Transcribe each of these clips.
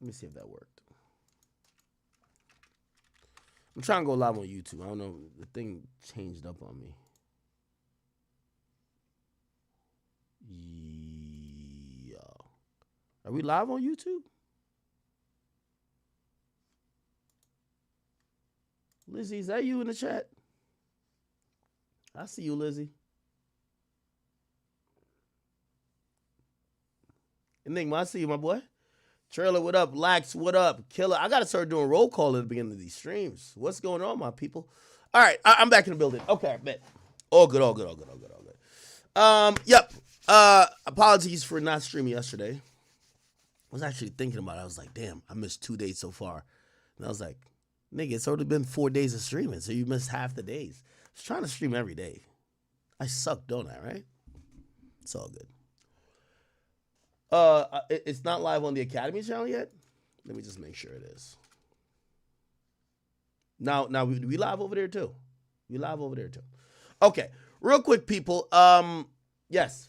Let me see if that worked. I'm trying to go live on YouTube. I don't know. The thing changed up on me. Yeah. Are we live on YouTube? Lizzie, is that you in the chat? I see you, Lizzie. Enigma, I see you, my boy. Trailer, what up? Lax, what up? Killer. I got to start doing roll call at the beginning of these streams. What's going on, my people? All right, I'm back in the building. Okay, bet. All good. Yep. Apologies for not streaming yesterday. I was actually thinking about it. I was like, damn, I missed 2 days so far. And I was like, nigga, it's already been 4 days of streaming, so you missed half the days. I was trying to stream every day. I suck, don't I, right? It's all good. It's not live on the Academy channel yet. Let me just make sure it is. Now we live over there too. We live over there too. Okay, real quick, people. Yes,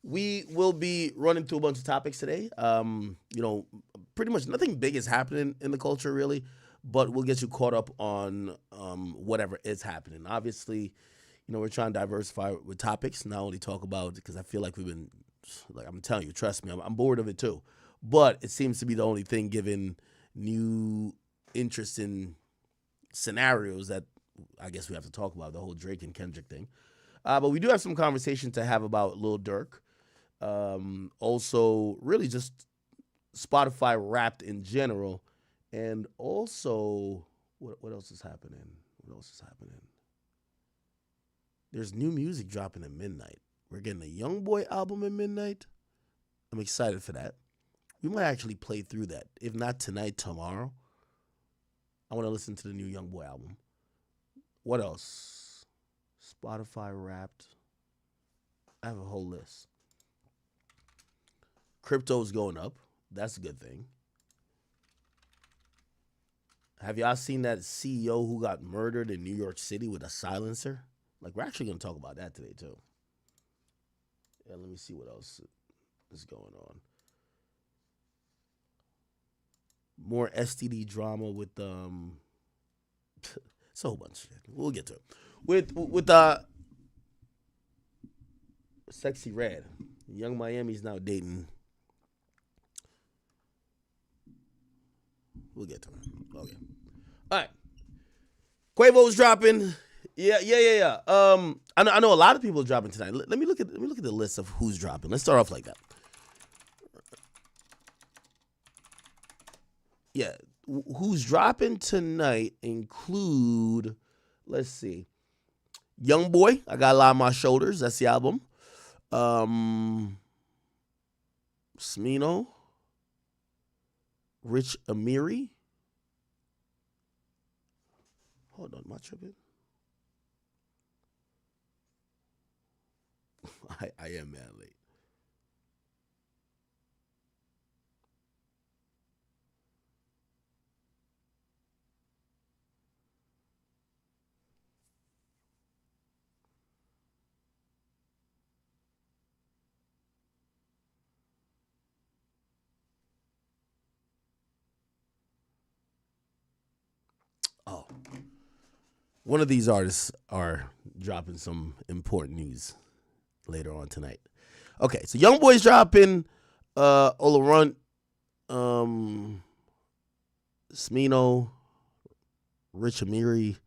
we will be running through a bunch of topics today. Pretty much nothing big is happening in the culture really, but we'll get you caught up on whatever is happening. Obviously, we're trying to diversify with topics, not only talk about, because I feel like we've been, like I'm telling you, trust me, I'm bored of it too. But it seems to be the only thing given new interesting scenarios that I guess we have to talk about, the whole Drake and Kendrick thing. But we do have some conversation to have about Lil Durk. Also, really just Spotify Wrapped in general. And also, what else is happening? There's new music dropping at midnight. We're getting a YoungBoy album at midnight. I'm excited for that. We might actually play through that. If not tonight, tomorrow. I want to listen to the new YoungBoy album. What else? Spotify Wrapped. I have a whole list. Crypto's going up. That's a good thing. Have y'all seen that CEO who got murdered in New York City with a silencer? Like, we're actually going to talk about that today, too. Yeah, let me see what else is going on. More STD drama with it's a whole bunch of shit. We'll get to it. With Sexy Red. Young Miami's now dating. We'll get to it. Okay. All right. Quavo's dropping. Yeah. I know a lot of people are dropping tonight. Let me look at the list of who's dropping. Let's start off like that. Yeah, who's dropping tonight include, let's see, YoungBoy. I Got a Lot on My Shoulders. That's the album. Smino, Rich Amiri. Hold on, am I tripping? I am mad late. Oh, one of these artists are dropping some important news later on tonight. Okay, so YoungBoy's dropping Olarunt, Smino, Rich Amiri,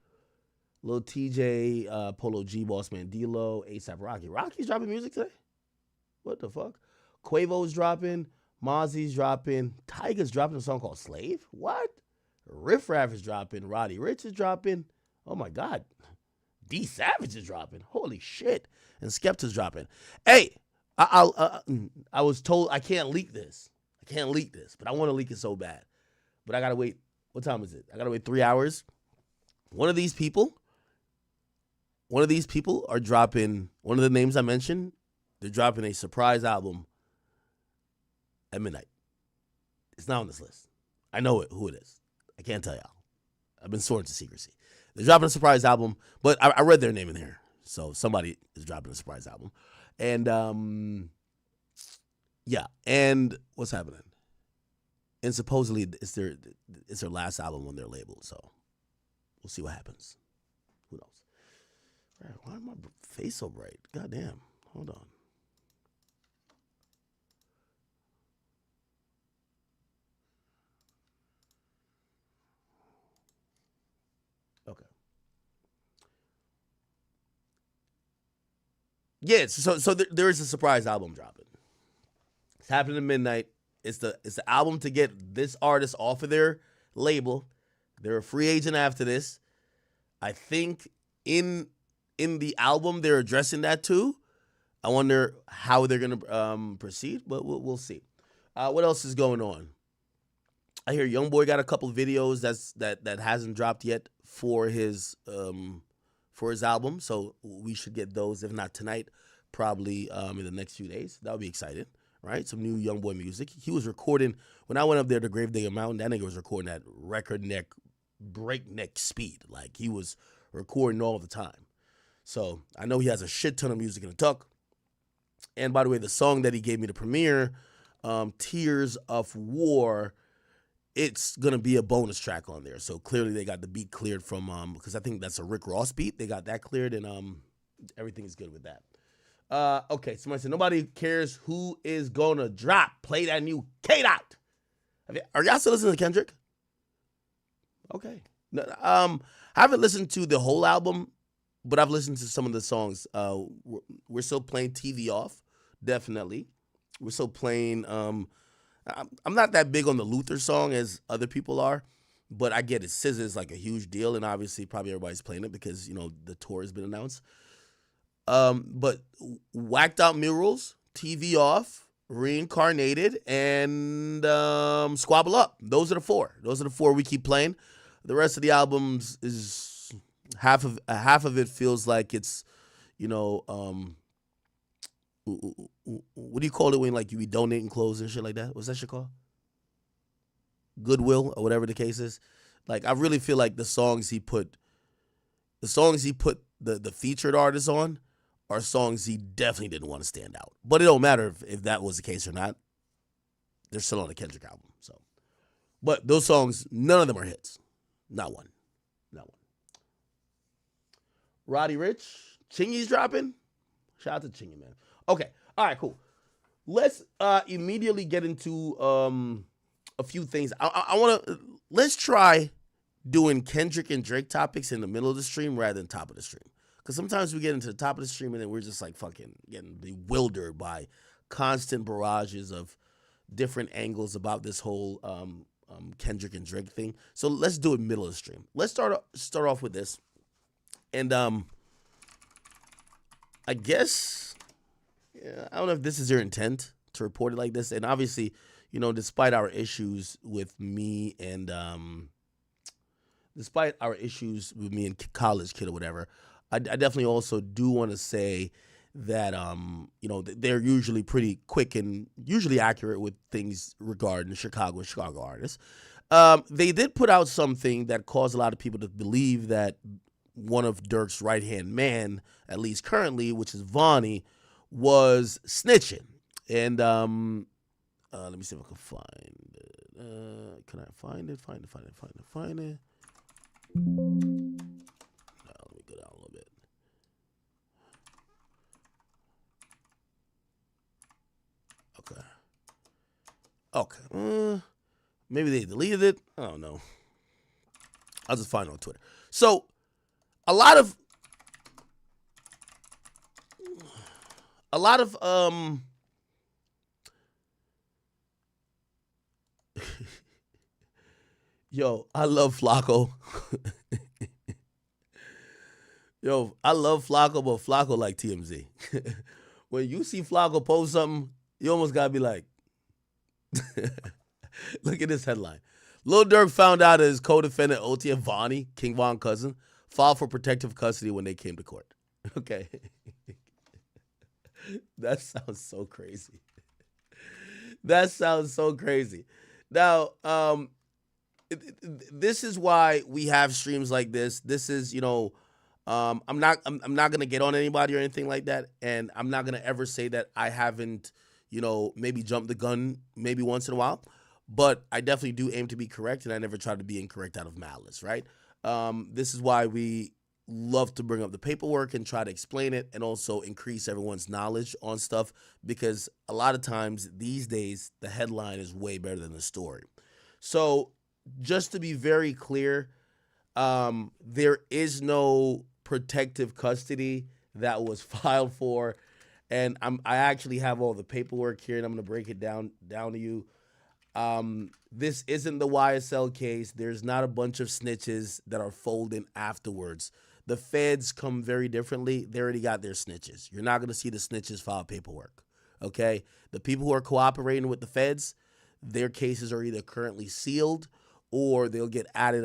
Lil TJ, Polo G, Boss Man D-Lo, ASAP Rocky. Rocky's dropping music today? What the fuck? Quavo's dropping, Mozzie's dropping, Tyga's dropping a song called Slave? What? Riff Raff is dropping, Roddy Ricch is dropping. Oh my God. D Savage is dropping. Holy shit. And Skepta's dropping. Hey, I was told I can't leak this. But I want to leak it so bad. But I got to wait. What time is it? I got to wait 3 hours. One of these people are dropping, one of the names I mentioned, they're dropping a surprise album at midnight. It's not on this list. I know who it is. I can't tell y'all. I've been sworn to secrecy. They're dropping a surprise album, but I read their name in here. So somebody is dropping a surprise album. And, yeah. And what's happening? And supposedly it's their last album on their label. So we'll see what happens. Who knows? Right, why is my face so bright? God damn. Hold on. Okay. Yeah, so there is a surprise album dropping. It's happening at midnight. It's the album to get this artist off of their label. They're a free agent after this. I think in the album they're addressing that too. I wonder how they're gonna proceed, but we'll see. What else is going on? I hear YoungBoy got a couple videos that hasn't dropped yet for his album, so we should get those if not tonight, probably in the next few days. That would be exciting, right? Some new YoungBoy music. He was recording when I went up there to Gravedigger Mountain. That nigga was recording at breakneck speed. Like he was recording all the time. So I know he has a shit ton of music in the tuck. And by the way, the song that he gave me to premiere, Tears of War, it's going to be a bonus track on there. So clearly they got the beat cleared from, because I think that's a Rick Ross beat. They got that cleared and everything is good with that. Okay, somebody said, nobody cares who is going to drop. Play that new K-Dot. Are y'all still listening to Kendrick? Okay. No, I haven't listened to the whole album, but I've listened to some of the songs. We're still playing TV Off, definitely. We're still playing. I'm not that big on the Luther song as other people are, but I get it. SZA is like a huge deal, and obviously probably everybody's playing it because the tour has been announced. But Whacked Out Murals, TV Off, Reincarnated, and Squabble Up. Those are the four. Those are the four we keep playing. The rest of the albums is half of it feels like it's, what do you call it when like you be donating clothes and shit like that? What's that shit called? Goodwill or whatever the case is. Like I really feel like the songs he put the featured artists on are songs he definitely didn't want to stand out. But it don't matter if that was the case or not. They're still on the Kendrick album. So, but those songs, none of them are hits. Not one. Not one. Roddy Ricch, Chingy's dropping. Shout out to Chingy, man. Okay. All right, cool. Let's immediately get into a few things. Let's try doing Kendrick and Drake topics in the middle of the stream rather than top of the stream. Because sometimes we get into the top of the stream and then we're just like fucking getting bewildered by constant barrages of different angles about this whole Kendrick and Drake thing. So let's do it middle of the stream. Let's start off with this. And I guess, I don't know if this is your intent to report it like this. And obviously, despite our issues with me and College Kid or whatever, I definitely also do want to say that, they're usually pretty quick and usually accurate with things regarding Chicago artists. They did put out something that caused a lot of people to believe that one of Durk's right-hand man, at least currently, which is Vonnie, was snitching. And let me see if I can find it. Can I find it? Find it. Let me go down a little bit. Okay. Maybe they deleted it. I don't know. I'll just find it on Twitter. So, a lot of yo, I love Flacco. Yo, I love Flacco, but Flacco like TMZ. When you see Flacco post something, you almost gotta be like, look at this headline. Lil Durk found out that his co-defendant OTF Vonnie, King Von cousin, filed for protective custody when they came to court. Okay. That sounds so crazy. Now, this is why we have streams like this. This is, I'm not gonna get on anybody or anything like that, and I'm not gonna ever say that I haven't, maybe jumped the gun maybe once in a while. but I definitely do aim to be correct, and I never try to be incorrect out of malice, right? This is why we love to bring up the paperwork and try to explain it and also increase everyone's knowledge on stuff, because a lot of times these days the headline is way better than the story. So just to be very clear, there is no protective custody that was filed for, and I actually have all the paperwork here, and I'm going to break it down to you. This isn't the YSL case. There's not a bunch of snitches that are folding afterwards. The feds come very differently. They already got their snitches. You're not going to see the snitches file paperwork, okay? The people who are cooperating with the feds, their cases are either currently sealed or they'll get added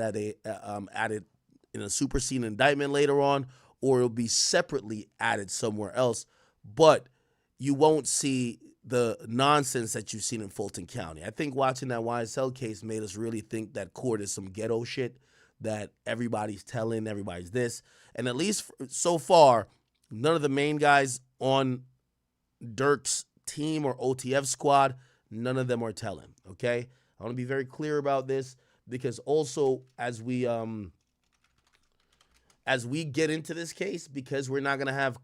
added in a superseding indictment later on, or it'll be separately added somewhere else. But you won't see the nonsense that you've seen in Fulton County. I think watching that YSL case made us really think that court is some ghetto shit, that everybody's telling, everybody's this. And at least so far, none of the main guys on Durk's team or OTF squad, none of them are telling, okay? I want to be very clear about this, because also as we get into this case, because we're not going to have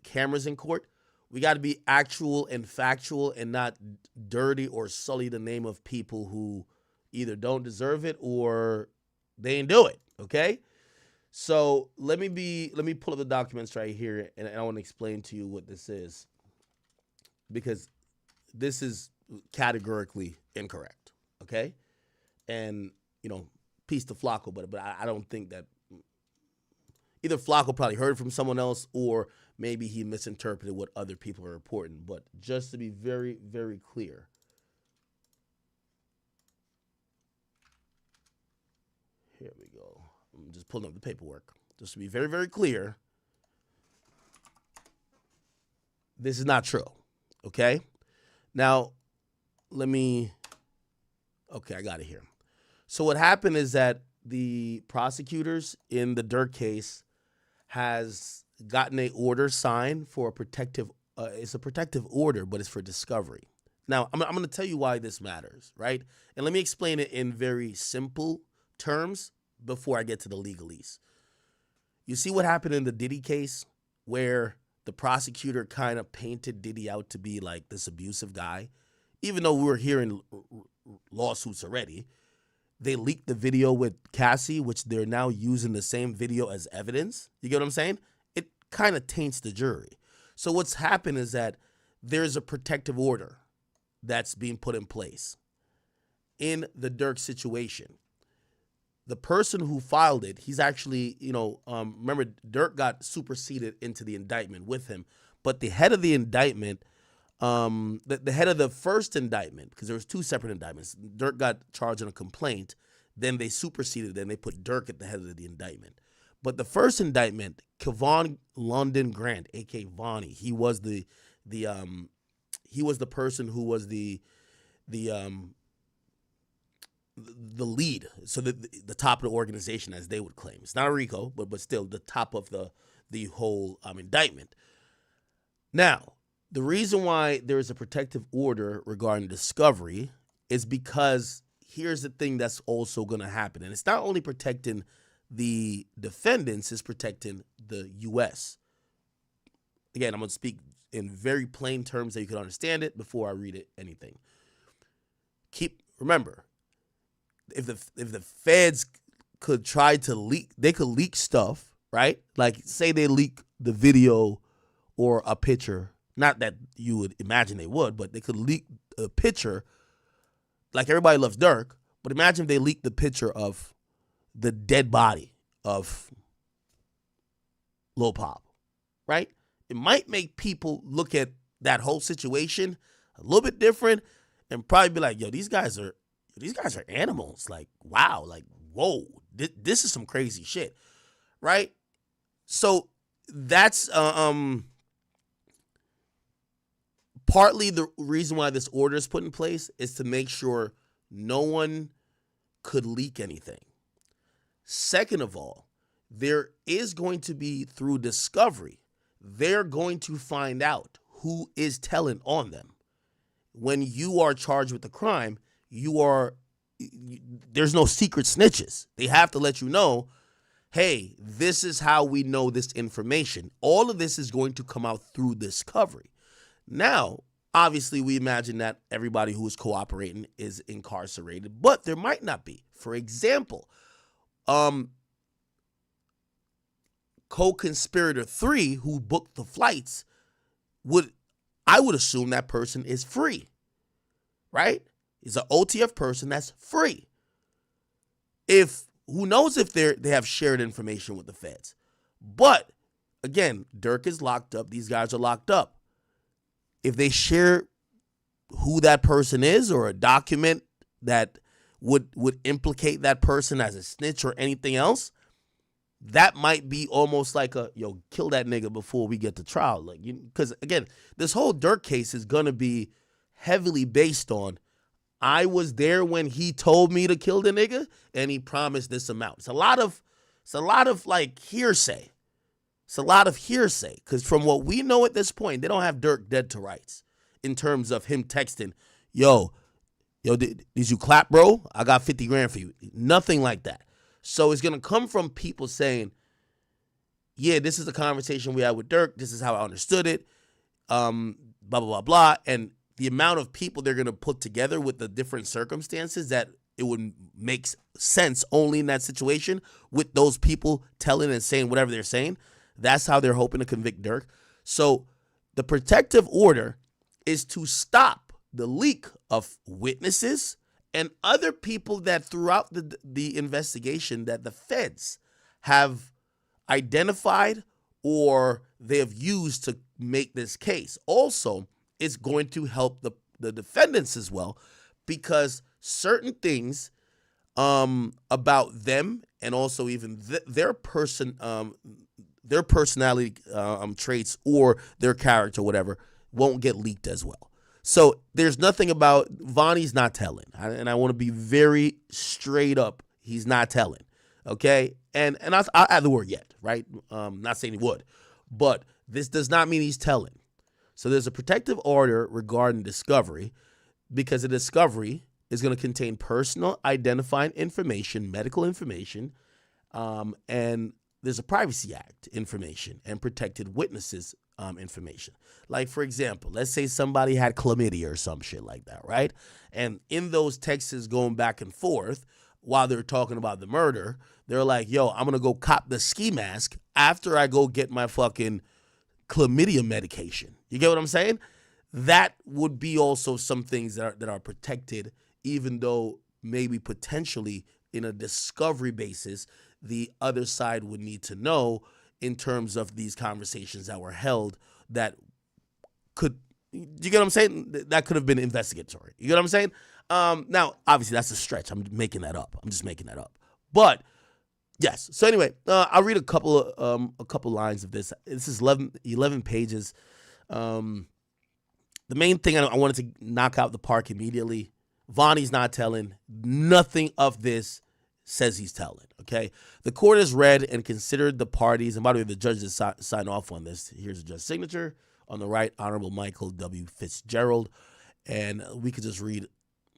cameras in court, we got to be actual and factual and not dirty or sully the name of people who either don't deserve it or they ain't do it, okay? So let me pull up the documents right here, and I want to explain to you what this is, because this is categorically incorrect, okay? And, peace to Flacco, but I don't think that either Flacco probably heard from someone else or maybe he misinterpreted what other people are reporting. But just to be very, very clear, here we go. I'm just pulling up the paperwork. Just to be very, very clear, this is not true, okay? Now, okay, I got it here. So what happened is that the prosecutors in the Durk case has gotten a order signed for a protective, it's a protective order, but it's for discovery. Now, I'm going to tell you why this matters, right? And let me explain it in very simple terms before I get to the legalese. You see what happened in the Diddy case, where the prosecutor kind of painted Diddy out to be like this abusive guy, even though we were hearing lawsuits already. They leaked the video with Cassie, which they're now using the same video as evidence. You get what I'm saying? It kind of taints the jury. So what's happened is that there's a protective order that's being put in place in the Durk situation. The person who filed it, he's actually, remember, Durk got superseded into the indictment with him. But the head of the indictment, the head of the first indictment, because there was two separate indictments, Durk got charged on a complaint, then they superseded, then they put Durk at the head of the indictment. But the first indictment, Kevon London Grant, aka Vonnie, he was the person who was the lead, so the top of the organization, as they would claim. It's not a RICO, but still the top of the whole indictment. Now, the reason why there is a protective order regarding discovery is because here's the thing that's also going to happen. And it's not only protecting the defendants, it's protecting the U.S. Again, I'm going to speak in very plain terms that you can understand it before I read anything. Remember, if the feds could try to leak, they could leak stuff, right? Like, say they leak the video or a picture. Not that you would imagine they would, but they could leak a picture. Like, everybody loves Durk, but imagine if they leaked the picture of the dead body of Lil Pop, right? It might make people look at that whole situation a little bit different and probably be like, yo, these guys are animals. Like, wow, like, whoa, this is some crazy shit, right? So that's partly the reason why this order is put in place, is to make sure no one could leak anything. Second of all, there is going to be, through discovery, they're going to find out who is telling on them. When you are charged with a crime, there's no secret snitches. They have to let you know, hey, this is how we know this information. All of this is going to come out through discovery. Now, obviously, we imagine that everybody who is cooperating is incarcerated, but there might not be. For example, co-conspirator 3 who booked the flights, I would assume that person is free, right? Is an OTF person that's free. Who knows if they have shared information with the feds. But again, Durk is locked up. These guys are locked up. If they share who that person is or a document that would implicate that person as a snitch or anything else, that might be almost like kill that nigga before we get to trial. Because again, this whole Durk case is going to be heavily based on, I was there when he told me to kill the nigga and he promised this amount. It's a lot of like hearsay. It's a lot of hearsay because from what we know at this point, they don't have Durk dead to rights in terms of him texting, yo, did you clap, bro? I got 50 grand for you. Nothing like that. So it's going to come from people saying, yeah, this is the conversation we had with Durk. This is how I understood it. Blah, blah, blah, blah. And the amount of people they're going to put together with the different circumstances that it would make sense only in that situation with those people telling and saying whatever they're saying. That's how they're hoping to convict Durk. So the protective order is to stop the leak of witnesses and other people that throughout the investigation that the feds have identified or they have used to make this case. Also, it's going to help the defendants as well because certain things about them and also even their personality traits or their character, whatever, won't get leaked as well. So there's nothing about Vonnie's not telling, and I want to be very straight up. He's not telling, okay? And I'll add the word yet, right? Not saying he would, but this does not mean he's telling. So there's a protective order regarding discovery because the discovery is going to contain personal identifying information, medical information, and there's a Privacy Act information and protected witnesses information. Like, for example, let's say somebody had chlamydia or some shit like that, right? And in those texts going back and forth while they're talking about the murder, they're like, yo, I'm going to go cop the ski mask after I go get my fucking chlamydia medication. You get what I'm saying? That would be also some things that are protected, even though maybe potentially in a discovery basis, the other side would need to know in terms of these conversations that were held that could, you get what I'm saying? That could have been investigatory. You get what I'm saying? Now, obviously, that's a stretch. I'm making that up. I'm just making that up. But yes. So anyway, I'll read a couple lines of this. This is 11 pages. The main thing I wanted to knock out the park immediately. Vonnie's not telling. Nothing of this says he's telling, okay? The court has read and considered the parties, and by the way, the judges sign off on this. Here's the judge's signature. On the right, Honorable Michael W. Fitzgerald, and we could just read,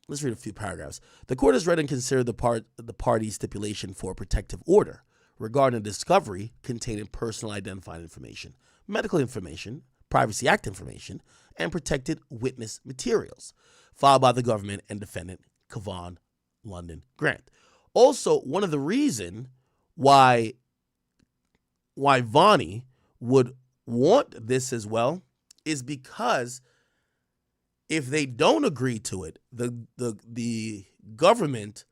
let's read a few paragraphs. The court has read and considered the parties' stipulation for a protective order regarding discovery containing personal identifying information, medical information, Privacy Act information, and protected witness materials, filed by the government and defendant Kevon London Grant. Also, one of the reasons why Vonnie would want this as well is because if they don't agree to it, the government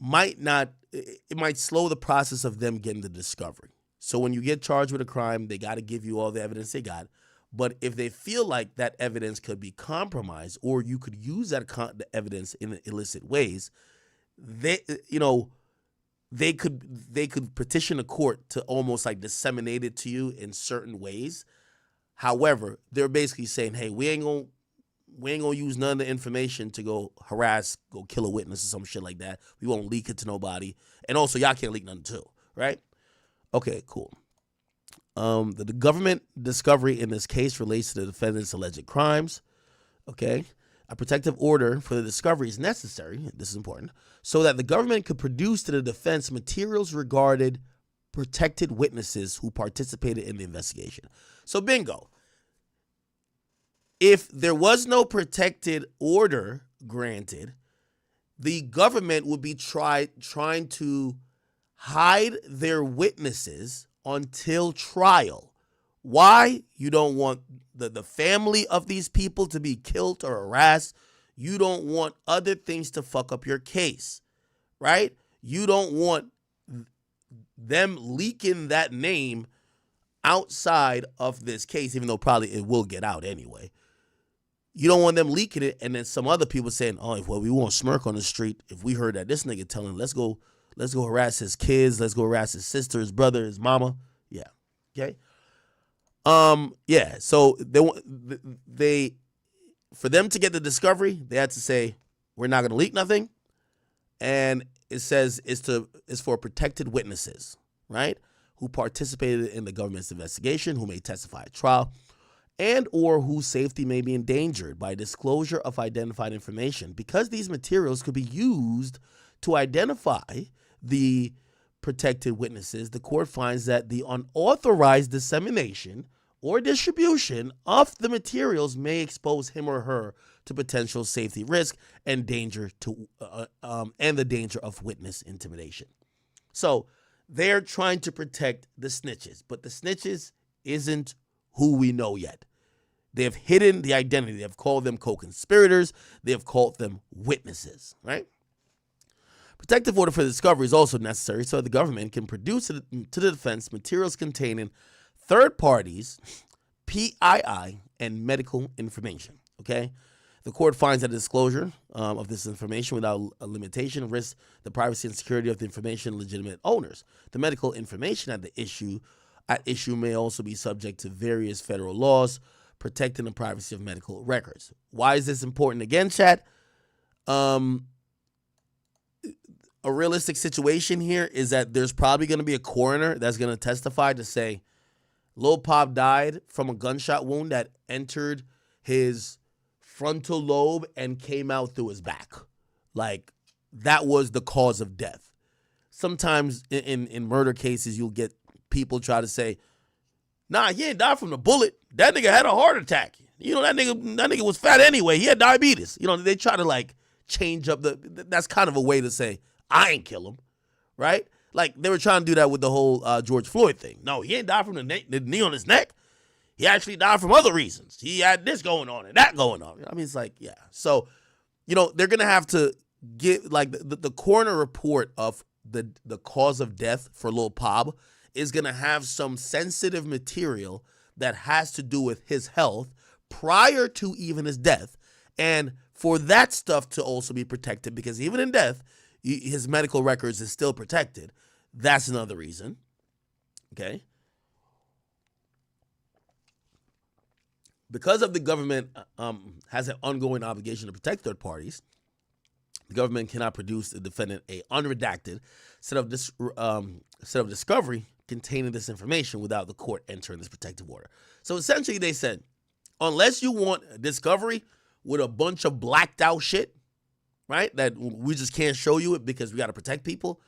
might not, it might slow the process of them getting the discovery. So when you get charged with a crime, they got to give you all the evidence they got. But if they feel like that evidence could be compromised or you could use that the evidence in illicit ways, they could petition a court to almost like disseminate it to you in certain ways. However, they're basically saying, hey, we ain't gonna use none of the information to go harass, go kill a witness or some shit like that. We won't leak it to nobody. And also, y'all can't leak nothing too, right? Okay, cool. The government discovery in this case relates to the defendant's alleged crimes. Okay. A protective order for the discovery is necessary, this is important, so that the government could produce to the defense materials regarding protected witnesses who participated in the investigation. So bingo. If there was no protected order granted, the government would be trying to hide their witnesses until trial. Why? You don't want the family of these people to be killed or harassed. You don't want other things to fuck up your case, right? You don't want them leaking that name outside of this case, even though probably it will get out anyway. You don't want them leaking it, and then some other people saying, "Oh, well, we won't smirk on the street if we heard that this nigga telling, let's go harass his kids, let's go harass his sister, his brother, his mama." Yeah, okay. Yeah. So they for them to get the discovery, they had to say, "We're not gonna leak nothing," and it says it's for protected witnesses, right, who participated in the government's investigation, who may testify at trial, and or whose safety may be endangered by disclosure of identified information. Because these materials could be used to identify the protected witnesses, the court finds that the unauthorized dissemination or distribution of the materials may expose him or her to potential safety risk and danger to and the danger of witness intimidation. So they're trying to protect the snitches, but the snitches isn't who we know yet. They have hidden the identity. They have called them co-conspirators. They have called them witnesses, right? Protective order for the discovery is also necessary so that the government can produce to the defense materials containing third parties, PII, and medical information, okay? The court finds that disclosure of this information without a limitation risks the privacy and security of the information legitimate owners. The medical information at issue may also be subject to various federal laws protecting the privacy of medical records. Why is this important again, chat? A realistic situation here is that there's probably going to be a coroner that's going to testify to say Lil Pop died from a gunshot wound that entered his frontal lobe and came out through his back. Like, that was the cause of death. Sometimes in murder cases, you'll get people try to say, nah, he ain't died from the bullet. That nigga had a heart attack. You know, that nigga was fat anyway. He had diabetes. You know, they try to like change up that's kind of a way to say, I ain't kill him, right? Like they were trying to do that with the whole George Floyd thing. No, he ain't died from the knee on his neck. He actually died from other reasons. He had this going on and that going on. I mean, it's like, yeah. So, you know, they're going to have to get like the coroner report of the cause of death for Lil Pop is going to have some sensitive material that has to do with his health prior to even his death. And for that stuff to also be protected, because even in death, his medical records is still protected. That's another reason. Okay. Because of the government has an ongoing obligation to protect third parties, the government cannot produce the defendant a unredacted set of discovery containing this information without the court entering this protective order. So essentially they said, unless you want a discovery with a bunch of blacked out shit, right, that we just can't show you it because we got to protect people,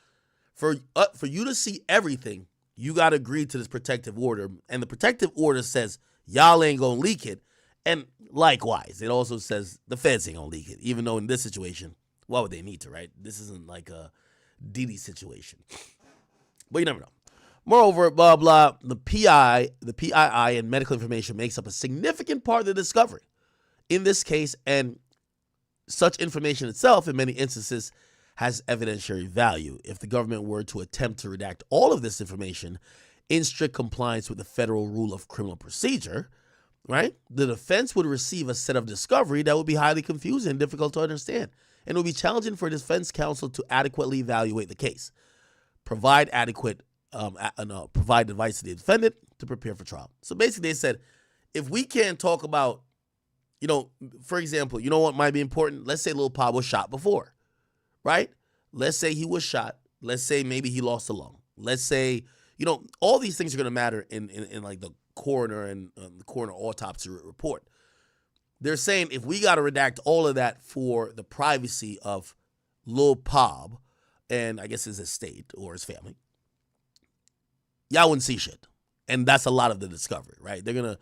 for you to see everything, you got to agree to this protective order. And the protective order says, y'all ain't going to leak it. And likewise, it also says the feds ain't going to leak it, even though in this situation, why would they need to, right? This isn't like a Diddy situation. But you never know. Moreover, blah, blah, the PII and medical information makes up a significant part of the discovery. In this case, and such information itself, in many instances, has evidentiary value. If the government were to attempt to redact all of this information in strict compliance with the federal rule of criminal procedure, right, the defense would receive a set of discovery that would be highly confusing and difficult to understand. And it would be challenging for defense counsel to adequately evaluate the case, provide advice to the defendant to prepare for trial. So basically they said, if we can't talk about, you know, for example, you know what might be important? Let's say Lil Pop was shot before, right? Let's say he was shot. Let's say maybe he lost a lung. Let's say, you know, all these things are going to matter in like the coroner and the coroner autopsy report. they're saying if we got to redact all of that for the privacy of Lil Pob and I guess his estate or his family, y'all wouldn't see shit. And that's a lot of the discovery, right? They're gonna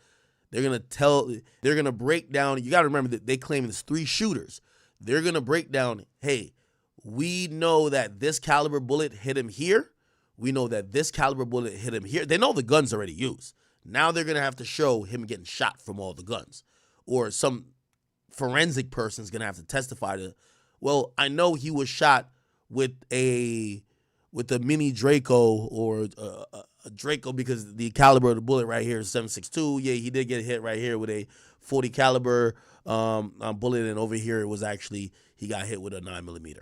break down. You got to remember that they claim there's 3 shooters. They're gonna break down, hey, we know that this caliber bullet hit him here. We know that this caliber bullet hit him here. They know the gun's already used. Now they're going to have to show him getting shot from all the guns. Or some forensic person's going to have to testify to, well, I know he was shot with a mini Draco or a Draco because the caliber of the bullet right here is 7.62. Yeah, he did get hit right here with a 40 caliber bullet, and over here it was actually, he got hit with a 9mm,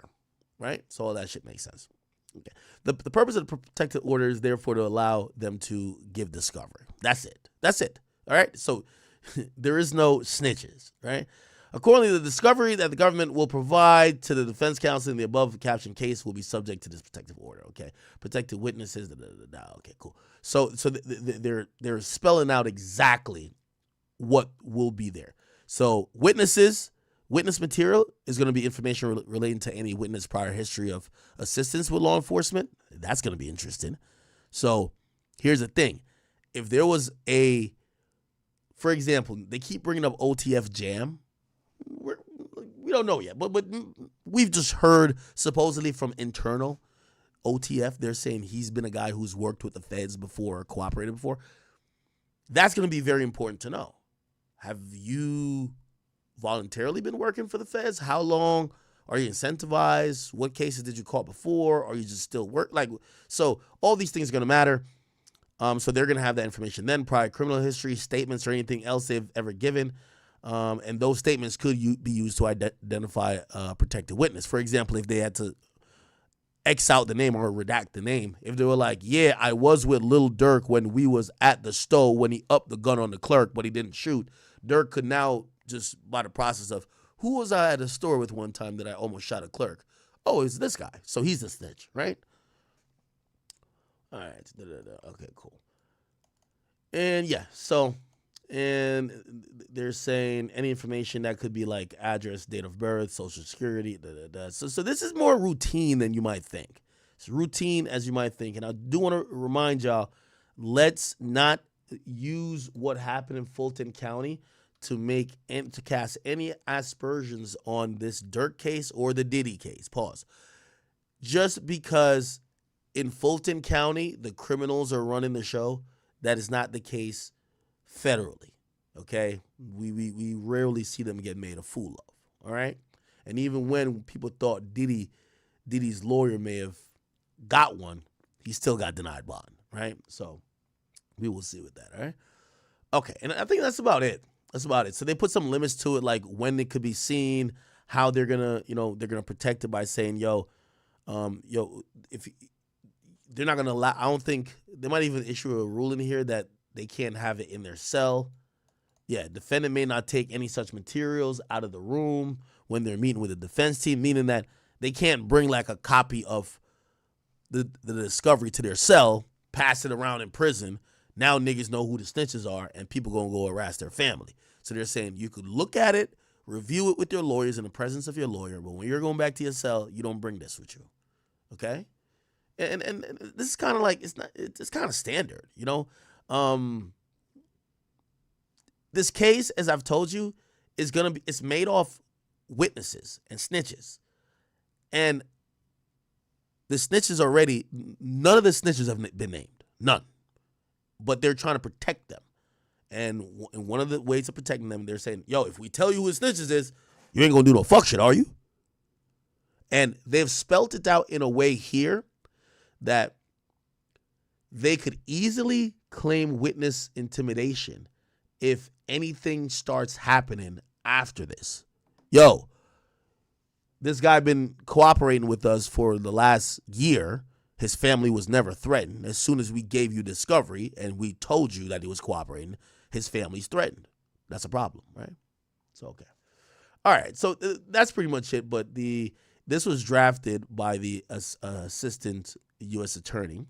right? So all that shit makes sense. Okay. The purpose of the protective order is therefore to allow them to give discovery. That's it. All right. So there is no snitches, right? Accordingly, the discovery that the government will provide to the defense counsel in the above captioned case will be subject to this protective order. Okay. Protected witnesses. Okay, cool. So they're spelling out exactly what will be there. So witness material is going to be information relating to any witness prior history of assistance with law enforcement. That's going to be interesting. So here's the thing. If there was for example, they keep bringing up OTF Jam. We don't know yet, but we've just heard supposedly from internal OTF. They're saying he's been a guy who's worked with the feds before or cooperated before. That's going to be very important to know. Have you voluntarily been working for the feds? How long are you incentivized? What cases did you call before? Or you just still work? So all these things are going to matter. So they're going to have that information. Then prior criminal history, statements, or anything else they've ever given. And those statements could be used to identify a protected witness. For example, if they had to X out the name or redact the name. If they were like, yeah, I was with Lil Durk when we was at the store when he upped the gun on the clerk, but he didn't shoot. Durk could now, just by the process of, who was I at a store with one time that I almost shot a clerk? Oh, it's this guy. So he's a snitch, right? All right. Okay, cool. And yeah, and they're saying any information that could be like address, date of birth, social security. So this is more routine than you might think. It's routine as you might think. And I do want to remind y'all, let's not use what happened in Fulton County to cast any aspersions on this Durk case or the Diddy case. Pause. Just because in Fulton County the criminals are running the show, that is not the case federally. Okay, we rarely see them get made a fool of. All right, and even when people thought Diddy's lawyer may have got one, he still got denied bond. Right, so we will see with that. All right, okay, and I think that's about it. So they put some limits to it, like when it could be seen, how they're gonna protect it by saying, if they're not gonna allow, I don't think they might even issue a rule in here that they can't have it in their cell. Yeah, defendant may not take any such materials out of the room when they're meeting with the defense team, meaning that they can't bring like a copy of the discovery to their cell, pass it around in prison. Now niggas know who the snitches are, and people gonna go harass their family. So they're saying you could look at it, review it with your lawyers in the presence of your lawyer, but when you're going back to your cell, you don't bring this with you. Okay? And this is kind of like, it's kind of standard, you know? This case, as I've told you, it's made off witnesses and snitches. And the snitches already, none of the snitches have been named. None. But they're trying to protect them. And one of the ways of protecting them, they're saying, yo, if we tell you who the snitches is, you ain't gonna do no fuck shit, are you? And they've spelt it out in a way here that they could easily claim witness intimidation if anything starts happening after this. Yo, this guy been cooperating with us for the last year. His family was never threatened. As soon as we gave you discovery and we told you that he was cooperating, his family's threatened. That's a problem, right? So, okay. All right, so that's pretty much it. But this was drafted by the assistant U.S. attorney,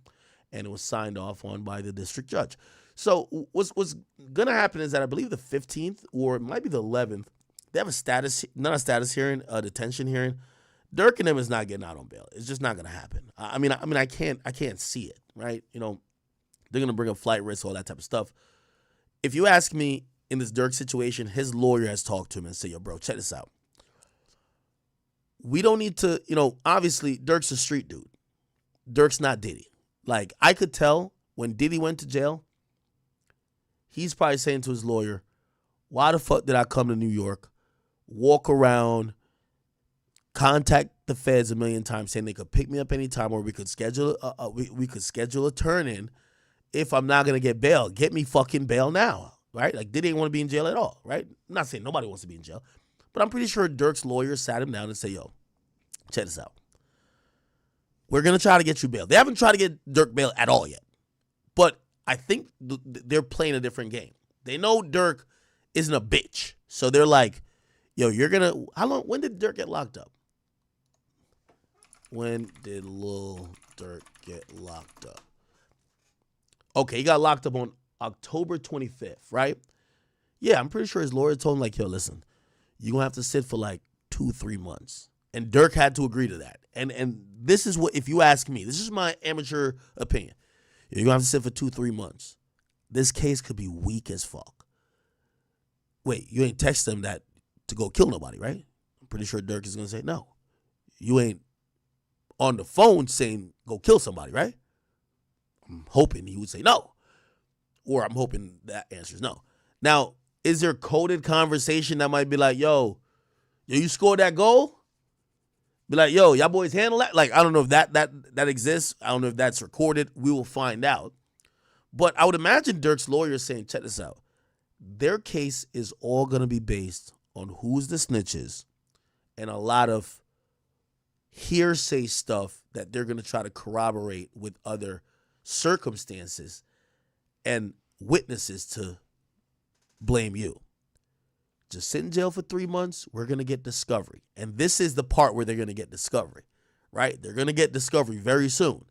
and it was signed off on by the district judge. So what's going to happen is that I believe the 15th or it might be the 11th, they have not a status hearing, a detention hearing. Durk and them is not getting out on bail. It's just not going to happen. I mean, I can't see it, right? You know, they're going to bring up flight risk, all that type of stuff. If you ask me, in this Durk situation, his lawyer has talked to him and said, yo, bro, check this out. We don't need to, you know, obviously, Durk's a street dude. Durk's not Diddy. Like, I could tell when Diddy went to jail, he's probably saying to his lawyer, why the fuck did I come to New York, walk around, contact the feds a million times saying they could pick me up anytime or we could schedule a turn-in if I'm not going to get bail. Get me fucking bail now, right? Like, Diddy didn't want to be in jail at all, right? I'm not saying nobody wants to be in jail, but I'm pretty sure Durk's lawyer sat him down and said, yo, check this out. We're going to try to get you bail. They haven't tried to get Durk bail at all yet, but I think they're playing a different game. They know Durk isn't a bitch, so they're like, yo, you're going to, when did Durk get locked up? When did Lil Durk get locked up? Okay, he got locked up on October 25th, right? Yeah, I'm pretty sure his lawyer told him, like, yo, listen, you're going to have to sit for like 2-3 months. And Durk had to agree to that. And this is what, if you ask me, this is my amateur opinion. You're going to have to sit for 2-3 months. This case could be weak as fuck. Wait, you ain't text them that to go kill nobody, right? I'm pretty sure Durk is going to say no. You ain't on the phone saying go kill somebody, right? I'm hoping he would say no. Or I'm hoping that answer is no. Now, is there coded conversation that might be like, yo, you scored that goal? Be like, yo, y'all boys handle that? Like, I don't know if that exists. I don't know if that's recorded. We will find out. But I would imagine Durk's lawyer saying, check this out. Their case is all going to be based on who's the snitches and a lot of hearsay stuff that they're going to try to corroborate with other circumstances and witnesses to blame you. Just sit in jail for 3 months. We're going to get discovery. And this is the part where they're going to get discovery, right? They're going to get discovery very soon.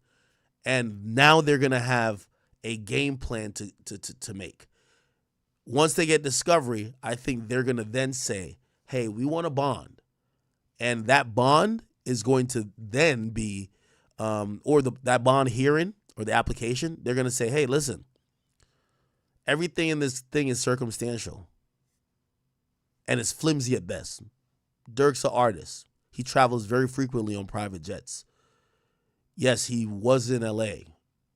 And now they're going to have a game plan to make. Once they get discovery, I think they're going to then say, hey, we want a bond. And that bond is going to then be, that bond hearing or the application, they're going to say, hey, listen, everything in this thing is circumstantial. And it's flimsy at best. Durk's an artist. He travels very frequently on private jets. Yes, he was in L.A.,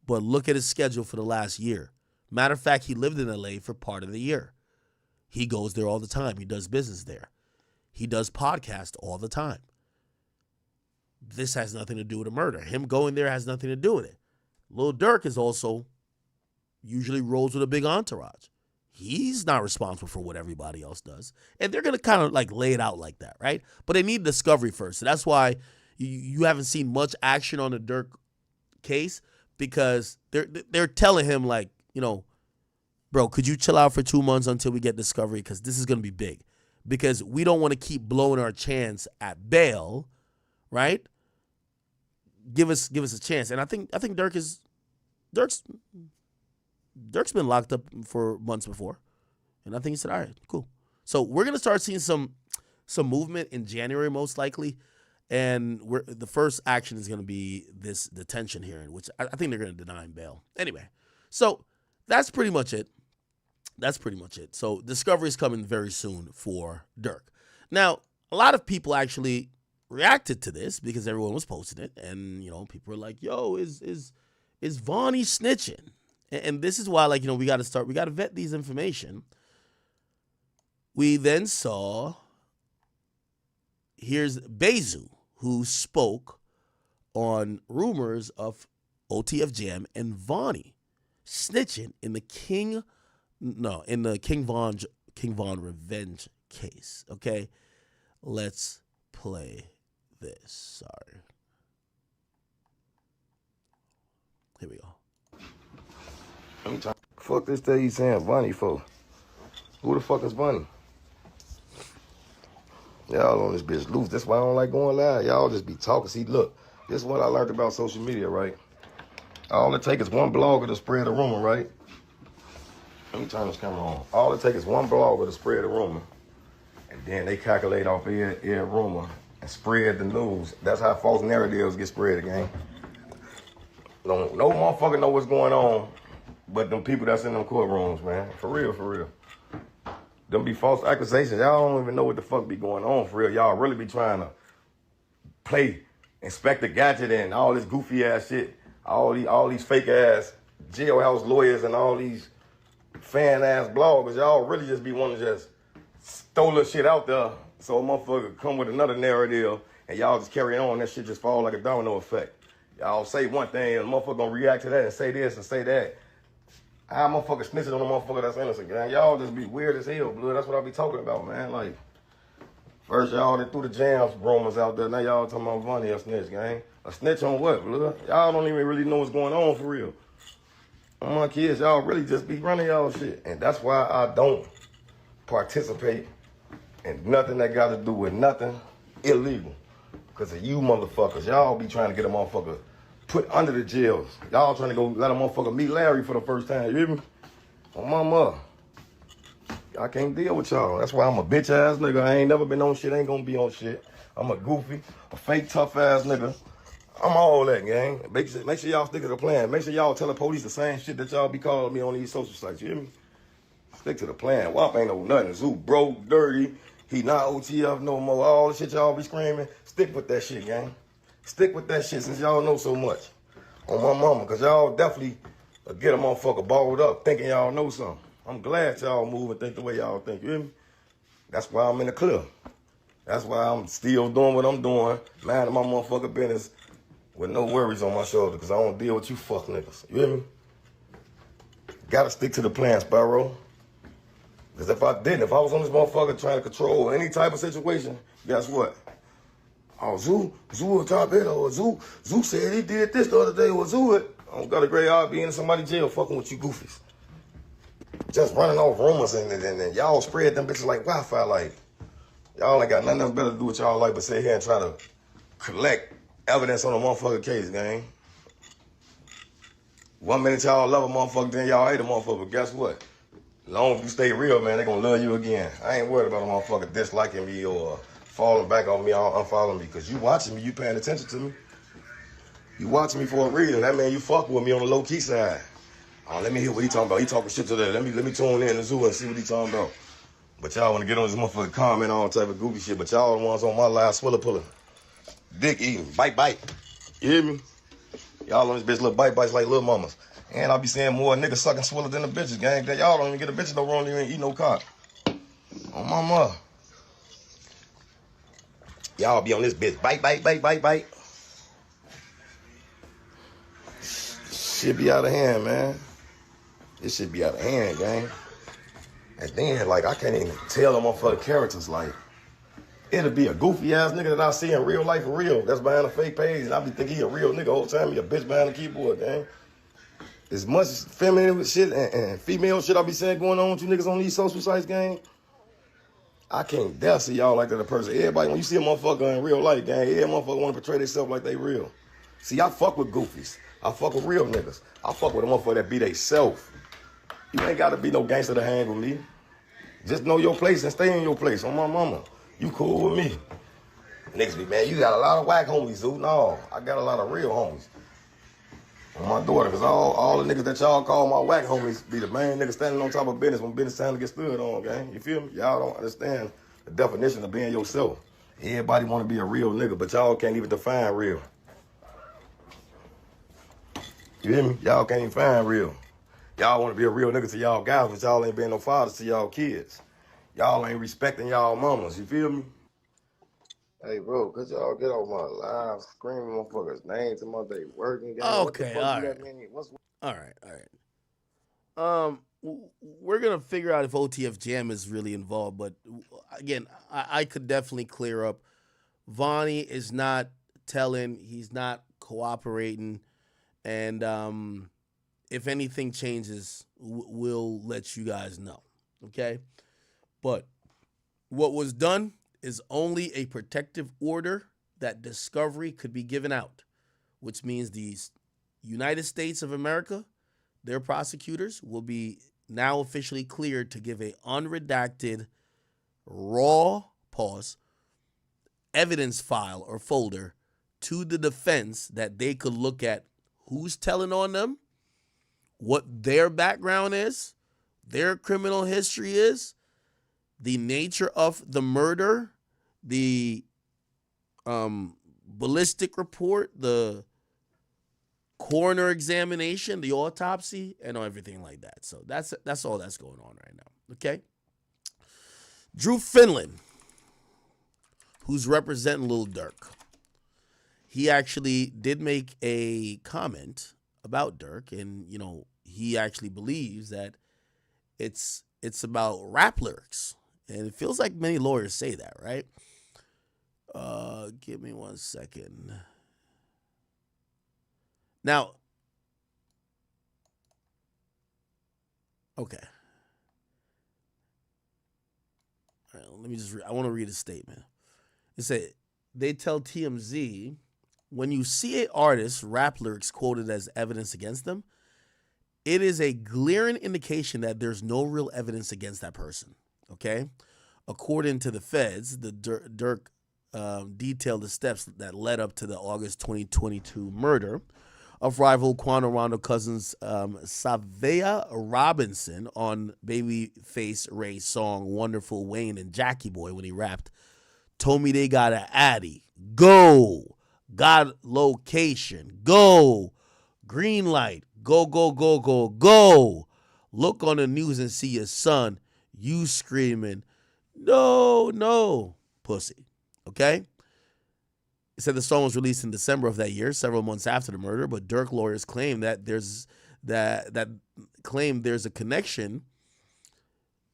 but look at his schedule for the last year. Matter of fact, he lived in L.A. for part of the year. He goes there all the time. He does business there. He does podcasts all the time. This has nothing to do with a murder. Him going there has nothing to do with it. Lil Durk is also usually rolls with a big entourage. He's not responsible for what everybody else does. And they're going to kind of like lay it out like that, right? But they need discovery first. So that's why you haven't seen much action on the Durk case, because they're telling him, like, you know, bro, could you chill out for 2 months until we get discovery? Because this is going to be big. Because we don't want to keep blowing our chance at bail, right? Give us a chance. And I think Durk's been locked up for months before. And I think he said, all right, cool. So we're going to start seeing some movement in January, most likely. And the first action is going to be this detention hearing, which I think they're going to deny him bail. Anyway, so that's pretty much it. So discovery is coming very soon for Durk. Now, a lot of people actually reacted to this because everyone was posting it. And, you know, people were like, yo, is Vonnie snitching? And this is why, like, you know, we got to vet these information. We then saw, here's Bezu, who spoke on rumors of OTF Jam and Vonnie snitching in the King Von revenge case. Okay, let's play this. Sorry. Here we go. Fuck this thing you saying Vonnie for? Who the fuck is Vonnie? Y'all on this bitch loose. That's why I don't like going live. Y'all just be talking. See, look, this is what I learned about social media, right? All it takes is one blogger to spread a rumor, right? Let me turn this camera on. All it takes is one blogger to spread a rumor, and then they calculate off every rumor and spread the news. That's how false narratives get spread, gang. No motherfucker know what's going on, but them people that's in them courtrooms, man. For real, for real. Them be false accusations. Y'all don't even know what the fuck be going on for real. Y'all really be trying to play Inspector Gadget and all this goofy ass shit. All these fake ass jailhouse lawyers and all these fan ass bloggers. Y'all really just be wanting to just throw little shit out there so a motherfucker come with another narrative and y'all just carry on. That shit just fall like a domino effect. Y'all say one thing and the motherfucker gonna react to that and say this and say that. How motherfucker snitching on a motherfucker that's innocent, gang? Y'all just be weird as hell, blood. That's what I be talking about, man. Like, first y'all threw the jams rumors out there. Now y'all talking about Vonnie a snitch, gang. A snitch on what, blood? Y'all don't even really know what's going on for real. On my kids, y'all really just be running y'all shit. And that's why I don't participate in nothing that got to do with nothing illegal. Because of you motherfuckers. Y'all be trying to get a motherfucker put under the jails. Y'all trying to go let a motherfucker meet Larry for the first time. You hear me? On my mother. I can't deal with y'all. That's why I'm a bitch ass nigga. I ain't never been on shit. Ain't gonna be on shit. I'm a goofy, a fake tough ass nigga. I'm all that, gang. Make sure y'all stick to the plan. Make sure y'all tell the police the same shit that y'all be calling me on these social sites. You hear me? Stick to the plan. WAP ain't no nothing. Zoo broke, dirty. He not OTF no more. All the shit y'all be screaming. Stick with that shit, gang. Stick with that shit since y'all know so much. On my mama, because y'all definitely get a motherfucker balled up thinking y'all know something. I'm glad y'all move and think the way y'all think. You hear me? That's why I'm in the clear. That's why I'm still doing what I'm doing. Minding my motherfucking business with no worries on my shoulder because I don't deal with you fuck niggas. You hear me? Gotta stick to the plan, Sparrow. Because if I was on this motherfucker trying to control any type of situation, guess what? Oh, Zoo a top hitter, or Zoo said he did this the other day, or Zoo it. I don't got a great eye being in somebody's jail fucking with you goofies. Just running off rumors and y'all spread them bitches like Wi-Fi. Like, y'all ain't got nothing better to do with y'all like but sit here and try to collect evidence on a motherfucking case, gang. 1 minute y'all love a motherfucker, then y'all hate a motherfucker. But guess what? As long as you stay real, man, they gonna love you again. I ain't worried about a motherfucker disliking me or falling back on me or unfollowing me. Because you watching me, you paying attention to me. You watching me for a reason. That mean you fuck with me on the low-key side. Let me hear what he talking about. He talking shit today. Let me tune in to Zoo and see what he talking about. But y'all want to get on this motherfucker comment all type of goofy shit. But y'all the ones on my live swiller pulling. Dick eating. Bite. You hear me? Y'all on this bitch little bites like little mamas. And I'll be seeing more niggas sucking swiller than the bitches, gang. That y'all don't even get a bitch no wrong, you ain't eat no cock. On my mother. Y'all be on this bitch. Bite. Shit be out of hand, man. This shit be out of hand, gang. And then, like, I can't even tell them motherfucking characters, like, it'll be a goofy ass nigga that I see in real life for real. That's behind a fake page, and I be thinking he a real nigga the whole time. He a bitch behind the keyboard, gang. As much feminine shit and female shit I be saying going on with you niggas on these social sites, gang, I can't dare see y'all like that a person. Everybody, when you see a motherfucker in real life, gang, every motherfucker want to portray themselves like they real. See, I fuck with goofies. I fuck with real niggas. I fuck with a motherfucker that be they self. You ain't got to be no gangster to hang with me. Just know your place and stay in your place. On my mama, you cool with me. Niggas be, man, you got a lot of whack homies, Zoo. No, I got a lot of real homies. On my daughter, because all the niggas that y'all call my whack homies be the main niggas standing on top of business when business time to get stood on, gang. You feel me? Y'all don't understand the definition of being yourself. Everybody want to be a real nigga, but y'all can't even define real. You hear me? Y'all can't even find real. Y'all want to be a real nigga to y'all guys, but y'all ain't being no fathers to y'all kids. Y'all ain't respecting y'all mamas. You feel me? Hey, bro, could y'all get on my live screaming motherfuckers' names and my day working game? Okay, what the fuck all do right. that mean? What's All right. We're gonna figure out if OTF Jam is really involved, but again, I could definitely clear up. Vonnie is not telling, he's not cooperating, and if anything changes, we'll let you guys know. Okay, but what was done is only a protective order that discovery could be given out, which means the United States of America, their prosecutors will be now officially cleared to give a unredacted, raw evidence file or folder to the defense that they could look at who's telling on them, what their background is, their criminal history is, the nature of the murder, the ballistic report, the coroner examination, the autopsy, and everything like that. So that's all that's going on right now. Okay. Drew Finland, who's representing Lil Durk, he actually did make a comment about Durk, and he actually believes that it's about rap lyrics, and it feels like many lawyers say that, right? Give me 1 second. Now, okay. All right, let me just I want to read a statement. It said, they tell TMZ, when you see an artist's rap lyrics quoted as evidence against them, it is a glaring indication that there's no real evidence against that person, okay? According to the feds, the Durk detailed the steps that led up to the August 2022 murder of rival Quando Rondo cousins Savea Robinson on Babyface Ray's song Wonderful Wayne and Jackie Boy when he rapped, told me they got an Addy, go, got location, go, green light, go, go, go, go, go, look on the news and see your son, you screaming, no, no, pussy. Okay? It said the song was released in December of that year, several months after the murder, but Durk lawyers claim that there's a connection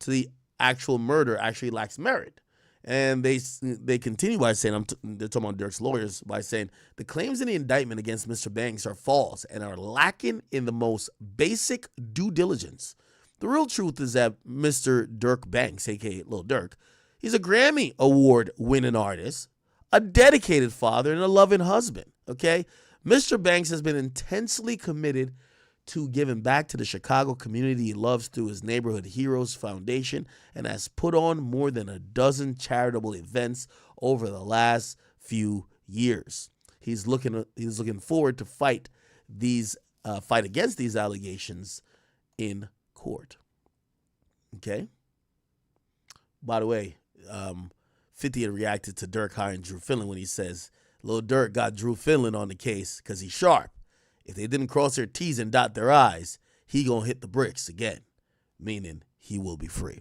to the actual murder actually lacks merit. And they continue by saying, they're talking about Durk's lawyers, by saying the claims in the indictment against Mr. Banks are false and are lacking in the most basic due diligence. The real truth is that Mr. Durk Banks, aka Lil Durk, he's a Grammy Award winning artist, a dedicated father, and a loving husband, okay? Mr. Banks has been intensely committed to giving back to the Chicago community he loves through his Neighborhood Heroes Foundation and has put on more than a dozen charitable events over the last few years. He's looking forward to fight against these allegations in court. Okay? By the way, 50 had reacted to Durk hiring Drew Finland when he says, Lil Durk got Drew Finland on the case because he's sharp. If they didn't cross their T's and dot their I's, he gonna hit the bricks again, meaning he will be free.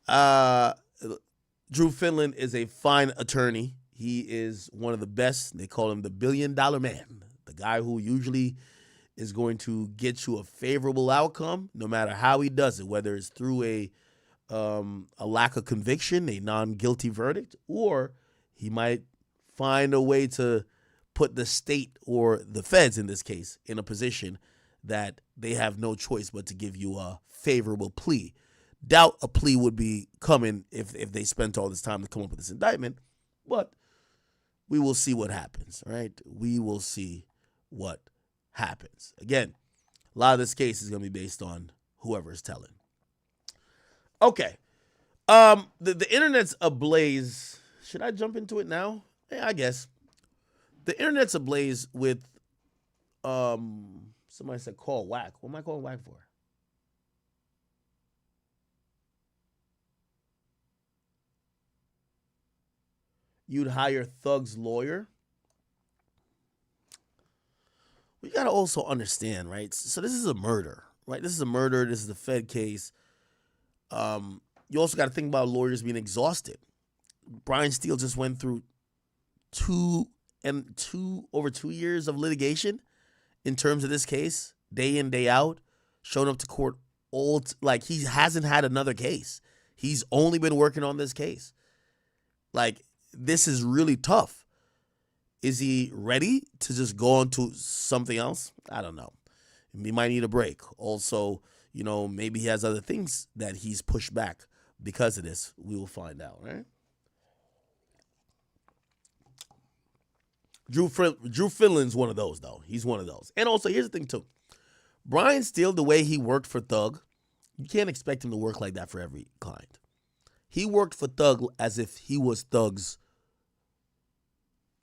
Drew Finland is a fine attorney. He is one of the best. They call him the $1 billion man, the guy who usually is going to get you a favorable outcome no matter how he does it, whether it's through a lack of conviction, a non-guilty verdict, or he might find a way to put the state or the feds in this case in a position that they have no choice but to give you a favorable plea. Doubt a plea would be coming if they spent all this time to come up with this indictment, but we will see what happens, right? We will see what happens. Again, a lot of this case is going to be based on whoever is telling. Okay. The internet's ablaze. Should I jump into it now? Yeah, I guess. The internet's ablaze with somebody said call whack. What am I calling whack for? You'd hire Thug's lawyer. We got to also understand, right? So this is a murder, right? This is a murder. This is a Fed case. You also got to think about lawyers being exhausted. Brian Steele just went through over 2 years of litigation in terms of this case, day in, day out, showing up to court like he hasn't had another case. He's only been working on this case. Like, this is really tough. Is he ready to just go on to something else? I don't know. He might need a break. Also, maybe he has other things that he's pushed back because of this. We will find out, right? Drew Finland's one of those, though. He's one of those. And also, here's the thing, too. Brian Steele, the way he worked for Thug, You can't expect him to work like that for every client. He worked for Thug as if he was Thug's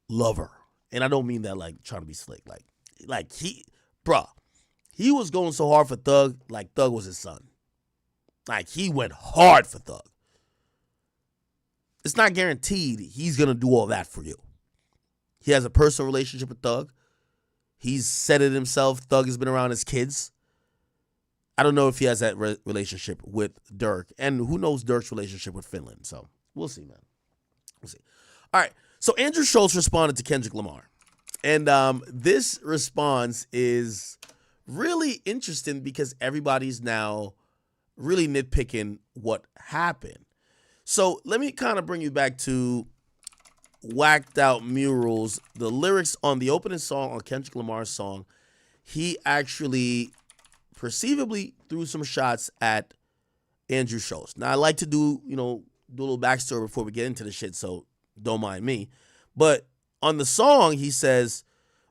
lover. And I don't mean that like trying to be slick. Like he was going so hard for Thug like Thug was his son. Like he went hard for Thug. It's not guaranteed he's going to do all that for you. He has a personal relationship with Thug. He's said it himself. Thug has been around his kids. I don't know if he has that relationship with Durk. And who knows Durk's relationship with Finland. So we'll see, man. We'll see. All right. So Andrew Schultz responded to Kendrick Lamar. And this response is really interesting because everybody's now really nitpicking what happened. So let me kind of bring you back to Whacked Out Murals. The lyrics on the opening song, on Kendrick Lamar's song, he actually perceivably threw some shots at Andrew Schultz. Now, I like to do a little backstory before we get into the shit, so don't mind me. But on the song, he says,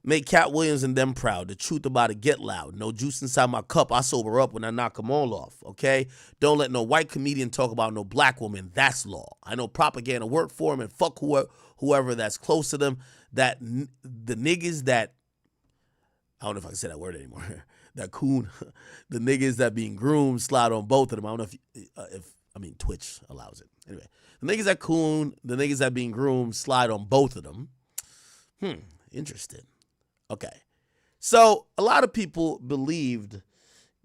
make Cat Williams and them proud. The truth about it get loud. No juice inside my cup. I sober up when I knock them all off, okay? Don't let no white comedian talk about no black woman. That's law. I know propaganda work for him and fuck whoever that's close to them. That the niggas that, I don't know if I can say that word anymore. That coon, the niggas that being groomed slide on both of them. I don't know if Twitch allows it. Anyway, the niggas that coon, the niggas that being groomed slide on both of them. Interesting. Okay. So a lot of people believed,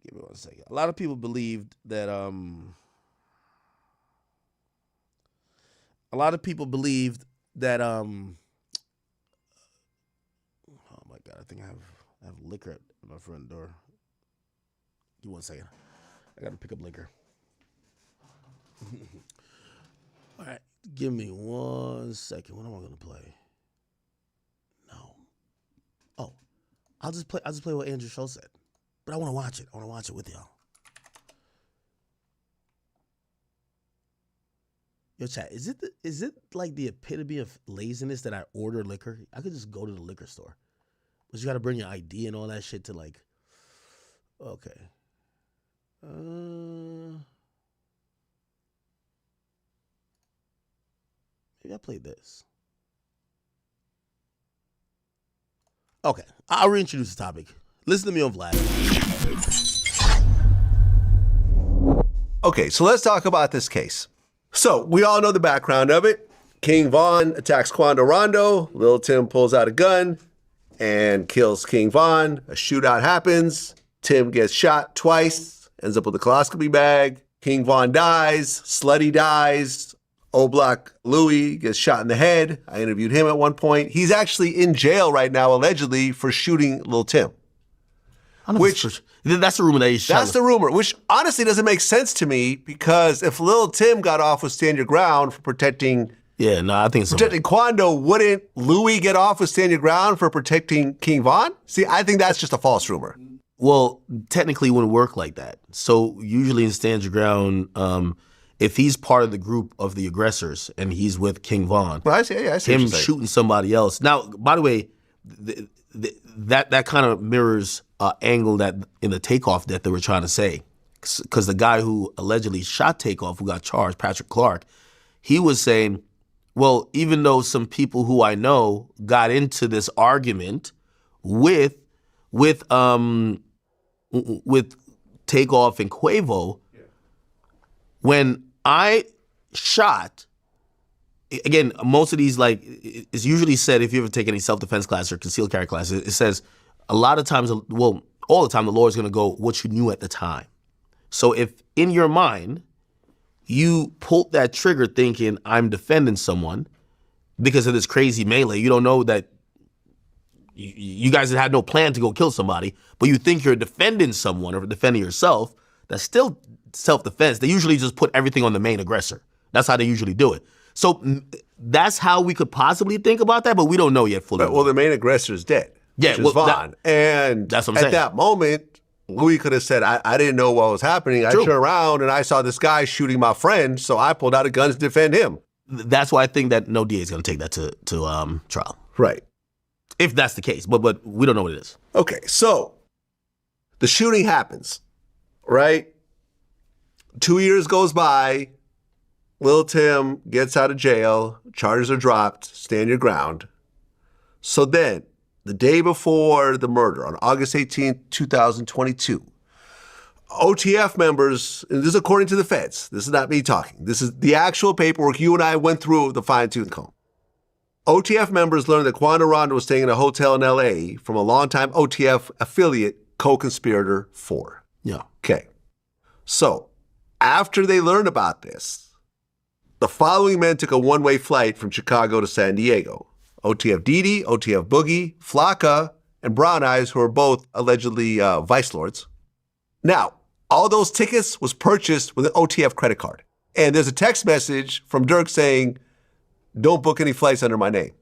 give me 1 second. A lot of people believed that, oh my God, I think I have liquor at my front door. Give me 1 second. I got to pick up liquor. All right. Give me 1 second. What am I going to play? No. Oh, I'll just play what Andrew Schultz said. But I want to watch it. I want to watch it with y'all. Yo, chat, is it like the epitome of laziness that I order liquor? I could just go to the liquor store. But you got to bring your ID and all that shit to like, okay. Maybe I played this. Okay, I'll reintroduce the topic. Listen to me on Vlad. Okay, so let's talk about this case. So we all know the background of it. King Von attacks Quando Rondo. Lil Tim pulls out a gun and kills King Von. A shootout happens. Tim gets shot twice, ends up with a coloscopy bag. King Von dies. Slutty dies. O-Block Louie gets shot in the head. I interviewed him at one point. He's actually in jail right now, allegedly, for shooting Lil Tim. That's the rumor that he's shot. That's the rumor, which honestly doesn't make sense to me, because if Lil Tim got off with Stand Your Ground for protecting... Yeah, no, I think so. Protecting Quando, wouldn't Louie get off with Stand Your Ground for protecting King Von? See, I think that's just a false rumor. Well, technically it wouldn't work like that. So usually in Stand Your Ground, if he's part of the group of the aggressors and he's with King Von, well, I see him shooting somebody else. Now, by the way, that kind of mirrors angle that in the Takeoff death they were trying to say. Because the guy who allegedly shot Takeoff, who got charged, Patrick Clark, he was saying, well, even though some people who I know got into this argument with Takeoff and Quavo, when I shot, again, most of these, like, it's usually said, if you ever take any self-defense class or concealed carry class, it says a lot of times, well, all the time, the lawyer's going to go, what you knew at the time. So if in your mind, you pulled that trigger thinking I'm defending someone because of this crazy melee, you don't know that you guys had no plan to go kill somebody, but you think you're defending someone or defending yourself, that's still self-defense. They usually just put everything on the main aggressor. That's how they usually do it. So that's how we could possibly think about that, but we don't know yet fully. Well, the main aggressor is dead. Yeah, which is Von. And that's what I'm saying. At that moment, Louis could have said, I didn't know what was happening. I turned around and I saw this guy shooting my friend, so I pulled out a gun to defend him. That's why I think that no DA is going to take that to trial. Right. If that's the case, but we don't know what it is. Okay, so the shooting happens, right? 2 years goes by. Lil Tim gets out of jail. Charges are dropped. Stand your ground. So then, the day before the murder, on August 18th, 2022, OTF members, and this is according to the feds, this is not me talking, this is the actual paperwork you and I went through the fine-tooth comb. OTF members learned that Quando Rondo was staying in a hotel in LA from a longtime OTF affiliate, co-conspirator 4. Yeah. Okay. So, after they learned about this, the following men took a one-way flight from Chicago to San Diego. OTF Didi, OTF Boogie, Flocka, and Brown Eyes, who are both allegedly vice lords. Now, all those tickets was purchased with an OTF credit card. And there's a text message from Durk saying, don't book any flights under my name,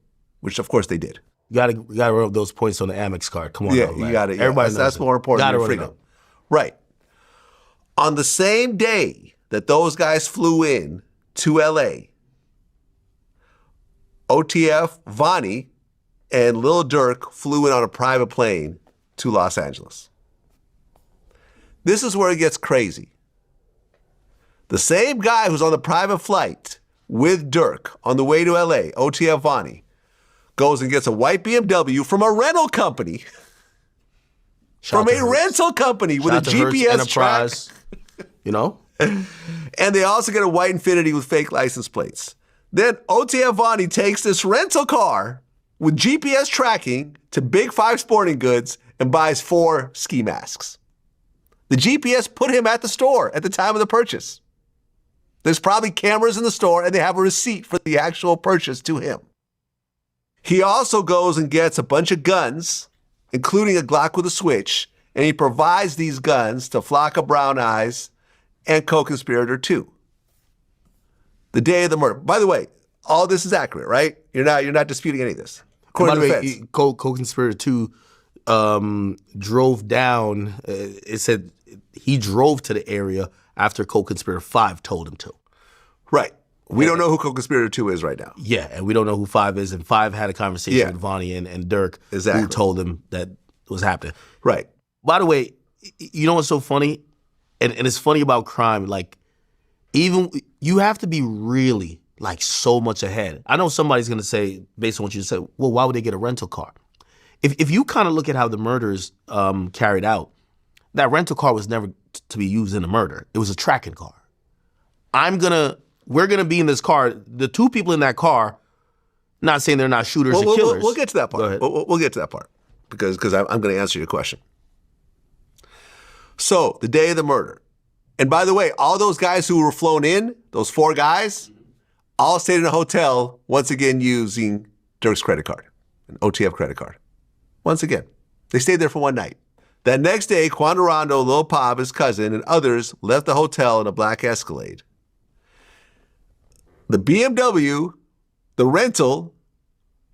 which of course they did. You gotta run up those points on the Amex card. Come on, Yeah, though, you man. got it. Everybody knows that's more important gotta than run it freedom. up. Right. On the same day that those guys flew in to LA, OTF Vonnie and Lil Durk flew in on a private plane to Los Angeles. This is where it gets crazy. The same guy who's on the private flight with Durk on the way to LA, OTF Vonnie, goes and gets a white BMW from a rental company. Shout out to Hertz. Rental company with Shout a out to Hertz GPS Enterprise. track. You know? And they also get a white Infiniti with fake license plates. Then OTF Vonnie takes this rental car with GPS tracking to Big 5 Sporting Goods and buys 4 ski masks. The GPS put him at the store at the time of the purchase. There's probably cameras in the store and they have a receipt for the actual purchase to him. He also goes and gets a bunch of guns, including a Glock with a switch, and he provides these guns to Flocka Brown Eyes and co-conspirator 2. The day of the murder. By the way, all this is accurate, right? You're not disputing any of this. According to the feds. Co-conspirator 2 drove down. It said he drove to the area after co-conspirator 5 told him to. Right. We don't know who co-conspirator 2 is right now. Yeah, and we don't know who 5 is. And 5 had a conversation with Vonnie and Durk, Exactly. who told him that was happening. Right. By the way, you know what's so funny? And it's funny about crime, like, even you have to be really, like, so much ahead. I know somebody's going to say, based on what you said, well, why would they get a rental car? If you kind of look at how the murders carried out, that rental car was never to be used in a murder. It was a tracking car. We're going to be in this car. The 2 people in that car, not saying they're not shooters or killers. We'll get to that part. Go ahead. We'll get to that part because I'm going to answer your question. So, the day of the murder. And by the way, all those guys who were flown in, those 4 guys, all stayed in a hotel, once again using Durk's credit card, an OTF credit card. Once again, they stayed there for one night. That next day, Quando Rondo, Lil Pop, his cousin, and others left the hotel in a black Escalade. The BMW, the rental,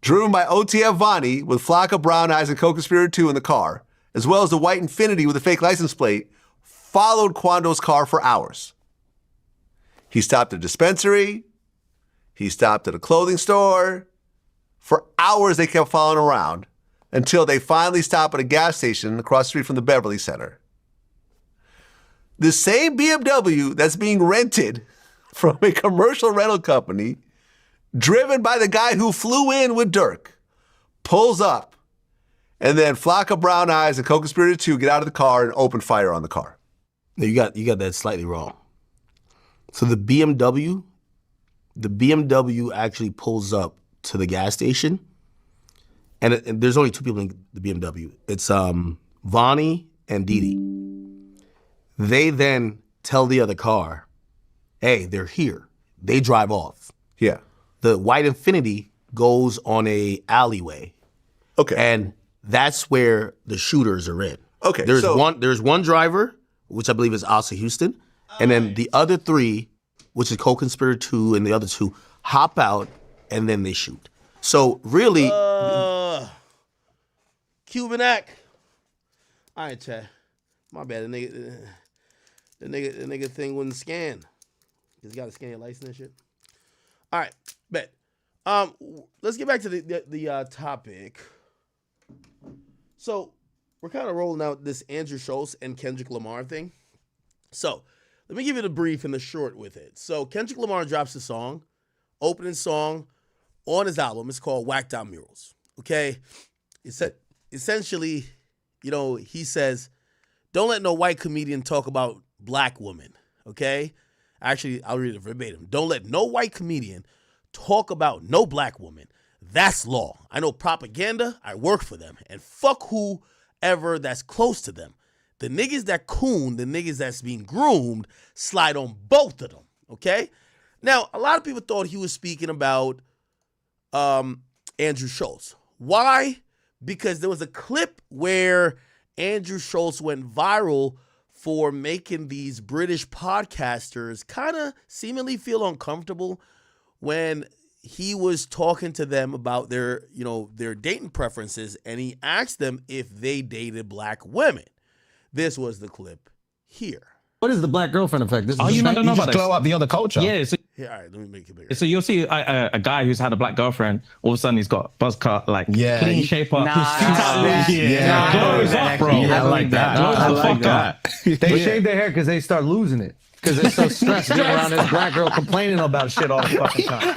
driven by OTF Vonnie with Flocka Brown Eyes and co-conspirator 2 in the car, as well as the white Infiniti with a fake license plate, followed Quando's car for hours. He stopped at a dispensary. He stopped at a clothing store. For hours, they kept following around until they finally stopped at a gas station across the street from the Beverly Center. The same BMW that's being rented from a commercial rental company, driven by the guy who flew in with Durk, pulls up, and then Flocka Brown Eyes and co-conspirator 2 get out of the car and open fire on the car. No, you got that slightly wrong. So the BMW actually pulls up to the gas station, and there's only 2 people in the BMW. It's Vonnie and Didi. They then tell the other car, hey, they're here. They drive off. Yeah. The white Infiniti goes on a alleyway. Okay. And that's where the shooters are in. Okay, There's so- one driver, which I believe is Asa Houston, and then the other 3, which is co-conspirator 2 and the other 2, hop out and then they shoot. So really, Cuban act. All right, Chad. My bad. The nigga thing wouldn't scan. Cause you gotta scan your license and shit. All right, bet. Let's get back to the topic. So we're kind of rolling out this Andrew Schultz and Kendrick Lamar thing. So let me give you the brief and the short with it. So Kendrick Lamar drops a song, opening song on his album. It's called Whacked Out Murals. Okay? Essentially, he says, don't let no white comedian talk about black women. Okay? Actually, I'll read it verbatim. Don't let no white comedian talk about no black woman. That's law. I know propaganda. I work for them. And fuck whoever that's close to them. The niggas that coon, the niggas that's being groomed, slide on both of them, okay? Now, a lot of people thought he was speaking about Andrew Schultz. Why? Because there was a clip where Andrew Schultz went viral for making these British podcasters kind of seemingly feel uncomfortable when he was talking to them about their dating preferences, and he asked them if they dated black women. This was the clip here. What is the black girlfriend effect? This is You don't know about just this. glow up the other culture. Yeah, so, Here, all right, let me make it bigger. so you'll see a guy who's had a black girlfriend. All of a sudden, he's got buzz cut, like clean shape up. Glows up, bro. Yeah, I like that. Glows the fuck up. They shave their hair because they start losing it. Because they're so stressed being around this black girl complaining about shit all the fucking time.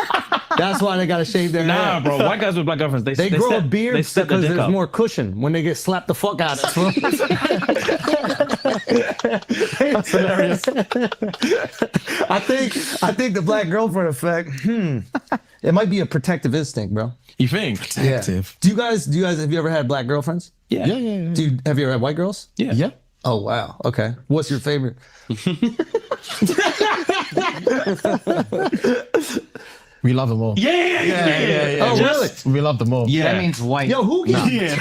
That's why they gotta shave their hair. Nah, bro. White guys with black girlfriends, They grow a step- beard they step because their dick there's up. more cushion when they get slapped the fuck out of. That's hilarious. I think the black girlfriend effect. It might be a protective instinct, bro. You think? Yeah. Do you guys have you ever had black girlfriends? Yeah. Have you ever had white girls? Yeah. Oh wow. Okay. What's your favorite? We love them all. Yeah. Oh really? We love them all. Yeah. That means white. Yo, who gets?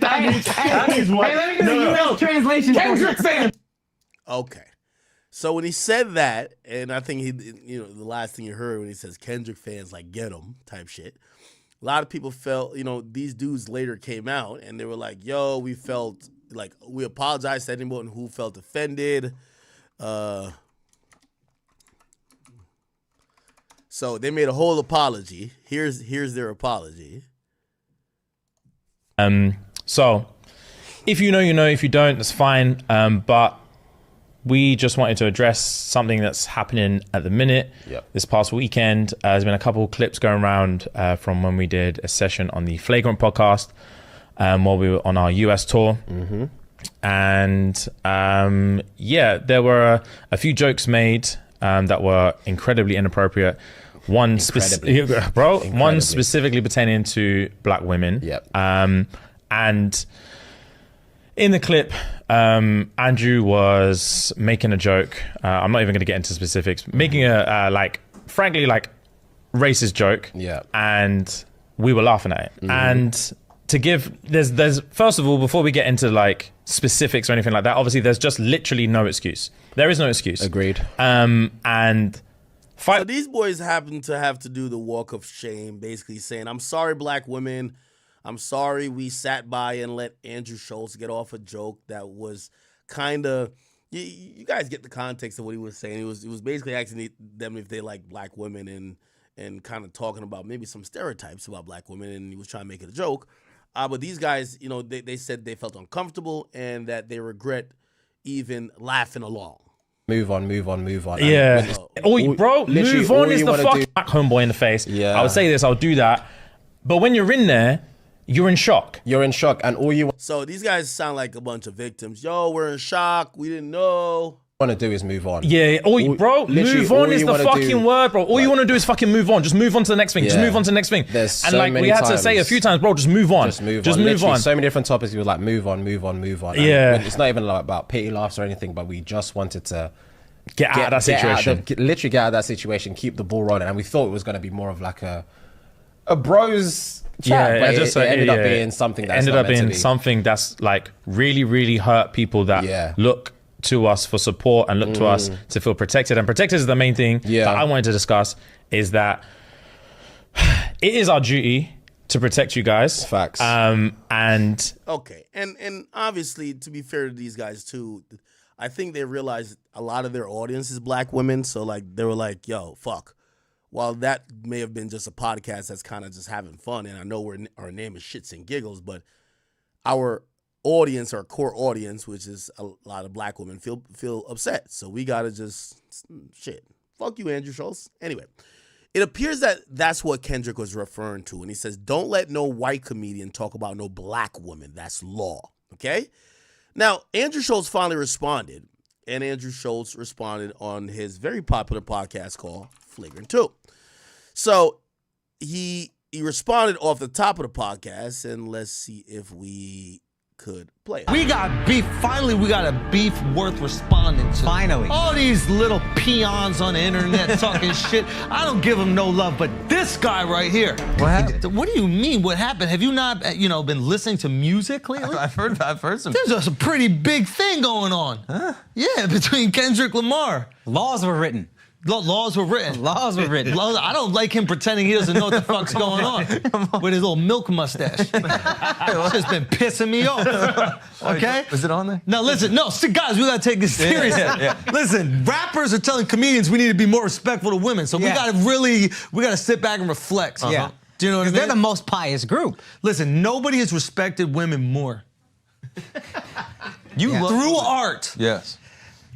That means white. Hey, let me translation. Kendrick fan. Okay. So when he said that, and I think the last thing you heard when he says Kendrick fans like get him type shit, a lot of people felt, these dudes later came out and they were like, yo, we felt like we apologize to anyone who felt offended. So they made a whole apology. Here's their apology. So if you know, you know. If you don't, that's fine. But we just wanted to address something that's happening at the minute. Yep. This past weekend, there's been a couple of clips going around from when we did a session on the Flagrant podcast while we were on our US tour. Mm-hmm. And there were a few jokes made that were incredibly inappropriate. One specifically pertaining to black women. Yep. And in the clip, Andrew was making a joke. I'm not even going to get into specifics. Making a frankly racist joke. Yeah. And we were laughing at it. And to give there's first of all, before we get into like specifics or anything like that, obviously there's just literally no excuse. There is no excuse. Agreed. And So these boys happen to have to do the walk of shame, basically saying, I'm sorry, black women. I'm sorry we sat by and let Andrew Schultz get off a joke that was kind of, you guys get the context of what he was saying. He was basically asking them if they like black women and kind of talking about maybe some stereotypes about black women, and he was trying to make it a joke. But these guys, they said they felt uncomfortable and that they regret even laughing along. Move on. yeah, bro, literally move all on is you the wanna fucking do- back homeboy in the face. Yeah. I would say this, I'll do that. But when you're in there, you're in shock. You're in shock, and all you So these guys sound like a bunch of victims. Yo, we're in shock. We didn't know. want to do is move on. Yeah, bro, literally move all on is you the wanna fucking do- word, bro. All you want to do is fucking move on. Just move on to the next thing. Just Yeah. move on to the next thing. There's and so like we many had to say a times. few times, bro, just move on. Just move Just on. move Literally, on. so many different topics. We were like, move on. And Yeah. when it's not even like about pity laughs or anything, but we just wanted to Get out of that situation. literally get out of that situation, keep the ball rolling. And we thought it was going to be more of like a bros chat, but it ended up being something that's ended not up meant to being be. something that's like really, really hurt people that Yeah. look to us for support and look to us to feel protected. And protected is the main thing Yeah. that I wanted to discuss, is that it is our duty to protect you guys. Facts. And Okay, and obviously, to be fair to these guys too, I think they realized a lot of their audience is black women. So like they were like, "Yo, fuck." While that may have been just a podcast that's kind of just having fun, and I know our name is Shits and Giggles, but our audience, our core audience, which is a lot of black women, feel upset. So we gotta just shit. Fuck you, Andrew Schultz. Anyway, it appears that that's what Kendrick was referring to, and he says, "Don't let no white comedian talk about no black woman. That's law." Okay. Now, Andrew Schultz finally responded, and Andrew Schultz responded on his very popular podcast called Flagrant 2. So he responded off the top of the podcast, and let's see if we could play it. We got beef. Finally, we got a beef worth responding to. Finally. All these little peons on the internet talking shit. I don't give them no love, but this guy right here. What happened? What do you mean? What happened? Have you not, been listening to music lately? I've heard some. There's a pretty big thing going on. Huh? Yeah, between Kendrick Lamar. Laws were written. Laws were written. Laws were written. I don't like him pretending he doesn't know what the fuck's going on with his little milk mustache. It's just been pissing me off. Okay? Was it on there? Now listen, guys, we gotta take this seriously. Yeah. Listen, rappers are telling comedians we need to be more respectful to women. So we gotta sit back and reflect. Yeah. Do you know what I mean? They're the most pious group. Listen, nobody has respected women more. Through art. Yes.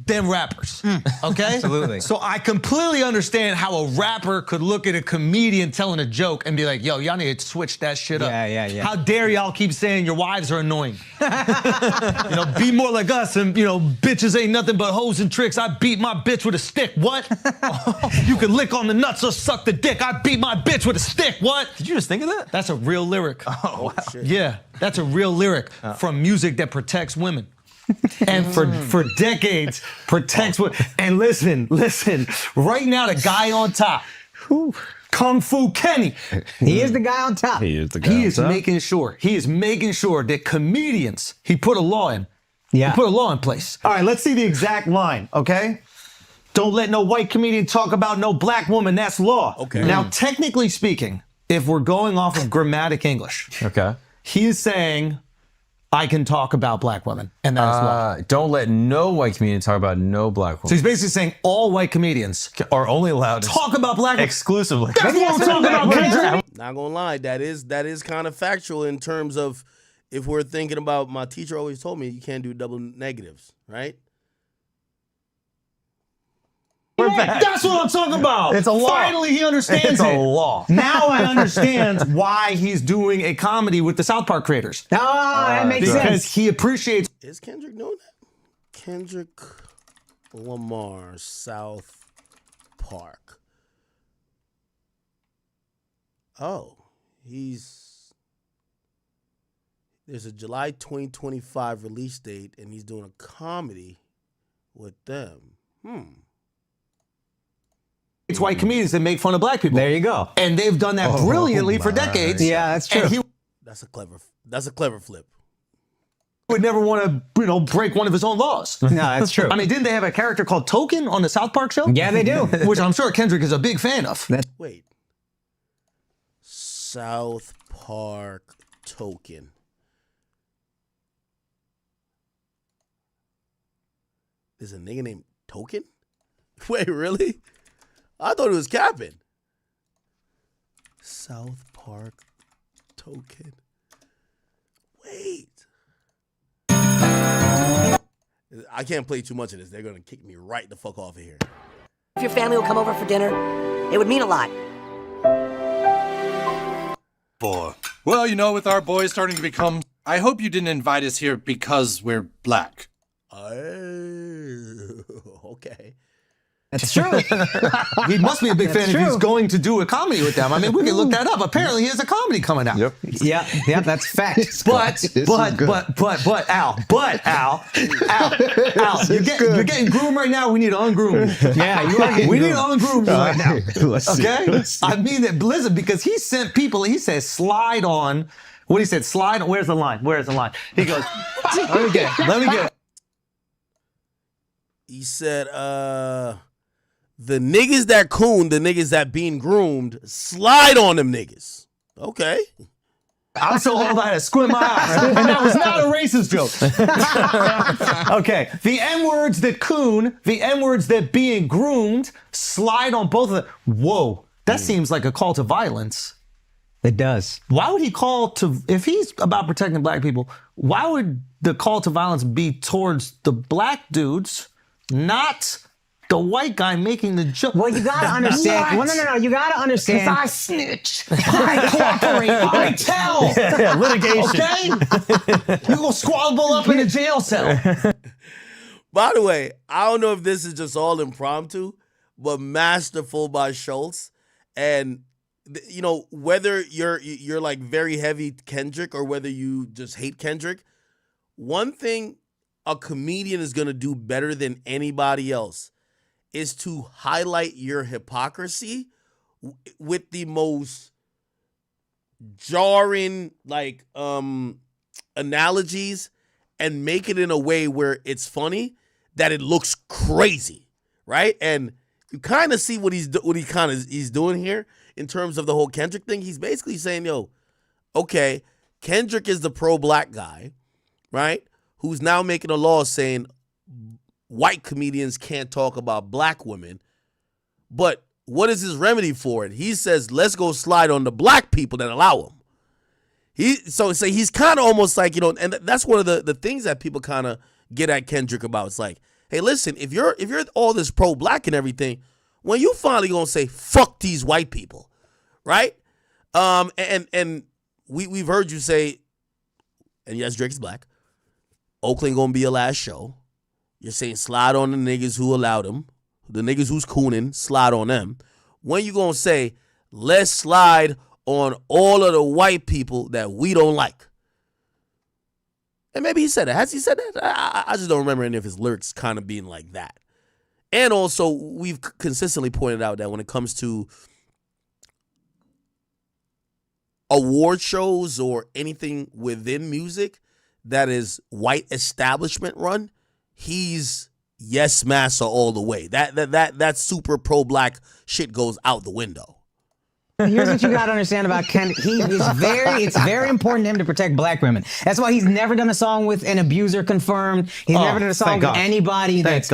Than rappers, okay? Absolutely. So I completely understand how a rapper could look at a comedian telling a joke and be like, yo, y'all need to switch that shit up. Yeah. How dare y'all keep saying your wives are annoying? Be more like us and, bitches ain't nothing but hoes and tricks. I beat my bitch with a stick. What? You can lick on the nuts or suck the dick. I beat my bitch with a stick. What? Did you just think of that? That's a real lyric. Oh, wow. Shit. Yeah, that's a real lyric from music that protects women. And for decades protects women. And listen, right now the guy on top, Kung Fu Kenny. He is the guy on top. He is the guy. He is making sure that comedians, he put a law in. Yeah. He put a law in place. All right, let's see the exact line, okay? Don't let no white comedian talk about no black woman. That's law. Okay. Now, technically speaking, if we're going off of grammatic English, Okay. he is saying, I can talk about black women, and that is law. Don't let no white comedian talk about no black So woman. he's basically saying all white comedians Are only allowed to talk about black women. exclusively. That's what I'm talking about, Kendrick. Not gonna lie, that is kind of factual in terms of if we're thinking about, my teacher always told me you can't do double negatives, right? We're back. That's what I'm talking about. It's a law. Finally, he understands It's a it. law. Now I understand why he's doing a comedy with the South Park creators. That makes Because sense. he appreciates. Is Kendrick doing that? Kendrick Lamar, South Park. Oh, there's a July 2025 release date, and he's doing a comedy with them. It's white comedians that make fun of black people. There you go. And they've done that brilliantly for decades. Yeah, that's true. And he That's a clever flip. would never want to, break one of his own laws. No, that's true. I mean, didn't they have a character called Token on the South Park show? Yeah, they do. Which I'm sure Kendrick is a big fan of. Wait. South Park Token. There's a nigga named Token? Wait, really? I thought it was capping. South Park Token. Wait. I can't play too much of this. They're going to kick me right the fuck off of here. If your family will come over for dinner, it would mean a lot. Well, with our boys starting to become... I hope you didn't invite us here because we're black. Okay. That's true. He must be a big fan if he's true. going to do a comedy with them. I mean, we can look that up. Apparently, he has a comedy coming out. Yep. Yeah, that's fact. But Al, you're getting groomed right now. We need to ungroom you. Yeah, you are getting We need to groomed. ungroom you right now. Let's see. Okay? Let's see. I mean that, listen, because he sent people, he says slide on. What he said, slide on, where's the line? He goes, let me get it. He said, the niggas that coon, the niggas that being groomed, slide on them niggas. Okay. I'm so old I had to squint my eyes. And that was not a racist joke. Okay. The N-words that coon, the N-words that being groomed, slide on both of them. Whoa. That seems like a call to violence. It does. Why would he call to, if he's about protecting black people, why would the call to violence be towards the black dudes, not the white guy making the joke? Well, you gotta understand. Well, no. You gotta understand. I snitch. I cooperate. I tell. Litigation. Okay? You go squabble up in a jail cell. By the way, I don't know if this is just all impromptu, but masterful by Schultz. And you know, whether you're like very heavy Kendrick or whether you just hate Kendrick, one thing a comedian is going to do better than anybody else is to highlight your hypocrisy with the most jarring like analogies and make it in a way where it's funny that it looks crazy, right? And you kind of see what he's doing here in terms of the whole Kendrick thing. He's basically saying, yo, okay, Kendrick is the pro-black guy, right? Who's now making a law saying white comedians can't talk about black women. But what is his remedy for it? He says, let's go slide on the black people that allow him. So he's kind of almost like, you know, and that's one of the things that people kind of get at Kendrick about. It's like, hey, listen, if you're all this pro-black and everything, when you finally gonna say fuck these white people, right? And we've heard you say, and yes, Drake is black. Oakland gonna be your last show. You're saying slide on the niggas who allowed them, the niggas who's cooning, slide on them. When you gonna say let's slide on all of the white people that we don't like? And maybe he said that. Has he said that? I just don't remember any of his lyrics kind of being like that. And also, we've consistently pointed out that when it comes to award shows or anything within music that is white establishment run, he's yes massa all the way. That super pro-black shit goes out the window. Here's what you got to understand about Kendrick. It's very important to him to protect black women. That's why he's never done a song with an abuser confirmed. He's never done a song with anybody that's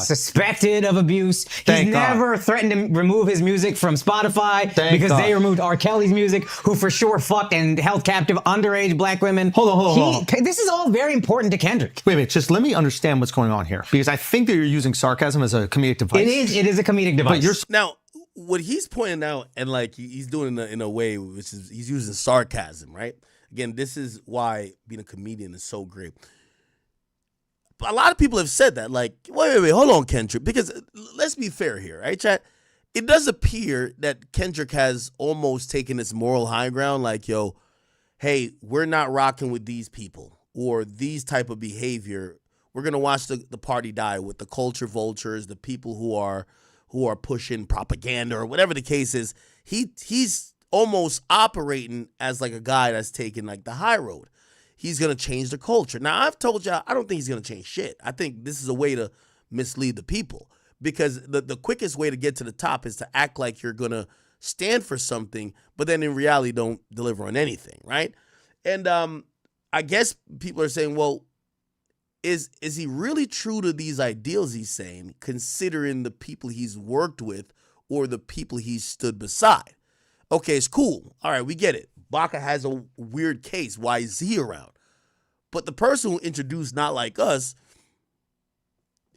suspected of abuse. He's never threatened to remove his music from Spotify because they removed R. Kelly's music, who for sure fucked and held captive underage black women. Hold on. This is all very important to Kendrick. Wait, just let me understand what's going on here, because I think that you're using sarcasm as a comedic device. It is a comedic device. Now, what he's pointing out, and like he's doing it in a way which is he's using sarcasm, right? Again, this is why being a comedian is so great. But a lot of people have said that, like, wait, hold on, Kendrick, because let's be fair here, right, chat? It does appear that Kendrick has almost taken this moral high ground, like, yo, hey, we're not rocking with these people or these type of behavior. We're gonna watch the party die with the culture vultures, the people who are pushing propaganda or whatever the case is. He's almost operating as like a guy that's taking like the high road. He's going to change the culture. Now, I've told y'all, I don't think he's going to change shit. I think this is a way to mislead the people, because the quickest way to get to the top is to act like you're going to stand for something, but then in reality don't deliver on anything, right? And I guess people are saying, well, Is he really true to these ideals he's saying, considering the people he's worked with or the people he's stood beside? Okay, it's cool. All right, we get it. Baca has a weird case. Why is he around? But the person who introduced Not Like Us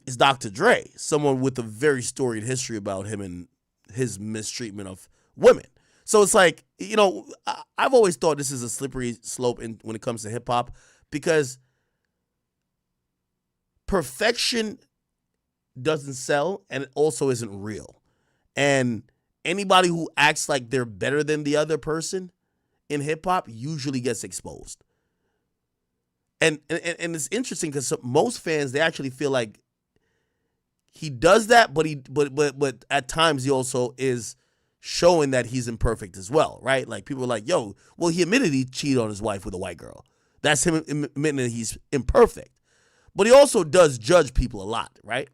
is Dr. Dre, someone with a very storied history about him and his mistreatment of women. So it's like, you know, I've always thought this is a slippery slope when it comes to hip hop, because perfection doesn't sell, and it also isn't real. And anybody who acts like they're better than the other person in hip hop usually gets exposed. And it's interesting because most fans, they actually feel like he does that, but at times he also is showing that he's imperfect as well, right? Like people are like, yo, well, he admitted he cheated on his wife with a white girl. That's him admitting that he's imperfect. But he also does judge people a lot, right?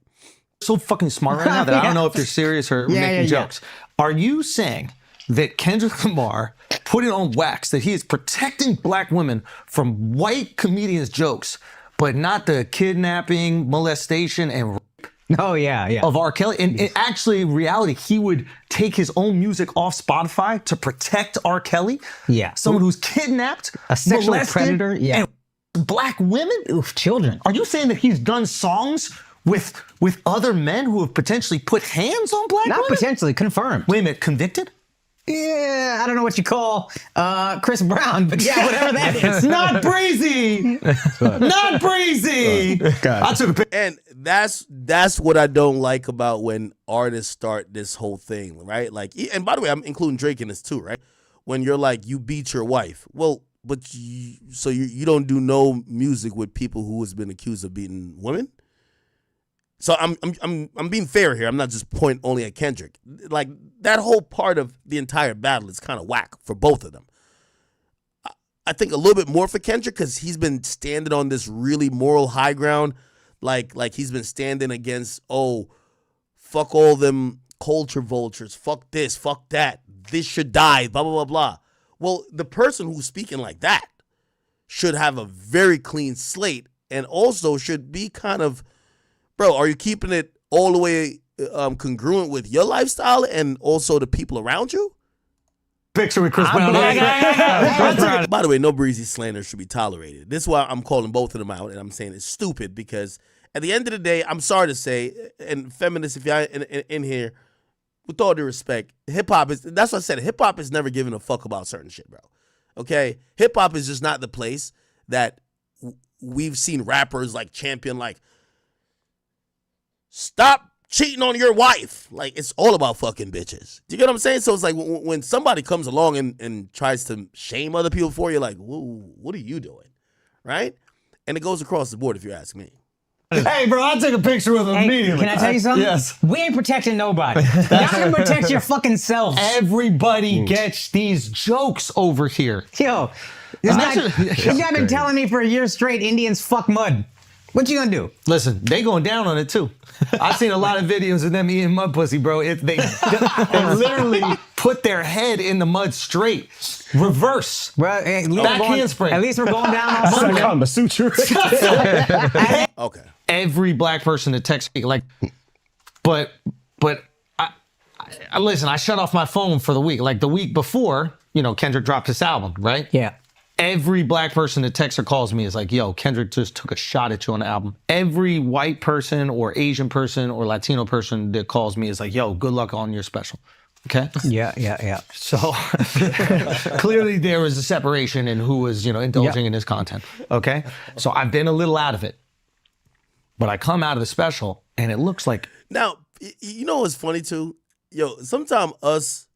So fucking smart right now that I don't know if you're serious or making jokes. Are you saying that Kendrick Lamar put it on wax that he is protecting black women from white comedians' jokes, but not the kidnapping, molestation, and rape Oh yeah. Of R. Kelly. And actually, in reality, he would take his own music off Spotify to protect R. Kelly. Yeah. Someone who's kidnapped, A sexual molested, predator. Yeah. and black women. Oof, children. Are you saying that he's done songs with other men who have potentially put hands on black Not women? potentially, confirmed. Wait a minute, convicted? Yeah, I don't know what you call Chris Brown, but yeah, whatever that is. Not breezy. Not breezy. I took a picture. And that's what I don't like about when artists start this whole thing, right? Like, and by the way, I'm including Drake in this too, right? When you're like, you beat your wife. Well, but you don't do no music with people who has been accused of beating women. So I'm being fair here. I'm not just pointing only at Kendrick. Like, that whole part of the entire battle is kind of whack for both of them. I think a little bit more for Kendrick because he's been standing on this really moral high ground. Like he's been standing against, fuck all them culture vultures. Fuck this, fuck that. This should die, blah, blah, blah, blah. Well, the person who's speaking like that should have a very clean slate and also should be kind of, bro, are you keeping it all the way congruent with your lifestyle and also the people around you? Picture with Chris Brown. By the way, no breezy slander should be tolerated. This is why I'm calling both of them out, and I'm saying it's stupid because at the end of the day, I'm sorry to say, and feminists, if y'all in here, with all due respect, hip-hop is, that's what I said, hip-hop is never giving a fuck about certain shit, bro. Okay? Hip-hop is just not the place that we've seen rappers like champion, like, stop cheating on your wife. Like, it's all about fucking bitches. Do you get what I'm saying? So it's like when somebody comes along and tries to shame other people for you, like, what are you doing? Right? And it goes across the board if you ask me. Hey, bro, I'll take a picture with him immediately. Can I tell you something? Yes. We ain't protecting nobody. Y'all can protect your fucking selves. Everybody gets these jokes over here. Yo, this guy been telling me for a year straight Indians fuck mud. What you gonna do? Listen, they going down on it too. I've seen a lot of videos of them eating mud pussy, bro. They literally put their head in the mud straight, reverse, Well, back handspring. At least we're going down on Kama Sutra. Okay. Every black person that texts me, like, but I listen. I shut off my phone for the week. Like the week before, Kendrick dropped his album, right? Yeah. Every black person that texts or calls me is like, yo, Kendrick just took a shot at you on the album. Every white person or Asian person or Latino person that calls me is like, yo, good luck on your special. Okay? Yeah. So clearly there was a separation in who was, indulging in his content. Okay? So I've been a little out of it. But I come out of the special and it looks like. Now, you know what's funny too? Yo, sometimes us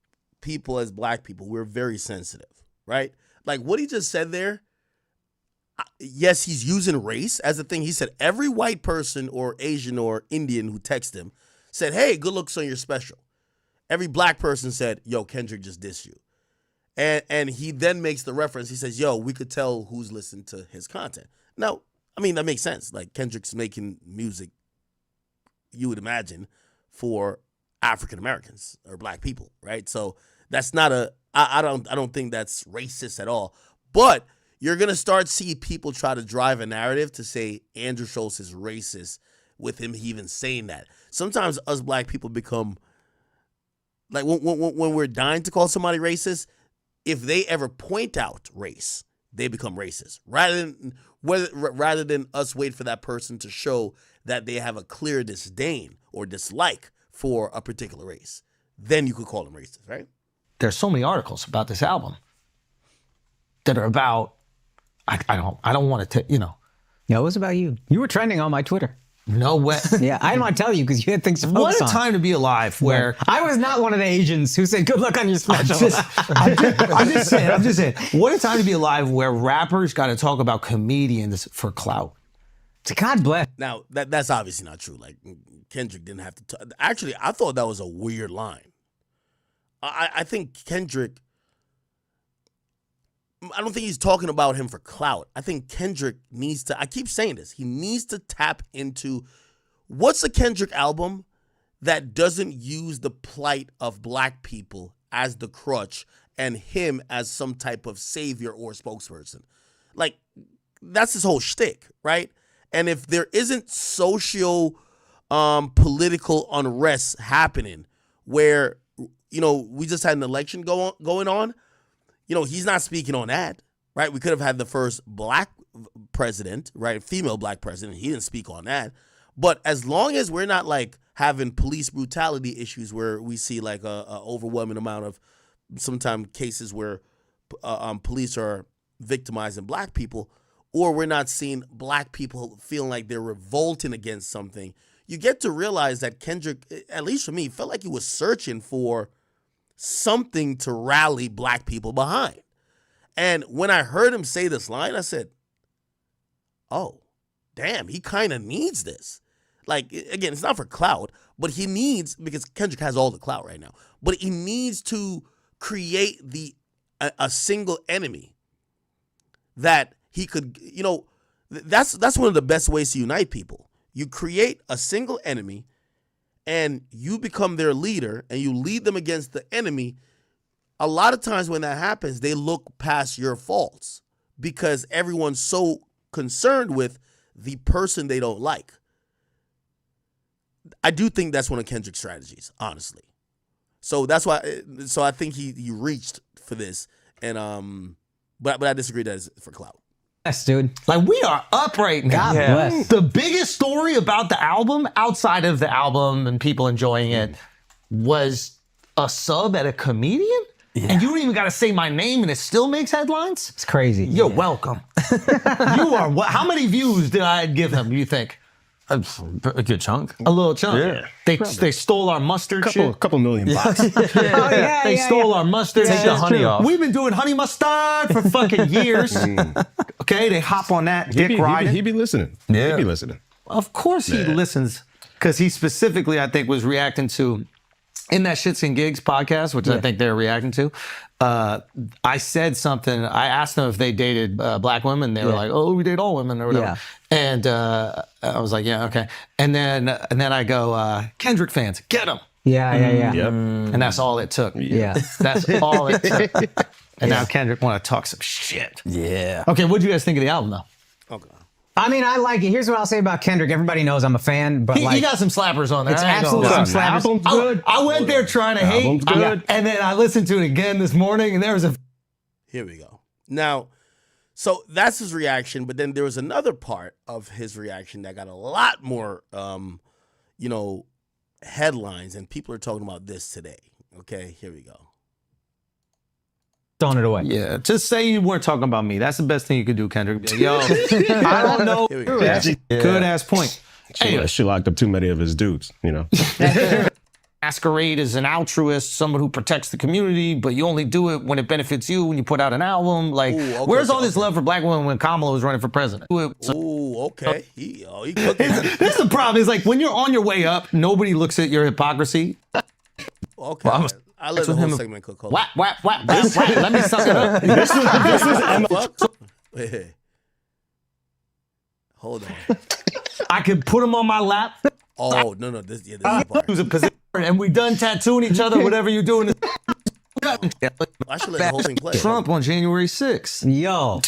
people as black people, we're very sensitive, right? Like what he just said there, yes, he's using race as a thing. He said every white person or Asian or Indian who texted him said, hey, good looks on your special. Every black person said, yo, Kendrick just dissed you. And he then makes the reference. He says, yo, we could tell who's listened to his content. Now, I mean, that makes sense. Like Kendrick's making music, you would imagine, for African Americans or black people, right? So that's not I don't think that's racist at all. But you're gonna start see people try to drive a narrative to say Andrew Schultz is racist with him even saying that. Sometimes us black people become like when we're dying to call somebody racist, if they ever point out race, they become racist. Rather than us wait for that person to show that they have a clear disdain or dislike for a particular race, then you could call them racist, right? There's so many articles about this album that are about, I don't want to, No, it was about you. You were trending on my Twitter. No way. Yeah, I didn't want to tell you because you had things to focus on. What a time to be alive where... I was not one of the Asians who said, good luck on your special. I'm just saying, what a time to be alive where rappers got to talk about comedians for clout. God bless. Now, that's obviously not true. Like, Kendrick didn't have to... Actually, I thought that was a weird line. I think Kendrick... I don't think he's talking about him for clout. I think Kendrick needs to... I keep saying this. He needs to tap into... What's a Kendrick album that doesn't use the plight of black people as the crutch and him as some type of savior or spokesperson? Like, that's his whole shtick, right? And if there isn't social political unrest happening where, we just had an election going on. He's not speaking on that, right? We could have had the first black president, right? Female black president. He didn't speak on that. But as long as we're not like having police brutality issues where we see like a overwhelming amount of sometimes cases where police are victimizing black people, or we're not seeing black people feeling like they're revolting against something, you get to realize that Kendrick, at least for me, felt like he was searching for something to rally black people behind. And when I heard him say this line, I said, oh, damn, he kind of needs this. Like, again, it's not for clout, but he needs, because Kendrick has all the clout right now, but he needs to create a single enemy that he could, that's one of the best ways to unite people. You create a single enemy and you become their leader and you lead them against the enemy. A lot of times when that happens, they look past your faults because everyone's so concerned with the person they don't like. I do think that's one of Kendrick's strategies, honestly. So that's why. So I think he reached for this, and but I disagree that it's for clout. Yes, dude. Like, we are up right now. God bless. The biggest story about the album, outside of the album and people enjoying it, was a sub at a comedian. Yeah. And you don't even got to say my name and it still makes headlines? It's crazy. You're welcome. You are. How many views did I give him, you think? A good chunk. A little chunk. Yeah. They stole our mustard. Couple million bucks. They stole our mustard. Take the honey off. We've been doing honey mustard for fucking years. Okay, they hop on that dick riding. He be listening. Yeah. He be listening. Of course he listens, because he specifically, I think, was reacting to, in that Shits and Gigs podcast, which I think they're reacting to, I said something. I asked them if they dated black women. They were like, "Oh, we date all women," or whatever. Yeah. And I was like, "Yeah, okay." And then I go, "Kendrick fans, get them." Yeah. Yep. And that's all it took. Yeah. That's all it took. And now Kendrick want to talk some shit. Yeah. Okay, what do you guys think of the album, though? Okay. I mean, I like it. Here's what I'll say about Kendrick. Everybody knows I'm a fan, but He got some slappers on there. It's absolutely some slappers. Album's good. I went there trying to hate, good. and then I listened to it again this morning, and there was a... Here we go. Now, so that's his reaction, but then there was another part of his reaction that got a lot more, headlines, and people are talking about this today. Okay, here we go. Throwing it away. Yeah, just say you weren't talking about me. That's the best thing you could do, Kendrick. Yo, I don't know. Good ass point. She locked up too many of his dudes, Masquerade as an altruist, someone who protects the community, but you only do it when it benefits you, when you put out an album. Like, where's all this love for black women when Kamala was running for president? Ooh, okay. He cooking. This is the problem. Is like, when you're on your way up, nobody looks at your hypocrisy. Okay. Well, I let the whole segment cook. Whap. Let me suck it up. This is Emma. Wait. Hold on. I could put him on my lap. Oh, no. This is the part. Who's a position, and we done tattooing each other, whatever you're doing. I should let the whole thing play. Trump on January 6th. Yo.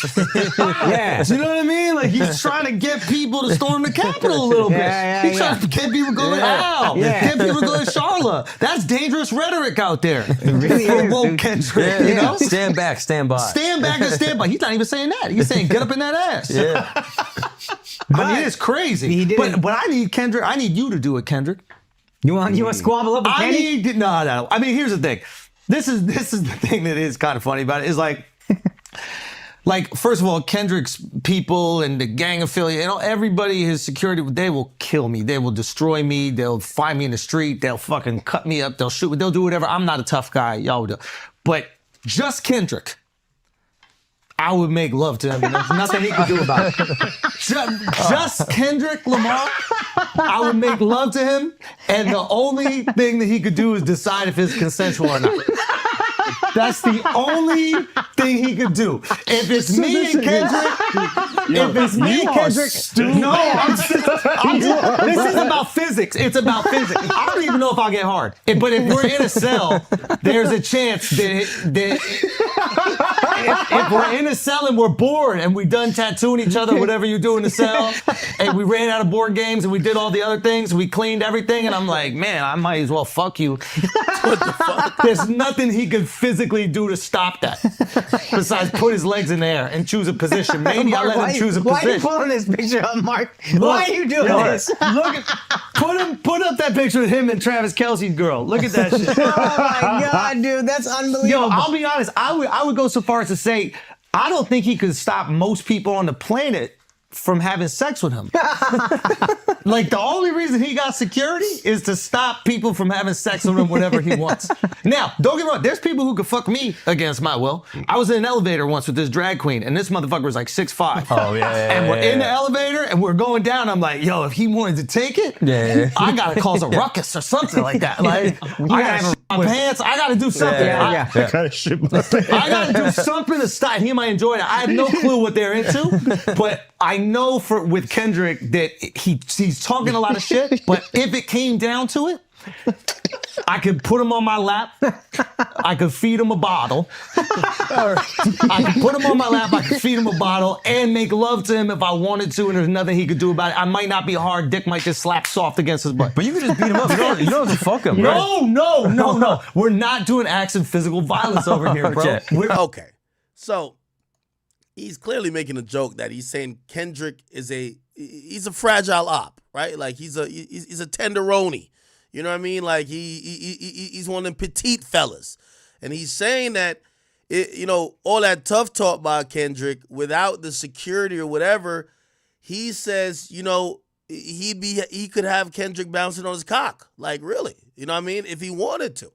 Yeah. You know what I mean? Like, he's trying to get people to storm the Capitol a little bit. He's trying to get people to go to Al. Get people to go to Charlotte. That's dangerous rhetoric out there. It really for is, woke Kendrick, you know? Stand back, stand by. Stand back and stand by. He's not even saying that. He's saying get up in that ass. Yeah. I mean, it's crazy. He did. But I need Kendrick. I need you to do it, Kendrick. You want to squabble up with Kenny? No. I mean, here's the thing. This is the thing that is kind of funny about it. Is like, first of all, Kendrick's people and the gang affiliate, everybody, his security, they will kill me. They will destroy me. They'll find me in the street. They'll fucking cut me up. They'll shoot me. They'll do whatever. I'm not a tough guy. Y'all do. But just Kendrick, I would make love to him. There's nothing he could do about it. Just Kendrick Lamar, I would make love to him, and the only thing that he could do is decide if it's consensual or not. That's the only thing he could do. If it's me and Kendrick, this is about physics. It's about physics. I don't even know if I'll get hard. But if we're in a cell, there's a chance that if we're in a cell and we're bored and we done tattooing each other, whatever you do in the cell, and we ran out of board games and we did all the other things, we cleaned everything, and I'm like, man, I might as well fuck you. What the fuck? There's nothing he could physically do to stop that besides put his legs in the air and choose a position. Maybe I'll let him choose a position. Why are you pulling this picture up, Mark? Why are you doing this? Put up that picture of him and Travis Kelce's girl. Look at that shit. Oh my God, dude, that's unbelievable. Yo, I'll be honest. I would go so far as to say I don't think he could stop most people on the planet from having sex with him. Like, the only reason he got security is to stop people from having sex with him whenever he wants. Now, don't get me wrong, there's people who could fuck me against my will. I was in an elevator once with this drag queen, and this motherfucker was like 6'5". Oh, yeah. And we're in the elevator, and we're going down. I'm like, yo, if he wanted to take it, I gotta cause a ruckus or something like that. Like, I gotta shit my pants. I gotta do something. I gotta shit my pants. I gotta do something to stop. He might enjoy it. I have no clue what they're into, but I know with Kendrick that he's talking a lot of shit, but if it came down to it, I could put him on my lap. I could feed him a bottle. I could put him on my lap. I could feed him a bottle and make love to him if I wanted to, and there's nothing he could do about it. I might not be hard. Dick might just slap soft against his butt. But you can just beat him up. You don't have to fuck him. No. We're not doing acts of physical violence over here, bro. Okay. So he's clearly making a joke that he's saying Kendrick is he's a fragile op, right? Like he's a tenderoni. You know what I mean? Like he's one of them petite fellas. And he's saying that all that tough talk about Kendrick without the security or whatever, he says, he could have Kendrick bouncing on his cock. Like, really. You know what I mean? If he wanted to.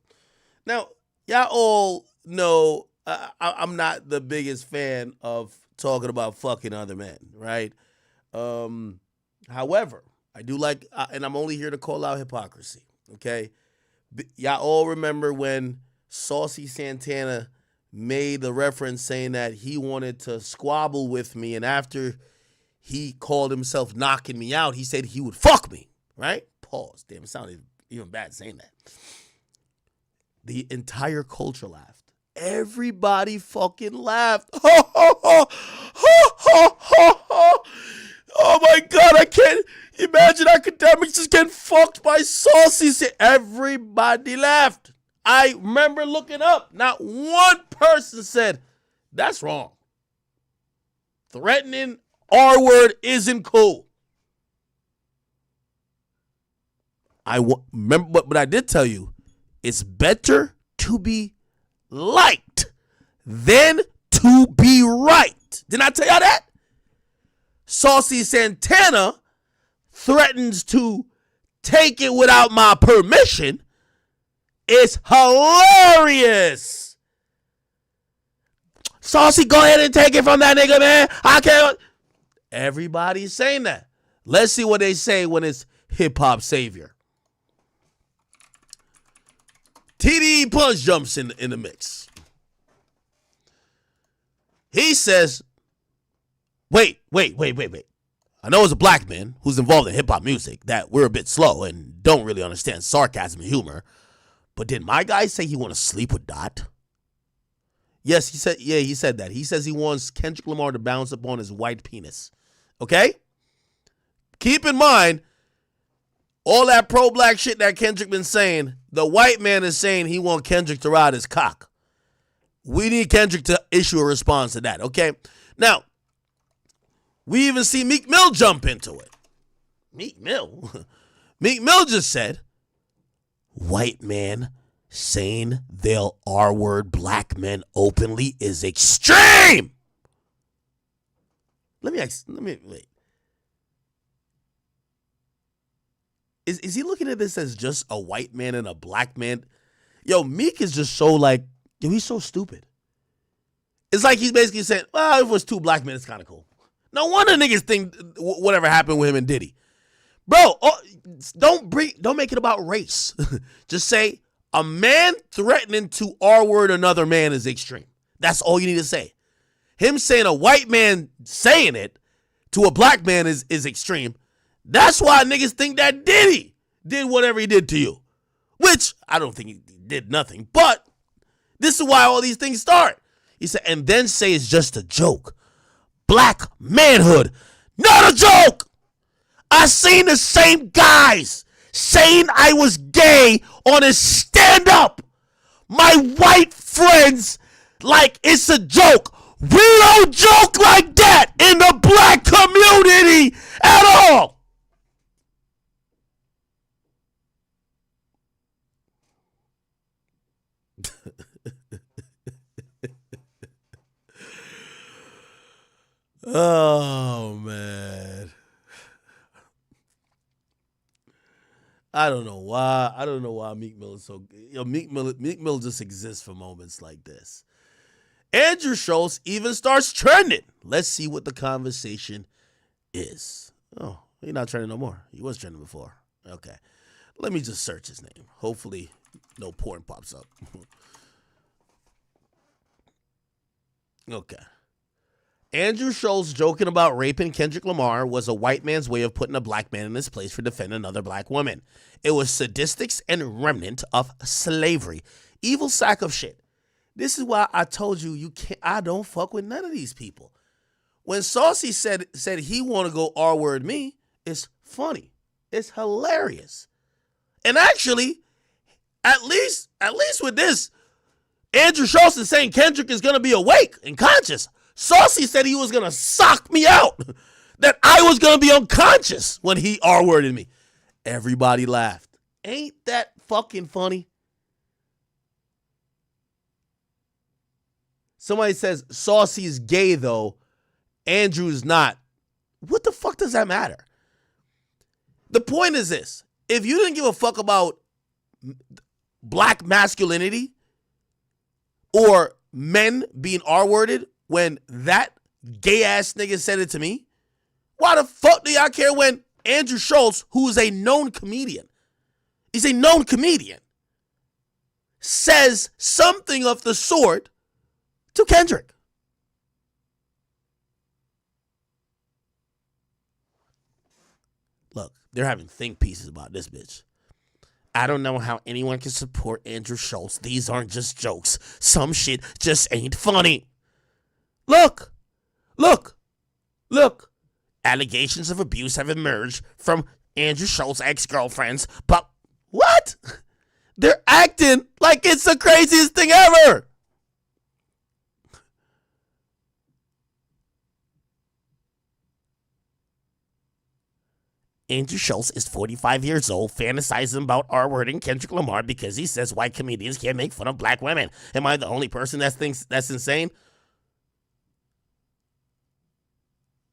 Now, y'all all know I'm not the biggest fan of talking about fucking other men, right? However, I do like, and I'm only here to call out hypocrisy, okay? Y'all all remember when Saucy Santana made the reference saying that he wanted to squabble with me, and after he called himself knocking me out, he said he would fuck me, right? Pause. Damn, it sounded even bad saying that. The entire culture laughed. Everybody fucking laughed. Oh my God, I can't imagine academics just getting fucked by Saucy. Everybody laughed. I remember looking up. Not one person said, that's wrong. Threatening R-word isn't cool. Remember, but I did tell you, it's better to be liked than to be right. Didn't I tell y'all that? Saucy Santana threatens to take it without my permission. It's hilarious. Saucy, go ahead and take it from that nigga, man. I can't. Everybody's saying that. Let's see what they say when it's hip hop savior. TDE Punch jumps in the mix. He says, wait. I know as a black man who's involved in hip-hop music that we're a bit slow and don't really understand sarcasm and humor, but did my guy say he want to sleep with Dot? Yes, he said that. He says he wants Kendrick Lamar to bounce upon his white penis. Okay? Keep in mind, all that pro-black shit that Kendrick been saying, the white man is saying he want Kendrick to ride his cock. We need Kendrick to issue a response to that, okay? Now, we even see Meek Mill jump into it. Meek Mill? Meek Mill just said, white man saying they'll R-word black men openly is extreme. Let me wait. Is he looking at this as just a white man and a black man? Yo, Meek is just so like, yo, he's so stupid. It's like he's basically saying, well, if it was two black men, it's kind of cool. No wonder niggas think whatever happened with him and Diddy. Bro, don't make it about race. Just say a man threatening to R-word another man is extreme. That's all you need to say. Him saying a white man saying it to a black man is extreme. That's why niggas think that Diddy did whatever he did to you. Which, I don't think he did nothing. But this is why all these things start. He said, and then say it's just a joke. Black manhood, not a joke. I seen the same guys saying I was gay on his stand-up. My white friends, like it's a joke. We don't joke like that in the black community at all. Oh, man. I don't know why Meek Mill is so good. Meek Mill just exists for moments like this. Andrew Schultz even starts trending. Let's see what the conversation is. Oh, he's not trending no more. He was trending before. Okay. Let me just search his name. Hopefully no porn pops up. Okay. Andrew Schultz joking about raping Kendrick Lamar was a white man's way of putting a black man in his place for defending another black woman. It was sadistics and remnant of slavery. Evil sack of shit. This is why I told you I don't fuck with none of these people. When Saucy said he want to go R-word me, it's funny. It's hilarious. And actually, at least with this, Andrew Schultz is saying Kendrick is going to be awake and conscious. Saucy said he was going to sock me out, that I was going to be unconscious when he R-worded me. Everybody laughed. Ain't that fucking funny? Somebody says Saucy's gay, though. Andrew's not. What the fuck does that matter? The point is this. If you didn't give a fuck about black masculinity or men being R-worded when that gay-ass nigga said it to me, why the fuck do y'all care when Andrew Schultz, who is a known comedian, says something of the sort to Kendrick? Look, they're having think pieces about this bitch. I don't know how anyone can support Andrew Schultz. These aren't just jokes. Some shit just ain't funny. Look. Allegations of abuse have emerged from Andrew Schultz's ex-girlfriends, but what? They're acting like it's the craziest thing ever. Andrew Schultz is 45 years old, fantasizing about R-wording Kendrick Lamar because he says white comedians can't make fun of black women. Am I the only person that thinks that's insane?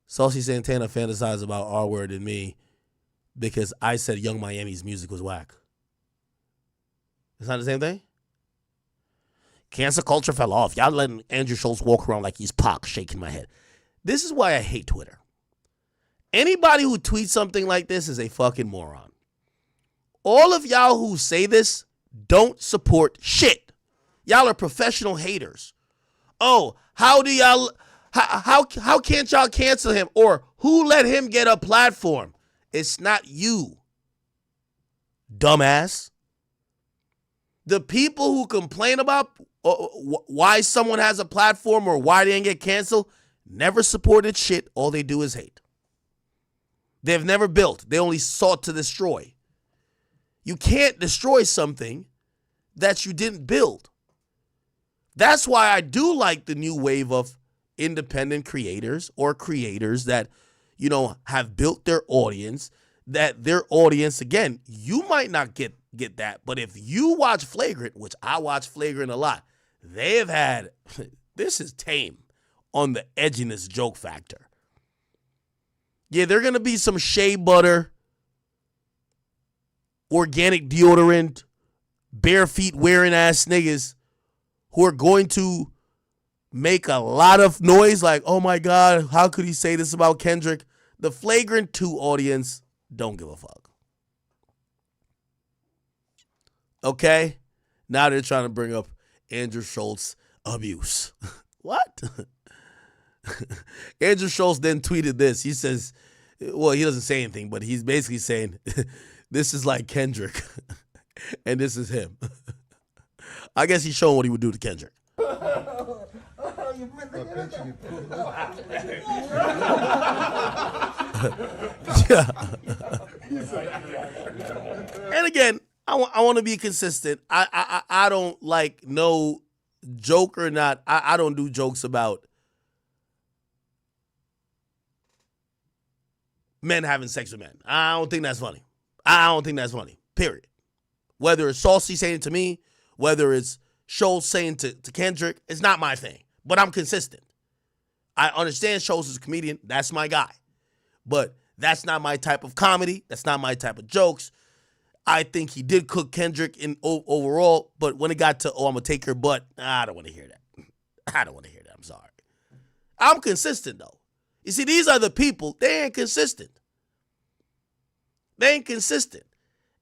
Saucy Santana fantasized about R-wording me because I said Young Miami's music was whack. It's not the same thing? Cancel culture fell off. Y'all letting Andrew Schultz walk around like he's Pac, shaking my head. This is why I hate Twitter. Anybody who tweets something like this is a fucking moron. All of y'all who say this don't support shit. Y'all are professional haters. Oh, how can't y'all cancel him? Or who let him get a platform? It's not you, dumbass. The people who complain about why someone has a platform or why they didn't get canceled never supported shit. All they do is hate. They've never built. They only sought to destroy. You can't destroy something that you didn't build. That's why I do like the new wave of independent creators or creators that, have built their audience, that their audience, again, you might not get that, but if you watch Flagrant, which I watch Flagrant a lot, they have had, this is tame on the edginess joke factor. Yeah, they're going to be some shea butter, organic deodorant, bare feet wearing ass niggas who are going to make a lot of noise like, oh my God, how could he say this about Kendrick? The Flagrant 2 audience don't give a fuck. Okay? Now they're trying to bring up Andrew Schultz abuse. What? Andrew Schultz then tweeted this. He says, well, he doesn't say anything, but he's basically saying, this is like Kendrick, and this is him. I guess he's showing what he would do to Kendrick. And again, I want to be consistent. I don't like no joke or not. I don't do jokes about men having sex with men. I don't think that's funny. I don't think that's funny. Period. Whether it's Saucy saying it to me, whether it's Schultz saying to Kendrick, it's not my thing. But I'm consistent. I understand Schultz is a comedian. That's my guy. But that's not my type of comedy. That's not my type of jokes. I think he did cook Kendrick in overall, but when it got to, I'm going to take your butt, I don't want to hear that. I don't want to hear that. I'm sorry. I'm consistent, though. You see, these are the people, they ain't consistent. They ain't consistent.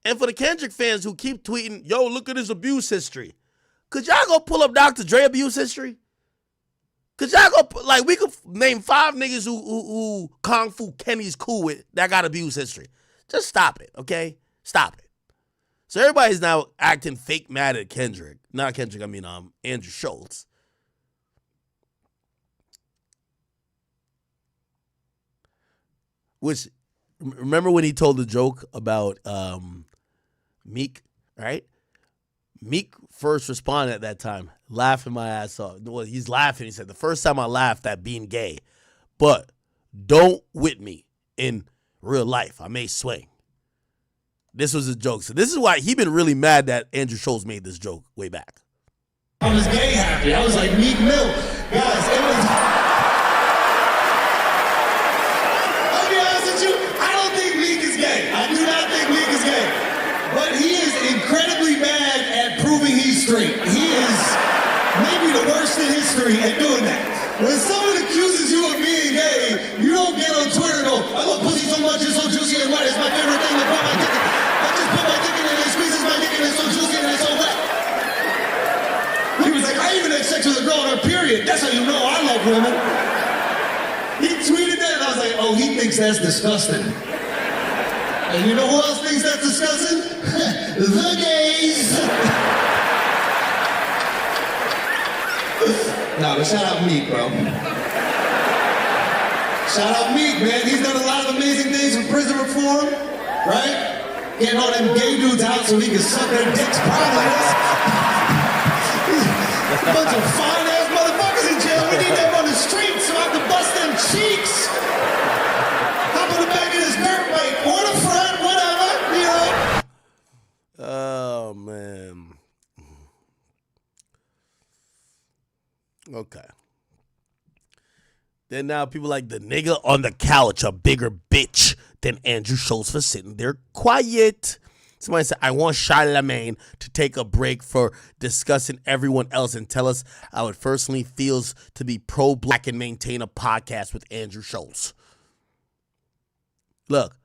And for the Kendrick fans who keep tweeting, yo, look at his abuse history. Could y'all go pull up Dr. Dre abuse history? Could y'all go, like, we could name 5 niggas who Kung Fu Kenny's cool with that got abuse history. Just stop it, okay? Stop it. So everybody's now acting fake mad at Kendrick. Not Kendrick, I mean Andrew Schultz. Which, remember when he told the joke about Meek, right? Meek first responded at that time, laughing my ass off. Well, he's laughing. He said, the first time I laughed at being gay, but don't with me in real life. I may swing. This was a joke. So this is why he been really mad that Andrew Schultz made this joke way back. I was gay happy. I was like, Meek Mill. Guys, it was... I'll be honest with you, I don't think Meek is gay. I do not think Meek is gay. But he is incredibly mad at proving he's straight. He is maybe the worst in history at doing that. When someone accuses you of being gay, you don't get on Twitter and go, I love pussy so much, it's so juicy and wet, it's my favorite thing to put my dick in. I just put my dick in and it squeezes my dick and it's so juicy and it's so wet. He was like, I even had sex with a girl on her period. That's how you know I love women. He tweeted that and I was like, oh, he thinks that's disgusting. And you know who else thinks that's disgusting? The gays. No, but shout out Meek, bro. Shout out Meek, man. He's done a lot of amazing things with prison reform, right? Getting all them gay dudes out so he can suck their dicks privately. A bunch of fine-ass motherfuckers in jail. We need them on the streets so I can bust them cheeks. Hop on the back of this dirt bike or the front, whatever, you know. Oh, man. Okay. Then now people like the nigga on the couch, a bigger bitch than Andrew Schultz for sitting there quiet. Somebody said, I want Charlamagne to take a break for discussing everyone else and tell us how it personally feels to be pro-black and maintain a podcast with Andrew Schultz. Look,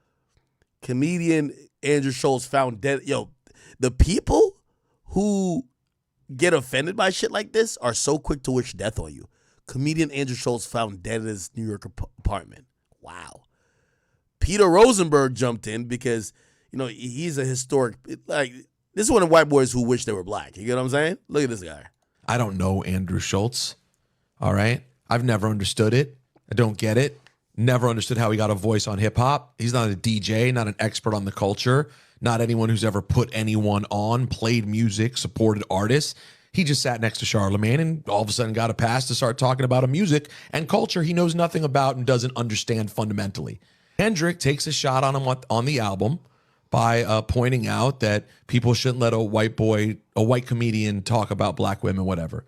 comedian Andrew Schultz found dead. Yo, the people who get offended by shit like this are so quick to wish death on you. Comedian Andrew Schultz found dead in his New York apartment. Wow. Peter Rosenberg jumped in because, you know, he's a historic, like, this is one of the white boys who wish they were black. You get what I'm saying? Look at this guy. I don't know Andrew Schultz. All right. I've never understood it. I don't get it. Never understood how he got a voice on hip hop. He's not a DJ, not an expert on the culture, not anyone who's ever put anyone on, played music, supported artists. He just sat next to Charlamagne and all of a sudden got a pass to start talking about a music and culture he knows nothing about and doesn't understand fundamentally. Kendrick takes a shot on him on the album by pointing out that people shouldn't let a white comedian talk about black women, whatever.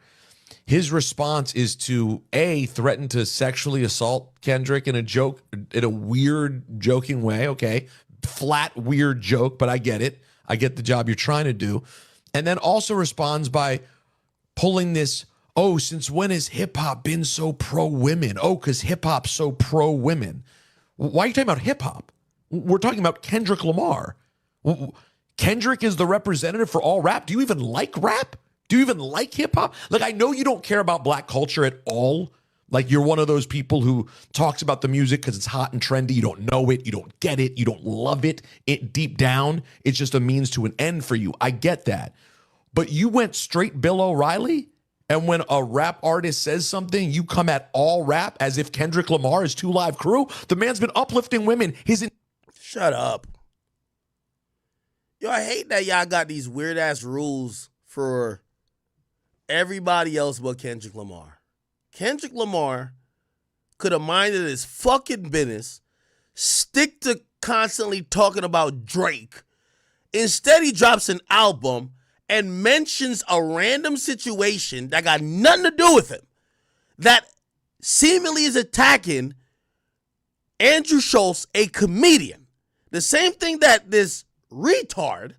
His response is to threaten to sexually assault Kendrick in a weird, joking way. Okay, flat, weird joke, but I get it. I get the job you're trying to do. And then also responds by pulling this, oh, since when has hip-hop been so pro-women? Oh, because hip-hop's so pro-women. Why are you talking about hip-hop? We're talking about Kendrick Lamar. Kendrick is the representative for all rap. Do you even like rap? Do you even like hip-hop? Like, I know you don't care about black culture at all. Like, you're one of those people who talks about the music because it's hot and trendy. You don't know it. You don't get it. You don't love it. It deep down, it's just a means to an end for you. I get that. But you went straight Bill O'Reilly And when a rap artist says something, you come at all rap as if Kendrick Lamar is 2 Live Crew. The man's been uplifting women. Shut up. Yo, I hate that y'all got these weird ass rules for everybody else but Kendrick Lamar. Kendrick Lamar could have minded his fucking business, stick to constantly talking about Drake. Instead, he drops an album and mentions a random situation that got nothing to do with him, that seemingly is attacking Andrew Schultz, a comedian. The same thing that this retard,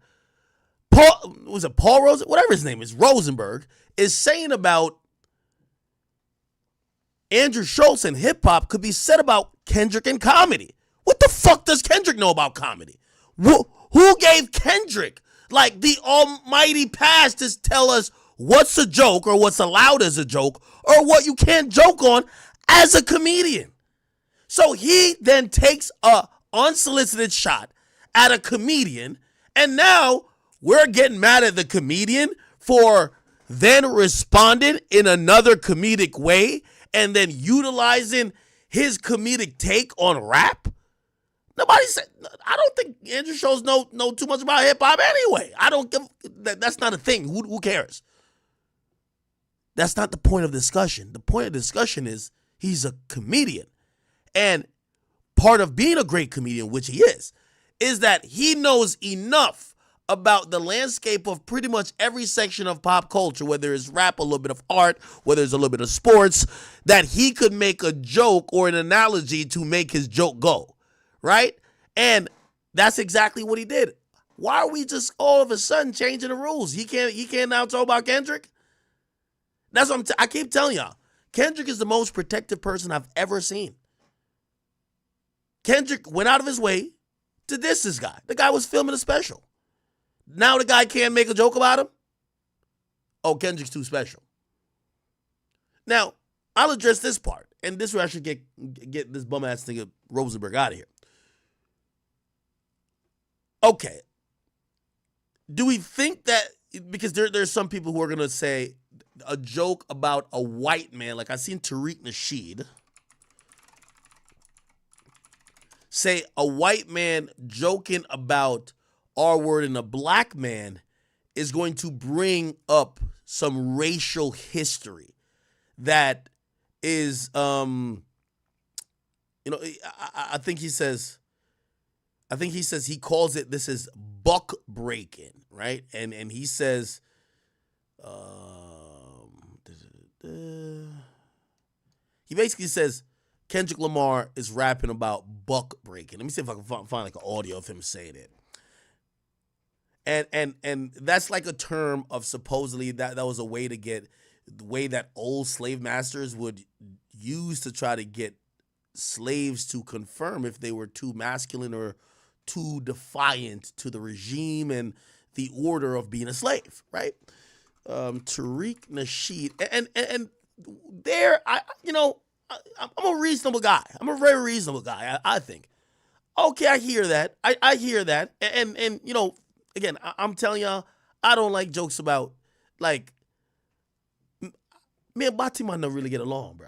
Paul whatever his name is, Rosenberg, is saying about Andrew Schultz and hip-hop could be said about Kendrick and comedy. What the fuck does Kendrick know about comedy? Who gave Kendrick like the almighty pass to tell us what's a joke or what's allowed as a joke or what you can't joke on as a comedian? So he then takes a unsolicited shot at a comedian, and now we're getting mad at the comedian for then responding in another comedic way and then utilizing his comedic take on rap. Nobody said. I don't think Andrew Schultz know too much about hip hop anyway. I don't give. That's not a thing. Who cares? That's not the point of discussion. The point of discussion is he's a comedian, and part of being a great comedian, which he is that he knows enough about the landscape of pretty much every section of pop culture, whether it's rap, a little bit of art, whether it's a little bit of sports, that he could make a joke or an analogy to make his joke go. Right? And that's exactly what he did. Why are we just all of a sudden changing the rules? He can't now talk about Kendrick? That's what I keep telling y'all. Kendrick is the most protective person I've ever seen. Kendrick went out of his way to diss this guy. The guy was filming a special. Now the guy can't make a joke about him? Oh, Kendrick's too special. Now, I'll address this part. And this is where I should get this bum-ass nigga Rosenberg out of here. Okay. Do we think that, because there's some people who are going to say a joke about a white man, like I seen Tariq Nasheed say a white man joking about R-word and a black man is going to bring up some racial history that is, I think he says he calls it, this is buck breaking, right? And he says, he basically says Kendrick Lamar is rapping about buck breaking. Let me see if I can find like an audio of him saying it. And that's like a term of supposedly that was a way to get the way that old slave masters would use to try to get slaves to confirm if they were too masculine or too defiant to the regime and the order of being a slave, right? Tariq Nasheed, and there, I'm a reasonable guy. I'm a very reasonable guy, I think. Okay, I hear that. I hear that, and again, I'm telling y'all, I don't like jokes about, like, me and Batima don't really get along, bro.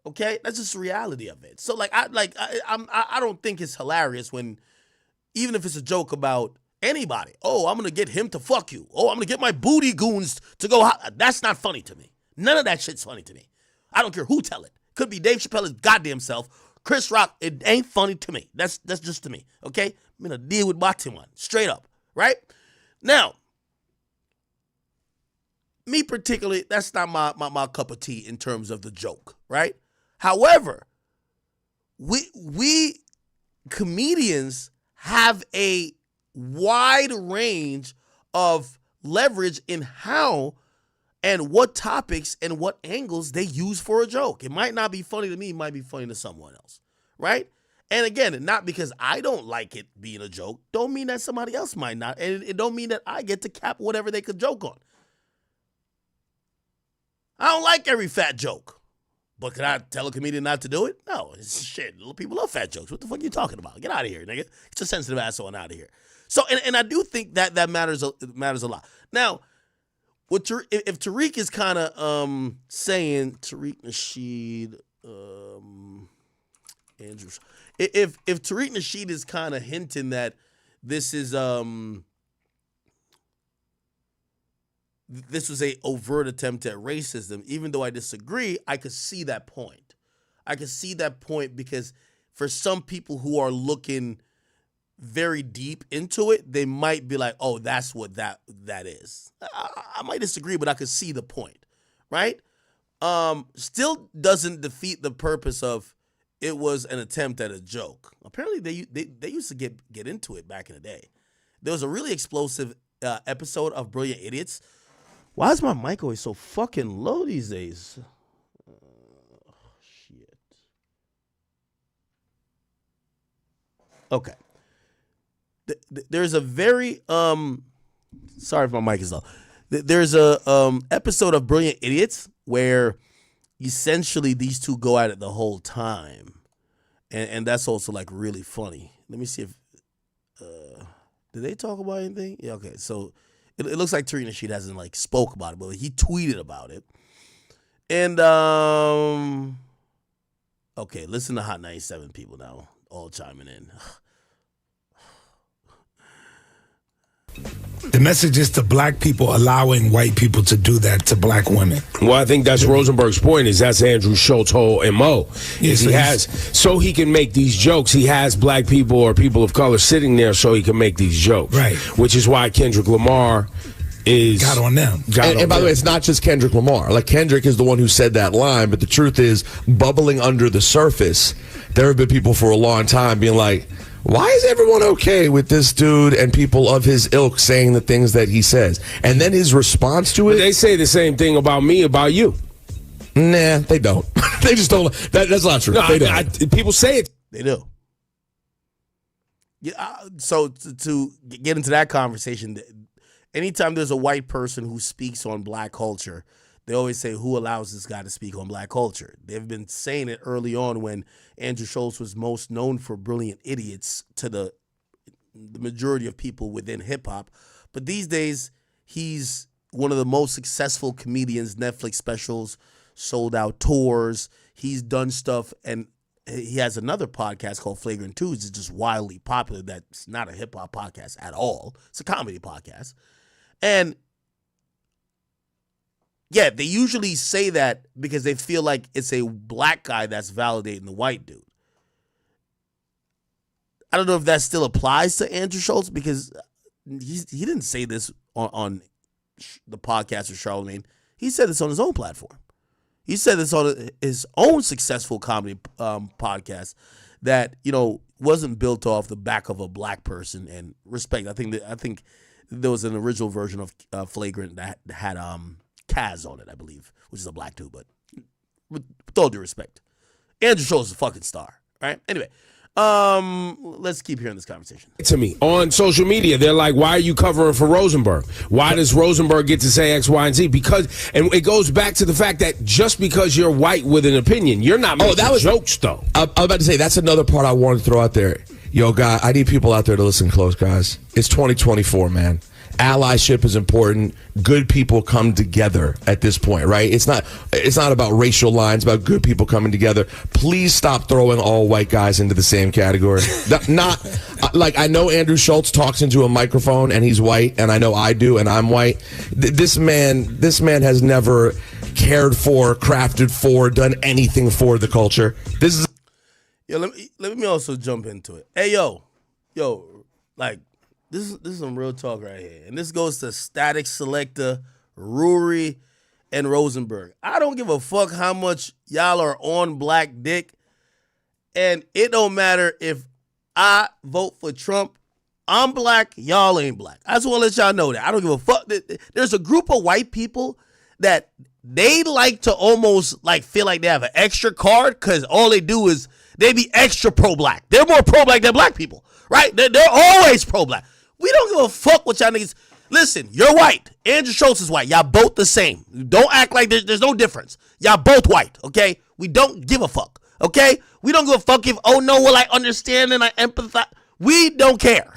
Okay, that's just the reality of it. So, I don't think it's hilarious when, even if it's a joke about anybody. Oh, I'm gonna get him to fuck you. Oh, I'm gonna get my booty goons to go. That's not funny to me. None of that shit's funny to me. I don't care who tell it. Could be Dave Chappelle his goddamn self. Chris Rock. It ain't funny to me. That's just to me. Okay, I'm gonna deal with Batima straight up. Right now, me particularly, that's not my cup of tea in terms of the joke. Right. However, we comedians have a wide range of leverage in how and what topics and what angles they use for a joke. It might not be funny to me, it might be funny to someone else, right? And again, not because I don't like it being a joke, don't mean that somebody else might not, and it don't mean that I get to cap whatever they could joke on. I don't like every fat joke. But can I tell a comedian not to do it? No, it's shit. People love fat jokes. What the fuck are you talking about? Get out of here, nigga. Get your sensitive ass on out of here. So, and I do think that matters a lot. Now, if Tariq is kind of saying Tariq Nasheed, Andrews, if Tariq Nasheed is kind of hinting that this is this was a overt attempt at racism, even though I disagree, I could see that point. I could see that point because for some people who are looking very deep into it, they might be like, oh, that's what that is. I might disagree, but I could see the point, right? Still doesn't defeat the purpose of it was an attempt at a joke. Apparently, they used to get into it back in the day. There was a really explosive episode of Brilliant Idiots. Why is my mic always so fucking low these days? Shit. Okay. There's a very sorry if my mic is low. There's a episode of Brilliant Idiots where essentially these two go at it the whole time, and that's also like really funny. Let me see if did they talk about anything? Yeah, okay. So it looks like Tariq Nasheed hasn't like spoke about it, but he tweeted about it. And okay, listen to Hot 97 people now all chiming in. The message is to black people allowing white people to do that to black women. Well, I think that's Rosenberg's point. Is that's Andrew Schultz's whole MO. Is he has so he can make these jokes. He has black people or people of color sitting there so he can make these jokes. Right. Which is why Kendrick Lamar got on them. And by the way, it's not just Kendrick Lamar. Like, Kendrick is the one who said that line, but the truth is, bubbling under the surface, there have been people for a long time being like, why is everyone okay with this dude and people of his ilk saying the things that he says? And then his response to it. But they say the same thing about me, about you. Nah, they don't. They just don't. That's not true. No, they don't. People say it. They do. Yeah. So to get into that conversation, anytime there's a white person who speaks on black culture, they always say, who allows this guy to speak on black culture? They've been saying it early on when Andrew Schultz was most known for Brilliant Idiots to the majority of people within hip-hop. But these days, he's one of the most successful comedians, Netflix specials, sold out tours. He's done stuff, and he has another podcast called Flagrant 2. It's just wildly popular. That's not a hip-hop podcast at all. It's a comedy podcast. And yeah, they usually say that because they feel like it's a black guy that's validating the white dude. I don't know if that still applies to Andrew Schultz because he didn't say this on the podcast with Charlamagne. He said this on his own platform. He said this on his own successful comedy podcast that, you know, wasn't built off the back of a black person. And respect, I think there was an original version of Flagrant that had Kaz on it, I believe, which is a black dude, but with all due respect, Andrew Schultz is a fucking star, right? Anyway, let's keep hearing this conversation. To me, on social media, they're like, why are you covering for Rosenberg? Why does Rosenberg get to say X, Y, and Z? Because, and it goes back to the fact that just because you're white with an opinion, you're not making jokes, though. I was about to say, that's another part I wanted to throw out there. Yo, guy, I need people out there to listen close, guys. It's 2024, man. Allyship is important. Good people come together at this point, right? It's not about racial lines, about good people coming together. Please stop throwing all white guys into the same category. Not like, I know Andrew Schultz talks into a microphone and he's white, and I know I do, and I'm white. This man has never cared for, crafted for, done anything for the culture. This is. Yeah, let me also jump into it. Hey, yo, like. This is some real talk right here. And this goes to Static Selector, Ruri, and Rosenberg. I don't give a fuck how much y'all are on black dick. And it don't matter if I vote for Trump. I'm black, y'all ain't black. I just want to let y'all know that. I don't give a fuck. There's a group of white people that they like to almost like feel like they have an extra card because all they do is they be extra pro-black. They're more pro-black than black people, right? They're always pro-black. We don't give a fuck what y'all niggas. Listen, you're white. Andrew Schultz is white. Y'all both the same. Don't act like there's no difference. Y'all both white, okay? We don't give a fuck, okay? We don't give a fuck if, oh no, well, I understand and I empathize. We don't care.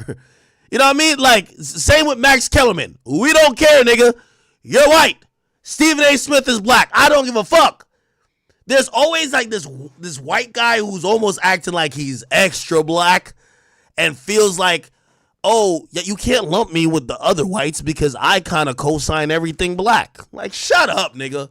You know what I mean? Like, same with Max Kellerman. We don't care, nigga. you're white. Stephen A. Smith is black. I don't give a fuck. There's always like this white guy who's almost acting like he's extra black and feels like, oh, yeah, you can't lump me with the other whites because I kind of co-sign everything black. Like, shut up, nigga.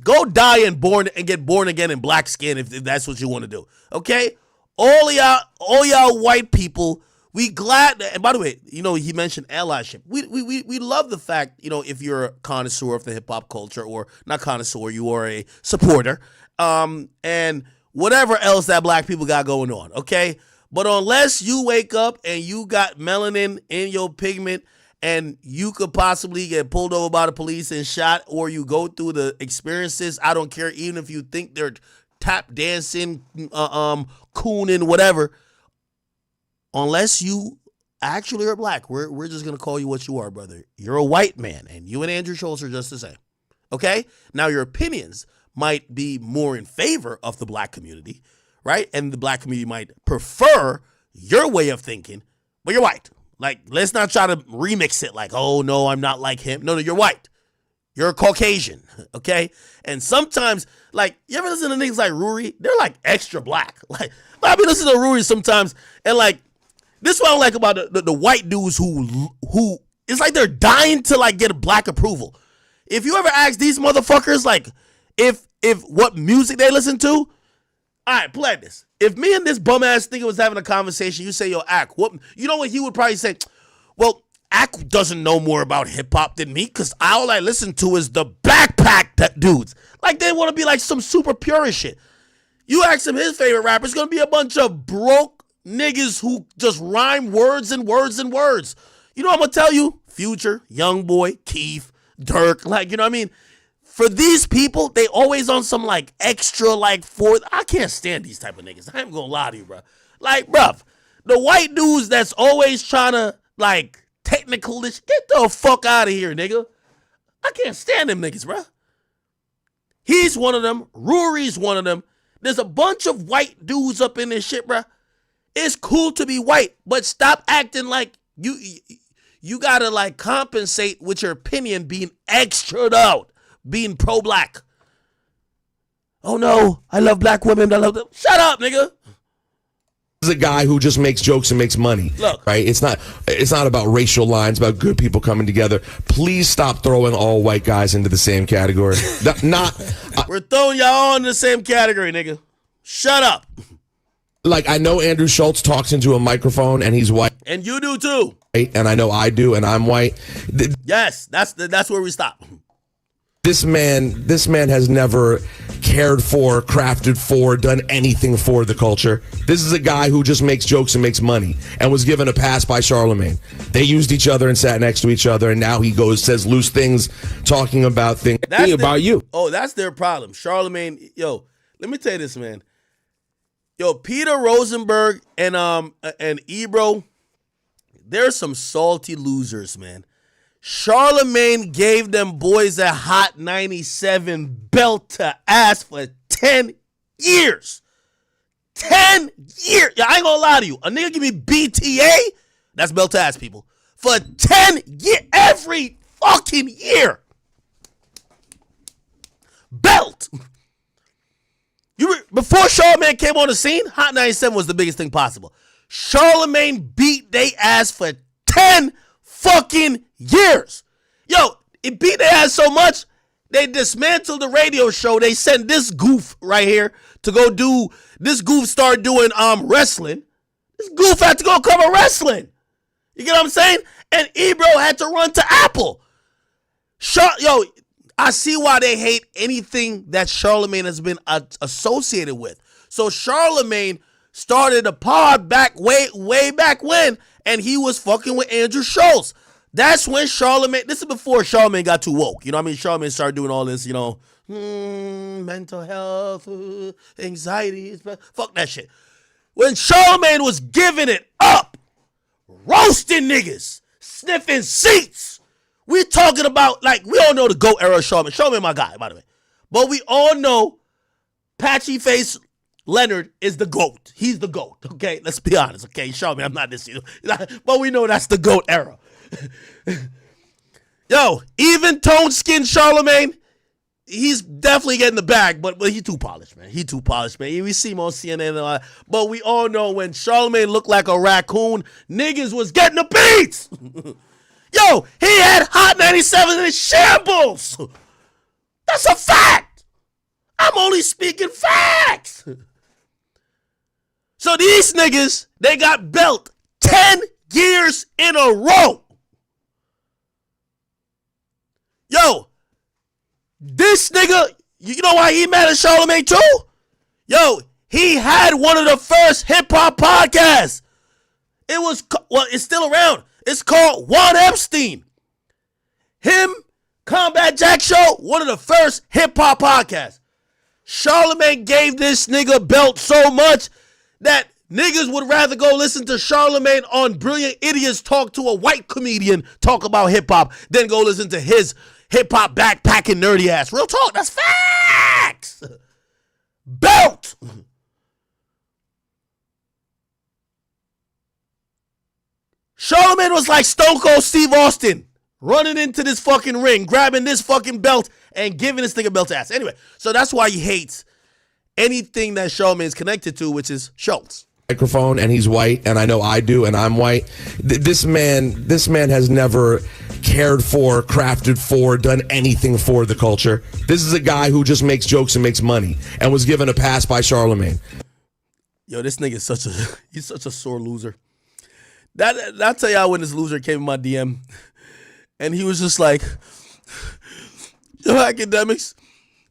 Go die and get born again in black skin if that's what you want to do. Okay? All y'all white people, we glad that, and by the way, you know, he mentioned allyship. We love the fact, you know, if you're a connoisseur of the hip hop culture, or not connoisseur, you are a supporter, and whatever else that black people got going on, okay? But unless you wake up and you got melanin in your pigment and you could possibly get pulled over by the police and shot, or you go through the experiences, I don't care, even if you think they're tap dancing, cooning, whatever, unless you actually are black, we're just going to call you what you are, brother. You're a white man, and you and Andrew Schultz are just the same, okay? Now, your opinions might be more in favor of the black community, right? And the black community might prefer your way of thinking, but you're white. Like, let's not try to remix it like, oh, no, I'm not like him. No, you're white. You're a Caucasian, okay? And sometimes, like, you ever listen to niggas like Ruri? They're, like, extra black. Like, I be listening to Ruri sometimes, and, like, this is what I like about the white dudes who it's like they're dying to, like, get a black approval. If you ever ask these motherfuckers, like, if what music they listen to, all right, play this. If me and this bum-ass nigga was having a conversation, you say, yo, Ak, what? You know what he would probably say? Well, Ak doesn't know more about hip-hop than me because all I listen to is the backpack dudes. Like, they want to be like some super purist shit. You ask him his favorite rapper, it's going to be a bunch of broke niggas who just rhyme words and words and words. You know what I'm going to tell you? Future, Youngboy, Keith, Durk, like, you know what I mean? For these people, they always on some, like, extra, like, I can't stand these type of niggas. I ain't gonna lie to you, bro. Like, bruv, the white dudes that's always trying to, like, technical this, get the fuck out of here, nigga. I can't stand them niggas, bro. He's one of them. Ruri's one of them. There's a bunch of white dudes up in this shit, bro. It's cool to be white, but stop acting like you gotta, like, compensate with your opinion being extra out. Being pro-black. Oh no, I love black women. I love them. Shut up, nigga. This is a guy who just makes jokes and makes money. Look, right? It's not about racial lines, about good people coming together. Please stop throwing all white guys into the same category. We're throwing y'all all in the same category, nigga. Shut up. Like, I know Andrew Schultz talks into a microphone and he's white. And you do too. And I know I do, and I'm white. Yes, that's where we stop. This man has never cared for, crafted for, done anything for the culture. This is a guy who just makes jokes and makes money and was given a pass by Charlemagne. They used each other and sat next to each other, and now he says loose things, talking about things about you. Oh, that's their problem. Charlemagne, yo, let me tell you this, man. Yo, Peter Rosenberg and Ebro, they're some salty losers, man. Charlemagne gave them boys a Hot 97 belt to ass for 10 years. 10 years. Yeah, I ain't gonna lie to you. A nigga give me BTA, that's belt to ass, people, for 10 years, every fucking year. Belt. Before Charlemagne came on the scene, Hot 97 was the biggest thing possible. Charlemagne beat they ass for 10 fucking years. Yo, it beat their ass so much, they dismantled the radio show. They sent this goof right here to go do, this goof started doing wrestling. This goof had to go cover wrestling. You get what I'm saying? And Ebro had to run to Apple. Yo, I see why they hate anything that Charlemagne has been associated with. So Charlemagne started a pod back way back when, and he was fucking with Andrew Schultz. That's when Charlemagne, this is before Charlemagne got too woke. You know what I mean? Charlemagne started doing all this, you know, mental health, anxiety, fuck that shit. When Charlemagne was giving it up, roasting niggas, sniffing seats, we talking about, like, we all know the GOAT era of Charlemagne. Charlemagne my guy, by the way. But we all know Patchy Face Leonard is the GOAT. He's the GOAT, okay? Let's be honest, okay? Charlemagne, I'm not this, but we know that's the GOAT era. Yo, even toned skin Charlemagne, he's definitely getting the bag, but he's too polished, man. He too polished, man. We see him on CNN and all that. But we all know when Charlemagne looked like a raccoon, niggas was getting the beats. Yo, he had Hot 97 in shambles. That's a fact. I'm only speaking facts. So these niggas, they got belt 10 years in a row. Yo, this nigga, you know why he mad at Charlemagne too? Yo, he had one of the first hip-hop podcasts. It was, well, it's still around. It's called Juan Epstein. Him, Combat Jack Show, one of the first hip-hop podcasts. Charlemagne gave this nigga belt so much that niggas would rather go listen to Charlemagne on Brilliant Idiots talk to a white comedian talk about hip-hop than go listen to his hip-hop backpacking nerdy ass. Real talk, that's facts. Belt. Charlemagne was like Stone Cold Steve Austin running into this fucking ring, grabbing this fucking belt and giving this nigga belt ass. Anyway, so that's why he hates anything that Charlemagne is connected to, which is Schultz. Microphone, and he's white, and I know I do, and I'm white. This man has never cared for, crafted for, done anything for the culture. This is a guy who just makes jokes and makes money, and was given a pass by Charlemagne. Yo, this nigga is he's such a sore loser. I'll tell y'all when this loser came in my DM, and he was just like, yo, academics,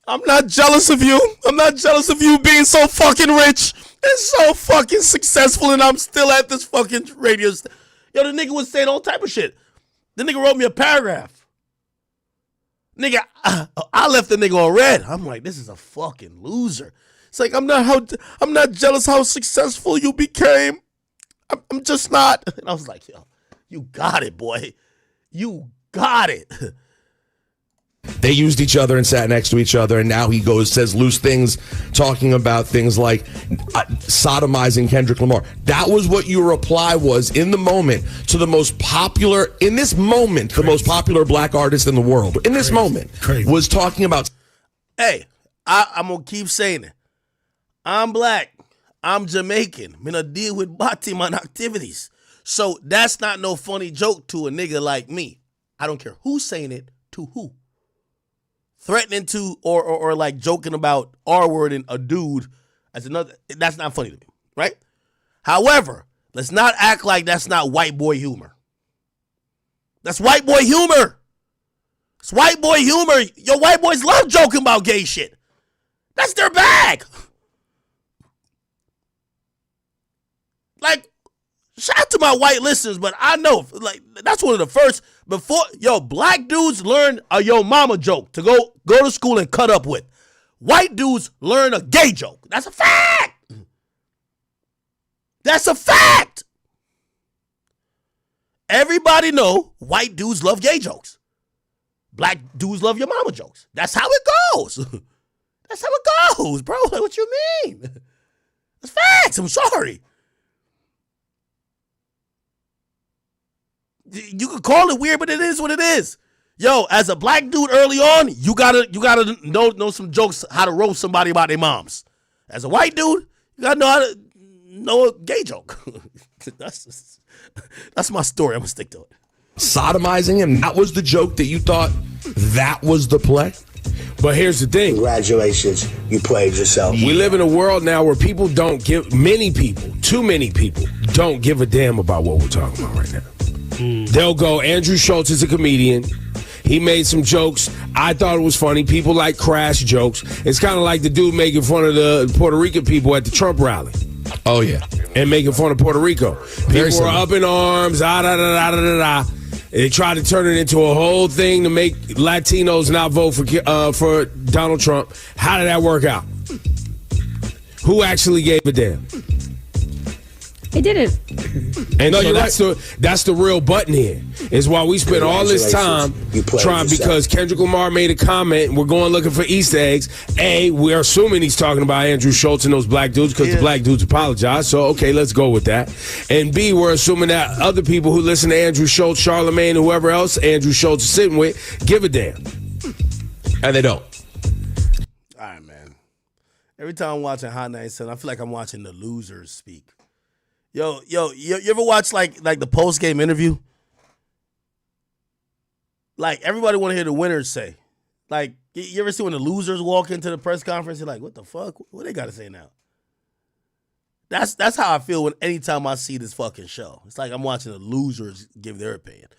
I'm not jealous of you. I'm not jealous of you being so fucking rich and so fucking successful, and I'm still at this fucking radio station. Yo, the nigga was saying all type of shit. The nigga wrote me a paragraph. Nigga, I left the nigga on red. I'm like, this is a fucking loser. It's like, I'm not jealous how successful you became. I'm just not. And I was like, yo, you got it, boy. You got it. They used each other and sat next to each other, and now he says loose things, talking about things like sodomizing Kendrick Lamar. That was what your reply was in the moment to the most popular, in this moment, the most popular black artist in the world, in this moment, was talking about. Hey, I'm going to keep saying it. I'm black. I'm Jamaican. I'm going to deal with Batiman activities. So that's not no funny joke to a nigga like me. I don't care who's saying it to who. Threatening to or like joking about R-wording a dude as another, that's not funny to me, right? However, let's not act like that's not white boy humor. That's white boy humor. It's white boy humor. Yo, white boys love joking about gay shit. That's their bag. Like, shout out to my white listeners, but I know, like, that's one of the first, black dudes learn a yo mama joke to go to school and cut up with. White dudes learn a gay joke. That's a fact. That's a fact. Everybody know white dudes love gay jokes. Black dudes love your mama jokes. That's how it goes. That's how it goes, bro. Like, what you mean? That's facts. I'm sorry. You could call it weird, but it is what it is. Yo, as a black dude early on, you gotta know some jokes, how to roast somebody about their moms. As a white dude, you gotta know how to know a gay joke. That's my story. I'm gonna stick to it. Sodomizing him, that was the joke that you thought that was the play? But here's the thing. Congratulations, you played yourself. We live in a world now where people don't give, too many people don't give a damn about what we're talking about right now. They'll go, Andrew Schultz is a comedian. He made some jokes. I thought it was funny. People like crass jokes. It's kind of like the dude making fun of the Puerto Rican people at the Trump rally. Oh, yeah. And making fun of Puerto Rico. People were up in arms. They tried to turn it into a whole thing to make Latinos not vote for Donald Trump. How did that work out? Who actually gave a damn? He did it. And so that's the real button here. Is why we spent all this time trying, because Kendrick Lamar made a comment and we're going looking for Easter eggs. A, we're assuming he's talking about Andrew Schultz and those black dudes because the black dudes apologized. So, okay, let's go with that. And B, we're assuming that other people who listen to Andrew Schultz, Charlemagne, whoever else Andrew Schultz is sitting with, give a damn. And they don't. All right, man. Every time I'm watching Hot 97, I feel like I'm watching the losers speak. Yo, you ever watch like the post game interview? Like everybody want to hear the winners say. Like you ever see when the losers walk into the press conference? You're like, what the fuck? What they got to say now? That's how I feel anytime I see this fucking show. It's like I'm watching the losers give their opinion.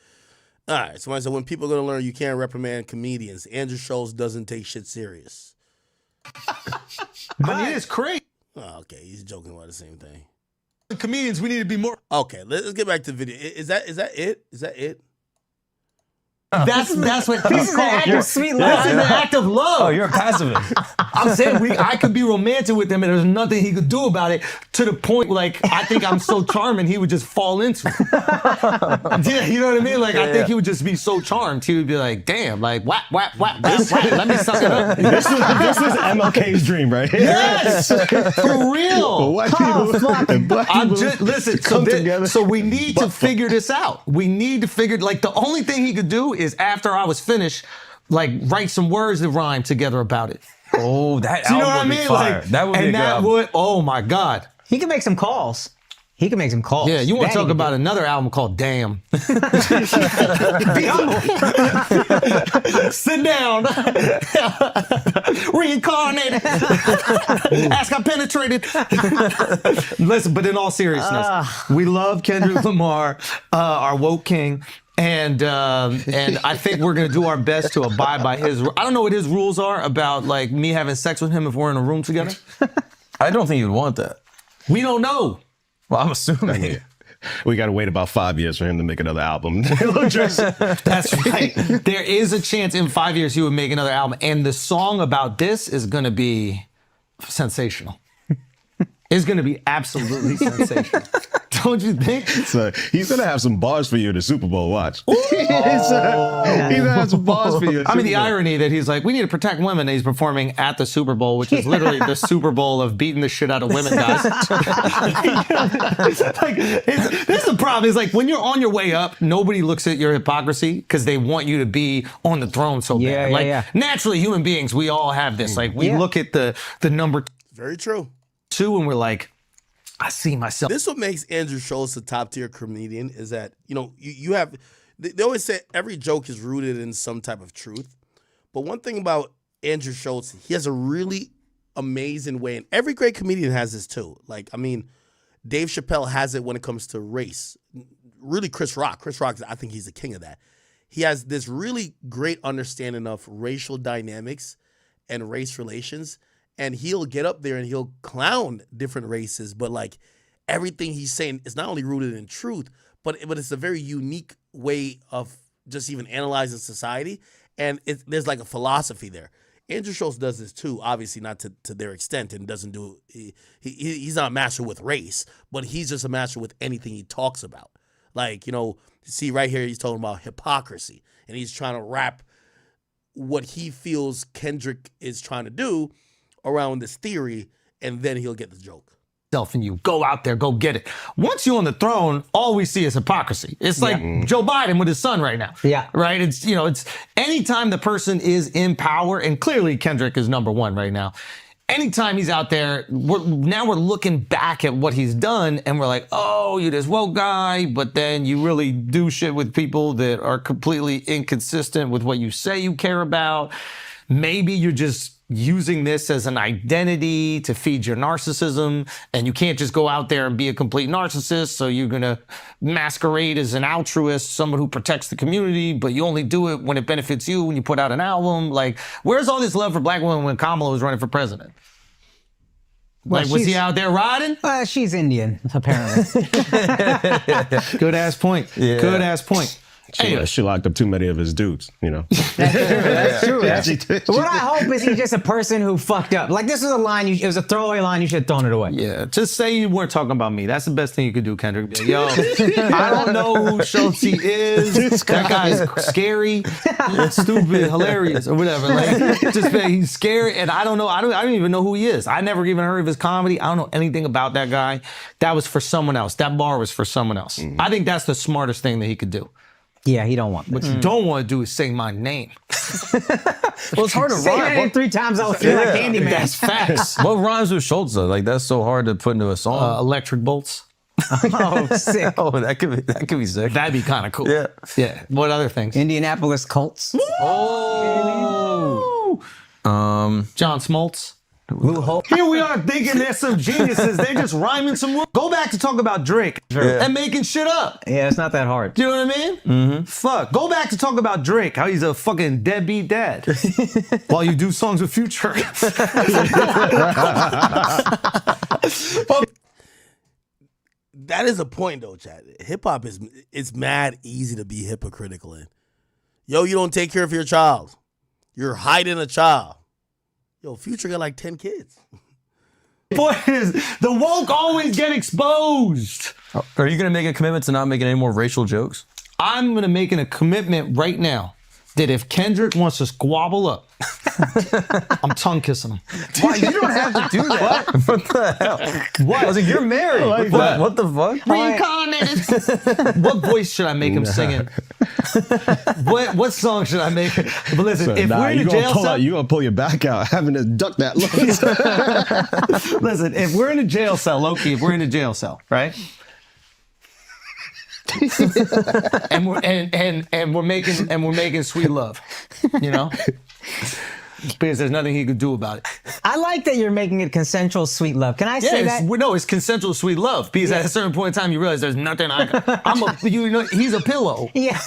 All right, somebody said when people are gonna learn you can't reprimand comedians. Andrew Schultz doesn't take shit serious. I mean, it's crazy. Oh, okay, he's joking about the same thing. Comedians, we need to be more. Okay, let's get back to the video. Is that it? Is that it? That's what This is an act of sweet love. That's an act of love. Oh, you're a pacifist. I'm saying I could be romantic with him and there's nothing he could do about it, to the point like I think I'm so charming he would just fall into it. Yeah, you know what I mean? Like I think he would just be so charmed. He would be like, damn, like whap, whap, whap, whap, whap. Let me suck it up. This was MLK's dream, right? Yes, for real. White people and black people listen, come together. So we need to figure this out. We need to figure, like the only thing he could do is after I was finished, like write some words that rhyme together about it. Oh, that Do you know album what I would be mean? fire. Like, That would be a and good that album. would, oh my God. He can make some calls. He can make some calls. Yeah, you want That to he talk can about do. another album called Damn. Be humble. Sit down. Reincarnated. Ask I penetrated. Listen, but in all seriousness, we love Kendrick Lamar, our woke king. And I think we're gonna do our best to abide by his. I don't know what his rules are about, like me having sex with him if we're in a room together. I don't think you'd want that. We don't know. Well, I'm assuming. We got to wait about 5 years for him to make another album. That's right. There is a chance in 5 years he would make another album, and the song about this is gonna be sensational. It's gonna be absolutely sensational. Don't you think? So he's gonna have some bars for you in the Super Bowl. Watch. He's gonna have some bars for you. I mean, the irony that he's like, we need to protect women, and he's performing at the Super Bowl, which is literally the Super Bowl of beating the shit out of women, guys. This is the problem. Is like when you're on your way up, nobody looks at your hypocrisy because they want you to be on the throne so bad. Like naturally, human beings, we all have this. Like we look at the number Very true. 2, and we're like, I see myself. This is what makes Andrew Schultz a top tier comedian is that, you have, they always say every joke is rooted in some type of truth. But one thing about Andrew Schultz, he has a really amazing way, and every great comedian has this too. Like, I mean, Dave Chappelle has it when it comes to race. Really, Chris Rock, I think he's the king of that. He has this really great understanding of racial dynamics and race relations. And he'll get up there and he'll clown different races, but like everything he's saying is not only rooted in truth, but it's a very unique way of just even analyzing society. And there's like a philosophy there. Andrew Schultz does this too, obviously not to their extent, and doesn't do. He's not a master with race, but he's just a master with anything he talks about. Like, see right here, he's talking about hypocrisy, and he's trying to wrap what he feels Kendrick is trying to do around this theory, and then he'll get the joke. And you go out there, go get it. Once you're on the throne, all we see is hypocrisy. It's like Joe Biden with his son right now. Yeah. Right? It's anytime the person is in power, and clearly Kendrick is number one right now. Anytime he's out there, we're looking back at what he's done, and we're like, oh, you're this woke guy, but then you really do shit with people that are completely inconsistent with what you say you care about. Maybe you're just using this as an identity to feed your narcissism, and you can't just go out there and be a complete narcissist, so you're gonna masquerade as an altruist, someone who protects the community, but you only do it when it benefits you, when you put out an album. Like, where's all this love for black women when Kamala was running for president? Well, like, was he out there riding? She's Indian, apparently. Good ass point. Yeah. Good ass point. She locked up too many of his dudes, you know. That's true. She did. What I hope is he's just a person who fucked up. Like, this was a line, it was a throwaway line, you should have thrown it away. Yeah, just say you weren't talking about me. That's the best thing you could do, Kendrick. Be like, yo, I don't know who Schultz is. That guy's scary, stupid, hilarious, or whatever. Like, just say he's scary, and I don't know. I don't even know who he is. I never even heard of his comedy. I don't know anything about that guy. That was for someone else. That bar was for someone else. I think that's the smartest thing that he could do. Yeah, he don't want. What you don't want to do is say my name. Well, it's hard to Say your rhyme. name 3 times, I'll feel like Candyman. That's facts. What rhymes with Schultz though? Like that's so hard to put into a song. Electric bolts. Oh, sick. Oh, that could be sick. That'd be kind of cool. Yeah. Yeah. What other things? Indianapolis Colts. Oh. John Smoltz. Here we are thinking there's some geniuses. They're just rhyming some words. Go back to talk about Drake and making shit up. Yeah, it's not that hard. Do you know what I mean? Mm-hmm. Fuck. Go back to talk about Drake, how he's a fucking deadbeat dad. While you do songs with Future. That is a point though, Chad. Hip hop it's mad easy to be hypocritical in. Yo, you don't take care of your child. You're hiding a child. Yo, Future got like 10 kids. Boys, the woke always get exposed. Are you gonna make a commitment to not making any more racial jokes? I'm gonna make a commitment right now that if Kendrick wants to squabble up, I'm tongue kissing him. Why? You don't have to do that. What the hell? What? I was like, you're married. What the fuck? Reincarnated. What voice should I make him singing? What song should I make? But listen, if we're in a jail cell, you gonna pull your back out, having to duck that look. listen, if we're in a jail cell, low-key, if we're in a jail cell, right? and we're making sweet love, you know, because there's nothing he could do about it. I like that you're making it consensual sweet love. Can I say that? No, it's consensual sweet love because at a certain point in time you realize there's nothing he's a pillow. Yeah.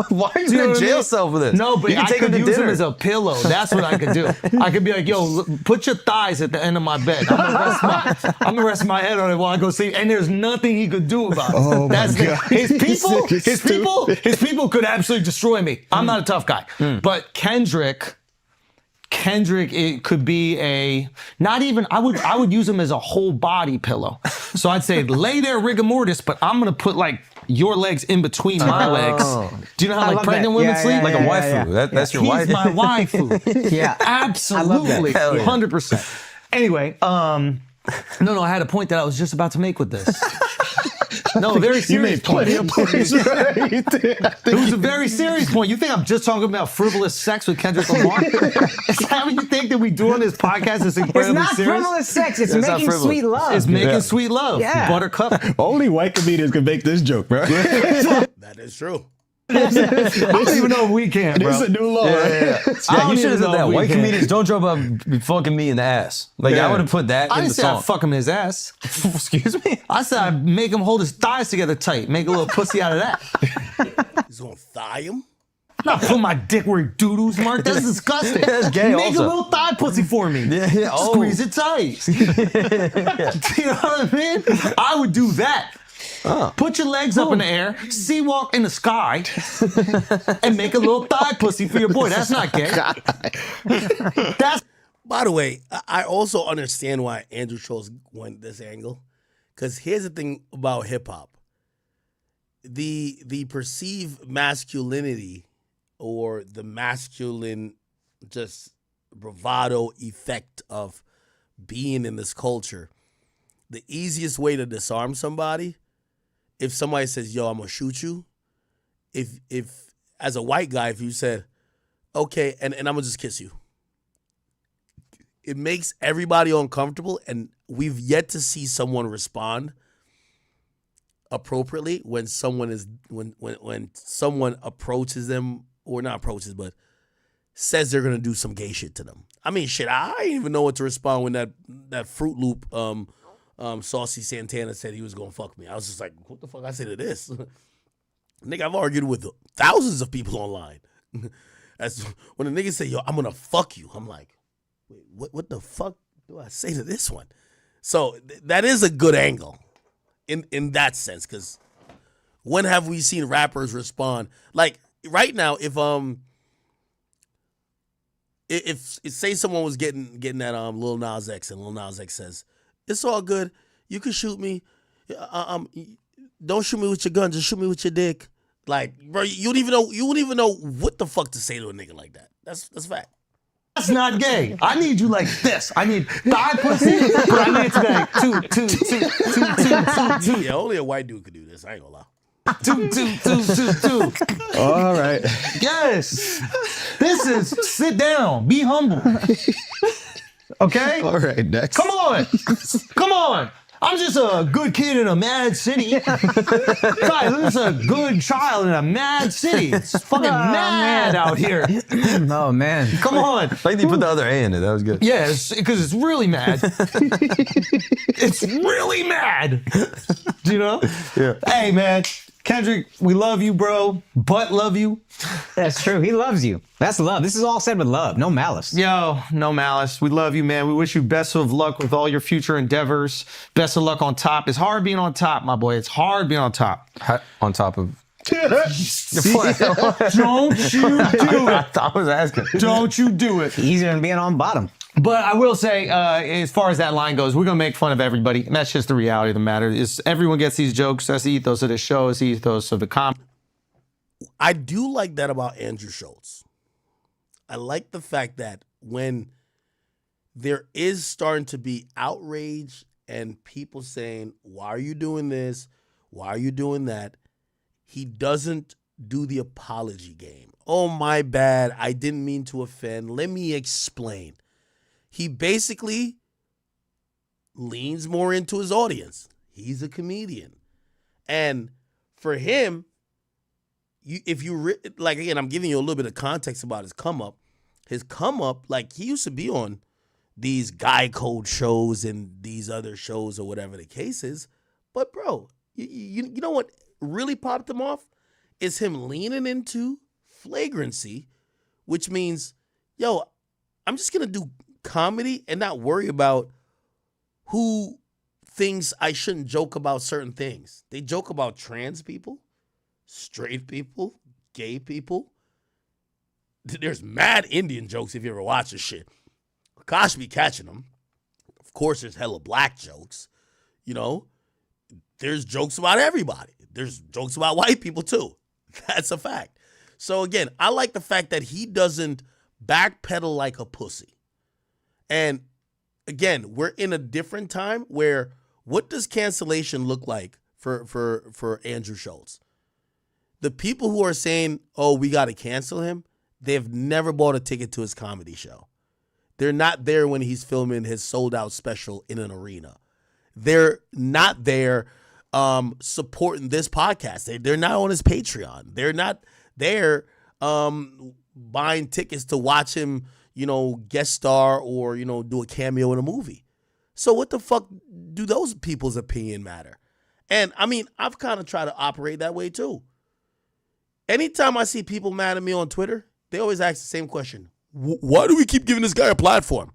Why are you in a jail cell for this? No, but you can I take could him to use him dinner. as a pillow. That's what I could do. I could be like, yo, look, put your thighs at the end of my bed. I'm gonna rest my head on it while I go sleep. And there's nothing he could do about it. Oh my God. His people could absolutely destroy me. I'm not a tough guy. But Kendrick, it could be I would use him as a whole body pillow. So I'd say lay there rigor mortis, but I'm gonna put like your legs in between my legs. Do you know how like pregnant women sleep? Like a waifu. That's your wife. He's my waifu. Yeah. Absolutely. 100%. Anyway, no, I had a point that I was just about to make with this. No, a very serious point. Plenty of points right there. It was a very serious point. You think I'm just talking about frivolous sex with Kendrick Lamar? Is that what you think that we do on this podcast is incredibly It's not serious? frivolous sex. It's making sweet love. It's making sweet love. Yeah. Buttercup. Only white comedians can make this joke, bro. That is true. I don't even know if we can, bro. This is a new law. Yeah, you should have said that. White comedians don't joke about fucking me in the ass. Like I would have put that I in the didn't say I'd song. fuck him in his ass. Excuse me? I said I'd make him hold his thighs together tight. Make a little pussy out of that. He's gonna thigh him? Not put my dick where he doo-doos, Mark. That's disgusting. That's gay Make also. a little thigh pussy for me. Yeah. Oh. Squeeze it tight. You know what I mean? I would do that. Put your legs up in the air, sea walk in the sky, and make a little thigh pussy for your boy. That's not gay. That's. By the way, I also understand why Andrew Schultz went this angle. Because here's the thing about hip hop. The perceived masculinity or the masculine just bravado effect of being in this culture, the easiest way to disarm somebody, if somebody says, yo, I'm gonna shoot you, if as a white guy, if you said, okay, and I'm gonna just kiss you, it makes everybody uncomfortable, and we've yet to see someone respond appropriately when someone is when someone approaches them, or not approaches, but says they're gonna do some gay shit to them. I mean, shit, I didn't even know what to respond when that Fruit Loop Saucy Santana said he was gonna fuck me. I was just like, what the fuck I say to this? Nigga, I've argued with thousands of people online. That's when the nigga say, yo, I'm gonna fuck you. I'm like, wait, what the fuck do I say to this one? So that is a good angle in that sense, because When have we seen rappers respond? Like right now, if say someone was getting that Lil Nas X and Lil Nas X says, "It's all good. You can shoot me. Don't shoot me with your gun. Just shoot me with your dick." Like, bro, you wouldn't even know what the fuck to say to a nigga like that. That's fact. That's not gay. I need you like this. I need thigh pussy, but I need it to be like two. Yeah, only a white dude could do this. I ain't gonna lie. Two. All right. Yes. This is sit down. Be humble. Okay? All right, next. Come on. I'm just a good kid in a mad city. Guys, I'm just a good child in a mad city. It's fucking mad out here. Oh, man. Come on. I think they put the other A in it. That was good. Yes, because it's really mad. It's really mad. Do you know? Yeah. Hey, man. Kendrick, we love you, bro. But love you. That's true. He loves you. That's love. This is all said with love. No malice. Yo, no malice. We love you, man. We wish you best of luck with all your future endeavors. Best of luck on top. It's hard being on top, my boy. It's hard being on top. On top of... Don't you do it. I was asking. Don't you do it. Easier than being on bottom. But I will say, as far as that line goes, we're going to make fun of everybody. And that's just the reality of the matter. Is everyone gets these jokes. That's the ethos of the show. It's the ethos of the comedy. I do like that about Andrew Schultz. I like the fact that when there is starting to be outrage and people saying, why are you doing this? Why are you doing that? He doesn't do the apology game. Oh, my bad. I didn't mean to offend. Let me explain. He basically leans more into his audience. He's a comedian. And for him, like, again, I'm giving you a little bit of context about his come up. His come up, like, he used to be on these guy code shows and these other shows or whatever the case is. But, bro, you know what really popped him off? Is him leaning into flagrancy, which means, yo, I'm just going to do comedy and not worry about who thinks I shouldn't joke about certain things. They joke about trans people, straight people, gay people. There's mad Indian jokes if you ever watch this shit. Akash be catching them. Of course, there's hella black jokes. You know, there's jokes about everybody. There's jokes about white people too. That's a fact. So again, I like the fact that he doesn't backpedal like a pussy. And again, we're in a different time where what does cancellation look like for Andrew Schultz? The people who are saying, oh, we got to cancel him, they've never bought a ticket to his comedy show. They're not there when he's filming his sold-out special in an arena. They're not there supporting this podcast. They're not on his Patreon. They're not there buying tickets to watch him, guest star or, do a cameo in a movie. So what the fuck do those people's opinion matter? And I mean, I've kind of tried to operate that way too. Anytime I see people mad at me on Twitter, they always ask the same question. Why do we keep giving this guy a platform?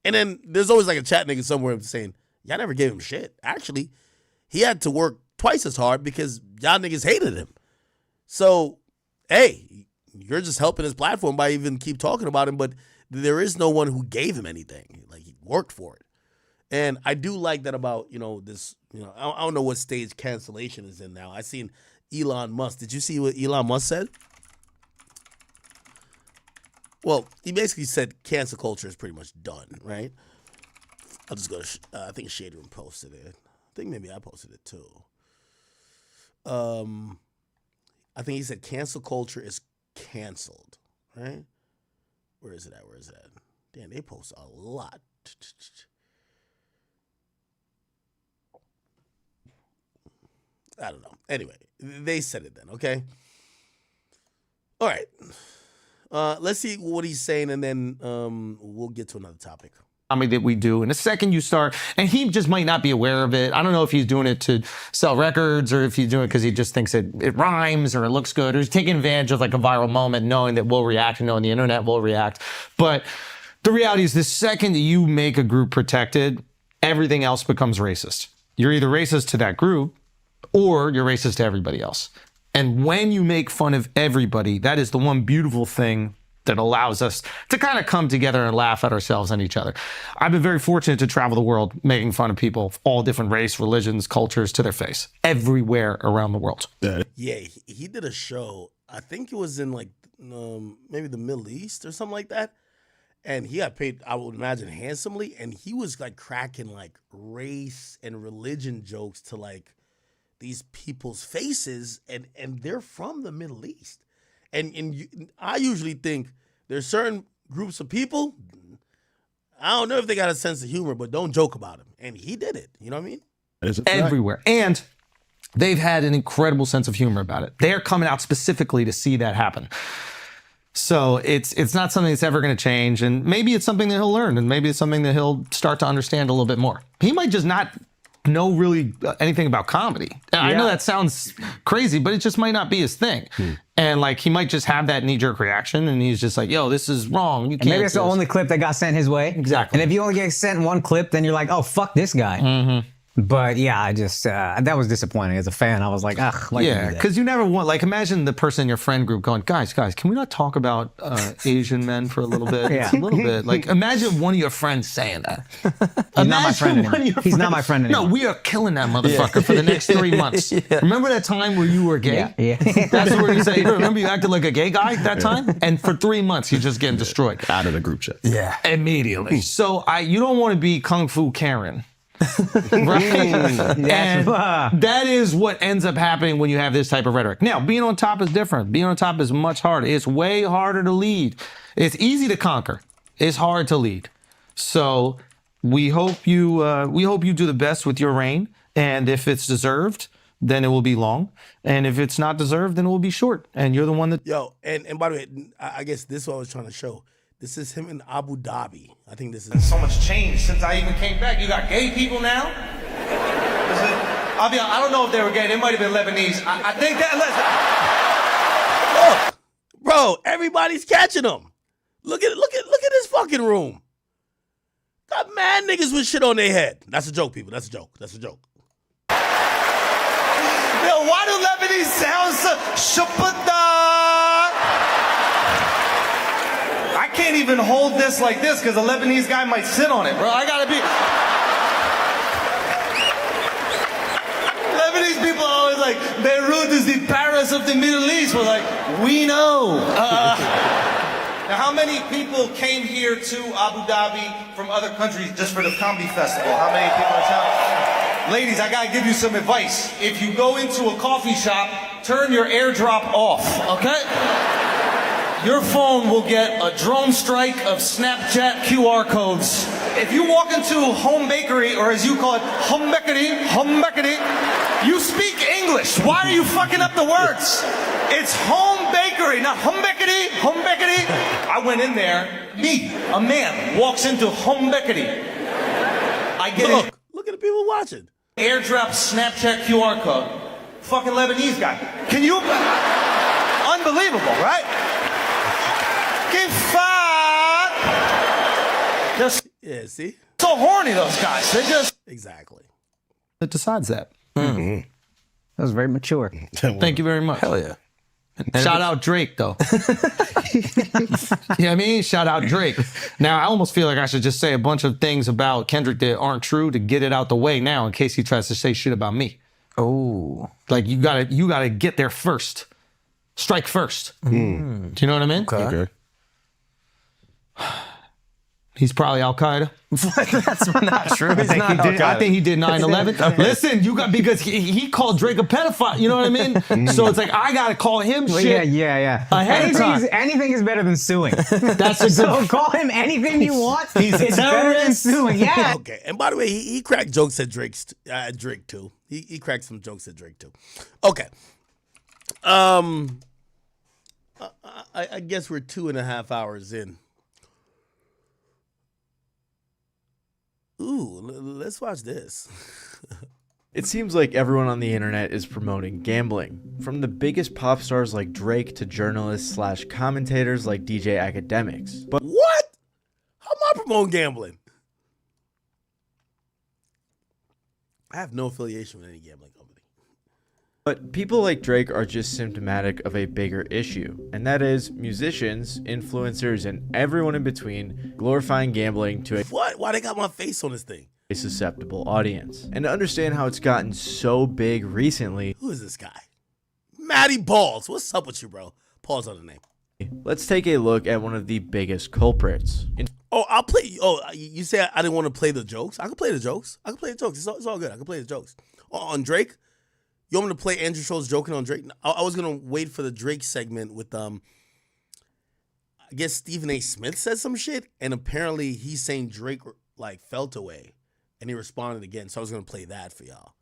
And then there's always like a chat nigga somewhere saying, y'all never gave him shit. Actually, he had to work twice as hard because y'all niggas hated him. So, hey, you're just helping his platform by even keep talking about him, but there is no one who gave him anything. Like, he worked for it. And I do like that about, this, I don't know what stage cancellation is in now. I seen Elon Musk. Did you see what Elon Musk said? Well, he basically said cancel culture is pretty much done, right? I'll just go to, I think Shade Room posted it. I think maybe I posted it too. I think he said cancel culture is canceled, right? Where is it at? Damn, they post a lot. I don't know. Anyway, they said it then, okay? All right. Let's see what he's saying, and then we'll get to another topic. That we do. And the second you start, and he just might not be aware of it. I don't know if he's doing it to sell records or if he's doing it because he just thinks it rhymes or it looks good, or he's taking advantage of like a viral moment, knowing that we'll react and knowing the internet will react. But the reality is the second that you make a group protected, everything else becomes racist. You're either racist to that group or you're racist to everybody else. And when you make fun of everybody, that is the one beautiful thing that allows us to kind of come together and laugh at ourselves and each other. I've been very fortunate to travel the world making fun of people of all different race, religions, cultures to their face, everywhere around the world. Yeah, he did a show. I think it was in like maybe the Middle East or something like that. And he got paid, I would imagine, handsomely. And he was like cracking like race and religion jokes to like these people's faces. And they're from the Middle East. I usually think there's certain groups of people, I don't know if they got a sense of humor, but don't joke about them. And he did it. You know what I mean? Everywhere. And they've had an incredible sense of humor about it. They're coming out specifically to see that happen. So it's not something that's ever going to change. And maybe it's something that he'll learn. And maybe it's something that he'll start to understand a little bit more. He might just not know really anything about comedy. I know that sounds crazy, but it just might not be his thing. And like, he might just have that knee-jerk reaction, and he's just like, yo, this is wrong. You can't. Maybe it's the only clip that got sent his way. Exactly. And if you only get sent one clip, then you're like, oh, fuck this guy. But yeah, I just, that was disappointing. As a fan, I was like, ugh. Yeah, because you never want, like, imagine the person in your friend group going, guys, can we not talk about Asian men for a little bit? Yeah. It's a little bit. Like, imagine one of your friends saying that. He's not my friend anymore. He's not my friend anymore. No, we are killing that motherfucker for the next 3 months. Remember that time where you were gay? Yeah. That's where you say, remember you acted like a gay guy that time? And for 3 months, you're just getting destroyed. Out of the group chat. Yeah. Immediately. So you don't want to be Kung Fu Karen. Right? And that is what ends up happening when you have this type of rhetoric. Now, being on top is different. Being on top is much harder. It's way harder to lead. It's easy to conquer. It's hard to lead. So we hope you do the best with your reign. And if it's deserved, then it will be long. And if it's not deserved, then it will be short. And you're the one that... Yo, and by the way, I guess this is what I was trying to show. This is him in Abu Dhabi. I think this is... So much change since I even came back. You got gay people now? I don't know if they were gay. They might have been Lebanese. I think that... Look, bro, everybody's catching them. Look at this fucking room. Got mad niggas with shit on their head. That's a joke, people. That's a joke. That's a joke. Yo, why do Lebanese sound so... I can't even hold this like this because a Lebanese guy might sit on it, bro. I gotta be... Lebanese people are always like, Beirut is the Paris of the Middle East. We're like, we know. Now, how many people came here to Abu Dhabi from other countries just for the comedy festival? How many people are telling? Ladies, I gotta give you some advice. If you go into a coffee shop, turn your airdrop off, okay? Your phone will get a drone strike of Snapchat QR codes. If you walk into Home Bakery, or as you call it, Home Bakery, you speak English. Why are you fucking up the words? It's Home Bakery, not Home Bakery, Home Bakery. I went in there, a man walks into Home Bakery. I get it. Look at the people watching. Airdrop Snapchat QR code. Fucking Lebanese guy. Can you? Unbelievable, right? Yeah, see? So horny, those guys. They just... Exactly. It decides that. That was very mature. Thank you very much. Hell yeah. Shout out Drake, though. You know what I mean? Shout out Drake. Now, I almost feel like I should just say a bunch of things about Kendrick that aren't true to get it out the way now in case he tries to say shit about me. Oh. Like, you gotta get there first. Strike first. Do you know what I mean? Okay. He's probably Al-Qaeda. That's not true. He's not Al-Qaeda. I think he did 9/11. Listen, because he called Drake a pedophile. You know what I mean? So it's like, I got to call him shit. Yeah. Ahead of time. Anything is better than suing. That's a good... So call him anything you want. He's a it's better than suing. Yeah. Okay. And by the way, he cracked jokes at Drake too. He cracked some jokes at Drake too. Okay. I guess we're 2.5 hours in. Ooh, let's watch this. It seems like everyone on the internet is promoting gambling, from the biggest pop stars like Drake to journalists / commentators like DJ Academics. But what? How am I promoting gambling? I have no affiliation with any gambling company. But people like Drake are just symptomatic of a bigger issue, and that is musicians, influencers, and everyone in between glorifying gambling to a What? Why they got my face on this thing? A susceptible audience. And to understand how it's gotten so big recently, who is this guy? Matty Balls. What's up with you, bro? Pause on the name. Let's take a look at one of the biggest culprits. I'll play. Oh, you say I didn't want to play the jokes? I can play the jokes. It's all good. I can play the jokes. On Drake, you want me to play Andrew Schultz joking on Drake? I was gonna wait for the Drake segment with I guess Stephen A. Smith said some shit, and apparently he's saying Drake like felt away, and he responded again. So I was gonna play that for y'all.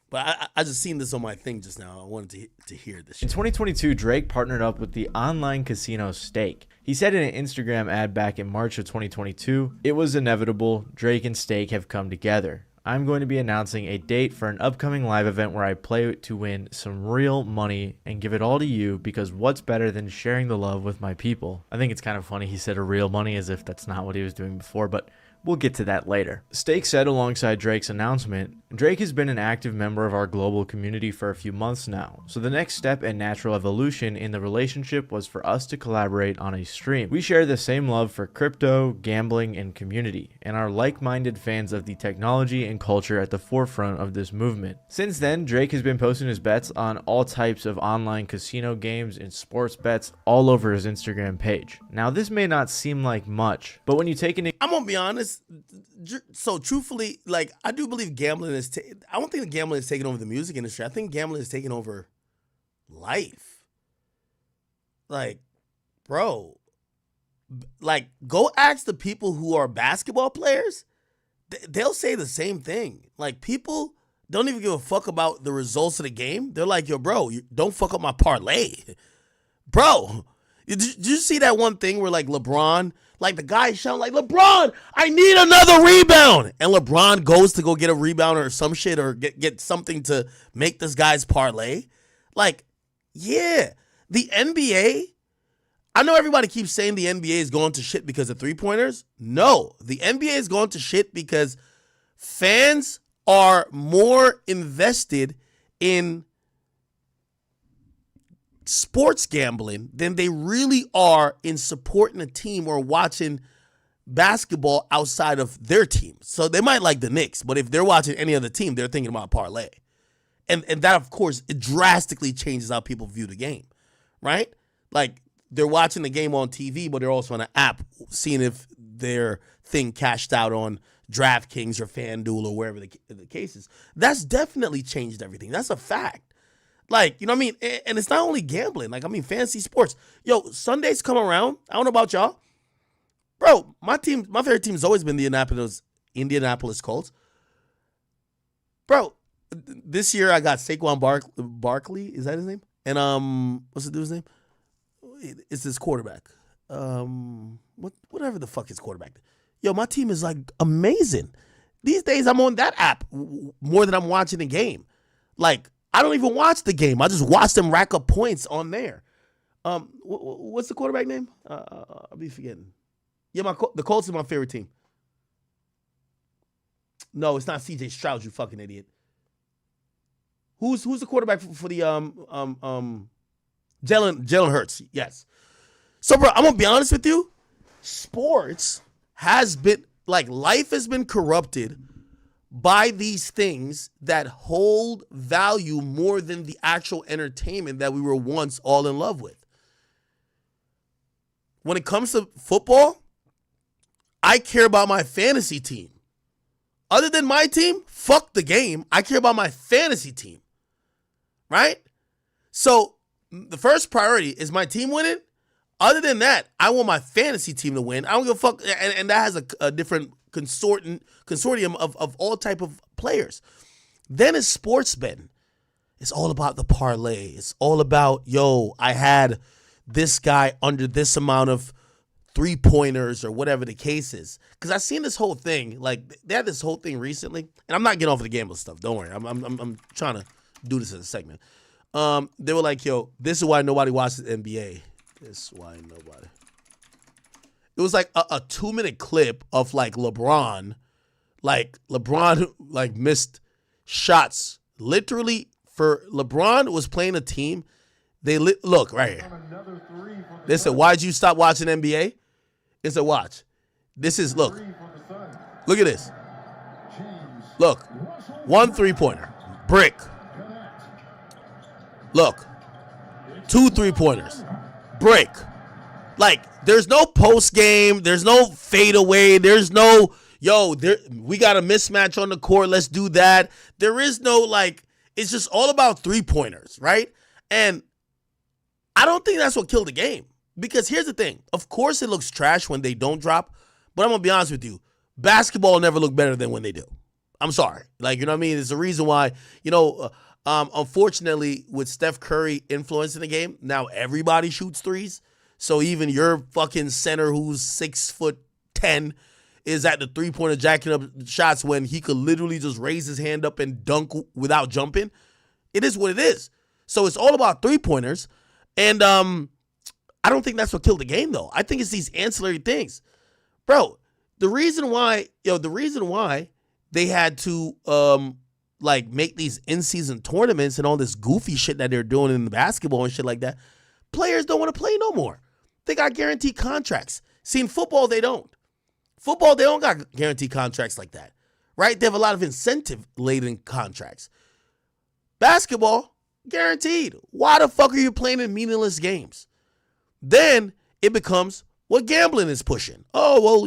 But I just seen this on my thing just now. I wanted to hear this shit. In 2022, Drake partnered up with the online casino Stake. He said in an Instagram ad back in March of 2022, "It was inevitable. Drake and Stake have come together. I'm going to be announcing a date for an upcoming live event where I play to win some real money and give it all to you, because what's better than sharing the love with my people?" I think it's kind of funny he said a real money as if that's not what he was doing before, but we'll get to that later. Stake said alongside Drake's announcement, "Drake has been an active member of our global community for a few months now, so the next step and natural evolution in the relationship was for us to collaborate on a stream. We share the same love for crypto, gambling, and community, and are like-minded fans of the technology and culture at the forefront of this movement." Since then, Drake has been posting his bets on all types of online casino games and sports bets all over his Instagram page. Now, this may not seem like much, but when you take into I'm gonna be honest. So truthfully, like I do believe gambling is. I don't think that gambling is taking over the music industry. I think gambling is taking over life. Like, bro, like go ask the people who are basketball players. They'll say the same thing. Like people don't even give a fuck about the results of the game. They're like, yo, bro, don't fuck up my parlay, bro. Did you see that one thing where like LeBron? Like the guy shouting like, "LeBron, I need another rebound." And LeBron goes to go get a rebound or some shit or get something to make this guy's parlay. Like, yeah, the NBA, I know everybody keeps saying the NBA is going to shit because of three-pointers. No, the NBA is going to shit because fans are more invested in sports gambling than they really are in supporting a team or watching basketball outside of their team. So they might like the Knicks, but if they're watching any other team, they're thinking about parlay. And that, of course, it drastically changes how people view the game, right? Like they're watching the game on TV, but they're also on an app seeing if their thing cashed out on DraftKings or FanDuel or wherever the case is. That's definitely changed everything. That's a fact. Like, you know what I mean? And it's not only gambling. Like, I mean, fantasy sports. Yo, Sundays come around. I don't know about y'all. Bro, my favorite team has always been the Indianapolis Colts. Bro, this year I got Saquon Barkley. Is that his name? And what's the dude's name? It's his quarterback. Whatever the fuck his quarterback. Yo, my team is like amazing. These days I'm on that app more than I'm watching the game. Like, I don't even watch the game. I just watch them rack up points on there. What's the quarterback name? I'll be forgetting. Yeah, the Colts is my favorite team. No, it's not C.J. Stroud, you fucking idiot. Who's the quarterback for the Jalen Hurts? Yes. So, bro, I'm gonna be honest with you. Sports has been like life has been corrupted by these things that hold value more than the actual entertainment that we were once all in love with. When it comes to football, I care about my fantasy team. Other than my team, fuck the game. I care about my fantasy team. Right? So the first priority is my team winning. Other than that, I want my fantasy team to win. I don't give a fuck. And that has a different consortium of all type of players. Then it's sports betting. It's all about the parlay. It's all about, yo, I had this guy under this amount of 3-pointers or whatever the case is. Because I've seen this whole thing. Like, they had this whole thing recently. And I'm not getting off of the gambling stuff. Don't worry. I'm trying to do this as a segment. They were like, yo, this is why nobody watches the NBA. This is why nobody. It was like a 2-minute clip of like LeBron like missed shots literally For LeBron was playing a team. Look right here. They said, "Why'd you stop watching NBA?" It's a watch. This is look. Look at this. Look, 1 3-pointer, brick. Look, 2 3-pointers, brick. Like, there's no post game. There's no fadeaway. There's no, we got a mismatch on the court. Let's do that. There is no, like, it's just all about 3-pointers, right? And I don't think that's what killed the game. Because here's the thing. Of course it looks trash when they don't drop. But I'm going to be honest with you. Basketball never look better than when they do. I'm sorry. Like, you know what I mean? It's the reason why, unfortunately, with Steph Curry influencing the game, now everybody shoots threes. So even your fucking center who's 6'10" is at the 3-pointer jacking up shots when he could literally just raise his hand up and dunk without jumping. It is what it is. So it's all about 3-pointers. And I don't think that's what killed the game, though. I think it's these ancillary things. Bro, the reason why they had to make these in-season tournaments and all this goofy shit that they're doing in the basketball and shit like that, players don't want to play no more. They got guaranteed contracts. See, in football, they don't. Football, they don't got guaranteed contracts like that, right? They have a lot of incentive-laden contracts. Basketball, guaranteed. Why the fuck are you playing in meaningless games? Then it becomes what gambling is pushing. Oh, well,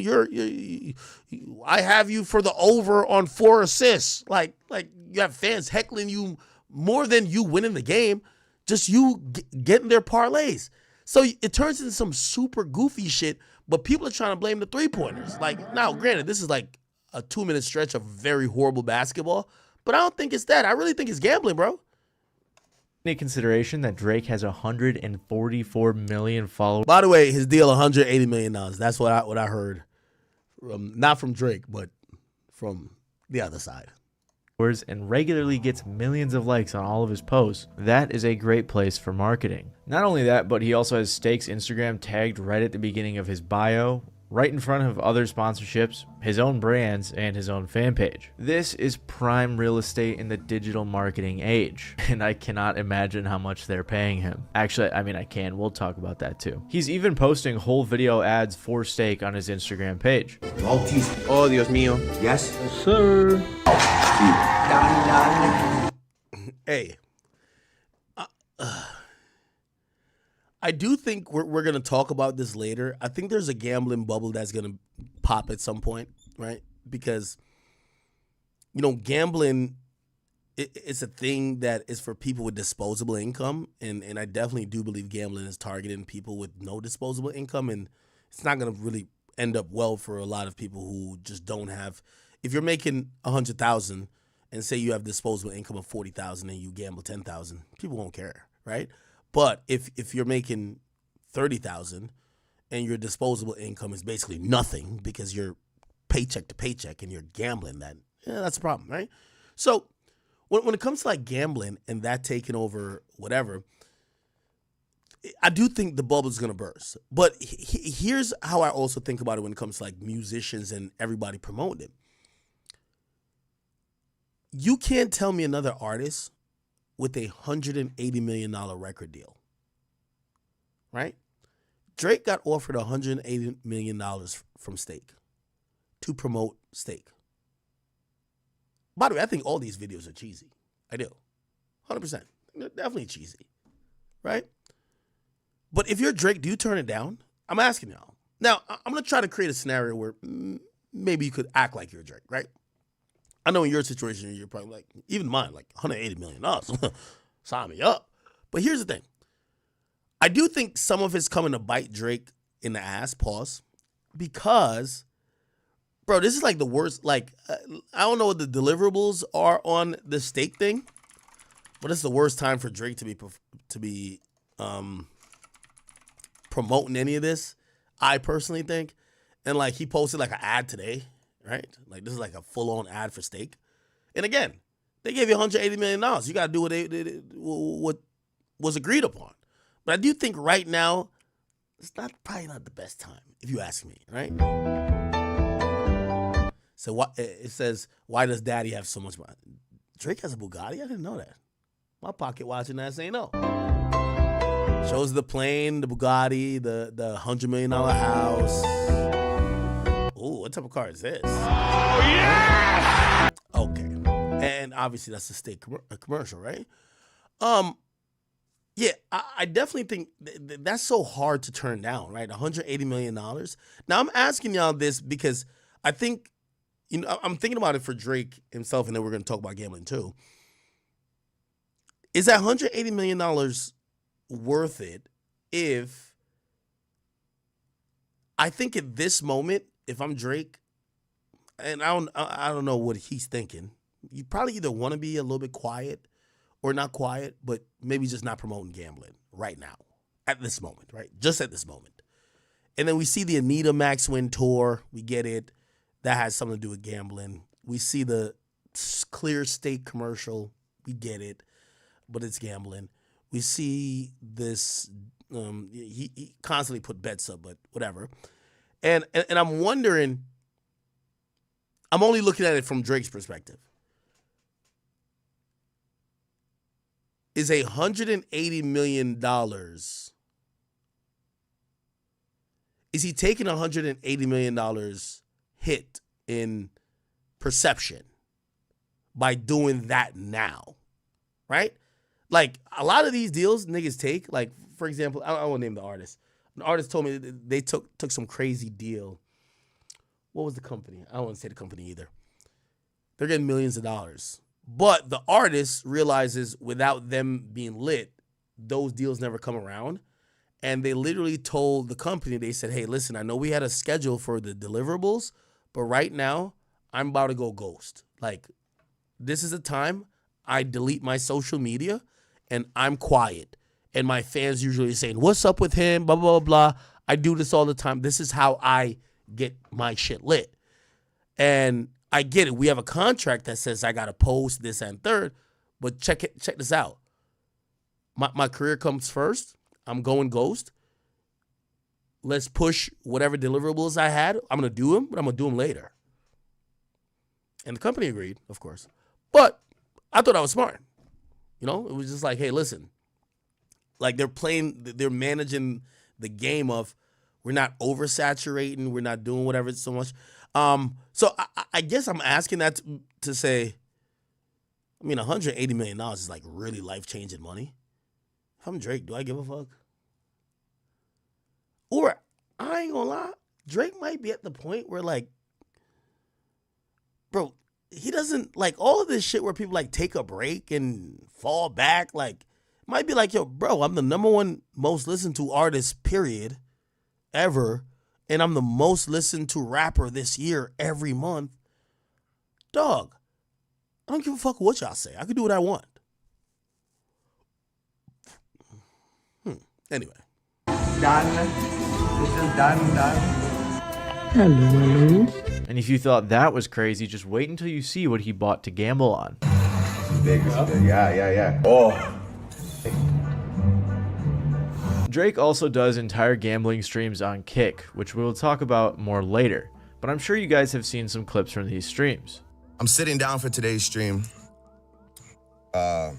I have you for the over on 4 assists. Like you have fans heckling you more than you winning the game, just you getting their parlays. So it turns into some super goofy shit, but people are trying to blame the 3-pointers. Like, now, granted, this is like a 2-minute stretch of very horrible basketball, but I don't think it's that. I really think it's gambling, bro. Take consideration that Drake has 144 million followers. By the way, his deal $180 million. That's what I heard, not from Drake, but from the other side. And regularly gets millions of likes on all of his posts. That is a great place for marketing. Not only that, but he also has Steak's Instagram tagged right at the beginning of his bio, right in front of other sponsorships, his own brands, and his own fan page. This is prime real estate in the digital marketing age, and I cannot imagine how much they're paying him. Actually, I mean, I can. We'll talk about that too. He's even posting whole video ads for Steak on his Instagram page. Maltese. Oh, Dios mío. Yes? Yes, sir. Hey, I do think we're going to talk about this later. I think there's a gambling bubble that's going to pop at some point, right? Because, gambling, it's a thing that is for people with disposable income. And I definitely do believe gambling is targeting people with no disposable income. And it's not going to really end up well for a lot of people who just don't have. If you're making $100,000 and say you have disposable income of $40,000 and you gamble $10,000, people won't care, right? But if you're making $30,000 and your disposable income is basically nothing because you're paycheck to paycheck and you're gambling, that's a problem, right? So when it comes to like gambling and that taking over whatever, I do think the bubble is going to burst. But here's how I also think about it when it comes to like musicians and everybody promoting it. You can't tell me another artist with a $180 million record deal, right? Drake got offered $180 million from Steak to promote Steak. By the way, I think all these videos are cheesy. I do. 100%. They're definitely cheesy, right? But if you're Drake, do you turn it down? I'm asking y'all. Now, I'm going to try to create a scenario where maybe you could act like you're Drake, right? I know in your situation, you're probably like, even mine, like $180 million. Sign me up. But here's the thing. I do think some of it's coming to bite Drake in the ass, pause, because, bro, this is like the worst. Like, I don't know what the deliverables are on the Steak thing, but it's the worst time for Drake to be promoting any of this, I personally think. And, like, he posted, like, an ad today. Right? Like, this is like a full-on ad for Steak. And again, they gave you $180 million. You got to do what was agreed upon. But I do think right now, it's probably not the best time, if you ask me, right? So it says, why does Daddy have so much money? Drake has a Bugatti? I didn't know that. My pocket watching ass ain't know. Shows the plane, the Bugatti, the $100 million house. Ooh, what type of car is this? Oh, yeah! Okay. And obviously that's a state commercial, right? Yeah, I definitely think that's so hard to turn down, right? $180 million. Now, I'm asking y'all this because I think, I'm thinking about it for Drake himself, and then we're going to talk about gambling too. Is that $180 million worth it if, I think at this moment, if I'm Drake, and I don't know what he's thinking, you probably either want to be a little bit quiet or not quiet, but maybe just not promoting gambling right now, at this moment, right? Just at this moment. And then we see the Anita Max Win tour. We get it. That has something to do with gambling. We see the Clear State commercial. We get it, but it's gambling. We see this, he constantly put bets up, but whatever. And I'm wondering, I'm only looking at it from Drake's perspective. Is $180 million, is he taking $180 million hit in perception by doing that now, right? Like, a lot of these deals niggas take, like, for example, I won't name the artist. An artist told me that they took some crazy deal. What was the company? I don't want to say the company either. They're getting millions of dollars. But the artist realizes without them being lit, those deals never come around. And they literally told the company, they said, hey, listen, I know we had a schedule for the deliverables, but right now I'm about to go ghost. Like, this is a time I delete my social media and I'm quiet. And my fans usually saying, what's up with him, blah, blah, blah, blah. I do this all the time. This is how I get my shit lit. And I get it. We have a contract that says I got to post this and third, but check this out. My career comes first. I'm going ghost. Let's push whatever deliverables I had. I'm going to do them, but I'm going to do them later. And the company agreed, of course. But I thought I was smart. It was just like, hey, listen. Like, they're managing the game of we're not oversaturating. We're not doing whatever so much. So I guess I'm asking that to say, I mean, $180 million is like really life-changing money. If I'm Drake, do I give a fuck? Or, I ain't gonna lie, Drake might be at the point where, like, bro, he doesn't, like, all of this shit where people, like, take a break and fall back, like, might be like, yo, bro, I'm the #1 most listened to artist, period, ever. And I'm the most listened to rapper this year every month. Dog, I don't give a fuck what y'all say. I can do what I want. Anyway. Done. This is done. Hello. And if you thought that was crazy, just wait until you see what he bought to gamble on. Yeah. Oh. Drake also does entire gambling streams on Kick, which we will talk about more later, but I'm sure you guys have seen some clips from these streams. I'm sitting down for today's stream. I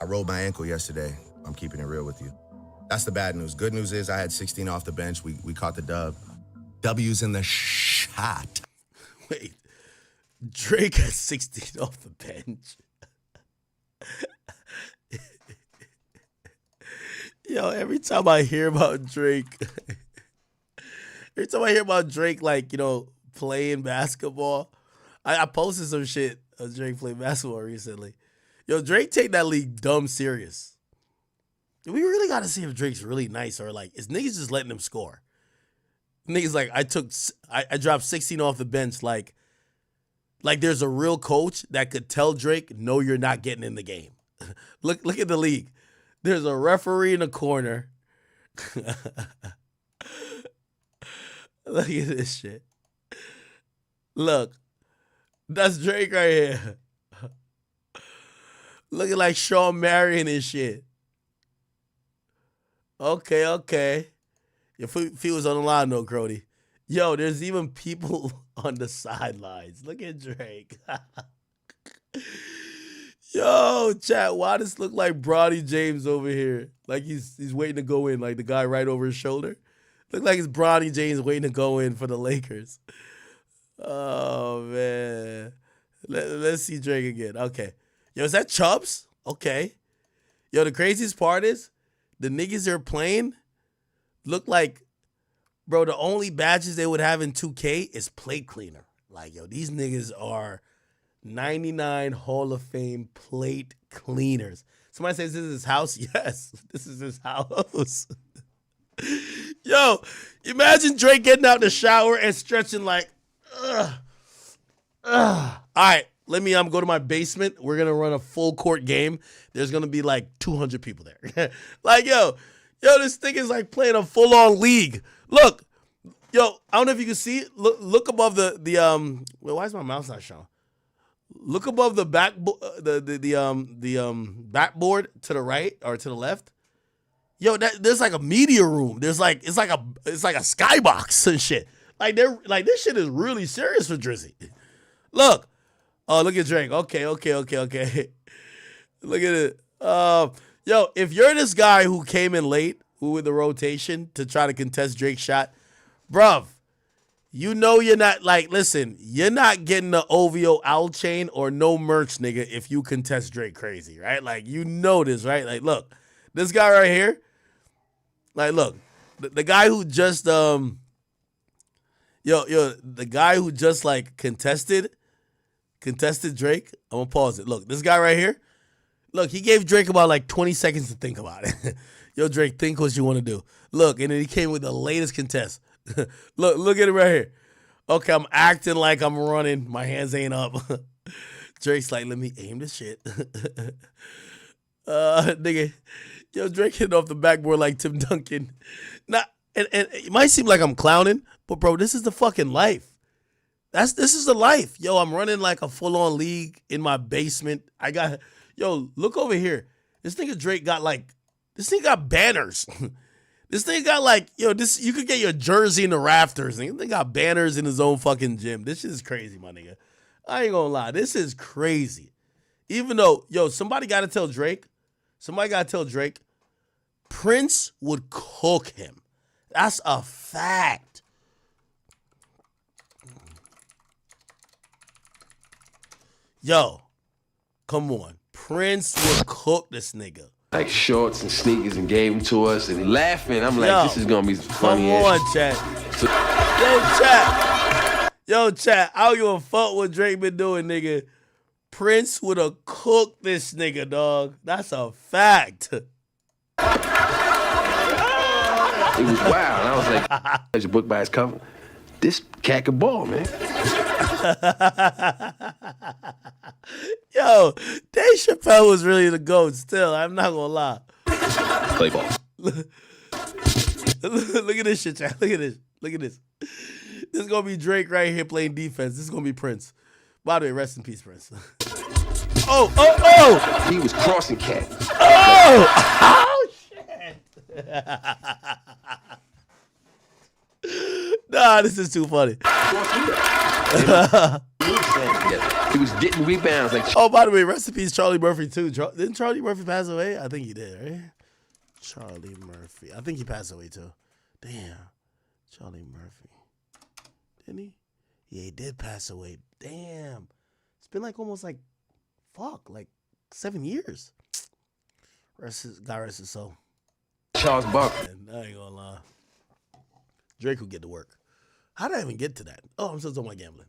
rolled my ankle yesterday. I'm keeping it real with you. That's the bad news. Good news is I had 16 off the bench. We caught the dub. W's in the shot. Wait, Drake has 16 off the bench. Yo, every time I hear about Drake, like, playing basketball, I posted some shit of Drake playing basketball recently. Yo, Drake take that league dumb serious. We really got to see if Drake's really nice or, like, is niggas just letting him score? Niggas like, I dropped 16 off the bench, like there's a real coach that could tell Drake, no, you're not getting in the game. Look at the league. There's a referee in the corner. Look at this shit. Look. That's Drake right here. Looking like Sean Marion and shit. Okay. Your feet was on the line though, Crody. Yo, there's even people on the sidelines. Look at Drake. Yo, chat, why does look like Bronny James over here? Like he's waiting to go in, like the guy right over his shoulder. Look like it's Bronny James waiting to go in for the Lakers. Oh, man. Let's see Drake again. Okay. Yo, is that Chubbs? Okay. Yo, the craziest part is the niggas they're playing look like, bro, the only badges they would have in 2K is plate cleaner. Like, yo, these niggas are 99 Hall of Fame plate cleaners. Somebody says this is his house. Yes, this is his house. Yo, imagine Drake getting out the shower and stretching like, ugh. All right, let me go to my basement. We're going to run a full court game. There's going to be like 200 people there. Like, yo, this thing is like playing a full-on league. Look, yo, I don't know if you can see it. Look above the well, why is my mouse not showing? Look above the backboard to the right or to the left. Yo, there's like a media room. It's like a skybox and shit. Like this shit is really serious for Drizzy. Look. Oh, look at Drake. Okay. Look at it. Yo, if you're this guy who came in late with the rotation to try to contest Drake's shot, bruv, you know you're not, like, listen, you're not getting the OVO owl chain or no merch, nigga, if you contest Drake crazy, right? Like, you know this, right? Like, look, this guy right here, like, look, the guy who just, the guy who just, like, contested Drake, I'm gonna pause it. Look, this guy right here, look, he gave Drake about, like, 20 seconds to think about it. Yo, Drake, think what you want to do. Look, and then he came with the latest contest. Look at it right here. Okay, I'm acting like I'm running. My hands ain't up. Drake's like, let me aim this shit. Nigga, yo, Drake hit off the backboard like Tim Duncan. And it might seem like I'm clowning, but bro, this is the fucking life. This is the life. Yo, I'm running like a full-on league in my basement. Yo, look over here. This nigga Drake got this thing got banners. This thing got you could get your jersey in the rafters. This thing got banners in his own fucking gym. This shit is crazy, my nigga. I ain't gonna lie. This is crazy. Even though, somebody gotta tell Drake, Prince would cook him. That's a fact. Yo, come on. Prince would cook this nigga. Like shorts and sneakers and gave them to us and laughing. I'm like, this is gonna be funny. Come on, chat. Yo, chat. I don't give a fuck what Drake been doing, nigga. Prince would have cooked this nigga, dog. That's a fact. It was wild. And I was like, there's a book by his cover. This cat can ball, man. Yo, Dave Chappelle was really the GOAT still. I'm not gonna lie. Play ball. Look at this shit, chat. Look at this. This is gonna be Drake right here playing defense. This is gonna be Prince. By the way, rest in peace, Prince. Oh! He was crossing cat. Oh, shit. Nah, this is too funny. He was getting rebounds like. Oh, by the way, rest in peace, Charlie Murphy too. Didn't Charlie Murphy pass away? I think he did, right? Charlie Murphy. I think he passed away too. Damn, Charlie Murphy. Didn't he? Yeah, he did pass away. Damn, it's been like almost like 7 years. God rest his soul. Charles Barkley. I ain't gonna lie. Drake will get to work. How did I even get to that? Oh, I'm still talking about gambling.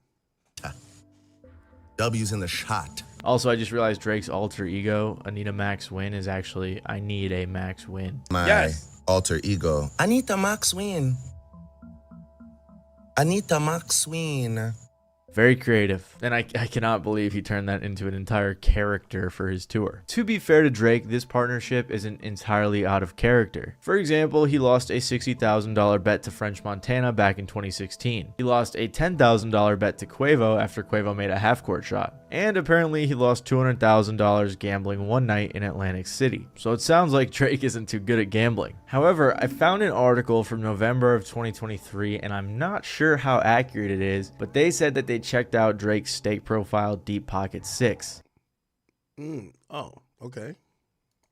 W's in the shot. Also, I just realized Drake's alter ego, Anita Max Win, is actually I Need a Max Win. My alter ego. Anita Max Win. Anita Max Win. Very creative. And I cannot believe he turned that into an entire character for his tour. To be fair to Drake, this partnership isn't entirely out of character. For example, he lost a $60,000 bet to French Montana back in 2016. He lost a $10,000 bet to Quavo after Quavo made a half-court shot. And apparently he lost $200,000 gambling one night in Atlantic City. So it sounds like Drake isn't too good at gambling. However, I found an article from November of 2023, and I'm not sure how accurate it is, but they said that they checked out Drake's stake profile Deep Pocket 6. Oh, okay.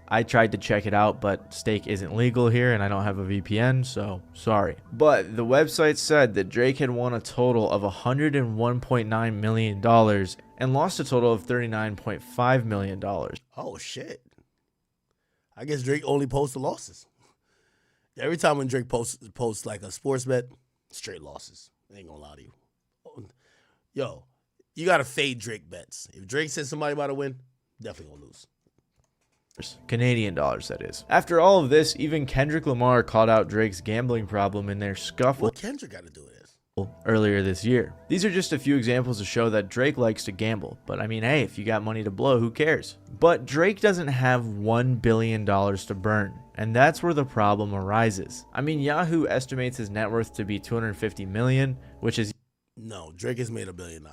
I tried to check it out, but stake isn't legal here and I don't have a VPN, so sorry. But the website said that Drake had won a total of $101.9 million and lost a total of $39.5 million. Oh, shit. I guess Drake only posts the losses. Every time when Drake posts like a sports bet, straight losses. I ain't gonna lie to you. Yo, you gotta fade Drake bets. If Drake says somebody about to win, definitely gonna lose. Canadian dollars, that is. After all of this, even Kendrick Lamar called out Drake's gambling problem in their scuffle. What Kendrick got to do with this? Earlier this year. These are just a few examples to show that Drake likes to gamble. But I mean, hey, if you got money to blow, who cares? But Drake doesn't have $1 billion to burn. And that's where the problem arises. I mean, Yahoo estimates his net worth to be $250 million, which is... No, Drake has made $1 billion.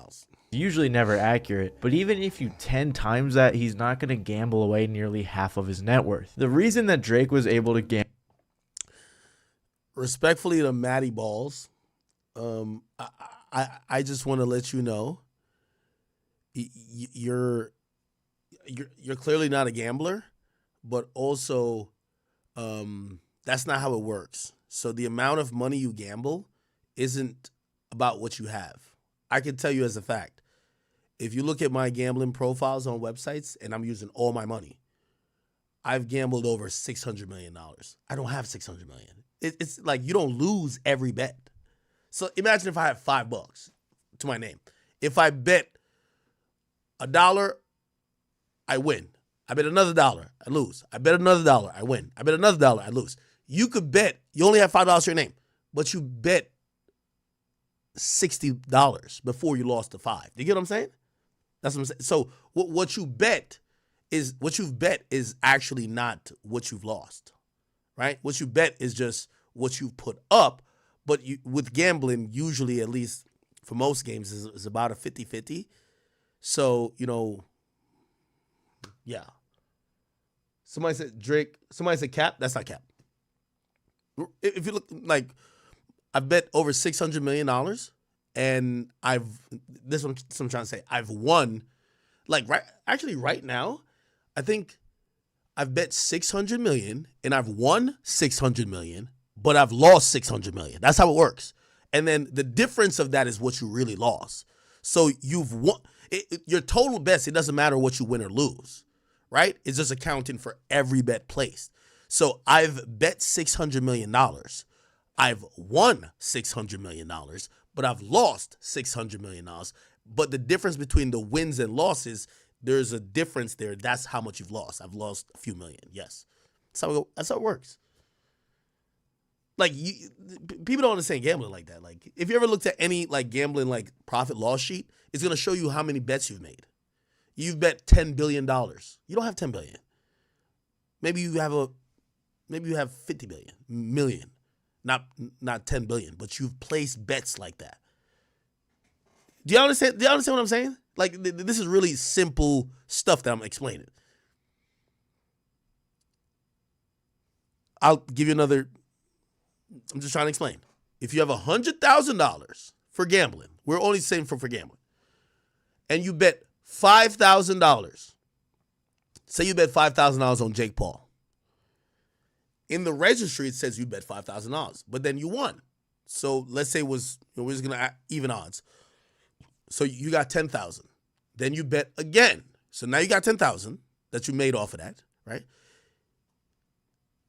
Usually never accurate, but even if you 10 times that, he's not going to gamble away nearly half of his net worth. The reason that Drake was able to gamble... Respectfully to Matty Balls, I just want to let you know, you're clearly not a gambler, but also that's not how it works. So the amount of money you gamble isn't about what you have. I can tell you as a fact, if you look at my gambling profiles on websites and I'm using all my money, I've gambled over $600 million. I don't have $600 million. It's like you don't lose every bet. So imagine if I had $5 to my name. If I bet $1, I win. I bet another $1, I lose. I bet another $1, I win. I bet another $1, I lose. You could bet, you only have $5 to your name, but you bet $60 before you lost to $5. You get what I'm saying? That's what I'm saying. So what you've bet is actually not what you've lost, right? What you bet is just what you've put up, but with gambling, usually, at least for most games, is about a 50-50. So, yeah. Somebody said Drake, somebody said cap. That's not cap. If you look, like, I've bet over $600 million, and this is what I'm trying to say. I've won, like, right now, I think I've bet $600 million, and I've won $600 million, but I've lost $600 million. That's how it works. And then the difference of that is what you really lost. So you've won your total bets. It doesn't matter what you win or lose, right? It's just accounting for every bet placed. So I've bet $600 million. I've won $600 million, but I've lost $600 million. But the difference between the wins and losses, there's a difference there. That's how much you've lost. I've lost a few million. Yes. That's how it works. Like, people don't understand gambling like that. Like, if you ever looked at any, like, gambling, like, profit loss sheet, it's going to show you how many bets you've made. You've bet $10 billion. You don't have $10 billion. Maybe you have 50 million. Not 10 billion, but you've placed bets like that. Do you understand what I'm saying? Like, this is really simple stuff that I'm explaining. I'll give you another. I'm just trying to explain. If you have $100,000 for gambling, we're only saying for gambling, and you bet $5,000. Say you bet $5,000 on Jake Paul. In the registry, it says you bet $5,000, but then you won. So let's say we're just gonna even odds. So you got 10,000. Then you bet again. So now you got 10,000 that you made off of that, right?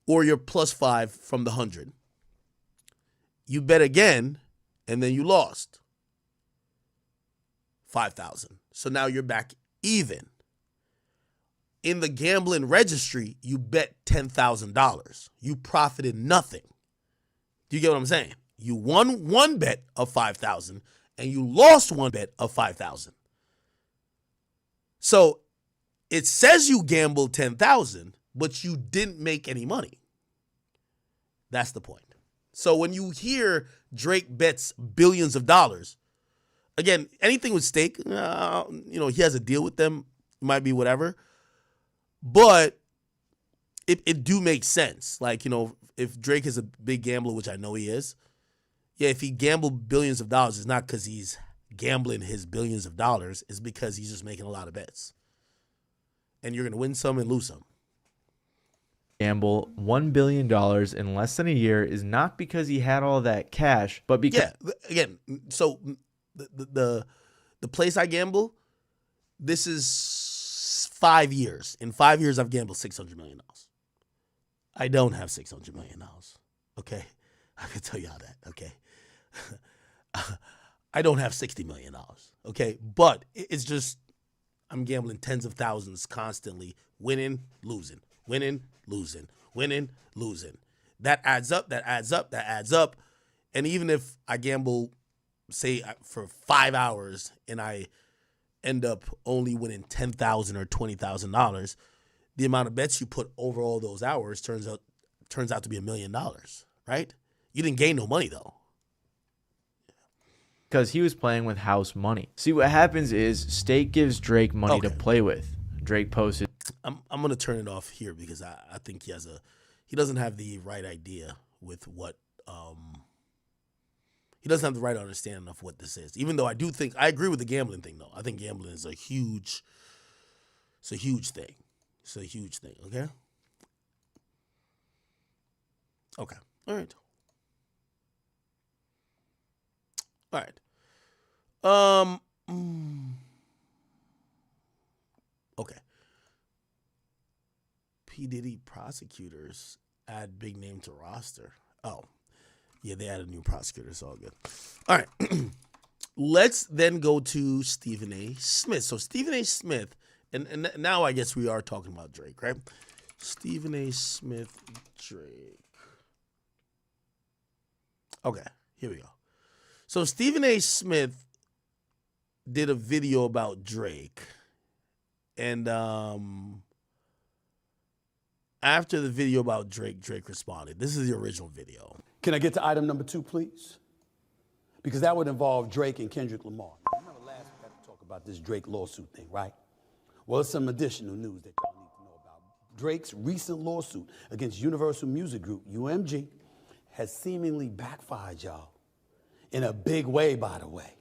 Or you're plus 5 from the 100. You bet again, and then you lost 5,000. So now you're back even. In the gambling registry, you bet $10,000. You profited nothing. Do you get what I'm saying? You won one bet of 5,000 and you lost one bet of 5,000. So it says you gambled 10,000, but you didn't make any money. That's the point. So when you hear Drake bets billions of dollars, again, anything with stake, he has a deal with them, it might be whatever. But it do make sense. Like, if Drake is a big gambler, which I know he is, yeah, if he gambled billions of dollars, it's not because he's gambling his billions of dollars. It's because he's just making a lot of bets. and you're going to win some and lose some. Gamble $1 billion in less than a year is not because he had all that cash, but because again, so the place I gamble, this is 5 years. In 5 years, I've gambled $600 million. I don't have $600 million. Okay, I can tell y'all that. Okay, I don't have $60 million. Okay, but it's just I'm gambling tens of thousands constantly, winning, losing, winning, losing, winning, losing. That adds up, that adds up, that adds up. And even if I gamble, say, for 5 hours and I end up only winning $10,000 or $20,000, the amount of bets you put over all those hours turns out to be $1 million, right? You didn't gain no money, though. Because he was playing with house money. See, what happens is Steak gives Drake money to play with. Drake posted. I'm gonna turn it off here because I think he doesn't have the right idea with what he doesn't have the right understanding of what this is. Even though I agree with the gambling thing though. I think gambling is a huge thing. It's a huge thing. Okay. Okay. All right. All right. Okay. P. Diddy prosecutors add big name to roster. Oh, yeah, they added a new prosecutor. It's all good. All right. Let's then go to Stephen A. Smith. So Stephen A. Smith, and now I guess we are talking about Drake, right? Stephen A. Smith, Drake. Okay, here we go. So Stephen A. Smith did a video about Drake, and after the video about Drake responded. This is the original video. Can I get to item number 2, please? Because that would involve Drake and Kendrick Lamar. Remember last we had to talk about this Drake lawsuit thing, right? Well, it's some additional news that y'all need to know about. Drake's recent lawsuit against Universal Music Group, UMG, has seemingly backfired, y'all. In a big way, by the way.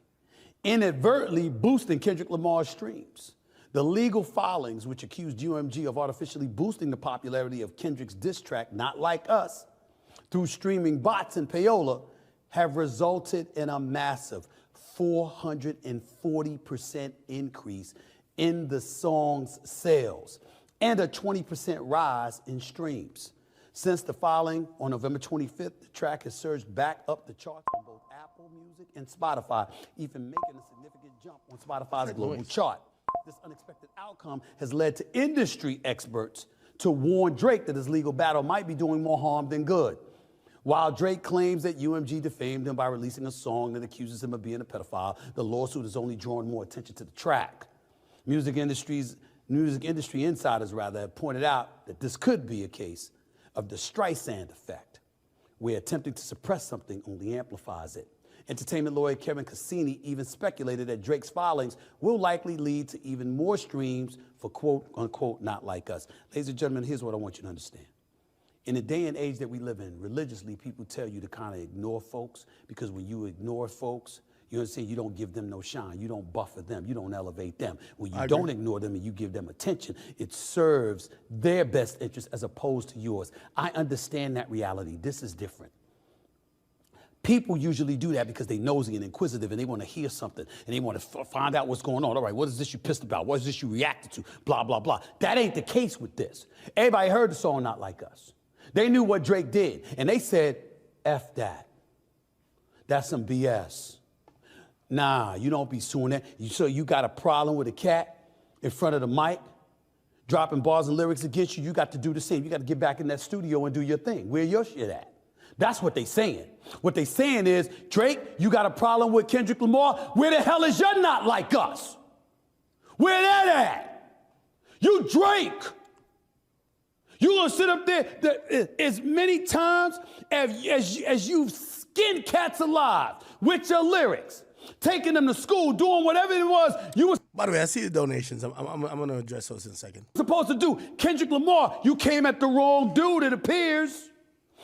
Inadvertently boosting Kendrick Lamar's streams. The legal filings, which accused UMG of artificially boosting the popularity of Kendrick's diss track, Not Like Us, through streaming bots and payola, have resulted in a massive 440% increase in the song's sales and a 20% rise in streams. Since the filing on November 25th, the track has surged back up the charts on both Apple Music and Spotify, even making a significant jump on Spotify's global chart. This unexpected outcome has led to industry experts to warn Drake that his legal battle might be doing more harm than good. While Drake claims that UMG defamed him by releasing a song that accuses him of being a pedophile, the lawsuit has only drawn more attention to the track. Music industry insiders have pointed out that this could be a case of the Streisand effect, where attempting to suppress something only amplifies it. Entertainment lawyer Kevin Cassini even speculated that Drake's filings will likely lead to even more streams for quote unquote Not Like Us. Ladies and gentlemen, here's what I want you to understand. In the day and age that we live in, religiously, people tell you to kind of ignore folks, because when you ignore folks, you understand, you don't give them no shine. You don't buffer them. You don't elevate them. When you don't ignore them and you give them attention, it serves their best interest as opposed to yours. I understand that reality. This is different. People usually do that because they're nosy and inquisitive and they want to hear something and they want to find out what's going on. All right, what is this you pissed about? What is this you reacted to? Blah, blah, blah. That ain't the case with this. Everybody heard the song Not Like Us. They knew what Drake did and they said, F that. That's some BS. Nah, you don't be suing that. So you got a problem with a cat in front of the mic, dropping bars and lyrics against you, you got to do the same. You got to get back in that studio and do your thing. Where your shit at? That's what they saying. What they saying is, Drake, you got a problem with Kendrick Lamar? Where the hell is your Not Like Us? Where that at? You Drake. You gonna sit up there as many times as you've skinned cats alive with your lyrics, taking them to school, doing whatever it was you was. By the way, I see the donations. I'm going to address those in a second. Supposed to do. Kendrick Lamar, you came at the wrong dude, it appears.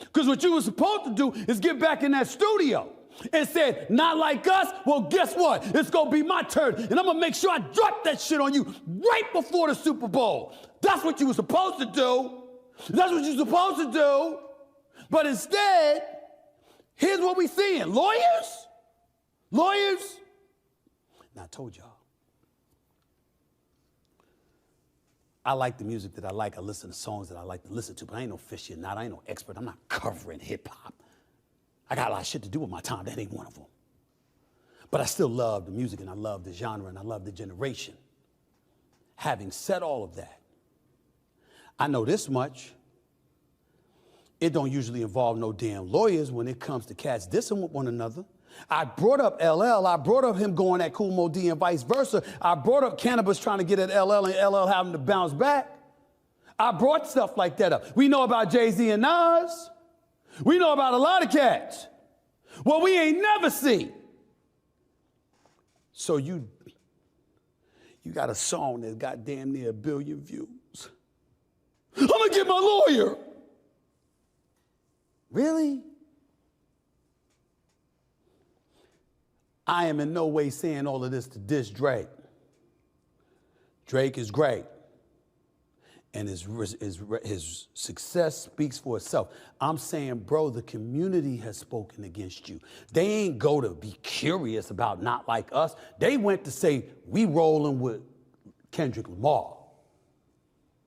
Because what you were supposed to do is get back in that studio and said, Not Like Us? Well, guess what? It's going to be my turn. And I'm going to make sure I drop that shit on you right before the Super Bowl. That's what you were supposed to do. That's what you're supposed to do. But instead, here's what we're seeing. Lawyers. Now, I told y'all. I like the music that I like. I listen to songs that I like to listen to, but I ain't no aficionado. I ain't no expert. I'm not covering hip hop. I got a lot of shit to do with my time. That ain't one of them. But I still love the music, and I love the genre, and I love the generation. Having said all of that, I know this much. It don't usually involve no damn lawyers when it comes to cats dissing with one another. I brought up LL. I brought up him going at Kool Moe Dee and vice versa. I brought up Cannabis trying to get at LL and LL having to bounce back. I brought stuff like that up. We know about Jay-Z and Nas. We know about a lot of cats. Well, we ain't never seen. So you got a song that's got damn near 1 billion views. I'm gonna get my lawyer. Really? I am in no way saying all of this to diss Drake. Drake is great. And his success speaks for itself. I'm saying, bro, the community has spoken against you. They ain't go to be curious about Not Like Us. They went to say, we rolling with Kendrick Lamar.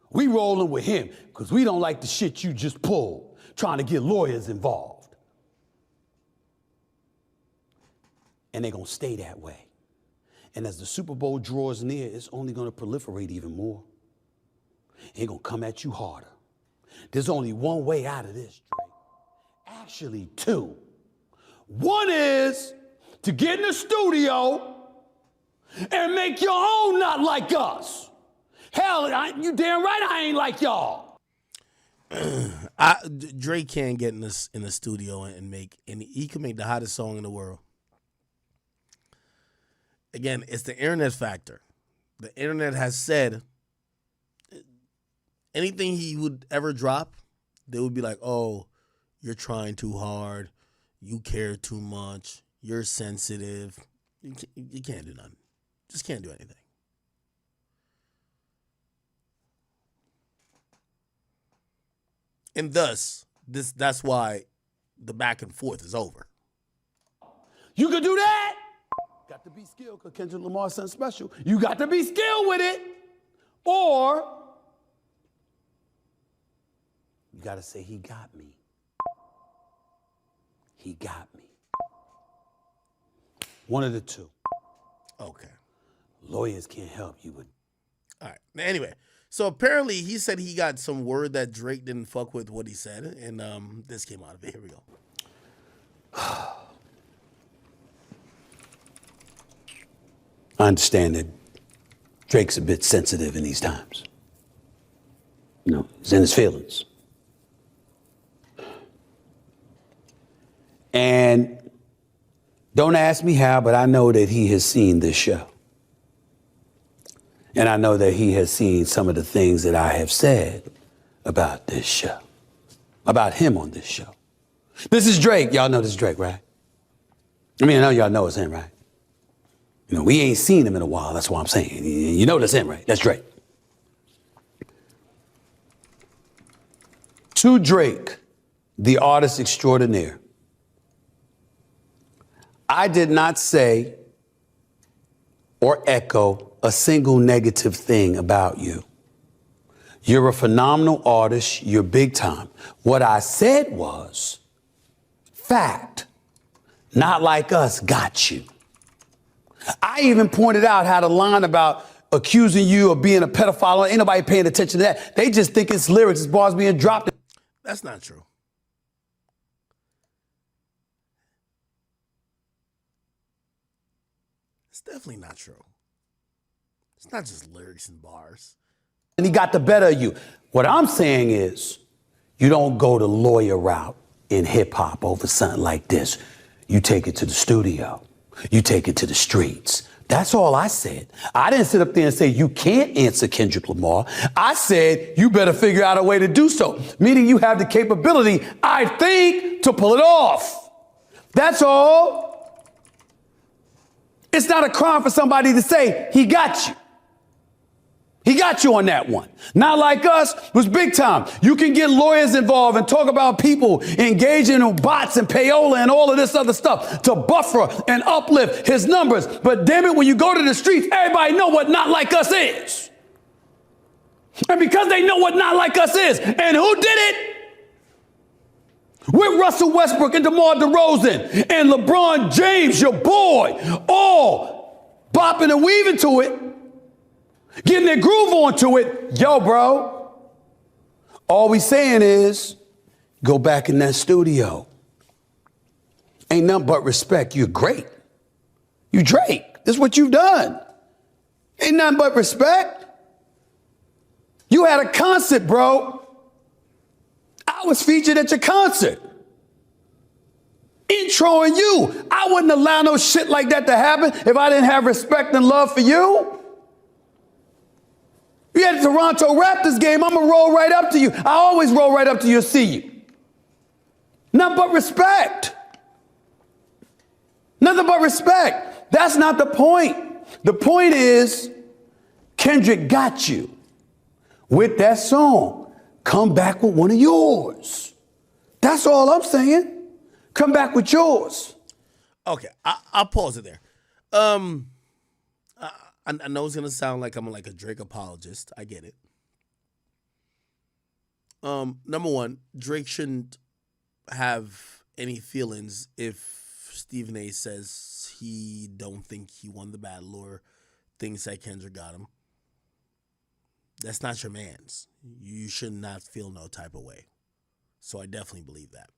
We rolling with him because we don't like the shit you just pulled, trying to get lawyers involved. And they're going to stay that way. And as the Super Bowl draws near, it's only going to proliferate even more. It's going to come at you harder. There's only one way out of this, Drake. Actually, two. One is to get in the studio and make your own Not Like Us. Hell, you damn right I ain't like y'all. Drake can't get in the studio and he can make the hottest song in the world. Again, it's the internet factor. The internet has said anything he would ever drop, they would be like, oh, you're trying too hard. You care too much. You're sensitive. You can't do nothing. Just can't do anything. And thus, that's why the back and forth is over. You can do that. Got to be skilled because Kendrick Lamar's something special. You got to be skilled with it. Or you got to say, he got me. He got me. One of the two. Okay. Lawyers can't help you with. All right. Anyway, so apparently he said he got some word that Drake didn't fuck with what he said, and this came out of it. Here we go. I understand that Drake's a bit sensitive in these times. You know, he's in his feelings. And don't ask me how, but I know that he has seen this show. And I know that he has seen some of the things that I have said about this show, about him on this show. This is Drake. Y'all know this is Drake, right? I mean, I know y'all know it's him, right? You know, we ain't seen him in a while. That's what I'm saying. You know that's him, right? That's Drake. To Drake, the artist extraordinaire, I did not say or echo a single negative thing about you. You're a phenomenal artist. You're big time. What I said was, fact, Not Like Us got you. I even pointed out how the line about accusing you of being a pedophile, ain't nobody paying attention to that. They just think it's lyrics, it's bars being dropped. That's not true. It's definitely not true. It's not just lyrics and bars. And he got the better of you. What I'm saying is, you don't go the lawyer route in hip hop over something like this. You take it to the studio. You take it to the streets. That's all I said. I didn't sit up there and say you can't answer Kendrick Lamar. I said you better figure out a way to do so, meaning you have the capability, I think, to pull it off. That's all. It's not a crime for somebody to say he got you. He got you on that one. Not Like Us was big time. You can get lawyers involved and talk about people engaging in bots and payola and all of this other stuff to buffer and uplift his numbers. But damn it, when you go to the streets, everybody know what Not Like Us is. And because they know what Not Like Us is, and who did it? With Russell Westbrook and DeMar DeRozan and LeBron James, your boy, all bopping and weaving to it. Getting their groove onto it. Yo, bro. All we saying is, go back in that studio. Ain't nothing but respect. You're great. You Drake. This is what you've done. Ain't nothing but respect. You had a concert, bro. I was featured at your concert. Introing you. I wouldn't allow no shit like that to happen if I didn't have respect and love for you. You had the Toronto Raptors game, I'm going to roll right up to you. I always roll right up to you and see you. Nothing but respect. Nothing but respect. That's not the point. The point is, Kendrick got you with that song. Come back with one of yours. That's all I'm saying. Come back with yours. Okay, I'll pause it there. I know it's gonna sound like I'm like a Drake apologist. I get it. Number one, Drake shouldn't have any feelings if Stephen A. says he don't think he won the battle or thinks that Kendrick got him. That's not your man's. You should not feel no type of way. So I definitely believe that.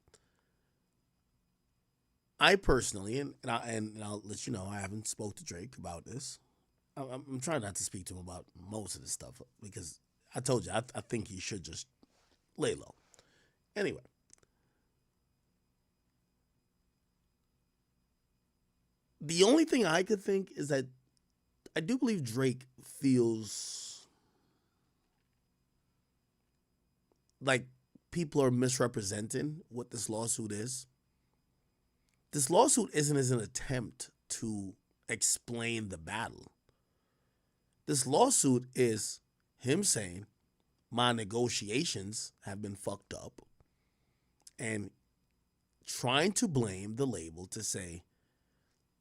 I personally, and I'll let you know, I haven't spoke to Drake about this. I'm trying not to speak to him about most of this stuff because I told you, I think he should just lay low. Anyway. The only thing I could think is that I do believe Drake feels like people are misrepresenting what this lawsuit is. This lawsuit isn't as an attempt to explain the battle. This lawsuit is him saying my negotiations have been fucked up and trying to blame the label to say,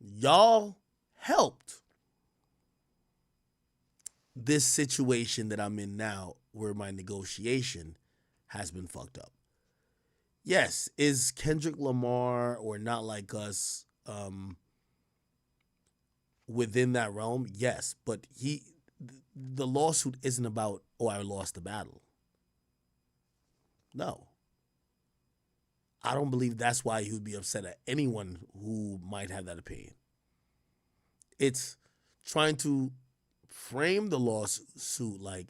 y'all helped this situation that I'm in now where my negotiation has been fucked up. Yes, is Kendrick Lamar or Not Like Us within that realm? Yes, but the lawsuit isn't about, oh, I lost the battle. No. I don't believe that's why he would be upset at anyone who might have that opinion. It's trying to frame the lawsuit like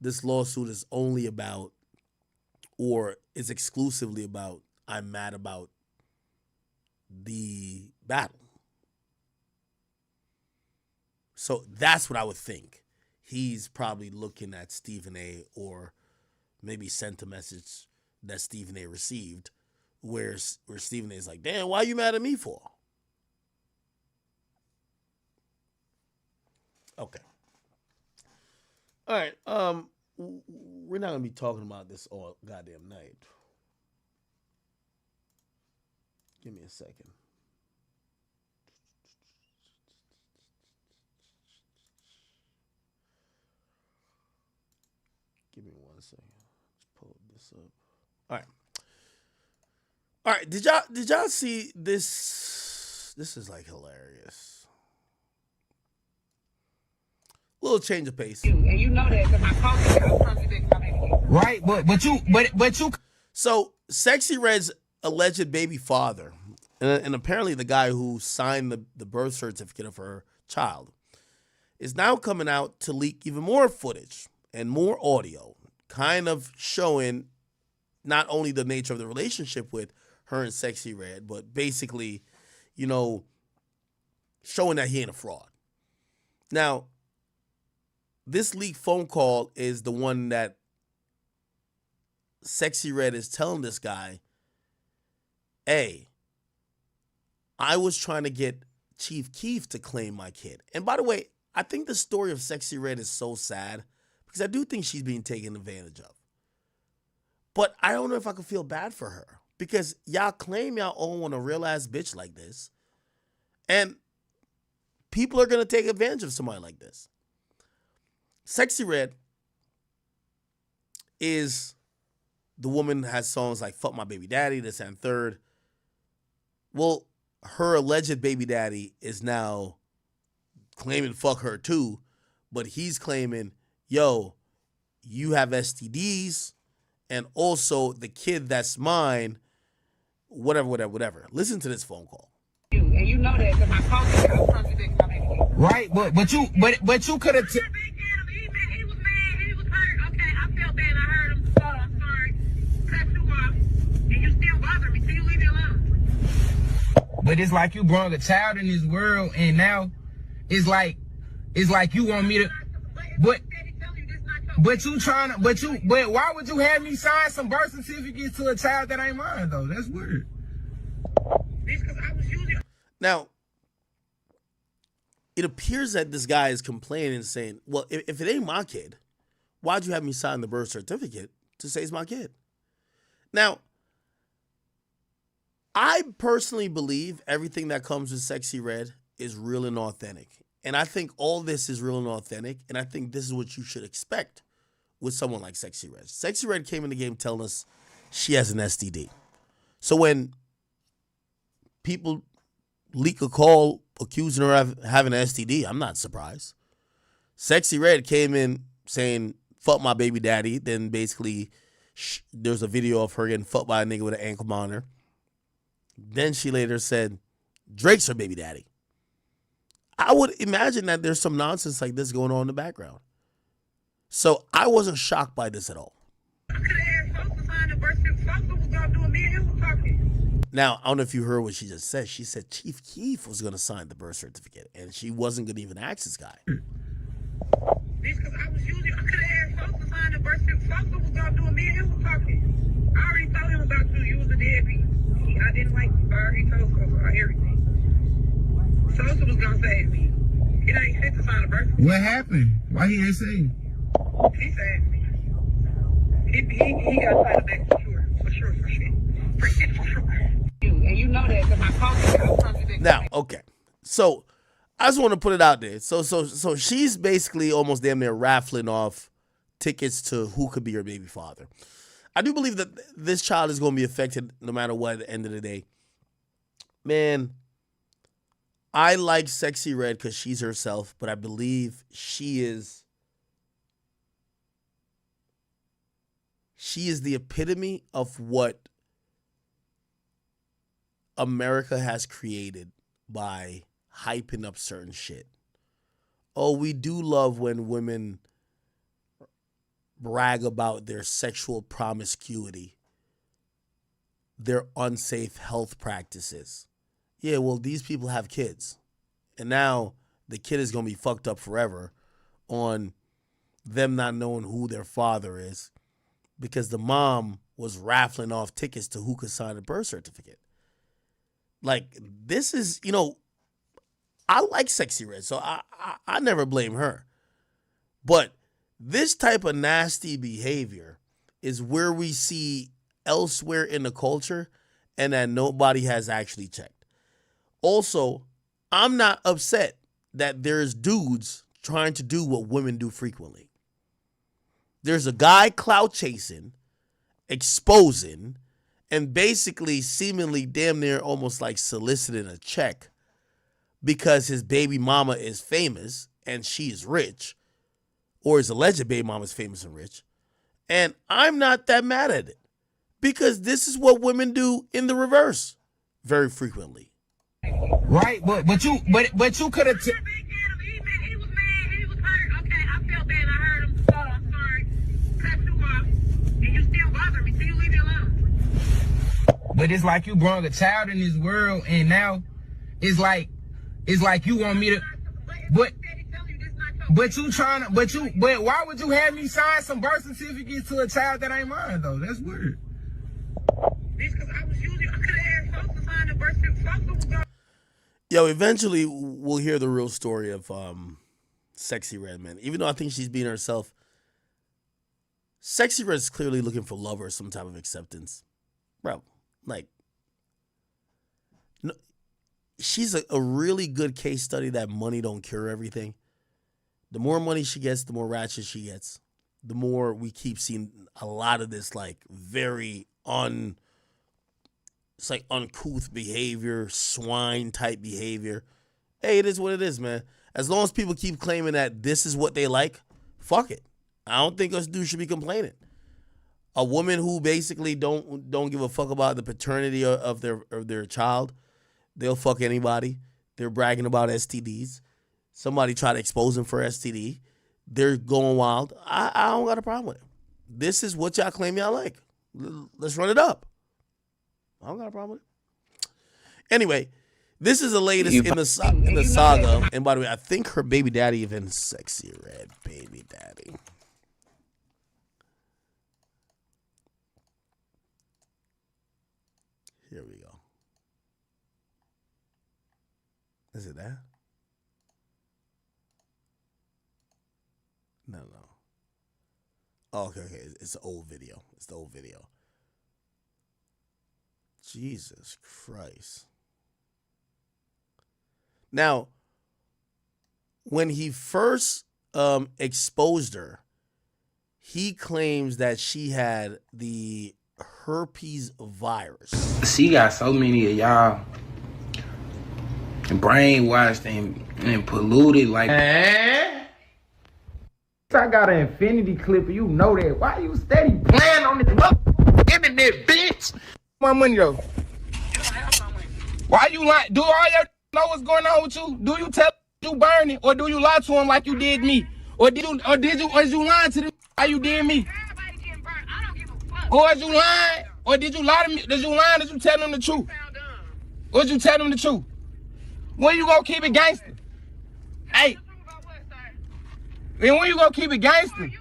this lawsuit is only about or is exclusively about I'm mad about the battle. So that's what I would think. He's probably looking at Stephen A. or maybe sent a message that Stephen A. received where Stephen A. is like, damn, why are you mad at me for? Okay. All right. We're not going to be talking about this all goddamn night. Give me a second. Give me 1 second. Let's pull this up. All right. All right. Did y'all see this? This is like hilarious. Little change of pace. And you know that because I called you. Right, but you. So Sexy Red's alleged baby father, and apparently the guy who signed the birth certificate of her child, is now coming out to leak even more footage and more audio, kind of showing not only the nature of the relationship with her and Sexy Red, but basically, showing that he ain't a fraud. Now, this leaked phone call is the one that Sexy Red is telling this guy, hey, I was trying to get Chief Keef to claim my kid. And by the way, I think the story of Sexy Red is so sad because I do think she's being taken advantage of. But I don't know if I could feel bad for her because y'all claim y'all own a real ass bitch like this. And people are going to take advantage of somebody like this. Sexy Red is the woman that has songs like Fuck My Baby Daddy, this and third. Well, her alleged baby daddy is now claiming fuck her too, but he's claiming, yo, you have STDs, and also the kid that's mine, whatever. Listen to this phone call. And you know that because I called you, I was contradicting my baby. Right, but you could have. He was mad. He was hurt. Okay, I felt bad. I heard him. So I'm sorry. Cut you off, and you still bother me. So you leave me alone. But it's like you brought a child in this world, and now it's like you want me to. But why would you have me sign some birth certificates to a child that ain't mine though? That's weird. Now, it appears that this guy is complaining and saying, well, if it ain't my kid, why'd you have me sign the birth certificate to say it's my kid? Now, I personally believe everything that comes with Sexy Red is real and authentic. And I think all this is real and authentic. And I think this is what you should expect with someone like Sexy Red. Sexy Red came in the game telling us she has an STD. So when people leak a call accusing her of having an STD, I'm not surprised. Sexy Red came in saying, fuck my baby daddy. Then basically there's a video of her getting fucked by a nigga with an ankle monitor. Then she later said, Drake's her baby daddy. I would imagine that there's some nonsense like this going on in the background. So I wasn't shocked by this at all. Now, I don't know if you heard what she just said. She said Chief Keef was going to sign the birth certificate, and she wasn't going to even ask this guy. Because I was using, I could have asked folks to sign the birth certificate. Folks was going to do it. Me and him was talking. I already told him about you. You was a deadbeat. I didn't like you. I already told him about everything. Sosa was going to save me. It ain't fit to sign a birth certificate. What happened? Why he ain't saved? He saved me. He got tied back for sure. For sure. And you know that because I called you. I was contradicting. Now, okay. So I just want to put it out there. So she's basically almost damn near raffling off tickets to who could be her baby father. I do believe that this child is going to be affected no matter what at the end of the day. Man, I like Sexy Red because she's herself, but I believe she is the epitome of what America has created by hyping up certain shit. Oh, we do love when women brag about their sexual promiscuity, their unsafe health practices. Yeah, well, these people have kids. And now the kid is going to be fucked up forever on them not knowing who their father is because the mom was raffling off tickets to who could sign a birth certificate. Like, this is, I like Sexy Red, so I never blame her. But this type of nasty behavior is where we see elsewhere in the culture and that nobody has actually checked. Also, I'm not upset that there's dudes trying to do what women do frequently. There's a guy clout chasing, exposing, and basically seemingly damn near almost like soliciting a check because his baby mama is famous and she is rich, or his alleged baby mama is famous and rich. And I'm not that mad at it because this is what women do in the reverse very frequently. Right, but you could have. He was mad. He was hurt. Okay, I felt bad. I heard him. So I'm sorry. Cut you off, and you still bother me. So you leave me alone. But it's like you brought a child in this world, and now it's like you want me to. But why would you have me sign some birth certificates to a child that ain't mine though? That's weird. Because I was using, I could have asked folks to sign the birth certificate. Yo, eventually we'll hear the real story of Sexy Red, man. Even though I think she's being herself, Sexy Red is clearly looking for love or some type of acceptance. Bro, like, no, she's a really good case study that money don't cure everything. The more money she gets, the more ratchet she gets. The more we keep seeing a lot of this, like, very it's like uncouth behavior, swine type behavior. Hey, it is what it is, man. As long as people keep claiming that this is what they like, fuck it. I don't think us dudes should be complaining. A woman who basically don't give a fuck about the paternity of their child, they'll fuck anybody. They're bragging about STDs. Somebody try to expose them for STD. They're going wild. I don't got a problem with it. This is what y'all claim y'all like. Let's run it up. I don't got a problem with it. Anyway, this is the latest in the saga. And by the way, I think her baby daddy even Sexy Red baby daddy. Here we go. Is it that? No. Oh, okay. It's the old video. It's the old video. Jesus Christ. Now, when he first exposed her, he claims that she had the herpes virus. She got so many of y'all brainwashed and polluted like. I got an infinity clip, you know that. Why you steady playing on this internet, bitch? My money though. Why you lying? Do all your know what's going on with you? Do you tell you burning, or do you lie to him like you did me? Or is you lying to them how you did me? Or is you lying? Or did you lie to me? Did you lie? Did you tell them the truth? Or did you tell them the truth? When you gonna keep it gangster? Hey. And when you gonna keep it gangster?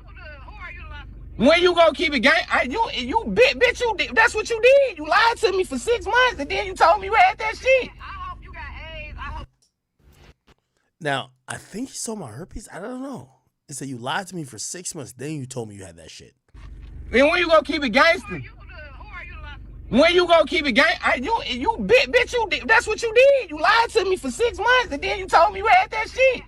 When you gonna keep it gangster? You bitch, that's what you did. You lied to me for 6 months and then you told me you had that shit. I hope you got AIDS. Now, I think he saw my herpes. I don't know. He said you lied to me for 6 months, then you told me you had that shit. And when you gonna keep it gangster? When you gonna keep it gangster? Bitch, that's what you did. You lied to me for 6 months and then you told me you had that shit.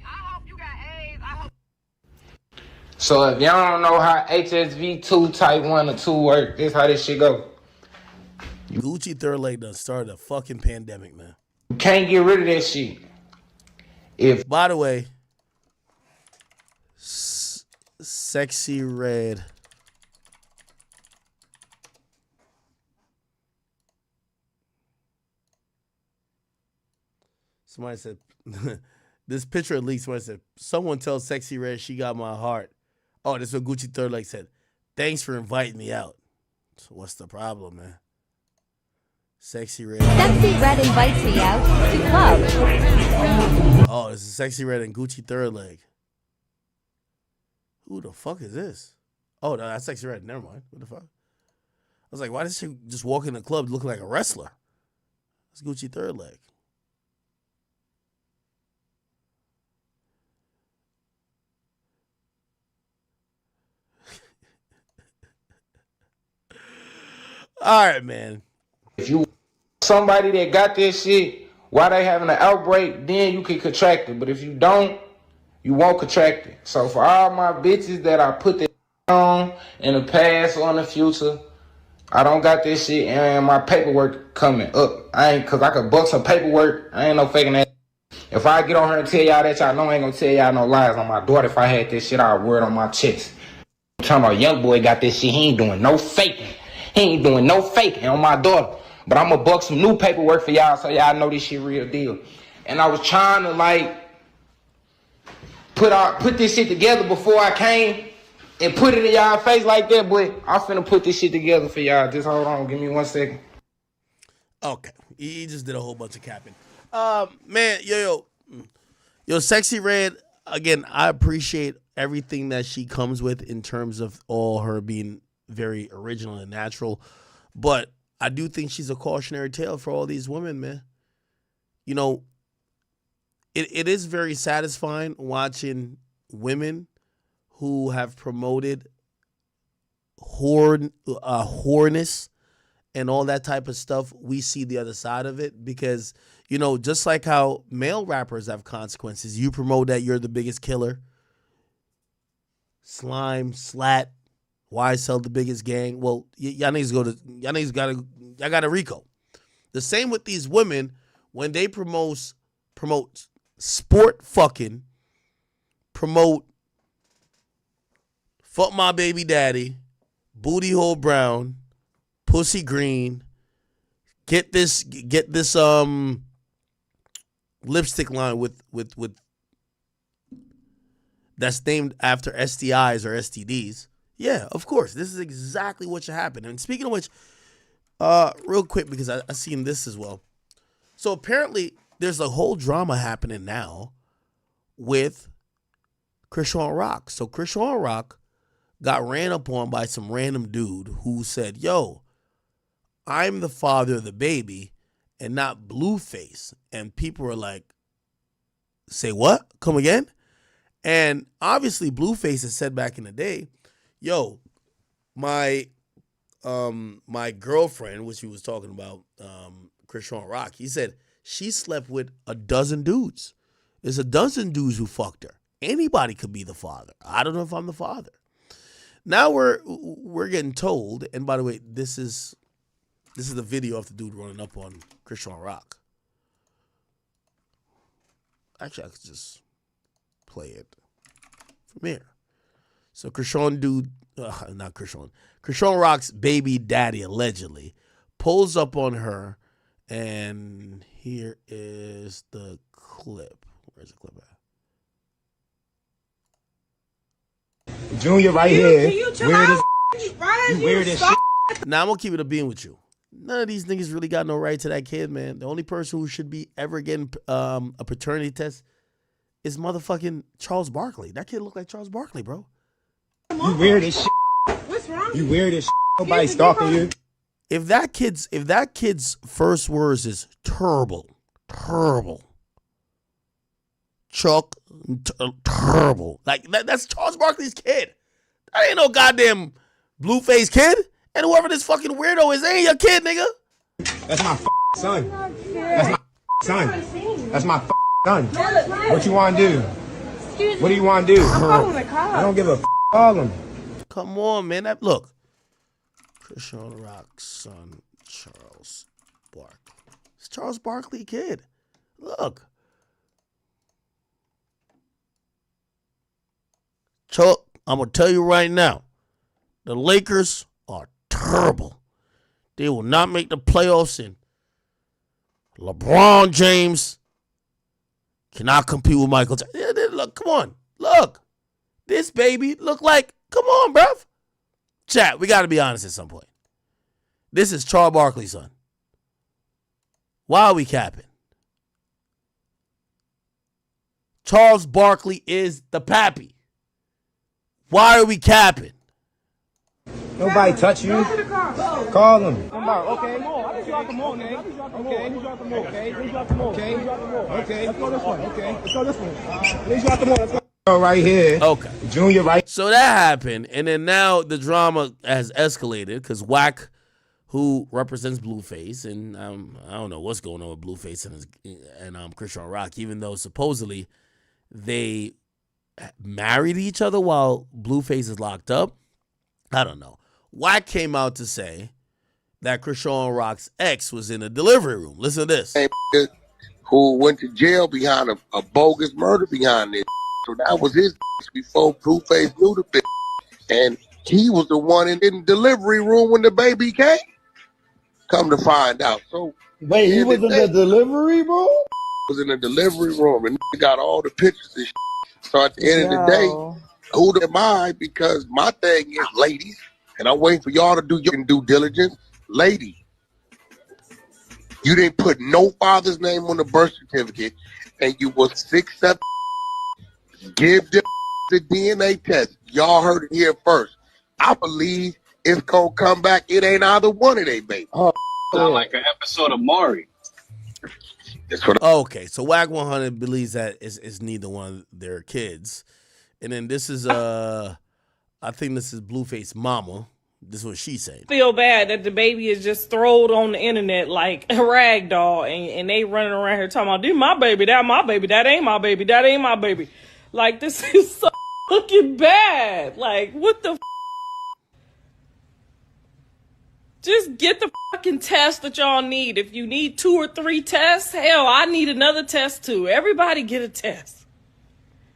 So if y'all don't know how HSV2 type 1 or 2 work, this how this shit go. Gucci third leg done started a fucking pandemic, man. You can't get rid of that shit. By the way, Sexy Red. Somebody said, this picture leaked. Somebody said, someone tell Sexy Red she got my heart. Oh, this is what Gucci third leg said. Thanks for inviting me out. So what's the problem, man? Sexy Red. Sexy Red invites me out to club. Oh, this is Sexy Red and Gucci third leg. Who the fuck is this? Oh, no, that's Sexy Red. Never mind. What the fuck? I was like, why does she just walk in the club looking like a wrestler? It's Gucci third leg. All right, man. If you somebody that got this shit, while they having an outbreak, then you can contract it. But if you don't, you won't contract it. So for all my bitches that I put this on in the past or in the future, I don't got this shit and my paperwork coming up. Cause I could book some paperwork. I ain't no faking that. If I get on her and tell y'all that, y'all know I ain't gonna tell y'all no lies on my daughter. If I had this shit, I'd wear it on my chest. I'm talking about young boy got this shit, he ain't doing no faking. He ain't doing no faking on my daughter. But I'm gonna buck some new paperwork for y'all so y'all know this shit real deal. And I was trying to like put this shit together before I came and put it in y'all face like that, but I'm finna put this shit together for y'all. Just hold on, give me 1 second. Okay, he just did a whole bunch of capping. Man, yo, Sexy Red, again, I appreciate everything that she comes with in terms of all her being very original and natural, but I do think she's a cautionary tale for all these women, man. You know, it is very satisfying watching women who have promoted whoreness and all that type of stuff, we see the other side of it because, you know, just like how male rappers have consequences, you promote that you're the biggest killer, slime, slat, YSL the biggest gang. Well, y'all got a RICO. The same with these women when they promote sport fucking, promote fuck my baby daddy, booty hole brown, pussy green, get this lipstick line with that's named after STIs or STDs. Yeah, of course. This is exactly what should happen. And speaking of which, real quick, because I seen this as well. So apparently there's a whole drama happening now with Krishan Rock. So Krishan Rock got ran up on by some random dude who said, yo, I'm the father of the baby and not Blueface. And people were like, say what? Come again? And obviously Blueface has said back in the day, yo, my girlfriend, which he was talking about, Krishan Rock, he said she slept with a dozen dudes. There's a dozen dudes who fucked her. Anybody could be the father. I don't know if I'm the father. Now we're getting told, and by the way, this is the video of the dude running up on Krishan Rock. Actually, I could just play it from here. So Krishan Rock's baby daddy allegedly pulls up on her, and here is the clip. Where's the clip at? Junior right here. Weird as shit. Now I'm gonna keep it a being with you. None of these niggas really got no right to that kid, man. The only person who should be ever getting a paternity test is motherfucking Charles Barkley. That kid look like Charles Barkley, bro. You weird as shit. What's wrong? You weird as shit. Nobody stalking you. If that kid's first words is terrible, Chuck, terrible. Like that's Charles Barkley's kid. That ain't no goddamn Blueface kid. And whoever this fucking weirdo is, ain't your kid, nigga. That's my son. That's my son. That's my son. What you want to do? What do you want to do? I don't give a call him. Come on, man. Look. Krishan Rock's son, Charles Barkley. It's Charles Barkley kid. Look. Chuck, I'm going to tell you right now. The Lakers are terrible. They will not make the playoffs, and LeBron James cannot compete with Michael Jackson. Look, come on. Look. This baby look like, come on, bruv. Chat, we got to be honest at some point. This is Charles Barkley's son. Why are we capping? Charles Barkley is the pappy. Why are we capping? Nobody touch you. Call him. Okay. I need y'all to come on, man. Okay. Let's go this one. Okay. Let's go this one. I need y'all to come on. Let's go. Right here. Okay. Junior right. So that happened, and then now the drama has escalated because Wack, who represents Blueface, and I don't know what's going on with Blueface and Krishan Rock, even though supposedly they married each other while Blueface is locked up. I don't know. Wack came out to say that Krishan Rock's ex was in a delivery room. Listen to this. Who went to jail behind a bogus murder behind this. So that was his before Blueface knew the bitch. And he was the one in the delivery room when the baby came. Come to find out. So wait, he was in the delivery room? Was in the delivery room and got all the pictures and shit. So at the end of the day, who am I? Because my thing is ladies, and I'm waiting for y'all to do your due diligence. Ladies, you didn't put no father's name on the birth certificate, and you was 6'7". Give them the DNA test. Y'all heard it here first. I believe it's gonna come back. It ain't either one of they baby. Sound like an episode of Maury. Okay, so WAG 100 believes that it's neither one of their kids. And then this is I think this is Blueface Mama. This is what she said. Feel bad that the baby is just thrown on the internet like a rag doll, and they running around here talking about, this my baby, that my baby, that ain't my baby, that ain't my baby. Like, this is so fucking bad. Like, what the Just get the fucking test that y'all need. If you need 2 or 3 tests, hell, I need another test too. Everybody get a test.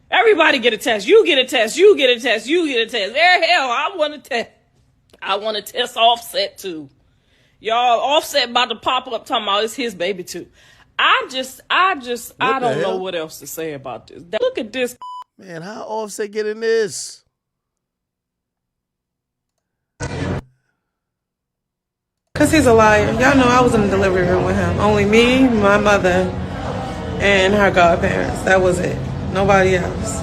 Everybody get a test. You get a test. You get a test. You get a test. Hell, I want a test. I want to test Offset too. Y'all, Offset about to pop up talking about it's his baby too. I don't know what else to say about this. Look at this. Man, how Offset getting this? Because he's a liar. Y'all know I was in the delivery room with him. Only me, my mother, and her godparents. That was it. Nobody else.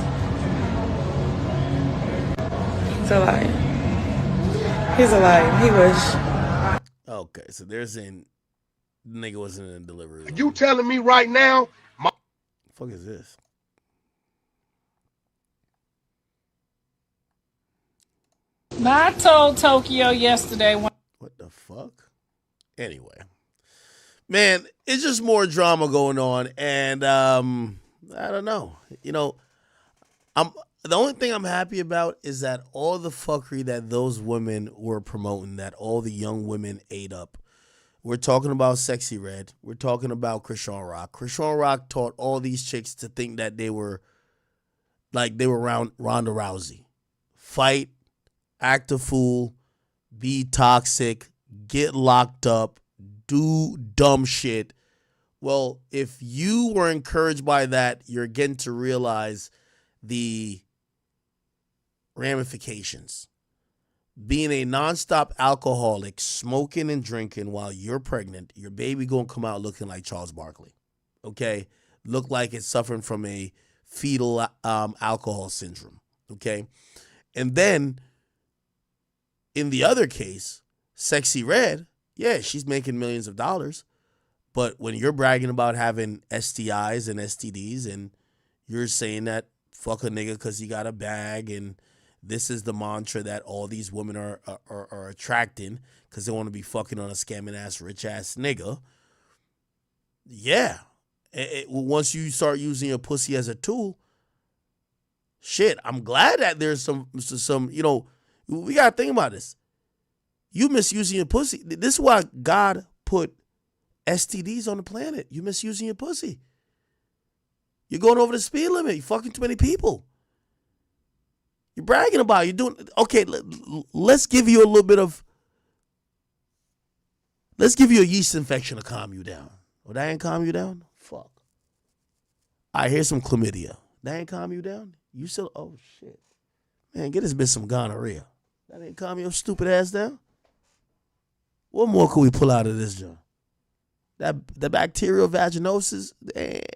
He's a liar. He's a liar. He wish. Okay, so there's the nigga wasn't in the delivery room. You telling me right now? The fuck is this? I told Tokyo yesterday. What the fuck? Anyway, man, it's just more drama going on, and I don't know. You know, the only thing I'm happy about is that all the fuckery that those women were promoting, that all the young women ate up. We're talking about Sexy Red. We're talking about Krishan Rock. Krishan Rock taught all these chicks to think that they were around Ronda Rousey. Fight, act a fool, be toxic, get locked up, do dumb shit. Well, if you were encouraged by that, you're getting to realize the ramifications. Being a nonstop alcoholic, smoking and drinking while you're pregnant, your baby gonna come out looking like Charles Barkley. Okay? Look like it's suffering from a fetal alcohol syndrome. Okay? And then in the other case, Sexy Red, yeah, she's making millions of dollars. But when you're bragging about having STIs and STDs and you're saying that fuck a nigga because he got a bag, and this is the mantra that all these women are attracting because they want to be fucking on a scamming ass, rich ass nigga. Yeah. Once you start using your pussy as a tool, shit, I'm glad that there's some, you know, we got to think about this. You misusing your pussy. This is why God put STDs on the planet. You misusing your pussy. You're going over the speed limit. You're fucking too many people. You're bragging about it. You're doing, okay, let's give you a little bit of, let's give you a yeast infection to calm you down. Oh, that ain't calm you down? Fuck. All right, here's some chlamydia. That ain't calm you down? You still, oh shit. Man, get this bitch some gonorrhea. That ain't calm your stupid ass down? What more could we pull out of this joint? The bacterial vaginosis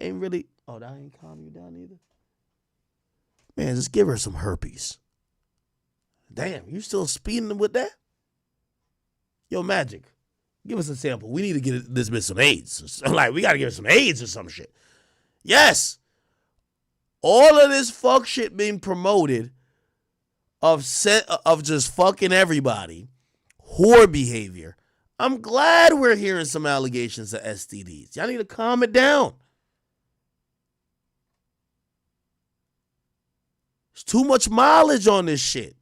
ain't really, oh, that ain't calm you down either? Man, just give her some herpes. Damn, you still speeding with that? Yo, Magic, give us a sample. We need to get this bitch some AIDS. Like, we got to give her some AIDS or some shit. Yes. All of this fuck shit being promoted of just fucking everybody, whore behavior. I'm glad we're hearing some allegations of STDs. Y'all need to calm it down. There's too much mileage on this shit.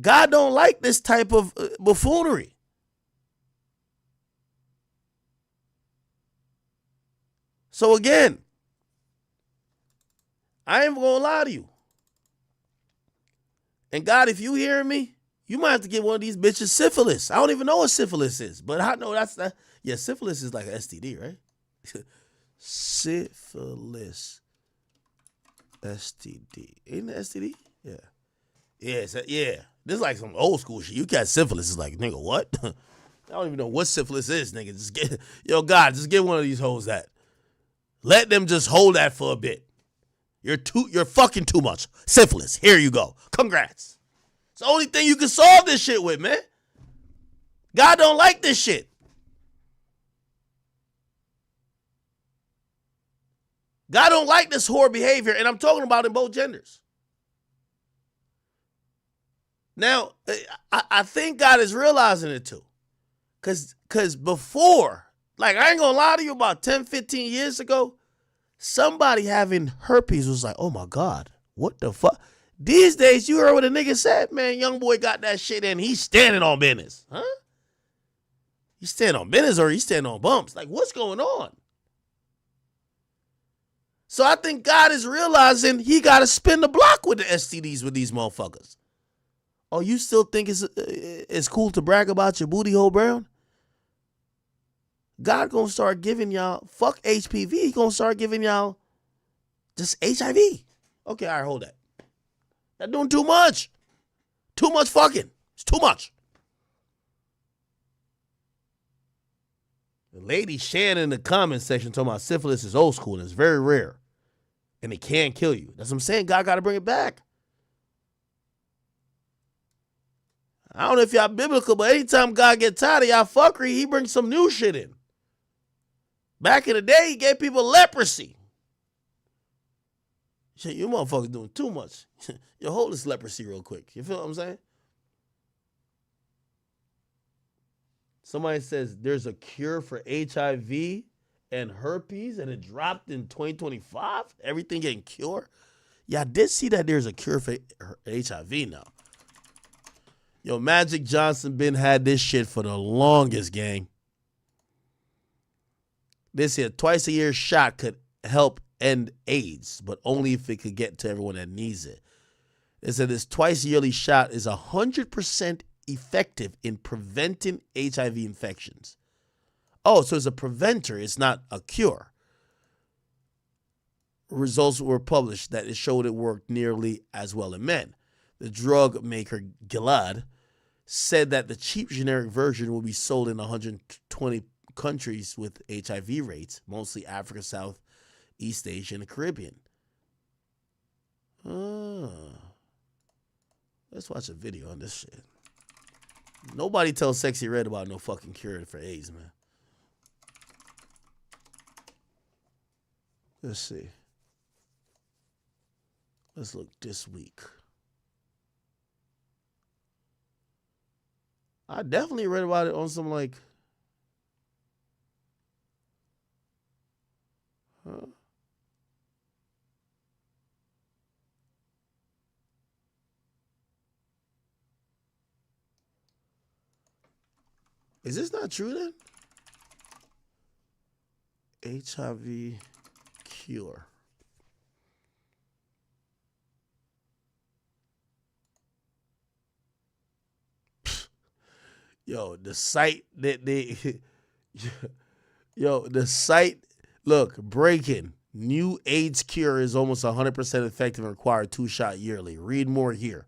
God don't like this type of buffoonery. So again, I ain't gonna lie to you. And God, if you hearing me, you might have to get one of these bitches syphilis. I don't even know what syphilis is, but I know that's that. Yeah, syphilis is like an STD, right? Syphilis. STD. Ain't it STD? Yeah. Yeah, yeah. This is like some old school shit. You got syphilis. It's like, nigga, what? I don't even know what syphilis is, nigga. Just get, yo, God, just get one of these hoes that. Let them just hold that for a bit. You're fucking too much. Syphilis. Here you go. Congrats. It's the only thing you can solve this shit with, man. God don't like this shit. God don't like this whore behavior, and I'm talking about in both genders. Now, I think God is realizing it too. Because before, like, I ain't gonna lie to you, about 10, 15 years ago, somebody having herpes was like, oh my God, what the fuck? These days, you heard what a nigga said, man, young boy got that shit and he's standing on business. Huh? You standing on business or you standing on bumps? Like, what's going on? So I think God is realizing he got to spin the block with the STDs with these motherfuckers. Oh, you still think it's cool to brag about your booty hole brown? God gonna start giving y'all, fuck HPV, he gonna start giving y'all just HIV. Okay, all right, hold that. That doing too much. Too much fucking. It's too much. The lady sharing in the comment section talking about syphilis is old school and it's very rare. And it can kill you. That's what I'm saying. God got to bring it back. I don't know if y'all biblical, but anytime God gets tired of y'all fuckery, he brings some new shit in. Back in the day, he gave people leprosy. Shit, you motherfuckers doing too much. Yo, hold this leprosy real quick. You feel what I'm saying? Somebody says there's a cure for HIV and herpes and it dropped in 2025. Everything getting cured. Yeah, I did see that there's a cure for HIV now. Yo, Magic Johnson been had this shit for the longest, gang. This here twice a year shot could help end AIDS, but only if it could get to everyone that needs it. They said this twice yearly shot is 100% effective in preventing HIV infections. Oh, so it's a preventer. It's not a cure. Results were published that it showed it worked nearly as well in men. The drug maker Gilead said that the cheap generic version will be sold in 120 countries with HIV rates, mostly Africa, Southeast Asia, and the Caribbean. Let's watch a video on this shit. Nobody tells Sexy Red about no fucking cure for AIDS, man. Let's see. Let's look this week. I definitely read about it on some like... Huh? Is this not true then? HIV cure. Yo, the site that they... Yo, the site... Look, breaking. New AIDS cure is almost 100% effective and require 2-shot yearly. Read more here.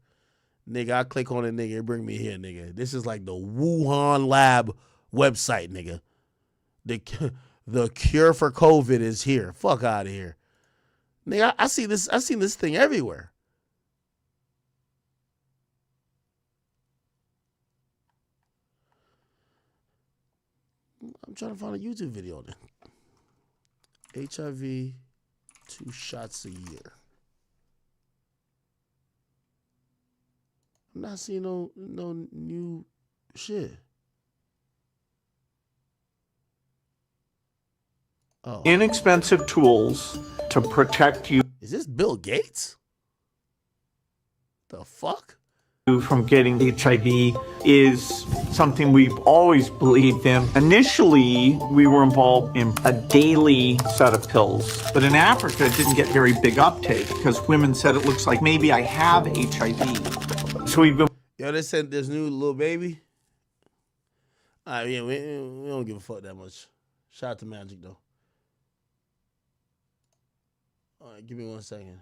Nigga, I click on it, nigga. It bring me here, nigga. This is like the Wuhan lab website, nigga. The cure for COVID is here. Fuck out of here. Nigga, I see this. I've seen this thing everywhere. I'm trying to find a YouTube video on it. HIV 2 shots a year. I'm not seeing no new shit. Oh. Inexpensive tools to protect you. Is this Bill Gates? The fuck? From getting HIV is something we've always believed in. Initially, we were involved in a daily set of pills, but in Africa, it didn't get very big uptake because women said it looks like maybe I have HIV. So we've been. Yo, they said there's new little baby. All right, yeah, we don't give a fuck that much. Shout out to Magic though. All right, give me 1 second.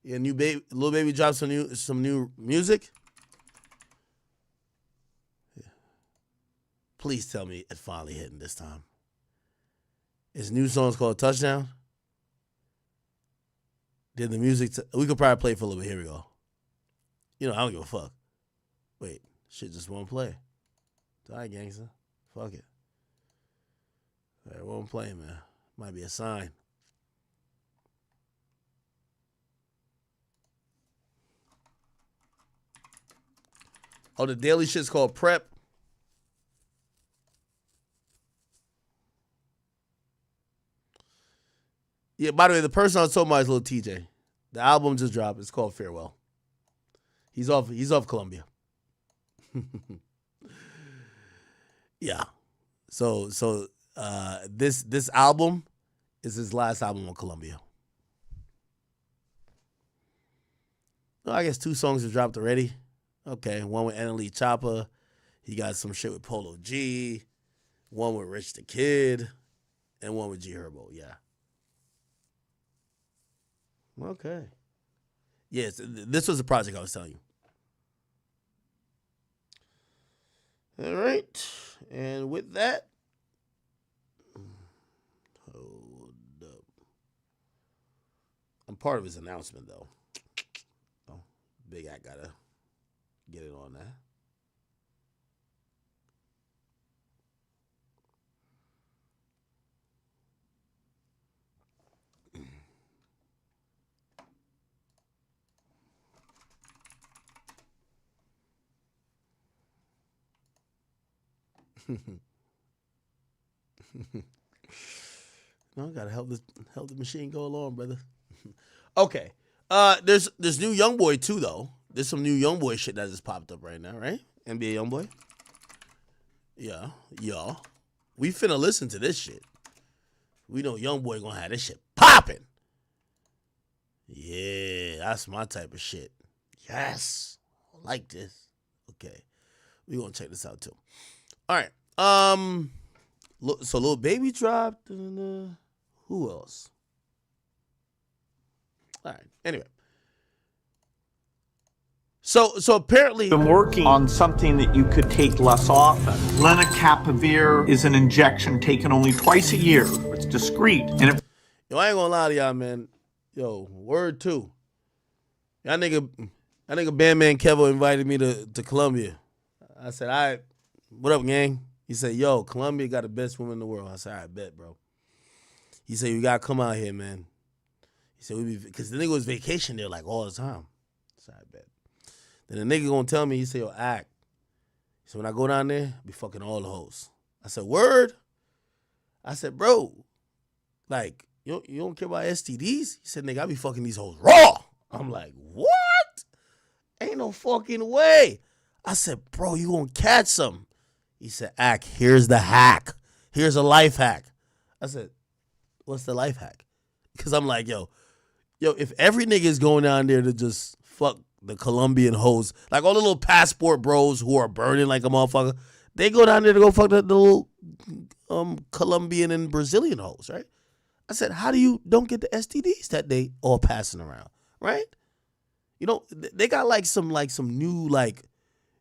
Yeah, little baby dropped some new music. Yeah. Please tell me it finally hitting this time. His new song's called Touchdown. Did the music? We could probably play it for a little bit. Here we go. You know, I don't give a fuck. Wait, shit just won't play. All right, gangster. Fuck it. All right, won't play, man. Might be a sign. Oh, the daily shit's called Prep. Yeah, by the way, the person I was talking about is Lil TJ. The album just dropped. It's called Farewell. He's off Columbia. Yeah. So this album is his last album on Columbia. Well, I guess 2 songs have dropped already. Okay, one with Annalie Choppa. He got some shit with Polo G. One with Rich the Kid. And one with G Herbo. Yeah. Okay. Yes, this was the project I was telling you. All right. And with that, hold up. I'm part of his announcement, though. Oh, Big Act gotta get it on that. No, gotta help the machine go along, brother. Okay. There's new YoungBoy too, though. There's some new YoungBoy shit that just popped up right now, right? NBA YoungBoy. Yeah, y'all. We finna listen to this shit. We know YoungBoy gonna have this shit popping. Yeah, that's my type of shit. Yes, I like this. Okay, we gonna check this out too. All right. So Lil Baby dropped. Who else? All right. Anyway. So apparently, been working on something that you could take less often. Lenacapavir is an injection taken only twice a year. It's discreet, and it. Yo, I ain't gonna lie to y'all, man. Yo, word 2. That nigga Bandman Kevo invited me to Columbia. I said, all right, what up, gang? He said, yo, Columbia got the best woman in the world. I said, all right, bet, bro. He said, you gotta come out here, man. He said, because the nigga was vacation there like all the time. I said, I bet. Then the nigga gonna tell me, he said, yo, act. He said, when I go down there, I be fucking all the hoes. I said, word? I said, bro, like, you don't care about STDs? He said, nigga, I be fucking these hoes raw. I'm like, what? Ain't no fucking way. I said, bro, you gonna catch some. He said, act, here's the hack. Here's a life hack. I said, what's the life hack? Because I'm like, yo, if every nigga is going down there to just fuck the Colombian hoes, like all the little passport bros who are burning like a motherfucker, they go down there to go fuck the little Colombian and Brazilian hoes, right? I said, how do you don't get the STDs that they all passing around, right? You know, they got like some new, like,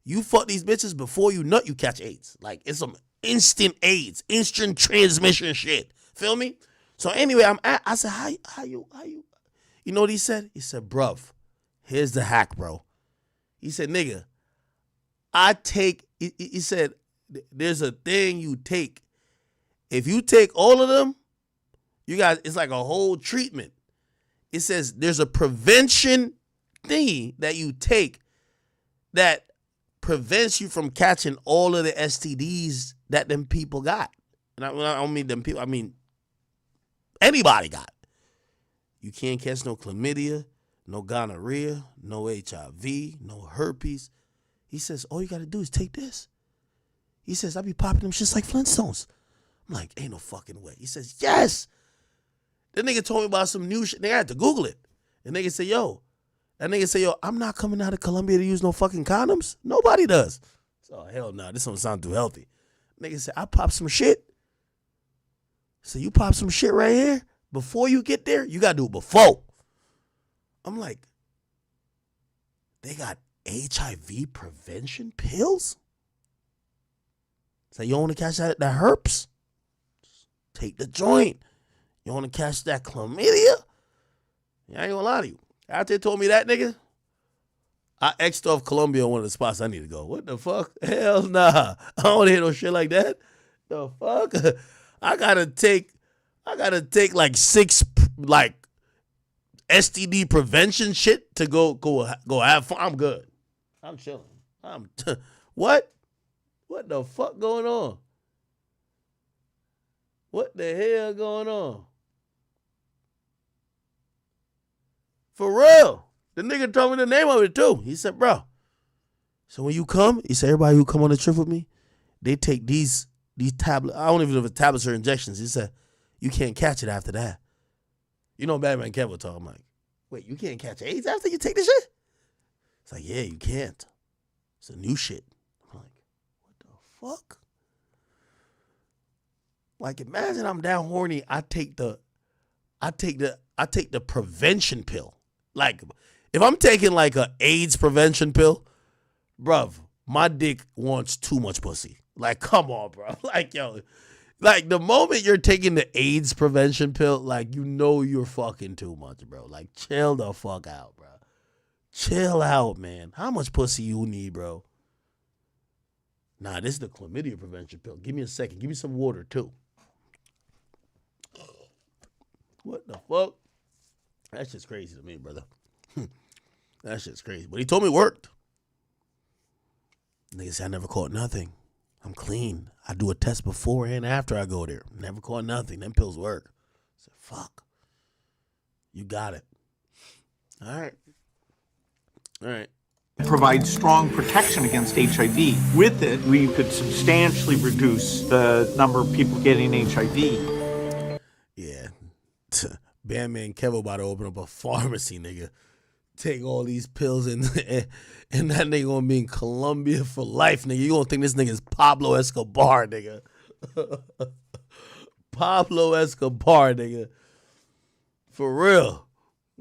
you fuck these bitches before you nut, you catch AIDS. Like, it's some instant AIDS, instant transmission shit. Feel me? So anyway, I said, how you? You know what he said? He said, bruv, here's the hack, bro. He said, nigga, he said, there's a thing you take. If you take all of them, you guys, it's like a whole treatment. It says there's a prevention thingy that you take that prevents you from catching all of the STDs that them people got. And I don't mean them people, I mean anybody got. You can't catch no chlamydia, no gonorrhea, no HIV, no herpes. He says, all you got to do is take this. He says, I be popping them shits like Flintstones. I'm like, ain't no fucking way. He says, yes. The nigga told me about some new shit. Nigga, I had to Google it. And nigga said, yo, I'm not coming out of Columbia to use no fucking condoms. Nobody does. So, hell no, this don't sound too healthy. Nigga said, I pop some shit. So you pop some shit right here? Before you get there, you got to do it before. I'm like, they got HIV prevention pills? So you want to catch that herpes? Take the joint. You want to catch that chlamydia? I ain't gonna lie to you. After they told me that, nigga, I X'd off Columbia on one of the spots I need to go. What the fuck? Hell nah. I don't want to hear no shit like that. The fuck? I gotta take like 6 like STD prevention shit to go have fun. I'm good. I'm chilling. What? What the fuck going on? What the hell going on? For real. The nigga told me the name of it too. He said, bro, so when you come, he said, everybody who come on the trip with me, they take these tablets. I don't even know if it's tablets or injections. He said, you can't catch it after that. You know, Batman Kev talk. I'm like, wait, you can't catch AIDS after you take this shit? It's like, yeah, you can't. It's a new shit. I'm like, what the fuck? Like, imagine I'm down horny. I take the prevention pill. Like, if I'm taking like a AIDS prevention pill, bruv, my dick wants too much pussy. Like, come on, bro. Like, yo, like the moment you're taking the AIDS prevention pill, like, you know you're fucking too much, bro. Like, chill the fuck out, bro. Chill out, man. How much pussy you need, bro? Nah, this is the chlamydia prevention pill. Give me a second. Give me some water, too. What the fuck? That shit's crazy to me, brother. That shit's crazy. But he told me it worked. Nigga said, I never caught nothing. I'm clean. I do a test before and after I go there. Never caught nothing. Them pills work. I said, fuck. You got it. All right. All right. Provides strong protection against HIV. With it, we could substantially reduce the number of people getting HIV. Yeah. Bandman Kevo about to open up a pharmacy, nigga. Take all these pills and that nigga gonna be in Colombia for life, nigga. You gonna think this nigga is Pablo Escobar, nigga. Pablo Escobar, nigga. For real.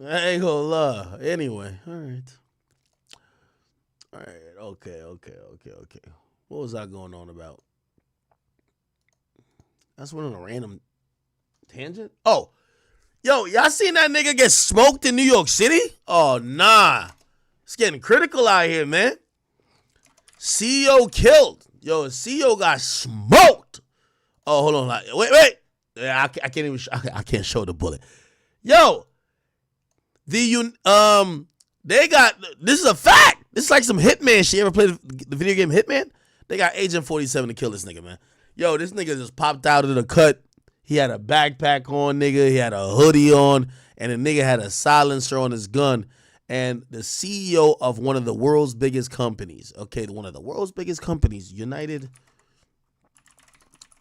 I ain't gonna lie. Anyway, all right. All right, okay. What was I going on about? That's went on a random tangent. Oh, yo, y'all seen that nigga get smoked in New York City? Oh, nah. It's getting critical out here, man. CEO killed. Yo, CEO got smoked. Oh, hold on. Wait. Yeah, I can't even. I can't show the bullet. Yo, they got. This is a fact. This is like some Hitman shit. You ever played the video game Hitman? They got Agent 47 to kill this nigga, man. Yo, this nigga just popped out of the cut. He had a backpack on, nigga. He had a hoodie on, and the nigga had a silencer on his gun. And the CEO of one of the world's biggest companies, okay, one of the world's biggest companies, United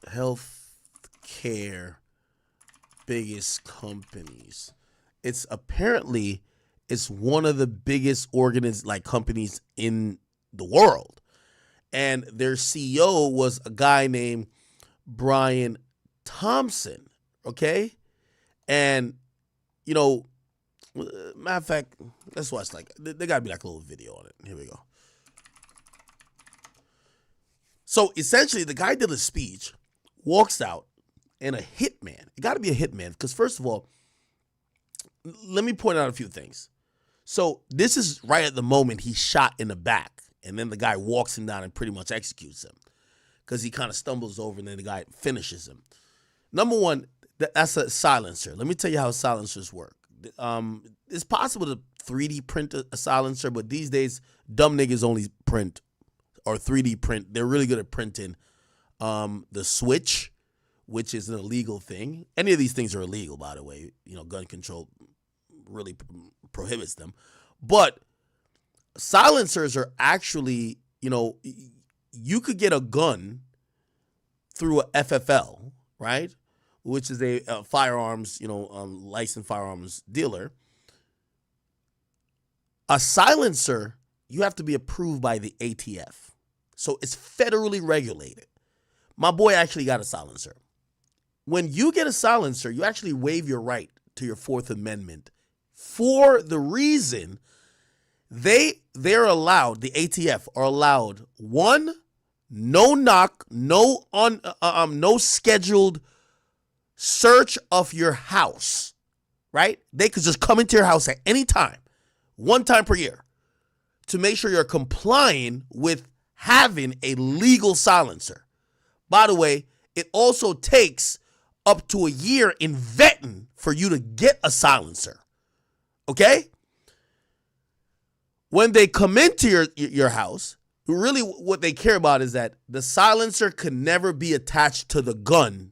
Healthcare, biggest companies. It's one of the biggest companies in the world. And their CEO was a guy named Brian Thompson, okay? And, you know, matter of fact, let's watch, there gotta be like a little video on it. Here we go. So essentially, the guy did a speech, walks out, and a hitman, it gotta be a hitman, because first of all, let me point out a few things. So this is right at the moment he's shot in the back, and then the guy walks him down and pretty much executes him, because he kind of stumbles over, and then the guy finishes him. Number one, that's a silencer. Let me tell you how silencers work. It's possible to 3D print a silencer, but these days, dumb niggas only print or 3D print. They're really good at printing the switch, which is an illegal thing. Any of these things are illegal, by the way. You know, gun control really prohibits them. But silencers are actually, you know, you could get a gun through a FFL, right? Which is a firearms, licensed firearms dealer. A silencer, you have to be approved by the ATF. So it's federally regulated. My boy actually got a silencer. When you get a silencer, you actually waive your right to your Fourth Amendment for the reason they're allowed, the ATF are allowed, one, no knock, no scheduled search of your house, right? They could just come into your house at any time, one time per year, to make sure you're complying with having a legal silencer. By the way, it also takes up to a year in vetting for you to get a silencer, okay? When they come into your house, Really, what they care about is that the silencer can never be attached to the gun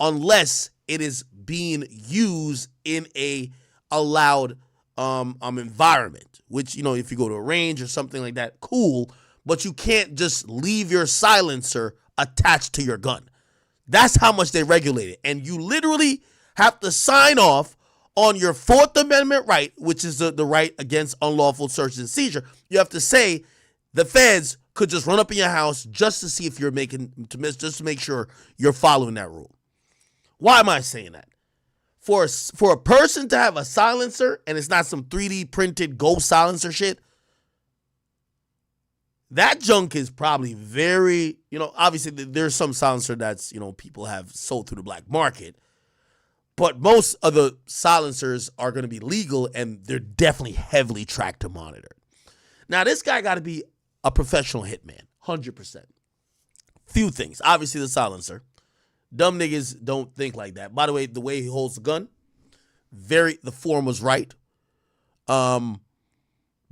unless it is being used in a allowed environment. Which, if you go to a range or something like that, cool. But you can't just leave your silencer attached to your gun. That's how much they regulate it. And you literally have to sign off on your Fourth Amendment right, which is the right against unlawful search and seizure. You have to say the feds could just run up in your house just to see if you're just to make sure you're following that rule. Why am I saying that? For a person to have a silencer, and it's not some 3D printed ghost silencer shit, that junk is probably very, obviously there's some silencer that's, people have sold through the black market. But most of the silencers are going to be legal, and they're definitely heavily tracked and monitored. Now, this guy got to be a professional hitman, 100%. Few things. Obviously, the silencer. Dumb niggas don't think like that. By the way he holds the gun, the form was right. Didn't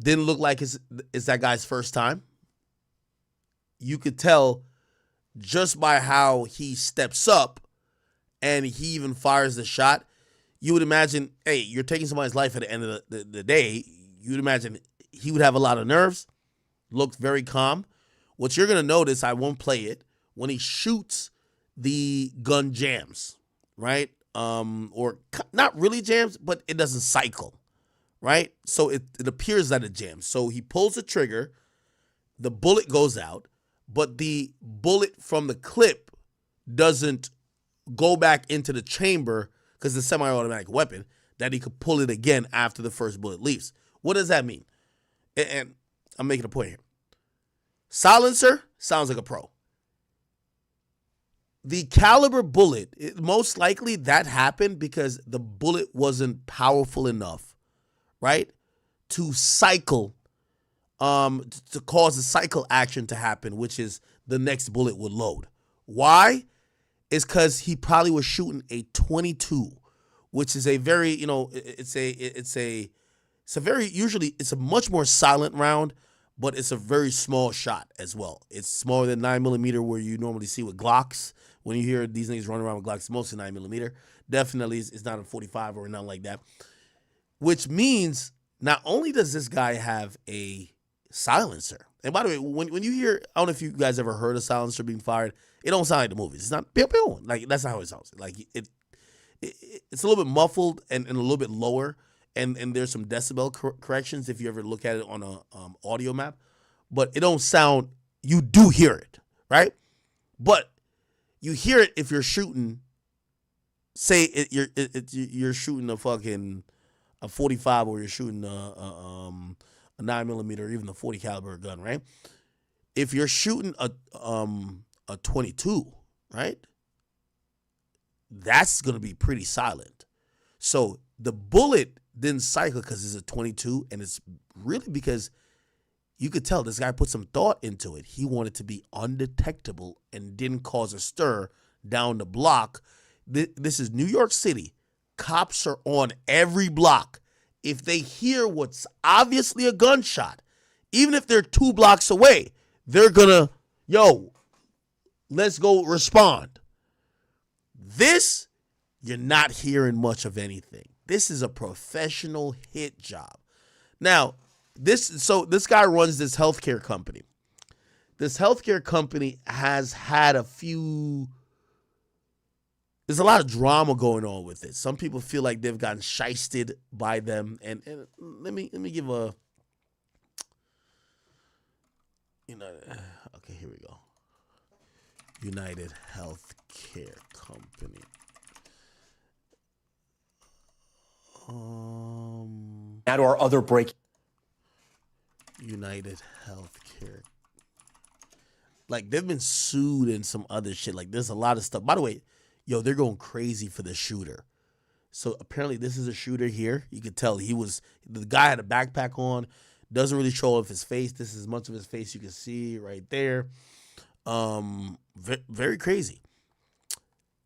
look like it's that guy's first time. You could tell just by how he steps up and he even fires the shot. You would imagine, hey, you're taking somebody's life at the end of the day. You would imagine he would have a lot of nerves, looked very calm. What you're going to notice, I won't play it, when he shoots, the gun jams, right? Or not really jams, but it doesn't cycle, right? So it appears that it jams. So he pulls the trigger, the bullet goes out, but the bullet from the clip doesn't go back into the chamber because it's a semi-automatic weapon, that he could pull it again after the first bullet leaves. What does that mean? And I'm making a point here. Silencer sounds like a pro. The caliber bullet, most likely that happened because the bullet wasn't powerful enough, right, to cycle, to cause a cycle action to happen, which is the next bullet would load. Why? It's because he probably was shooting a 22, which is a very, it's a much more silent round, but it's a very small shot as well. It's smaller than 9mm, where you normally see with Glocks. When you hear these niggas running around with Glocks, it's mostly 9mm. Definitely, it's not a 45 or nothing like that. Which means not only does this guy have a silencer, and by the way, when you hear, I don't know if you guys ever heard a silencer being fired, it don't sound like the movies. It's not pew pew. Like, that's not how it sounds. Like it's a little bit muffled and a little bit lower, and there's some decibel corrections if you ever look at it on a audio map, but it don't sound. You do hear it, right? But you hear it if you're shooting. Say you're shooting a 45, or you're shooting a 9mm, or even the 40 caliber gun, right? If you're shooting a 22, right? That's gonna be pretty silent. So the bullet didn't cycle because it's a 22, and it's really because you could tell this guy put some thought into it. He wanted to be undetectable and didn't cause a stir down the block. This is New York City. Cops are on every block. If they hear what's obviously a gunshot, even if they're 2 blocks away, they're gonna, let's go respond. This, you're not hearing much of anything. This is a professional hit job. Now, this guy runs this healthcare company. This healthcare company has had there's a lot of drama going on with it. Some people feel like they've gotten shysted by them. And let me give a, okay, here we go. United Healthcare Company. Now to our other break. United Healthcare. Like, they've been sued and some other shit. Like, there's a lot of stuff. By the way, they're going crazy for the shooter. So apparently this is a shooter here. You could tell the guy had a backpack on. Doesn't really show off his face. This is as much of his face you can see right there. Very crazy.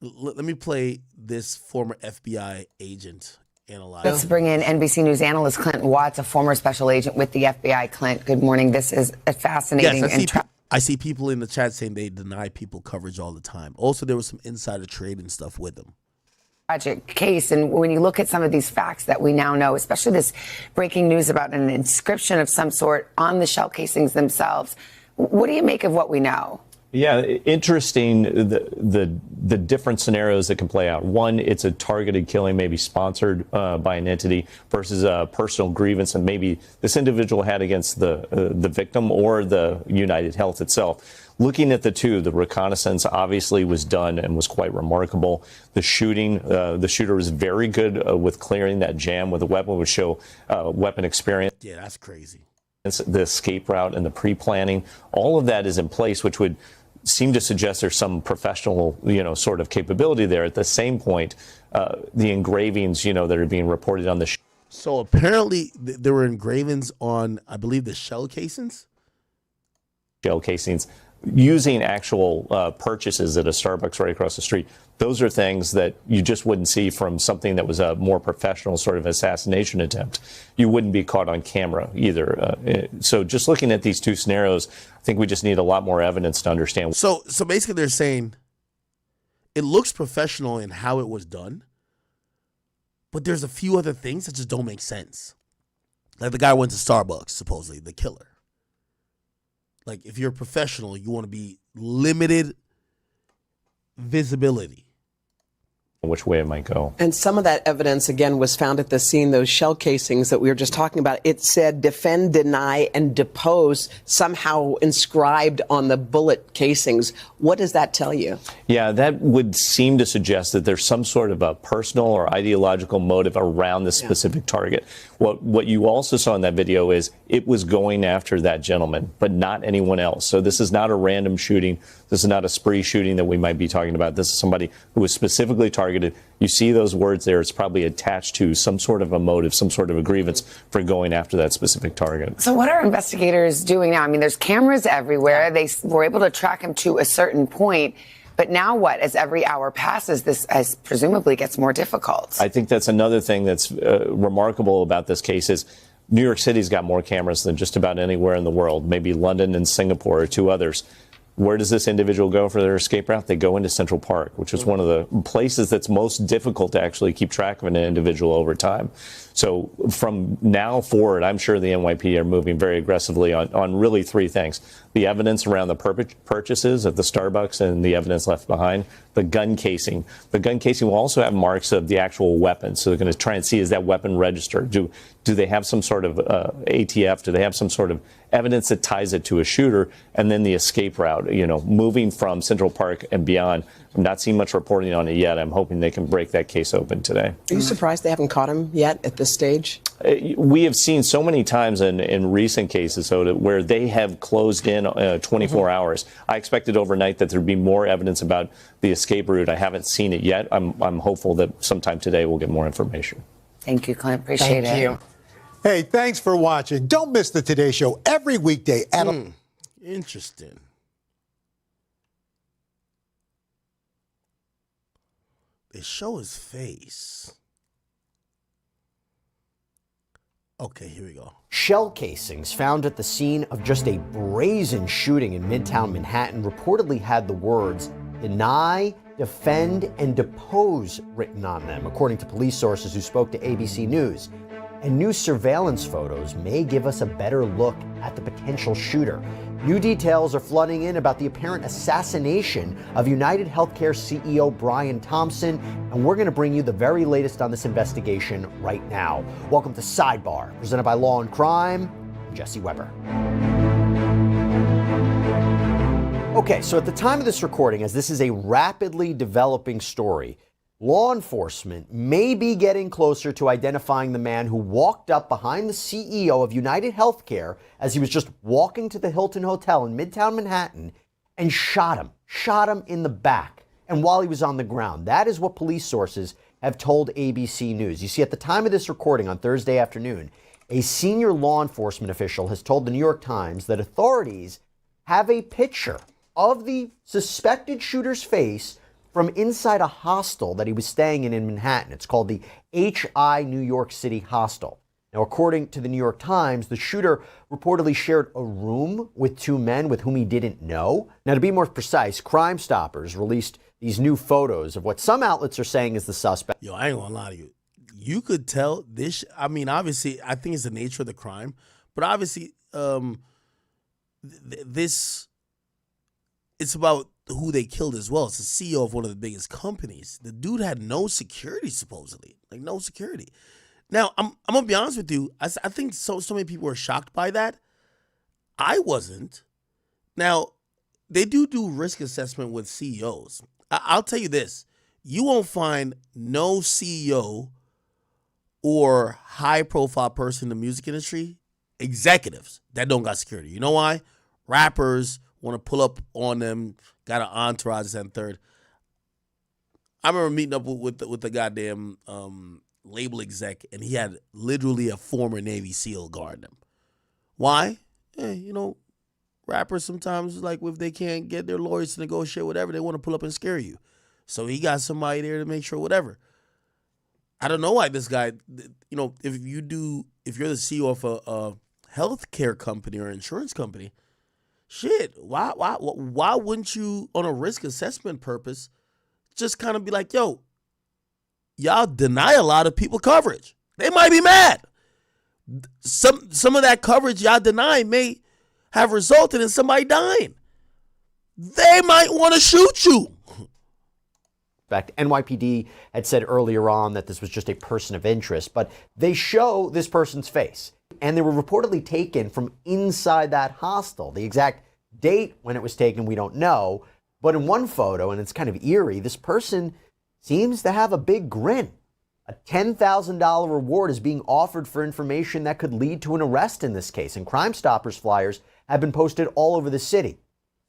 Let me play this former FBI agent analyze. Let's bring in NBC News analyst Clint Watts, a former special agent with the FBI. Clint, good morning. This is a fascinating I see people in the chat saying they deny people coverage all the time. Also, there was some insider trading stuff with them. tragic case. And when you look at some of these facts that we now know, especially this breaking news about an inscription of some sort on the shell casings themselves, what do you make of what we know? Yeah, interesting, the different scenarios that can play out. One, it's a targeted killing, maybe sponsored by an entity, versus a personal grievance and maybe this individual had against the victim or the United Health itself. Looking at the two, the reconnaissance obviously was done and was quite remarkable. The shooting, the shooter was very good with clearing that jam with a weapon, would show weapon experience. Yeah, that's crazy. The escape route and the pre-planning, all of that is in place, which would seem to suggest there's some professional, sort of capability there. At the same point, the engravings, that are being reported on the So apparently there were engravings on, I believe, the shell casings? Shell casings, using actual purchases at a Starbucks right across the street. Those are things that you just wouldn't see from something that was a more professional sort of assassination attempt. You wouldn't be caught on camera either. So just looking at these two scenarios, I think we just need a lot more evidence to understand. So basically they're saying it looks professional in how it was done, but there's a few other things that just don't make sense. Like the guy went to Starbucks, supposedly, the killer. Like, if you're a professional, you want to be limited visibility. Which way it might go. And some of that evidence, again, was found at the scene, those shell casings that we were just talking about. It said defend, deny, and depose, somehow inscribed on the bullet casings. What does that tell you? Yeah, that would seem to suggest that there's some sort of a personal or ideological motive around this specific target. What you also saw in that video is it was going after that gentleman, but not anyone else. So this is not a random shooting. This is not a spree shooting that we might be talking about. This is somebody who was specifically targeted. You see those words there. It's probably attached to some sort of a motive, some sort of a grievance for going after that specific target. So what are investigators doing now? I mean, there's cameras everywhere. They were able to track him to a certain point. But now what? As every hour passes, this presumably gets more difficult. I think that's another thing that's remarkable about this case is New York City's got more cameras than just about anywhere in the world. Maybe London and Singapore are two others. Where does this individual go for their escape route? They go into Central Park, which is one of the places that's most difficult to actually keep track of an individual over time. So from now forward, I'm sure the NYPD are moving very aggressively on really three things. The evidence around the purchases at the Starbucks and the evidence left behind. The gun casing. The gun casing will also have marks of the actual weapon. So they're going to try and see, is that weapon registered? Do they have some sort of ATF? Do they have some sort of evidence that ties it to a shooter? And then the escape route, moving from Central Park and beyond. I'm not seeing much reporting on it yet. I'm hoping they can break that case open today. Are you surprised they haven't caught him yet at this stage? We have seen so many times in recent cases, Hoda, where they have closed in 24 hours. I expected overnight that there'd be more evidence about the escape route. I haven't seen it yet. I'm hopeful that sometime today we'll get more information. Thank you, Clint. Appreciate it. Thank you. Hey, thanks for watching. Don't miss the Today Show every weekday at Interesting. They show his face. Okay, here we go. Shell casings found at the scene of just a brazen shooting in Midtown Manhattan reportedly had the words deny, defend, and depose written on them, according to police sources who spoke to ABC News. And new surveillance photos may give us a better look at the potential shooter. New details are flooding in about the apparent assassination of United Healthcare CEO Brian Thompson, and we're going to bring you the very latest on this investigation right now. Welcome to Sidebar, presented by Law and Crime. I'm Jesse Weber. Okay, so at the time of this recording, as this is a rapidly developing story, law enforcement may be getting closer to identifying the man who walked up behind the CEO of United Healthcare as he was just walking to the Hilton Hotel in Midtown Manhattan and shot him in the back. And while he was on the ground, that is what police sources have told ABC News. You see, at the time of this recording on Thursday afternoon, a senior law enforcement official has told the New York Times that authorities have a picture of the suspected shooter's face from inside a hostel that he was staying in Manhattan. It's called the HI New York City Hostel. Now, according to the New York Times, the shooter reportedly shared a room with two men with whom he didn't know. Now, to be more precise, Crime Stoppers released these new photos of what some outlets are saying is the suspect. Yo, I ain't gonna lie to you. You could tell this. I mean, obviously, I think it's the nature of the crime, but obviously, this it's about who they killed as well. It's the CEO of one of the biggest companies. The dude had no security, supposedly, like no security. Now, I'm gonna be honest with you. I think so many people were shocked by that. I wasn't. Now, they do risk assessment with CEOs. I'll tell you this: you won't find no CEO or high-profile person in the music industry, executives that don't got security. You know why? Rappers want to pull up on them, got an entourage and third. I remember meeting up with the goddamn label exec, and he had literally a former Navy SEAL guard him. Why? You know, rappers sometimes, like, if they can't get their lawyers to negotiate whatever, they want to pull up and scare you. So he got somebody there to make sure whatever. I don't know why this guy, you know, if you're the CEO of a healthcare company or insurance company, shit, why wouldn't you, on a risk assessment purpose, just kind of be like, yo, y'all deny a lot of people coverage. They might be mad. Some of that coverage y'all deny may have resulted in somebody dying. They might want to shoot you. NYPD had said earlier on that this was just a person of interest, but they show this person's face. And they were reportedly taken from inside that hostel. The exact date when it was taken, we don't know. But in one photo, and it's kind of eerie, this person seems to have a big grin. A $10,000 reward is being offered for information that could lead to an arrest in this case. And Crime Stoppers flyers have been posted all over the city.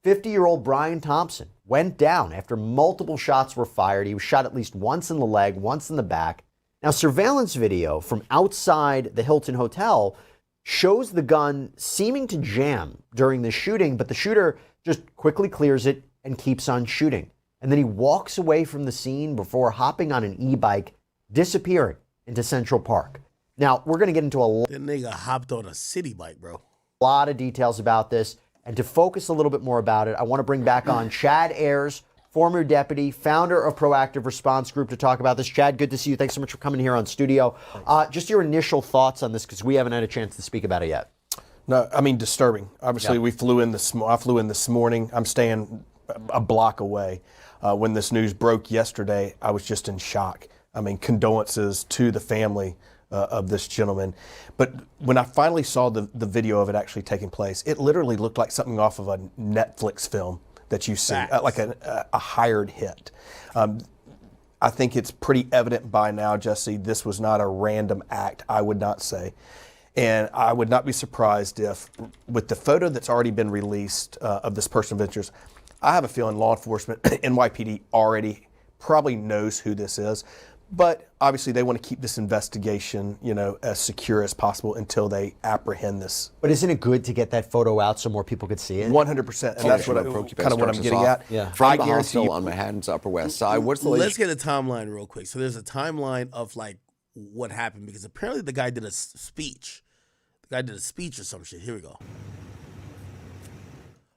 50-year-old Brian Thompson went down after multiple shots were fired. He was shot at least once in the leg, once in the back. Now, surveillance video from outside the Hilton Hotel shows the gun seeming to jam during the shooting, but the shooter just quickly clears it and keeps on shooting. And then he walks away from the scene before hopping on an e-bike, disappearing into Central Park. Now, we're going to get into That nigga hopped on a city bike, bro. lot of details about this. And to focus a little bit more about it, I want to bring back on Chad Ayers, former deputy, founder of Proactive Response Group, to talk about this. Chad, good to see you. Thanks so much for coming here on studio. Just your initial thoughts on this, because we haven't had a chance to speak about it yet. No, I mean, disturbing. Obviously, I flew in this morning. I'm staying a block away. When this news broke yesterday, I was just in shock. I mean, condolences to the family of this gentleman. But when I finally saw the video of it actually taking place, it literally looked like something off of a Netflix film that you see, like a hired hit. I think it's pretty evident by now, Jesse, this was not a random act, I would not say. And I would not be surprised if, with the photo that's already been released of this person of interest, I have a feeling law enforcement, NYPD, already probably knows who this is. But obviously they want to keep this investigation, as secure as possible until they apprehend this. But isn't it good to get that photo out so more people could see it? 100%, and that's what I'm getting at. Yeah. From the hostel on Manhattan's Upper West Side. What's the latest? Let's get a timeline real quick. So there's a timeline of like what happened, because apparently the guy did a speech. The guy did a speech or some shit. Here we go.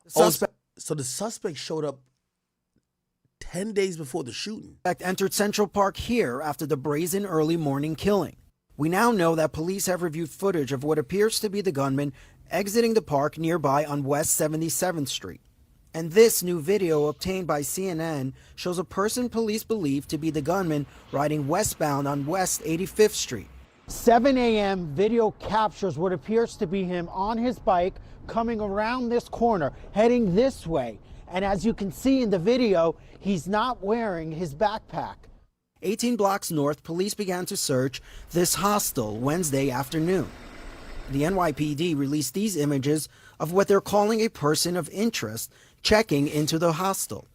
So the suspect showed up 10 days before the shooting. Entered Central Park here after the brazen early morning killing. We now know that police have reviewed footage of what appears to be the gunman exiting the park nearby on West 77th Street. And this new video obtained by CNN shows a person police believe to be the gunman riding westbound on West 85th Street. 7 a.m. video captures what appears to be him on his bike coming around this corner, heading this way. And as you can see in the video, he's not wearing his backpack. 18 blocks north, police began to search this hostel Wednesday afternoon. The NYPD released these images of what they're calling a person of interest checking into the hostel.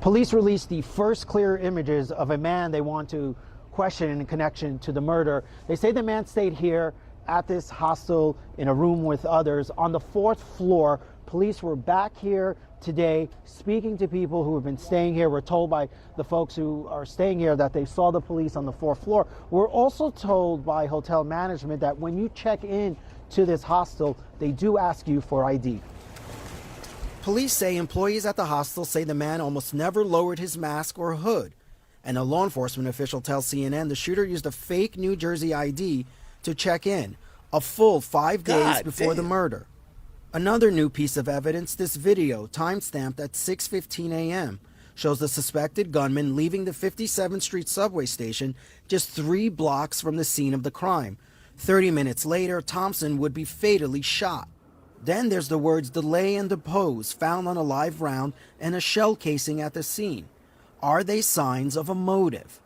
Police released the first clear images of a man they want to question in connection to the murder. They say the man stayed here at this hostel in a room with others on the 4th floor. Police were back here today speaking to people who have been staying here. We're told by the folks who are staying here that they saw the police on the 4th floor. We're also told by hotel management that when you check in to this hostel, they do ask you for ID. Police say employees at the hostel say the man almost never lowered his mask or hood. And a law enforcement official tells CNN the shooter used a fake New Jersey ID to check in, a full 5 days before the murder. Another new piece of evidence, this video, time-stamped at 6:15 a.m., shows the suspected gunman leaving the 57th Street subway station just 3 blocks from the scene of the crime. 30 minutes later, Thompson would be fatally shot. Then there's the words delay and depose found on a live round and a shell casing at the scene. Are they signs of a motive?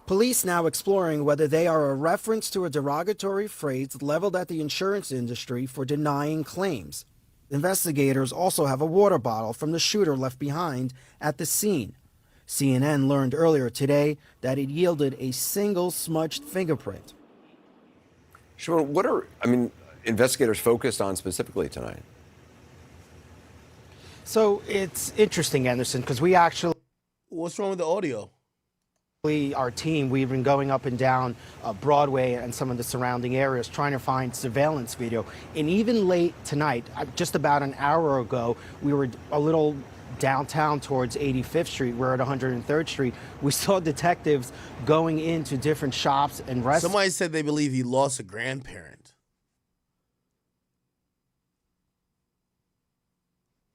Police now exploring whether they are a reference to a derogatory phrase leveled at the insurance industry for denying claims. Investigators also have a water bottle from the shooter left behind at the scene. CNN learned earlier today that it yielded a single smudged fingerprint. Shimon, what are, investigators focused on specifically tonight? So it's interesting, Anderson, because we actually... What's wrong with the audio? Our team, we've been going up and down Broadway and some of the surrounding areas trying to find surveillance video. And even late tonight, just about an hour ago, we were a little downtown towards 85th Street. We're at 103rd Street. We saw detectives going into different shops and restaurants. Somebody said they believe he lost a grandparent.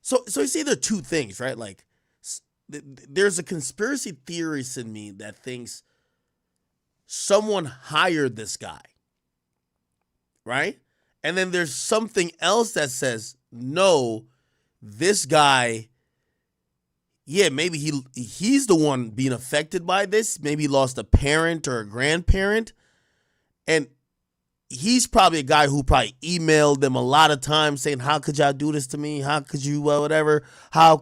So it's either two things, right? Like, there's a conspiracy theorist in me that thinks someone hired this guy, right? And then there's something else that says, no, this guy, yeah, maybe he's the one being affected by this. Maybe he lost a parent or a grandparent. And he's probably a guy who probably emailed them a lot of times saying, how could y'all do this to me? How could you, whatever? How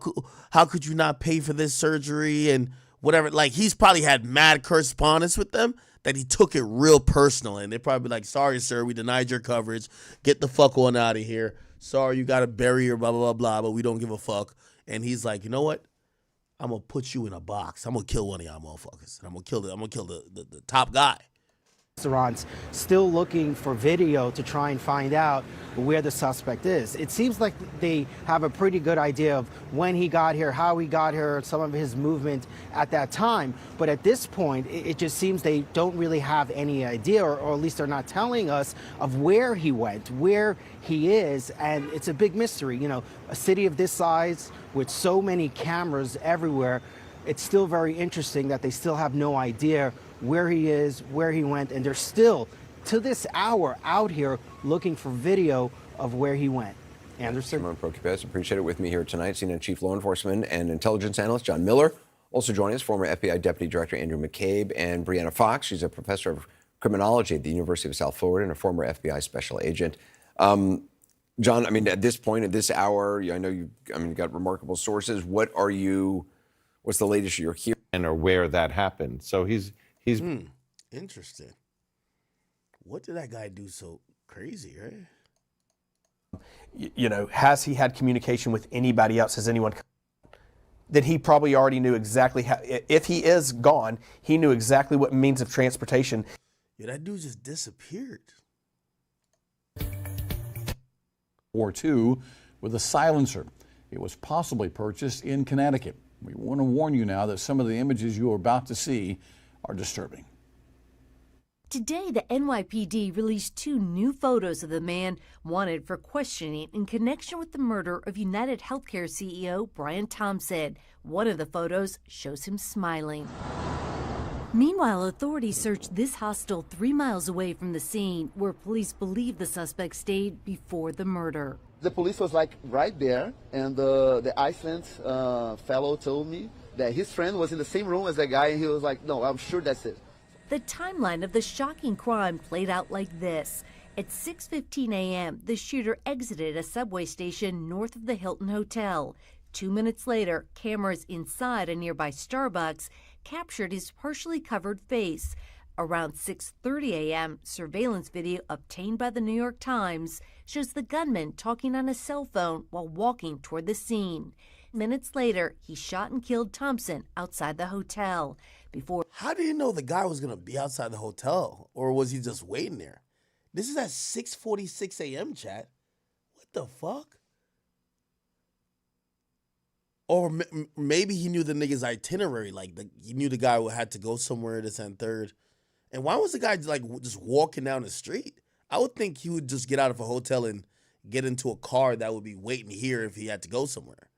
could you not pay for this surgery and whatever? Like, he's probably had mad correspondence with them that he took it real personal. And they're probably like, sorry, sir, we denied your coverage. Get the fuck on out of here. Sorry, you got to bury your blah, blah, blah, blah, but we don't give a fuck. And he's like, you know what? I'm going to put you in a box. I'm going to kill one of y'all motherfuckers. And I'm going to kill the top guy. Restaurants still looking for video to try and find out where the suspect is. It seems like they have a pretty good idea of when he got here, how he got here, some of his movement at that time. But at this point, it just seems they don't really have any idea, or at least they're not telling us of where he went, where he is. And it's a big mystery. You know, a city of this size with so many cameras everywhere, it's still very interesting that they still have no idea where he is, where he went, and they're still, to this hour, out here looking for video of where he went. Anderson? Shimon Prokupecz, appreciate it with me here tonight. CNN Chief Law Enforcement and Intelligence Analyst John Miller. Also joining us, former FBI Deputy Director Andrew McCabe and Brianna Fox. She's a professor of criminology at the University of South Florida and a former FBI special agent. John, at this point, at this hour, I know you've got remarkable sources. What's the latest you're hearing? Or where that happened. So he's interesting. What did that guy do so crazy, right? Has he had communication with anybody else? Has anyone that he probably already knew exactly how, if he is gone, he knew exactly what means of transportation. Yeah, that dude just disappeared. War II with a silencer. It was possibly purchased in Connecticut. We want to warn you now that some of the images you are about to see are disturbing. Today, the NYPD released 2 new photos of the man wanted for questioning in connection with the murder of United Healthcare CEO Brian Thompson. One of the photos shows him smiling. Meanwhile, authorities searched this hostel 3 miles away from the scene, where police believe the suspect stayed before the murder. The police was right there, and the Iceland fellow told me that his friend was in the same room as the guy, and he was like, no, I'm sure that's it. The timeline of the shocking crime played out like this. At 6:15 a.m., the shooter exited a subway station north of the Hilton Hotel. 2 minutes later, cameras inside a nearby Starbucks captured his partially covered face. Around 6:30 a.m., surveillance video obtained by the New York Times shows the gunman talking on a cell phone while walking toward the scene. Minutes later, he shot and killed Thompson outside the hotel. How did he know the guy was going to be outside the hotel? Or was he just waiting there? This is at 6:46 a.m., chat. What the fuck? Or maybe he knew the nigga's itinerary. Like, he knew the guy had to go somewhere, this and third. And why was the guy like just walking down the street? I would think he would just get out of a hotel and get into a car that would be waiting here if he had to go somewhere.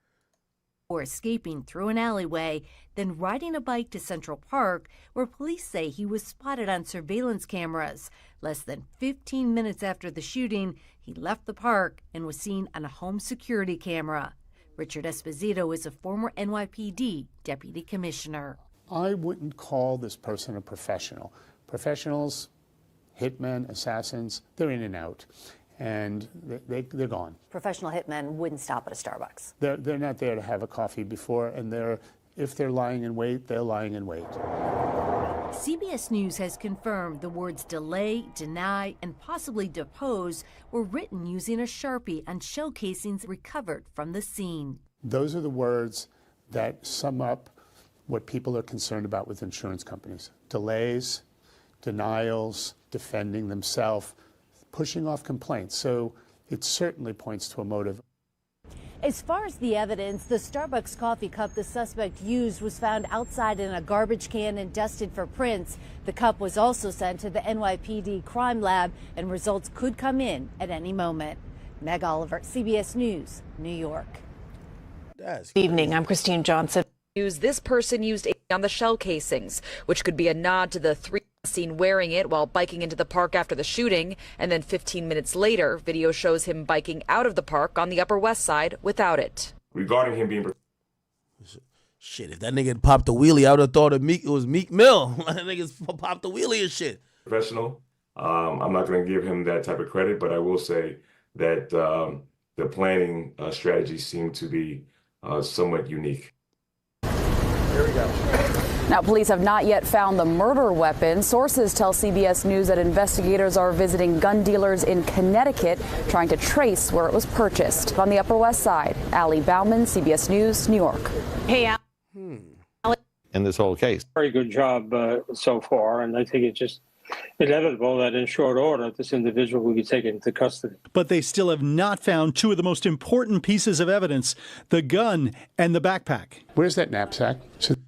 Or escaping through an alleyway, then riding a bike to Central Park, where police say he was spotted on surveillance cameras. Less than 15 minutes after the shooting, he left the park and was seen on a home security camera. Richard Esposito is a former NYPD deputy commissioner. I wouldn't call this person a professional. Professionals, hitmen, assassins, they're in and out. And they're gone. Professional hitmen wouldn't stop at a Starbucks. They're not there to have a coffee before, and if they're lying in wait, they're lying in wait. CBS News has confirmed the words delay, deny, and possibly depose were written using a Sharpie on shell casings recovered from the scene. Those are the words that sum up what people are concerned about with insurance companies. Delays, denials, defending themselves, pushing off complaints. So it certainly points to a motive. As far as the evidence, the Starbucks coffee cup the suspect used was found outside in a garbage can and dusted for prints. The cup was also sent to the NYPD crime lab, and results could come in at any moment. Meg Oliver, CBS News, New York. Good evening, I'm Christine Johnson. This person used on the shell casings, which could be a nod to the three seen wearing it while biking into the park after the shooting, and then 15 minutes later, video shows him biking out of the park on the Upper West Side without it. Regarding him being... Shit, if that nigga had popped the wheelie, I would have thought it was Meek Mill. That nigga's popped the wheelie and shit. Professional. I'm not going to give him that type of credit, but I will say that the planning strategies seem to be somewhat unique. There we go. Now, police have not yet found the murder weapon. Sources tell CBS News that investigators are visiting gun dealers in Connecticut, trying to trace where it was purchased. On the Upper West Side, Allie Bauman, CBS News, New York. Hey, Allie. In this whole case. Very good job so far, and I think it's just inevitable that in short order this individual will be taken into custody. But they still have not found two of the most important pieces of evidence, the gun and the backpack. Where's that knapsack?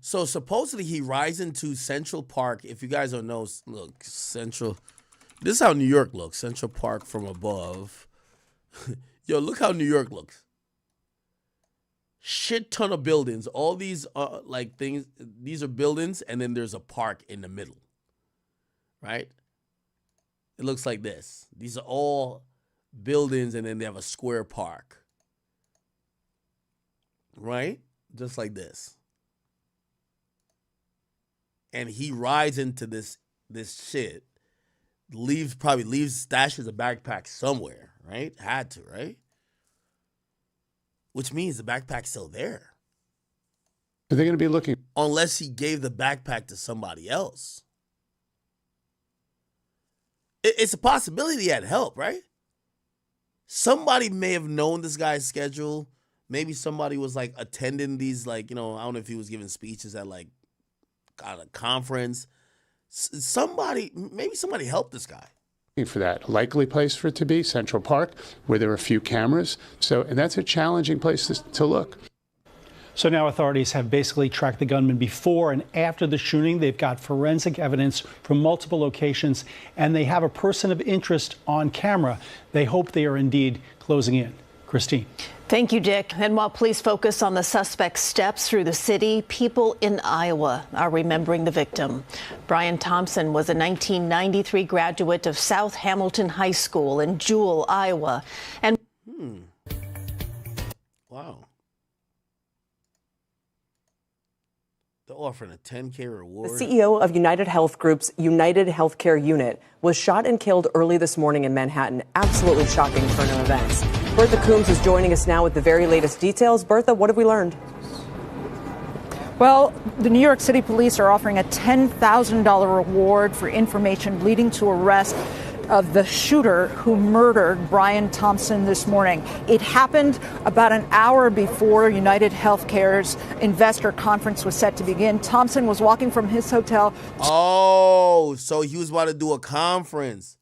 So supposedly he rides into Central Park. If you guys don't know, look, Central. This is how New York looks. Central Park from above. Yo, look how New York looks. Shit ton of buildings. All these like things. These are buildings, and then there's a park in the middle. Right? It looks like this. These are all buildings, and then they have a square park. Right? Just like this. And he rides into this shit. Probably leaves, stashes a backpack somewhere, right? Had to, right? Which means the backpack's still there. Are they going to be looking? Unless he gave the backpack to somebody else. It's a possibility he had help, right? Somebody may have known this guy's schedule. Maybe somebody was like attending these, like, you know, I don't know if he was giving speeches at like at a conference. Maybe somebody helped this guy. For that likely place for it to be Central Park, where there are a few cameras. And that's a challenging place to look. So now authorities have basically tracked the gunman before and after the shooting. They've got forensic evidence from multiple locations, and they have a person of interest on camera. They hope they are indeed closing in. Christine. Thank you, Dick. And while police focus on the suspect's steps through the city, people in Iowa are remembering the victim. Brian Thompson was a 1993 graduate of South Hamilton High School in Jewell, Iowa. And wow. They're offering a $10K reward. The CEO of United Health Group's United Healthcare Unit was shot and killed early this morning in Manhattan. Absolutely shocking turn of events. Bertha Coombs is joining us now with the very latest details. Bertha, what have we learned? Well, the New York City police are offering a $10,000 reward for information leading to arrest of the shooter who murdered Brian Thompson this morning. It happened about an hour before United Healthcare's investor conference was set to begin. Thompson was walking from his hotel. Oh, so he was about to do a conference.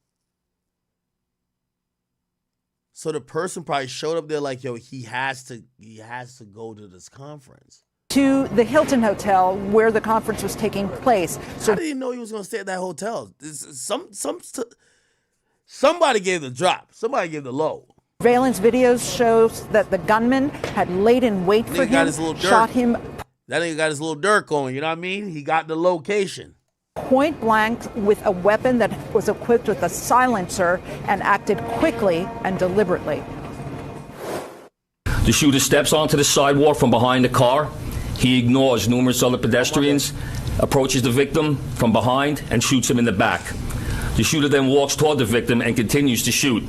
So the person probably showed up there like, yo, he has to go to this conference. To the Hilton Hotel where the conference was taking place. So I didn't know he was going to stay at that hotel. Somebody gave the drop. Somebody gave the low. Surveillance videos shows that the gunman had laid in wait for him, shot him. That nigga got his little Durk on, you know what I mean? He got the location. Point blank with a weapon that was equipped with a silencer and acted quickly and deliberately. The shooter steps onto the sidewalk from behind the car. He ignores numerous other pedestrians, approaches the victim from behind, and shoots him in the back. The shooter then walks toward the victim and continues to shoot.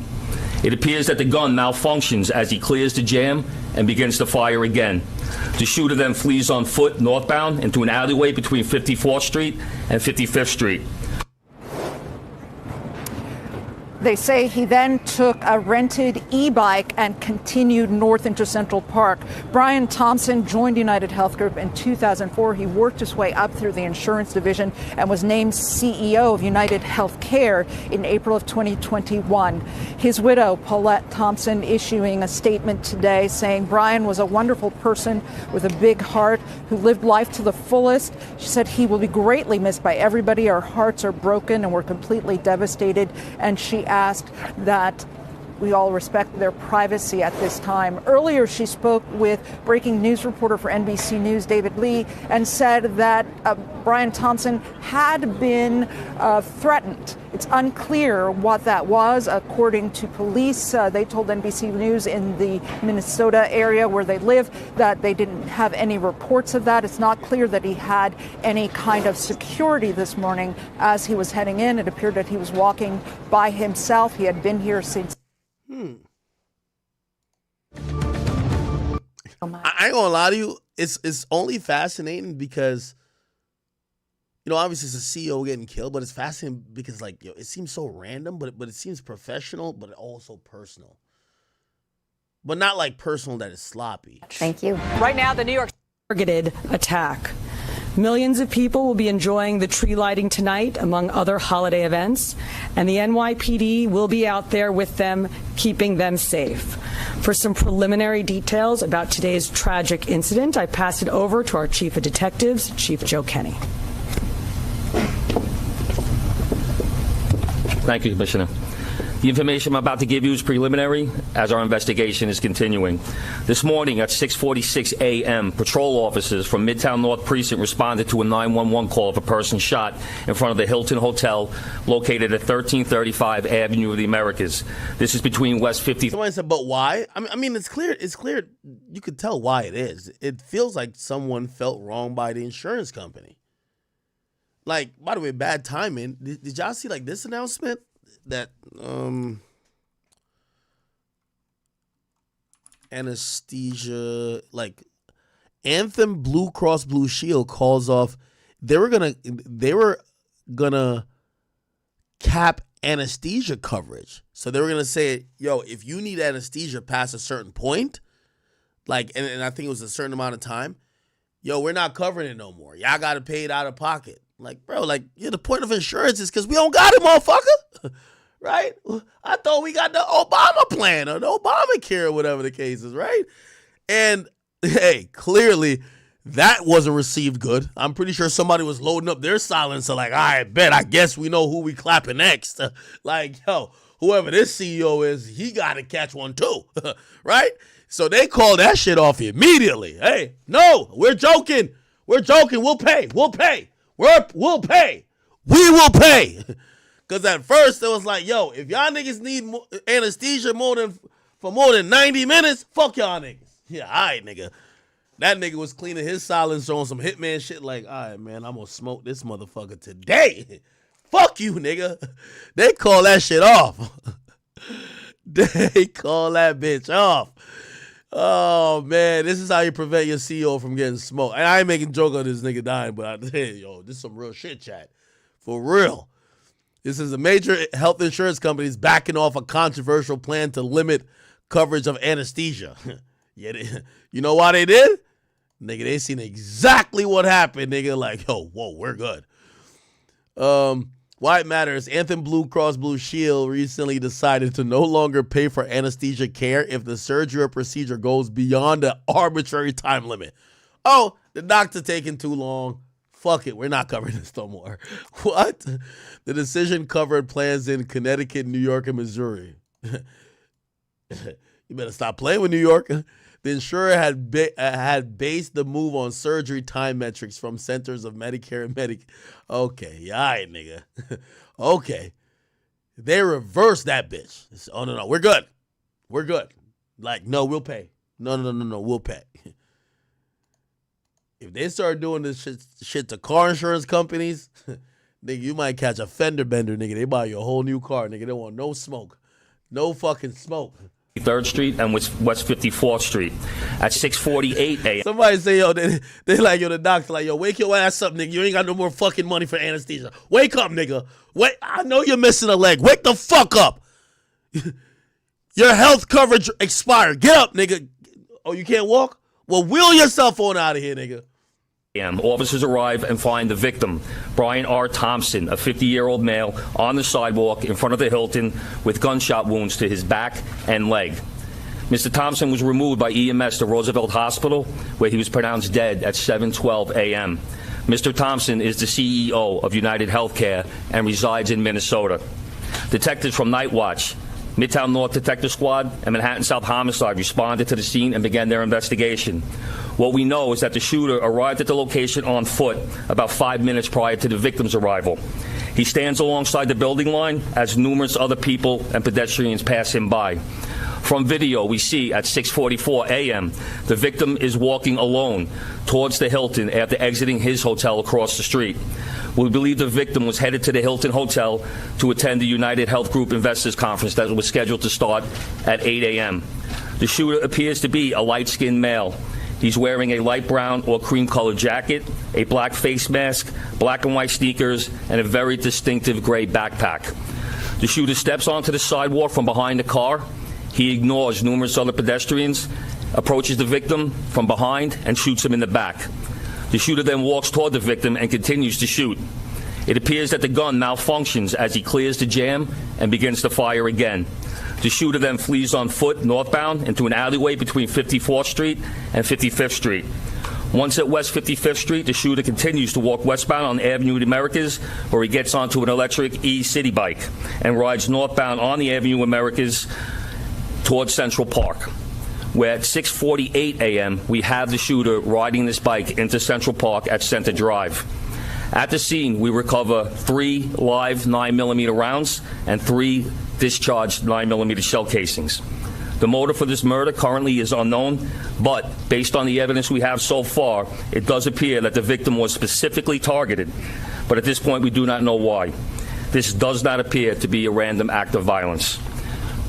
It appears that the gun malfunctions as he clears the jam and begins to fire again. The shooter then flees on foot northbound into an alleyway between 54th Street and 55th Street. They say he then took a rented e-bike and continued north into Central Park. Brian Thompson joined United Health Group in 2004. He worked his way up through the insurance division and was named CEO of United Healthcare in April of 2021. His widow, Paulette Thompson, issuing a statement today saying Brian was a wonderful person with a big heart who lived life to the fullest. She said he will be greatly missed by everybody. Our hearts are broken and we're completely devastated. And she asked that we all respect their privacy at this time. Earlier, she spoke with breaking news reporter for NBC News, David Lee, and said that Brian Thompson had been threatened. It's unclear what that was. According to police, they told NBC News in the Minnesota area where they live that they didn't have any reports of that. It's not clear that he had any kind of security this morning as he was heading in. It appeared that he was walking by himself. He had been here since. I ain't gonna lie to you. It's only fascinating because, you know, obviously it's a CEO getting killed, but it's fascinating because, like, yo, it seems so random, but it seems professional, but also personal. But not like personal that is sloppy. Thank you. Right now, the New York targeted attack. Millions of people will be enjoying the tree lighting tonight, among other holiday events, and the NYPD will be out there with them, keeping them safe. For some preliminary details about today's tragic incident, I pass it over to our Chief of Detectives, Chief Joe Kenny. Thank you, Commissioner. The information I'm about to give you is preliminary as our investigation is continuing. This morning at 6:46 a.m., patrol officers from Midtown North Precinct responded to a 911 call of a person shot in front of the Hilton Hotel located at 1335 Avenue of the Americas. This is between West 50th. Somebody said, but why? I mean, it's clear. You could tell why it is. It feels like someone felt wrong by the insurance company. Like, by the way, bad timing. Did y'all see, like, this announcement? That anesthesia, like Anthem Blue Cross Blue Shield calls off. They were gonna cap anesthesia coverage. So they were gonna say, yo, if you need anesthesia past a certain point, like, and I think it was a certain amount of time, yo, we're not covering it no more. Y'all gotta pay it out of pocket. Like, bro, like, yeah, the point of insurance is because we don't got it, motherfucker. Right? I thought we got the Obama plan or the Obamacare or whatever the case is, right? And, hey, clearly that wasn't received good. I'm pretty sure somebody was loading up their silencer like, I bet, I guess we know who we clapping next. Like, yo, whoever this CEO is, he got to catch one too, right? So they called that shit off immediately. Hey, no, we're joking. We're joking. We'll pay. We'll pay. We'll pay. We will pay. Because at first it was like, yo, if y'all niggas need anesthesia for more than 90 minutes, fuck y'all niggas. Yeah, all right, nigga. That nigga was cleaning his silencer on some hitman shit like, all right, man, I'm going to smoke this motherfucker today. Fuck you, nigga. They call that shit off. They call that bitch off. Oh, man, this is how you prevent your CEO from getting smoked. And I ain't making joke of this nigga dying, but yo, this is some real shit, chat. For real. This is a major health insurance companies backing off a controversial plan to limit coverage of anesthesia. Yeah, you know why they did? Nigga, they seen exactly what happened. Nigga, like, yo, whoa, we're good. Why it matters, Anthem Blue Cross Blue Shield recently decided to no longer pay for anesthesia care if the surgery or procedure goes beyond the arbitrary time limit. Oh, the doctor taking too long. Fuck it, we're not covering this no more. What? The decision covered plans in Connecticut, New York, and Missouri. You better stop playing with New York. The insurer had based the move on surgery time metrics from Centers of Medicare and Medicaid. Okay, yeah, all right, nigga. Okay. They reversed that bitch. Oh, no, we're good. We're good. Like, no, we'll pay. No, we'll pay. If they start doing this shit to car insurance companies, nigga, you might catch a fender bender, nigga. They buy you a whole new car, nigga. They want no smoke. No fucking smoke. 3rd Street and West 54th Street at 6:48 a.m. Somebody say, yo, they like, yo, the doctor like, yo, wake your ass up, nigga. You ain't got no more fucking money for anesthesia. Wake up, nigga. Wait, I know you're missing a leg. Wake the fuck up. Your health coverage expired. Get up, nigga. Oh, you can't walk? Well, wheel yourself on out of here, nigga. Officers arrive and find the victim, Brian R. Thompson, a 50-year-old male, on the sidewalk in front of the Hilton with gunshot wounds to his back and leg. Mr. Thompson was removed by EMS to Roosevelt Hospital, where he was pronounced dead at 7:12 a.m. Mr. Thompson is the CEO of United Healthcare and resides in Minnesota. Detectives from Night Watch, Midtown North Detective Squad, and Manhattan South Homicide responded to the scene and began their investigation. What we know is that the shooter arrived at the location on foot about 5 minutes prior to the victim's arrival. He stands alongside the building line as numerous other people and pedestrians pass him by. From video, we see at 6:44 a.m., the victim is walking alone towards the Hilton after exiting his hotel across the street. We believe the victim was headed to the Hilton Hotel to attend the United Health Group Investors Conference that was scheduled to start at 8 a.m. The shooter appears to be a light-skinned male. He's wearing a light brown or cream-colored jacket, a black face mask, black and white sneakers, and a very distinctive gray backpack. The shooter steps onto the sidewalk from behind the car. He ignores numerous other pedestrians, approaches the victim from behind, and shoots him in the back. The shooter then walks toward the victim and continues to shoot. It appears that the gun malfunctions as he clears the jam and begins to fire again. The shooter then flees on foot northbound into an alleyway between 54th Street and 55th Street. Once at West 55th Street, the shooter continues to walk westbound on Avenue of the Americas, where he gets onto an electric e-city bike and rides northbound on the Avenue of Americas towards Central Park, where at 6:48 a.m. we have the shooter riding this bike into Central Park at Center Drive. At the scene, we recover 3 live 9mm rounds and 3 discharged 9mm shell casings. The motive for this murder currently is unknown, but based on the evidence we have so far, it does appear that the victim was specifically targeted. But at this point, we do not know why. This does not appear to be a random act of violence.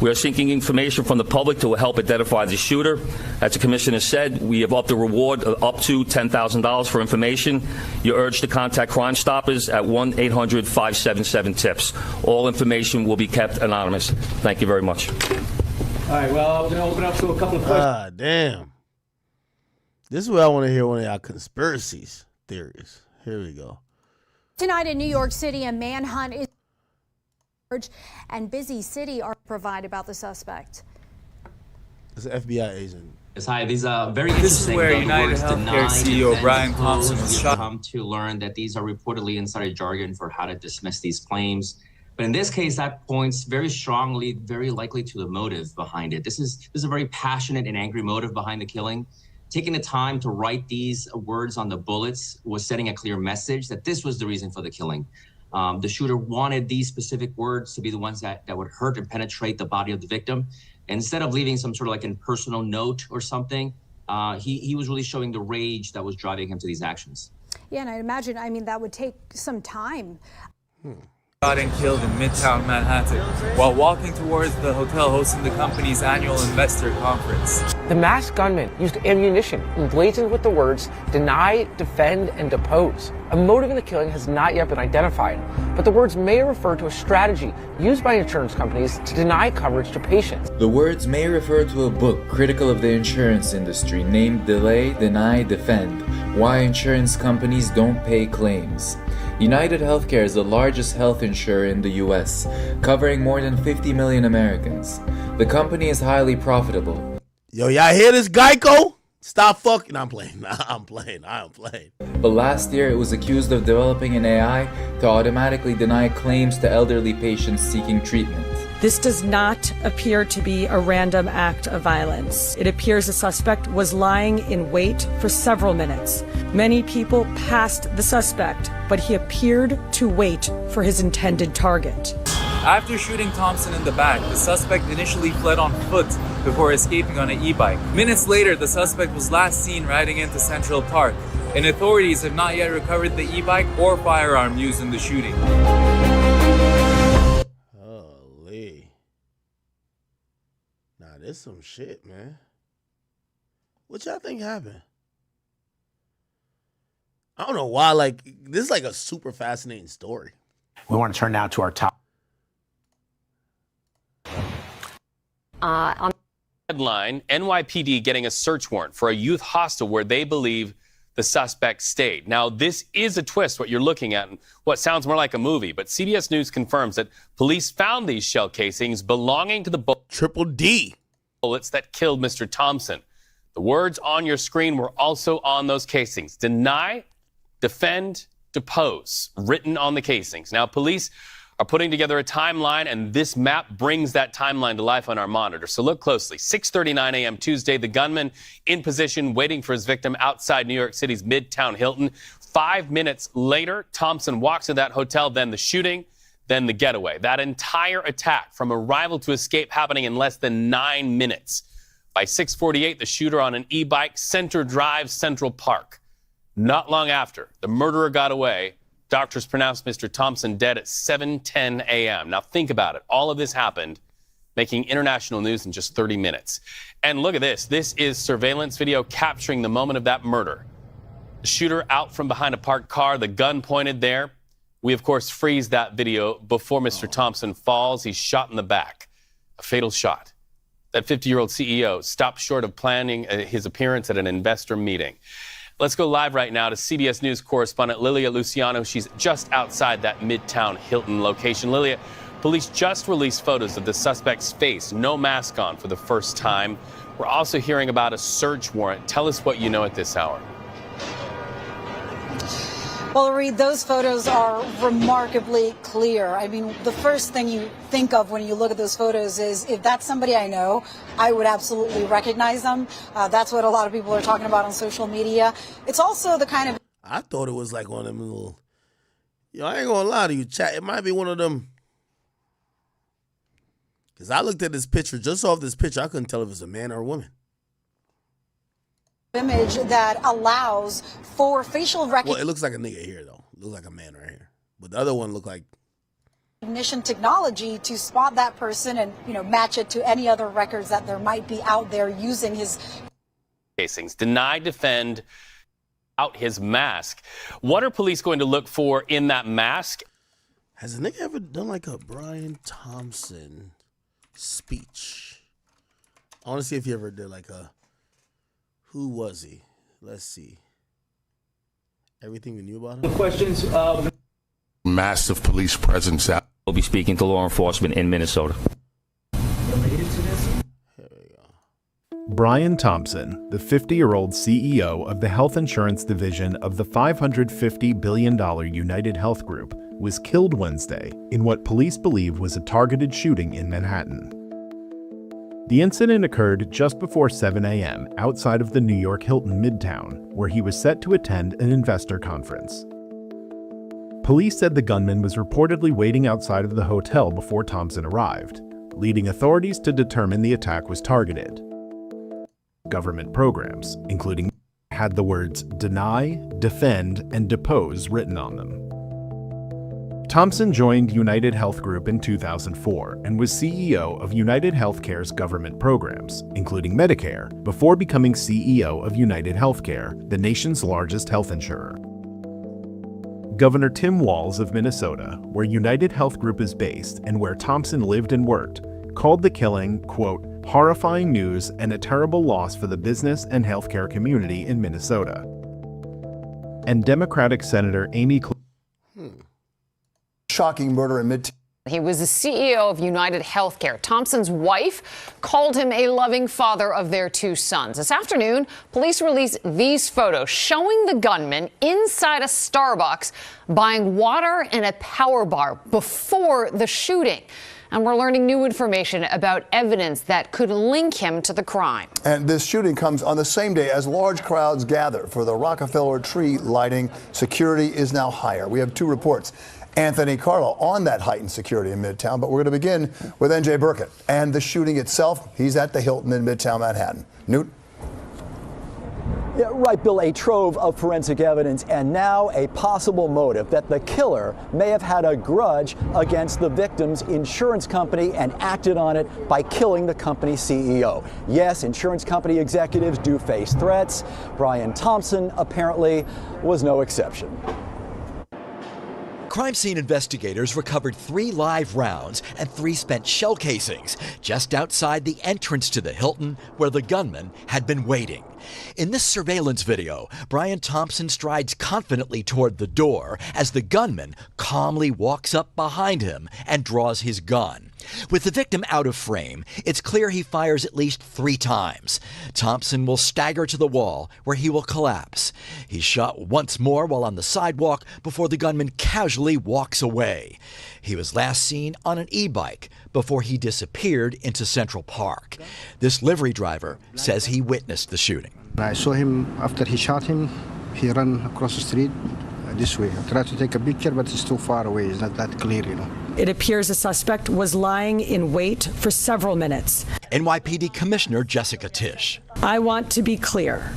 We are seeking information from the public to help identify the shooter. As the commissioner said, we have upped the reward up to $10,000 for information. You're urged to contact Crime Stoppers at 1-800-577-TIPS. All information will be kept anonymous. Thank you very much. All right, well, we're going to open up to a couple of questions. Ah, damn. This is what I want to hear, one of y'all conspiracy theories. Here we go. Tonight in New York City, a manhunt is and busy city are provided about the suspect. It's an FBI agent. Hi, these are very interesting. This is where United Healthcare CEO Brian Thompson was shot. Come to learn that these are reportedly insider jargon for how to dismiss these claims. But in this case, that points very strongly, very likely to the motive behind it. This is a very passionate and angry motive behind the killing. Taking the time to write these words on the bullets was sending a clear message that this was the reason for the killing. The shooter wanted these specific words to be the ones that would hurt and penetrate the body of the victim. Instead of leaving some sort of like a personal note or something, he was really showing the rage that was driving him to these actions. Yeah, and I imagine, that would take some time. shot and killed in Midtown Manhattan while walking towards the hotel hosting the company's annual investor conference. The masked gunman used ammunition emblazoned with the words, deny, defend, and depose. A motive in the killing has not yet been identified, but the words may refer to a strategy used by insurance companies to deny coverage to patients. The words may refer to a book critical of the insurance industry named Delay, Deny, Defend: Why Insurance Companies Don't Pay Claims. United Healthcare is the largest health insurer in the US, covering more than 50 million Americans. The company is highly profitable. Yo, y'all hear this, Geico? Stop fucking. I'm playing. I'm playing. But last year, it was accused of developing an AI to automatically deny claims to elderly patients seeking treatment. This does not appear to be a random act of violence. It appears the suspect was lying in wait for several minutes. Many people passed the suspect, but he appeared to wait for his intended target. After shooting Thompson in the back, the suspect initially fled on foot before escaping on an e-bike. Minutes later, the suspect was last seen riding into Central Park, and authorities have not yet recovered the e-bike or firearm used in the shooting. Holy. Nah, this some shit, man. What y'all think happened? I don't know why, like, this is like a super fascinating story. We want to turn now to our top. On headline, NYPD getting a search warrant for a youth hostel where they believe the suspect stayed. Now, this is a twist, what you're looking at, and what sounds more like a movie, but CBS News confirms that police found these shell casings belonging to the Triple D bullets that killed Mr. Thompson. The words on your screen were also on those casings. Deny, defend, depose, written on the casings. Now, police are putting together a timeline, and this map brings that timeline to life on our monitor. So look closely. 6:39 a.m. Tuesday, the gunman in position waiting for his victim outside New York City's Midtown Hilton. 5 minutes later, Thompson walks to that hotel, then the shooting, then the getaway. That entire attack from arrival to escape happening in less than 9 minutes. By 6:48, the shooter on an e-bike, Center Drive, Central Park. Not long after, the murderer got away. Doctors pronounced Mr. Thompson dead at 7:10 a.m. Now think about it. All of this happened, making international news in just 30 minutes. And look at this. This is surveillance video capturing the moment of that murder. The shooter out from behind a parked car, the gun pointed there. We, of course, freeze that video before Mr. Thompson falls. He's shot in the back. A fatal shot. That 50-year-old CEO stopped short of planning his appearance at an investor meeting. Let's go live right now to CBS News correspondent Lilia Luciano. She's just outside that Midtown Hilton location. Lilia, police just released photos of the suspect's face, no mask on for the first time. We're also hearing about a search warrant. Tell us what you know at this hour. Well, Reed, those photos are remarkably clear. I mean, the first thing you think of when you look at those photos is if that's somebody I know, I would absolutely recognize them. That's what a lot of people are talking about on social media. It's also the kind of... I thought it was like one of them little... I ain't gonna lie to you, chat. It might be one of them... Because I looked at this picture, just off this picture, I couldn't tell if it was a man or a woman. Image that allows for facial recognition. Well, it looks like a nigga here, though. It looks like a man right here. But the other one looked like... Recognition technology to spot that person and, match it to any other records that there might be out there using his... Casings. Deny, defend, out his mask. What are police going to look for in that mask? Has a nigga ever done like a Brian Thompson speech? I want to see if he ever did like a... Who was he? Let's see. Everything we knew about him? The questions. Massive police presence out. We'll be speaking to law enforcement in Minnesota. Brian Thompson, the 50-year-old CEO of the health insurance division of the $550 billion United Health Group, was killed Wednesday in what police believe was a targeted shooting in Manhattan. The incident occurred just before 7 a.m. outside of the New York Hilton Midtown, where he was set to attend an investor conference. Police said the gunman was reportedly waiting outside of the hotel before Thompson arrived, leading authorities to determine the attack was targeted. Government programs, including, had the words deny, defend, and depose written on them. Thompson joined United Health Group in 2004 and was CEO of United Healthcare's government programs, including Medicare, before becoming CEO of United Healthcare, the nation's largest health insurer. Governor Tim Walz of Minnesota, where United Health Group is based and where Thompson lived and worked, called the killing, quote, horrifying news and a terrible loss for the business and healthcare community in Minnesota. And Democratic Senator Amy Shocking murder in Midtown. He was the CEO of United Healthcare. Thompson's wife called him a loving father of their 2 sons. This afternoon, police released these photos showing the gunman inside a Starbucks buying water and a power bar before the shooting. And we're learning new information about evidence that could link him to the crime. And this shooting comes on the same day as large crowds gather for the Rockefeller tree lighting. Security is now higher. We have 2 reports. Anthony Carlo on that heightened security in Midtown. But we're going to begin with NJ Burkett and the shooting itself. He's at the Hilton in Midtown Manhattan. Newt? Yeah, right, Bill, a trove of forensic evidence and now a possible motive that the killer may have had a grudge against the victim's insurance company and acted on it by killing the company's CEO. Yes, insurance company executives do face threats. Brian Thompson apparently was no exception. Crime scene investigators recovered 3 live rounds and 3 spent shell casings just outside the entrance to the Hilton where the gunman had been waiting. In this surveillance video, Brian Thompson strides confidently toward the door as the gunman calmly walks up behind him and draws his gun. With the victim out of frame, it's clear he fires at least 3 times. Thompson will stagger to the wall where he will collapse. He's shot once more while on the sidewalk before the gunman casually walks away. He was last seen on an e-bike before he disappeared into Central Park. This livery driver says he witnessed the shooting. I saw him after he shot him. He ran across the street this way. I tried to take a picture, but it's too far away. It's not that clear, you know. It appears the suspect was lying in wait for several minutes. NYPD Commissioner Jessica Tisch. I want to be clear.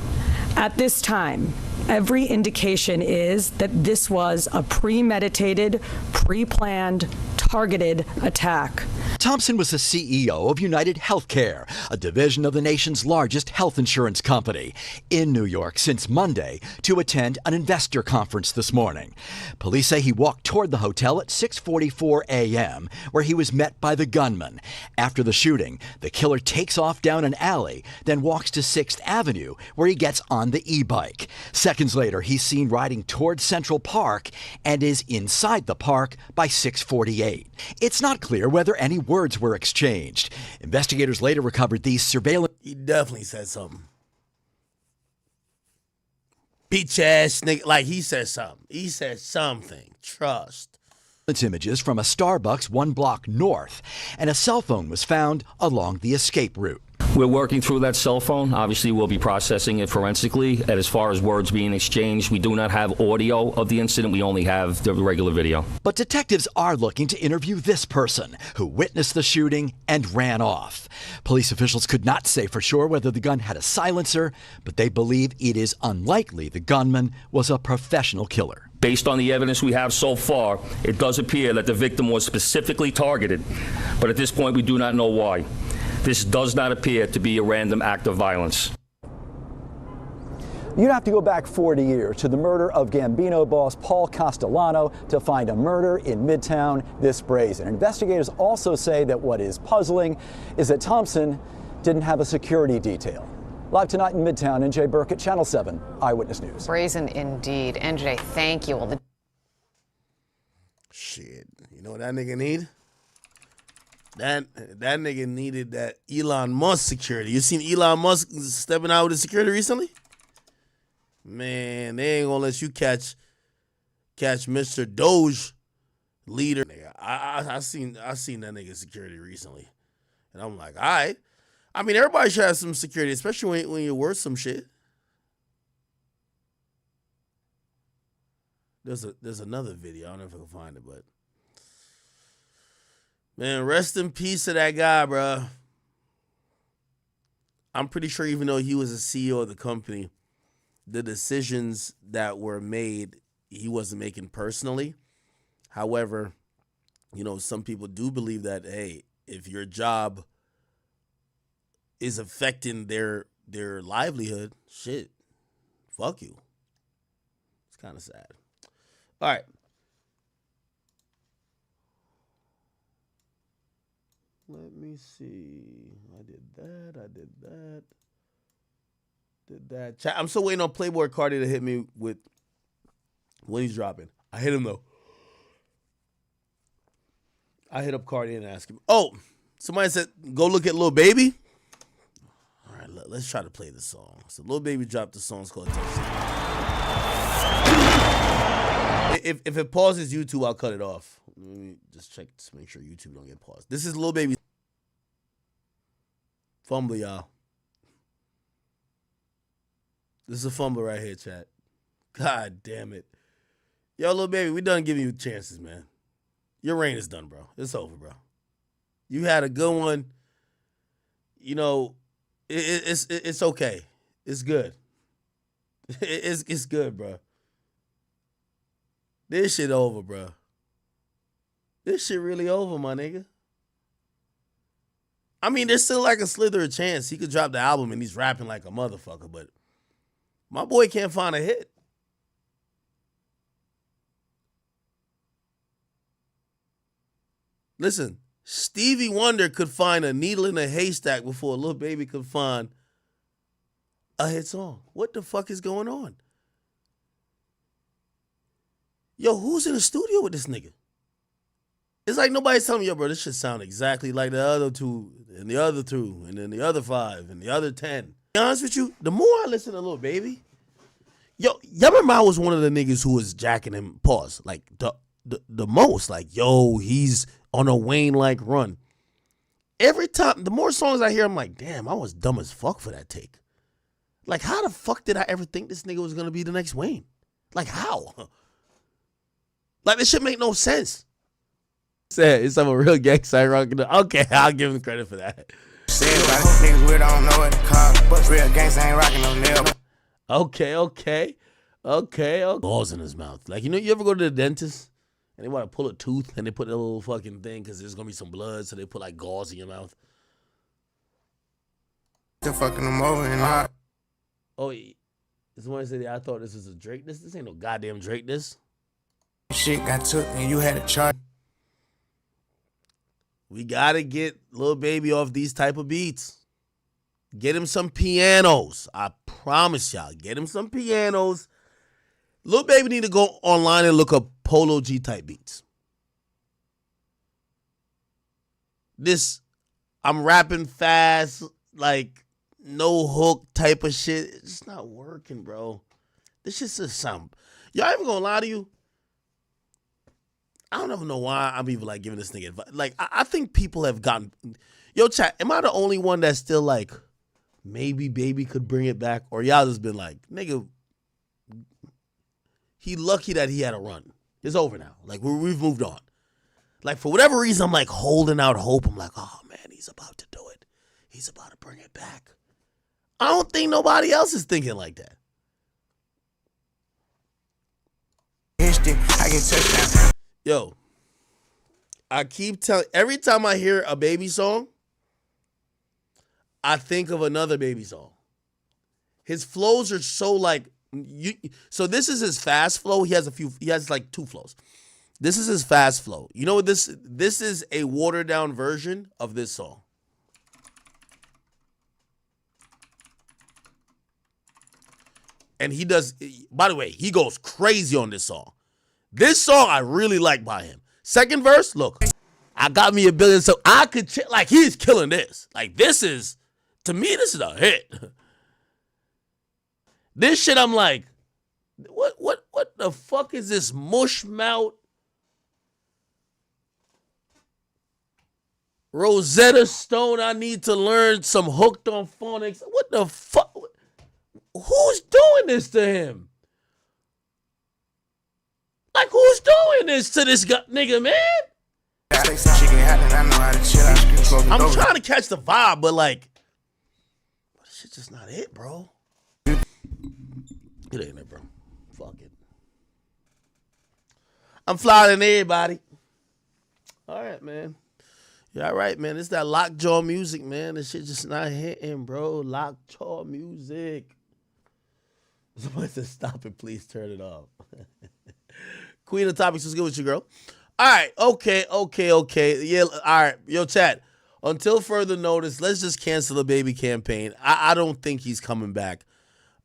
At this time, every indication is that this was a premeditated, pre-planned, targeted attack. Thompson was the CEO of United Healthcare, a division of the nation's largest health insurance company, in New York since Monday to attend an investor conference this morning. Police say he walked toward the hotel at 6:44 a.m., where he was met by the gunman. After the shooting, the killer takes off down an alley, then walks to 6th Avenue, where he gets on the e-bike. Seconds later, he's seen riding toward Central Park and is inside the park by 6:48. It's not clear whether any words were exchanged. Investigators later recovered these surveillance. He definitely said something. Bitch ass nigga. Like he said something. He said something. Trust. Images from a Starbucks 1 block north, and a cell phone was found along the escape route. We're working through that cell phone. Obviously, we'll be processing it forensically. And as far as words being exchanged, we do not have audio of the incident. We only have the regular video. But detectives are looking to interview this person who witnessed the shooting and ran off. Police officials could not say for sure whether the gun had a silencer, but they believe it is unlikely the gunman was a professional killer. Based on the evidence we have so far, it does appear that the victim was specifically targeted. But at this point, we do not know why. This does not appear to be a random act of violence. You'd have to go back 40 years to the murder of Gambino boss Paul Castellano to find a murder in Midtown this brazen. Investigators also say that what is puzzling is that Thompson didn't have a security detail. Live tonight in Midtown, NJ Burkett, Channel 7 Eyewitness News. Brazen indeed. NJ, thank you. Well, Shit, you know what that nigga need? That nigga needed that Elon Musk security. You seen Elon Musk stepping out with his security recently? Man, they ain't gonna let you catch Mr. Doge leader. Nigga, I seen that nigga security recently, and I'm like, all right. I mean, everybody should have some security, especially when you're worth some shit. There's another video. I don't know if I can find it, but. Man, rest in peace to that guy, bro. I'm pretty sure even though he was a CEO of the company, the decisions that were made, he wasn't making personally. However, you know, some people do believe that, hey, if your job is affecting their livelihood, shit, fuck you. It's kind of sad. All right. Let me see. I did that. Chat. I'm still waiting on Playboy Cardi to hit me with when he's dropping. I hit him though. I hit up Cardi and asked him. Oh, somebody said go look at Lil Baby. All right, let's try to play the song. So Lil Baby dropped the song. It's called Touchdown. If it pauses YouTube, I'll cut it off. Let me just check to make sure YouTube don't get paused. This is Lil Baby. Fumble, y'all. This is a fumble right here, chat. God damn it. Yo, Lil Baby, we done giving you chances, man. Your reign is done, bro. It's over, bro. You had a good one. You know, it's okay. It's good. It's good, bro. This shit over, bro. This shit really over, my nigga. I mean, there's still like a slither of chance he could drop the album and he's rapping like a motherfucker, but my boy can't find a hit. Listen, Stevie Wonder could find a needle in a haystack before Lil Baby could find a hit song. What the fuck is going on? Yo, who's in the studio with this nigga? It's like nobody's telling me, yo, bro, this shit sound exactly like the other two, and the other two, and then the other 5, and the other 10. To be honest with you, the more I listen to Lil Baby, yo, y'all remember I was one of the niggas who was jacking him, pause, like the most. Like, yo, he's on a Wayne-like run. Every time, the more songs I hear, I'm like, damn, I was dumb as fuck for that take. Like, how the fuck did I ever think this nigga was going to be the next Wayne? Like, how? Like, this shit make no sense. It's some real gangsta rocking. Okay, I'll give him credit for that. Okay. Balls in his mouth. Like, you know, you ever go to the dentist and they want to pull a tooth and they put a little fucking thing because there's gonna be some blood, so they put like gauze in your mouth. They're fucking them over and hot. Oh, someone said, I thought this was a Drake. This ain't no goddamn Drake. This shit got took and you had a charge. We gotta get Lil Baby off these type of beats. Get him some pianos. I promise y'all. Get him some pianos. Lil Baby need to go online and look up Polo G type beats. This, I'm rapping fast, like no hook type of shit. It's just not working, bro. This shit just sound. Y'all even gonna lie to you? I don't even know why I'm even like giving this nigga advice. Like, I think people have gotten. Yo, chat, am I the only one that's still like, maybe Baby could bring it back? Or y'all just been like, nigga, he lucky that he had a run. It's over now. Like, we've moved on. Like, for whatever reason, I'm like holding out hope. I'm like, oh man, he's about to do it. He's about to bring it back. I don't think nobody else is thinking like that. I get touchdown. Yo, I keep telling, every time I hear a Baby song, I think of another Baby song. His flows are so like, so this is his fast flow. He has like 2 flows. This is his fast flow. You know what this is a watered down version of this song. And he does, by the way, he goes crazy on this song. This song I really like by him. Second verse, look, I got me a billion, so I could like he's killing this. Like this is, to me, this is a hit. This shit, I'm like, what the fuck is this mush mouth Rosetta Stone? I need to learn some hooked on phonics. What the fuck? Who's doing this to him? Like, who's doing this to this guy, nigga, man? I'm trying to catch the vibe, but like, this shit's just not it, bro. It ain't it, bro. Fuck it. I'm flyer than everybody. All right, man. Yeah, all right, man. It's that lockjaw music, man. This shit just not hitting, bro. Lockjaw music. Somebody said, stop it, please turn it off. Queen of Topics, what's good with you, girl? All right, okay. Yeah, all right. Yo, chat. Until further notice, let's just cancel the baby campaign. I don't think he's coming back.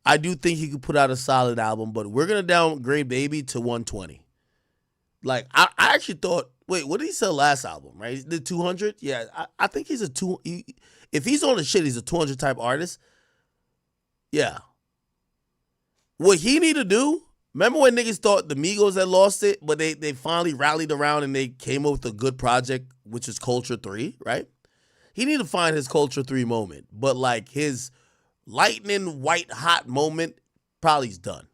I do think he could put out a solid album, but we're going to downgrade Baby to 120. Like, I actually thought, wait, what did he sell last album, right? The 200? Yeah, I think he's if he's on the shit, he's a 200 type artist. Yeah. What he need to do, remember when niggas thought the Migos had lost it, but they finally rallied around and they came up with a good project, which is Culture 3, right? He need to find his Culture 3 moment, but like his lightning white hot moment probably is done.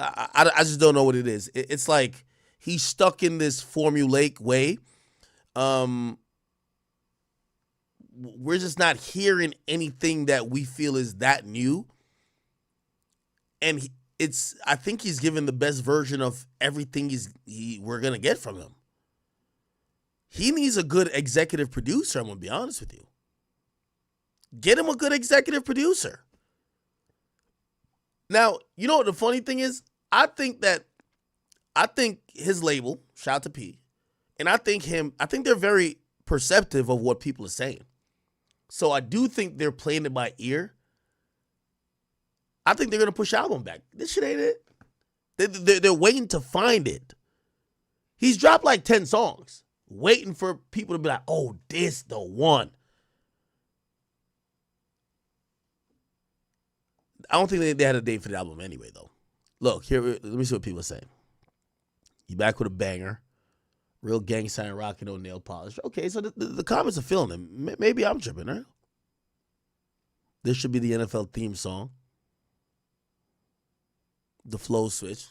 I just don't know what it is. It's like he's stuck in this formulaic way. We're just not hearing anything that we feel is that new. And I think he's given the best version of everything we're going to get from him. He needs a good executive producer, I'm going to be honest with you. Get him a good executive producer. Now, you know what the funny thing is? I think his label, shout out to P, and I think they're very perceptive of what people are saying. So I do think they're playing it by ear. I think they're going to push the album back. This shit ain't it. They're waiting to find it. He's dropped like 10 songs, waiting for people to be like, oh, this the one. I don't think they had a date for the album anyway, though. Look, here, let me see what people are saying. You back with a banger. Real gang sign rocking on nail polish. Okay, so the comments are feeling it. Maybe I'm tripping, right? This should be the NFL theme song. The flow switch.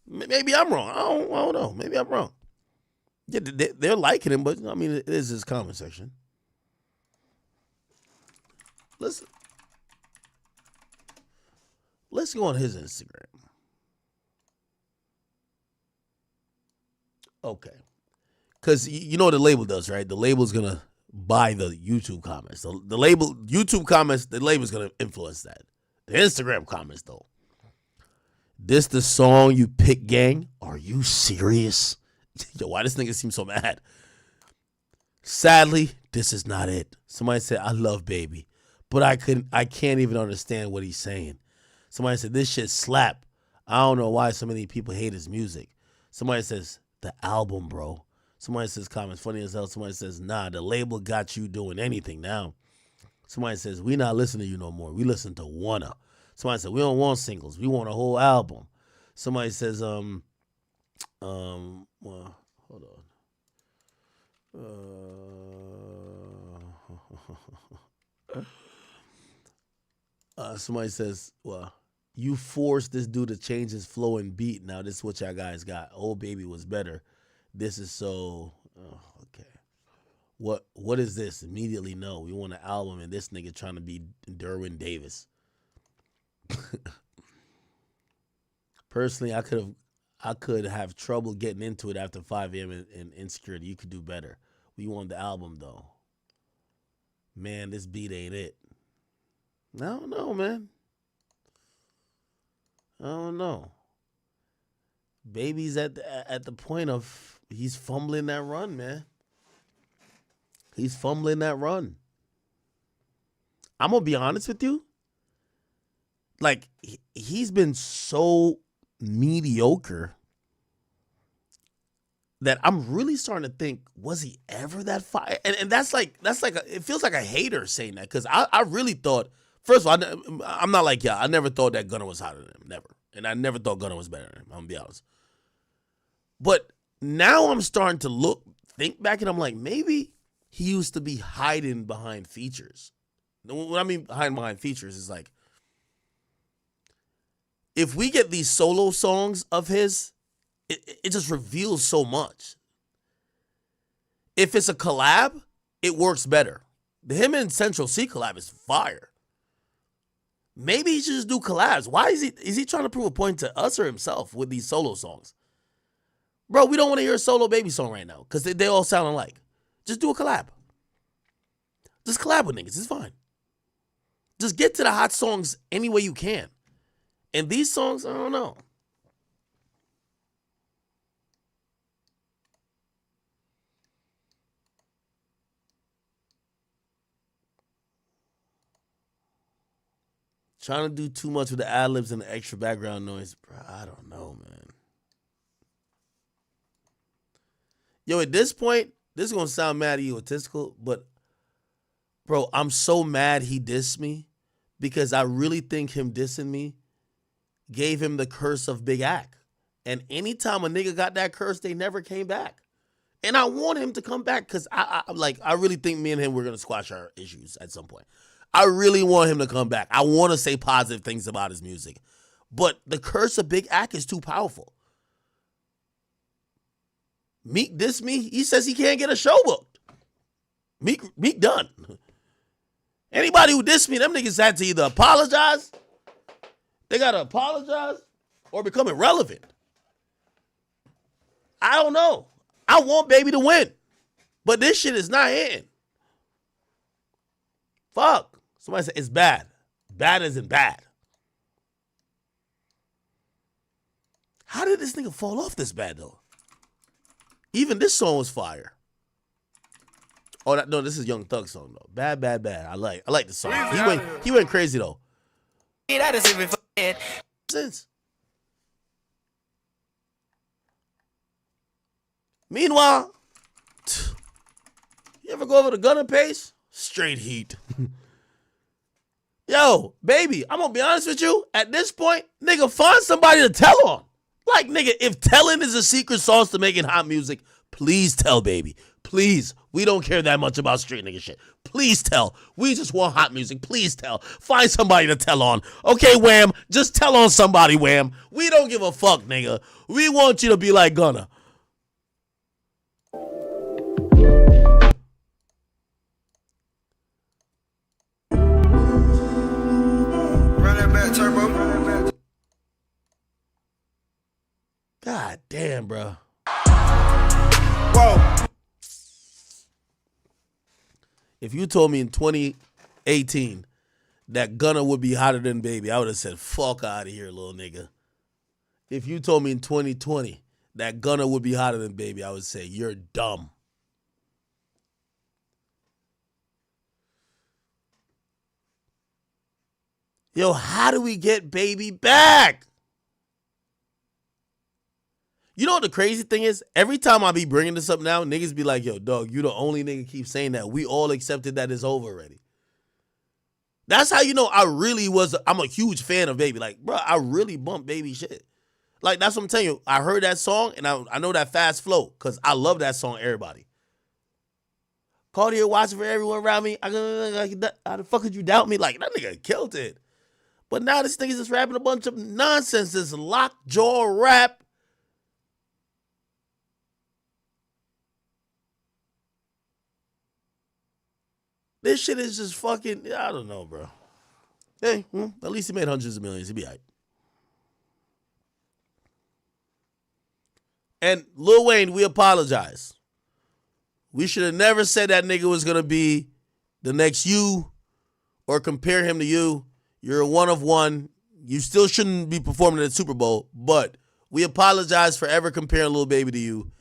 Maybe I'm wrong. I don't know. Maybe I'm wrong. Yeah, they're liking him, but I mean, it is his comment section. Let's go on his Instagram. Okay. Because you know what the label does, right? The label's going to buy the YouTube comments. The label, YouTube comments, the label's going to influence that. The Instagram comments, though. This the song you pick, gang? Are you serious? Yo, why this nigga seem so mad? Sadly, this is not it. Somebody said, I love Baby, but I can't even understand what he's saying. Somebody said, this shit slap. I don't know why so many people hate his music. Somebody says, the album, bro. Somebody says, comments funny as hell. Somebody says, nah, the label got you doing anything now. Somebody says, we not listening to you no more. We listen to Wanna. Somebody said, we don't want singles. We want a whole album. Somebody says, well, hold on. Somebody says, well, you forced this dude to change his flow and beat. Now this is what y'all guys got. Old Baby was better. This is so, okay. What is this? Immediately no. We want an album and this nigga trying to be Derwin Davis. Personally, I could have trouble getting into it after 5 a.m. in Insecurity. You could do better. We want the album though. Man, this beat ain't it. I don't know, man. I don't know. Baby's at the point of he's fumbling that run, man. He's fumbling that run. I'm gonna be honest with you. Like he's been so mediocre that I'm really starting to think, was he ever that fire? And that's like it feels like a hater saying that because I really thought. First of all, I'm not like y'all. I never thought that Gunna was hotter than him. Never. And I never thought Gunna was better than him. I'm going to be honest. But now I'm starting to think back, and I'm like, maybe he used to be hiding behind features. What I mean hiding behind features is like, if we get these solo songs of his, it just reveals so much. If it's a collab, it works better. The him and Central C collab is fire. Maybe he should just do collabs. Why is he trying to prove a point to us or himself with these solo songs? Bro, we don't want to hear a solo Baby song right now because they all sound alike. Just do a collab. Just collab with niggas. It's fine. Just get to the hot songs any way you can. And these songs, I don't know. Trying to do too much with the ad-libs and the extra background noise. Bro, I don't know, man. Yo, at this point, this is going to sound mad egotistical, but bro, I'm so mad he dissed me because I really think him dissing me gave him the curse of Big Act. And anytime a nigga got that curse, they never came back. And I want him to come back because I really think me and him, we're going to squash our issues at some point. I really want him to come back. I want to say positive things about his music. But the curse of Big Act is too powerful. Meek dissed me. He says he can't get a show booked. Meek done. Anybody who dissed me, them niggas had to either apologize, they got to apologize, or become irrelevant. I don't know. I want Baby to win. But this shit is not in. Fuck. Somebody said it's bad. Bad isn't bad. How did this nigga fall off this bad, though? Even this song was fire. Oh, no, this is Young Thug's song, though. Bad, bad, bad. I like the song. He went crazy, though. That is even fucking Since. Meanwhile, you ever go over to Gunna Pace? Straight heat. Yo, Baby, I'm gonna be honest with you. At this point, nigga, find somebody to tell on. Like, nigga, if telling is a secret sauce to making hot music, please tell, Baby. Please. We don't care that much about street nigga shit. Please tell. We just want hot music. Please tell. Find somebody to tell on. Okay, Wham, just tell on somebody, Wham. We don't give a fuck, nigga. We want you to be like Gunna. God damn, bro. Whoa. If you told me in 2018 that Gunna would be hotter than Baby, I would have said, fuck out of here, little nigga. If you told me in 2020 that Gunna would be hotter than Baby, I would say, you're dumb. Yo, how do we get Baby back? You know what the crazy thing is? Every time I be bringing this up now, niggas be like, yo, dog, you the only nigga keep saying that. We all accepted that it's over already. That's how you know I'm a huge fan of Baby. Like, bro, I really bump Baby shit. Like, that's what I'm telling you. I heard that song, and I know that fast flow, because I love that song, Everybody. Cartier watching for everyone around me. How the fuck could you doubt me? Like, that nigga killed it. But now this nigga's just rapping a bunch of nonsense, this lockjaw rap. This shit is just fucking, I don't know, bro. Hey, at least he made hundreds of millions. He'll be all right. And Lil Wayne, we apologize. We should have never said that nigga was going to be the next you or compare him to you. You're a one of one. You still shouldn't be performing at the Super Bowl, but we apologize for ever comparing Lil Baby to you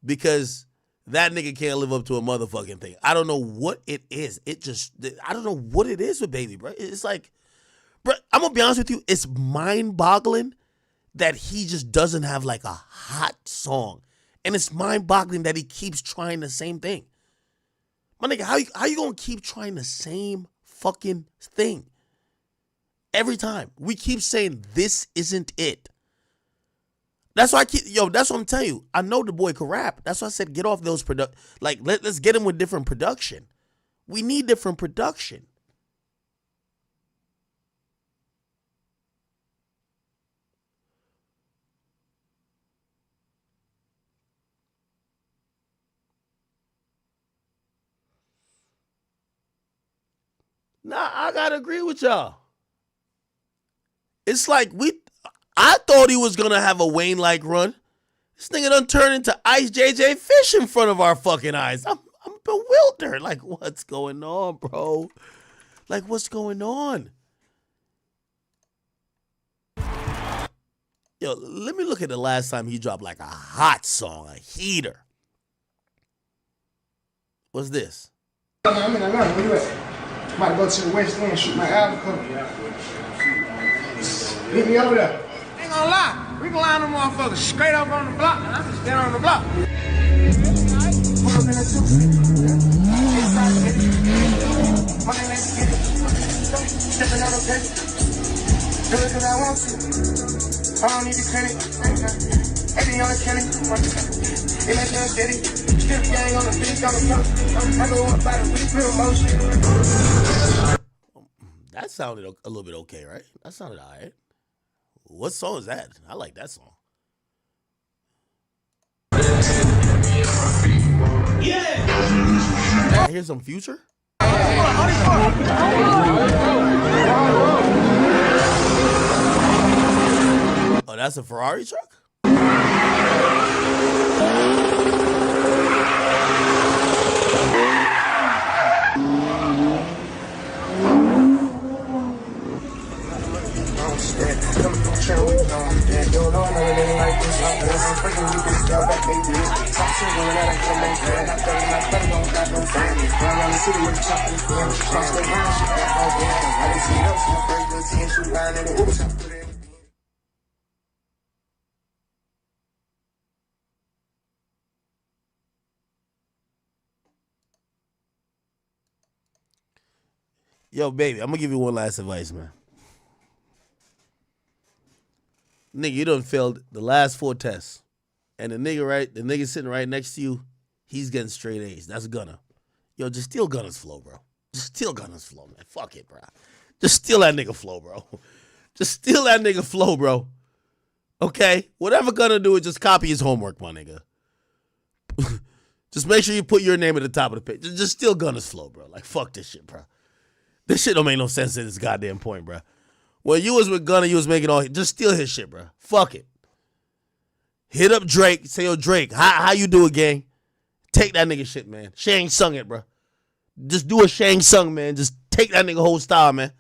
because that nigga can't live up to a motherfucking thing. I don't know what it is. I don't know what it is with Baby, bro. It's like, bro, I'm going to be honest with you. It's mind-boggling that he just doesn't have like a hot song. And it's mind-boggling that he keeps trying the same thing. My nigga, how you going to keep trying the same fucking thing? Every time. We keep saying this isn't it. That's why that's what I'm telling you. I know the boy can rap. That's why I said get off those let's get him with different production. We need different production. Nah, I gotta agree with y'all. It's like I thought he was gonna have a Wayne-like run. This nigga done turned into Ice JJ Fish in front of our fucking eyes. I'm bewildered. Like, what's going on, bro? Like, what's going on? Yo, let me look at the last time he dropped like a hot song, a heater. What's this? I'm in Atlanta. Where you at? I'm about to go to the West End, shoot my album cover. Meet me over there. Ain't gonna lie. We can line them motherfuckers straight up on the block, and I'm just standing on the block. Put them in a two-seat. Inside, get it. Money, let's get it. Stepping out of bed. Do it cause I want to. I don't need the credit. 80 on the Kenny. They make them steady. Strip gang on the beat, on the block. I go up by the week, real motion. That sounded a little bit okay, right? That sounded all right. What song is that? I like that song. Yeah. Here's some Future. Oh, that's a Ferrari truck? Yo, baby, I'm gonna give you one last advice, man. Nigga, you done failed the last 4 tests. And the nigga sitting right next to you, he's getting straight A's. That's Gunna. Yo, just steal Gunna's flow, bro. Just steal Gunna's flow, man. Fuck it, bro. Just steal that nigga flow, bro. Just steal that nigga flow, bro. Okay? Whatever Gunna do is just copy his homework, my nigga. Just make sure you put your name at the top of the page. Just steal Gunna's flow, bro. Like, fuck this shit, bro. This shit don't make no sense at this goddamn point, bro. When you was with Gunna, you was making all... Just steal his shit, bro. Fuck it. Hit up Drake. Say, yo, Drake, how you do it, gang? Take that nigga shit, man. Shang Tsung it, bro. Just do a Shang Tsung, man. Just take that nigga whole style, man.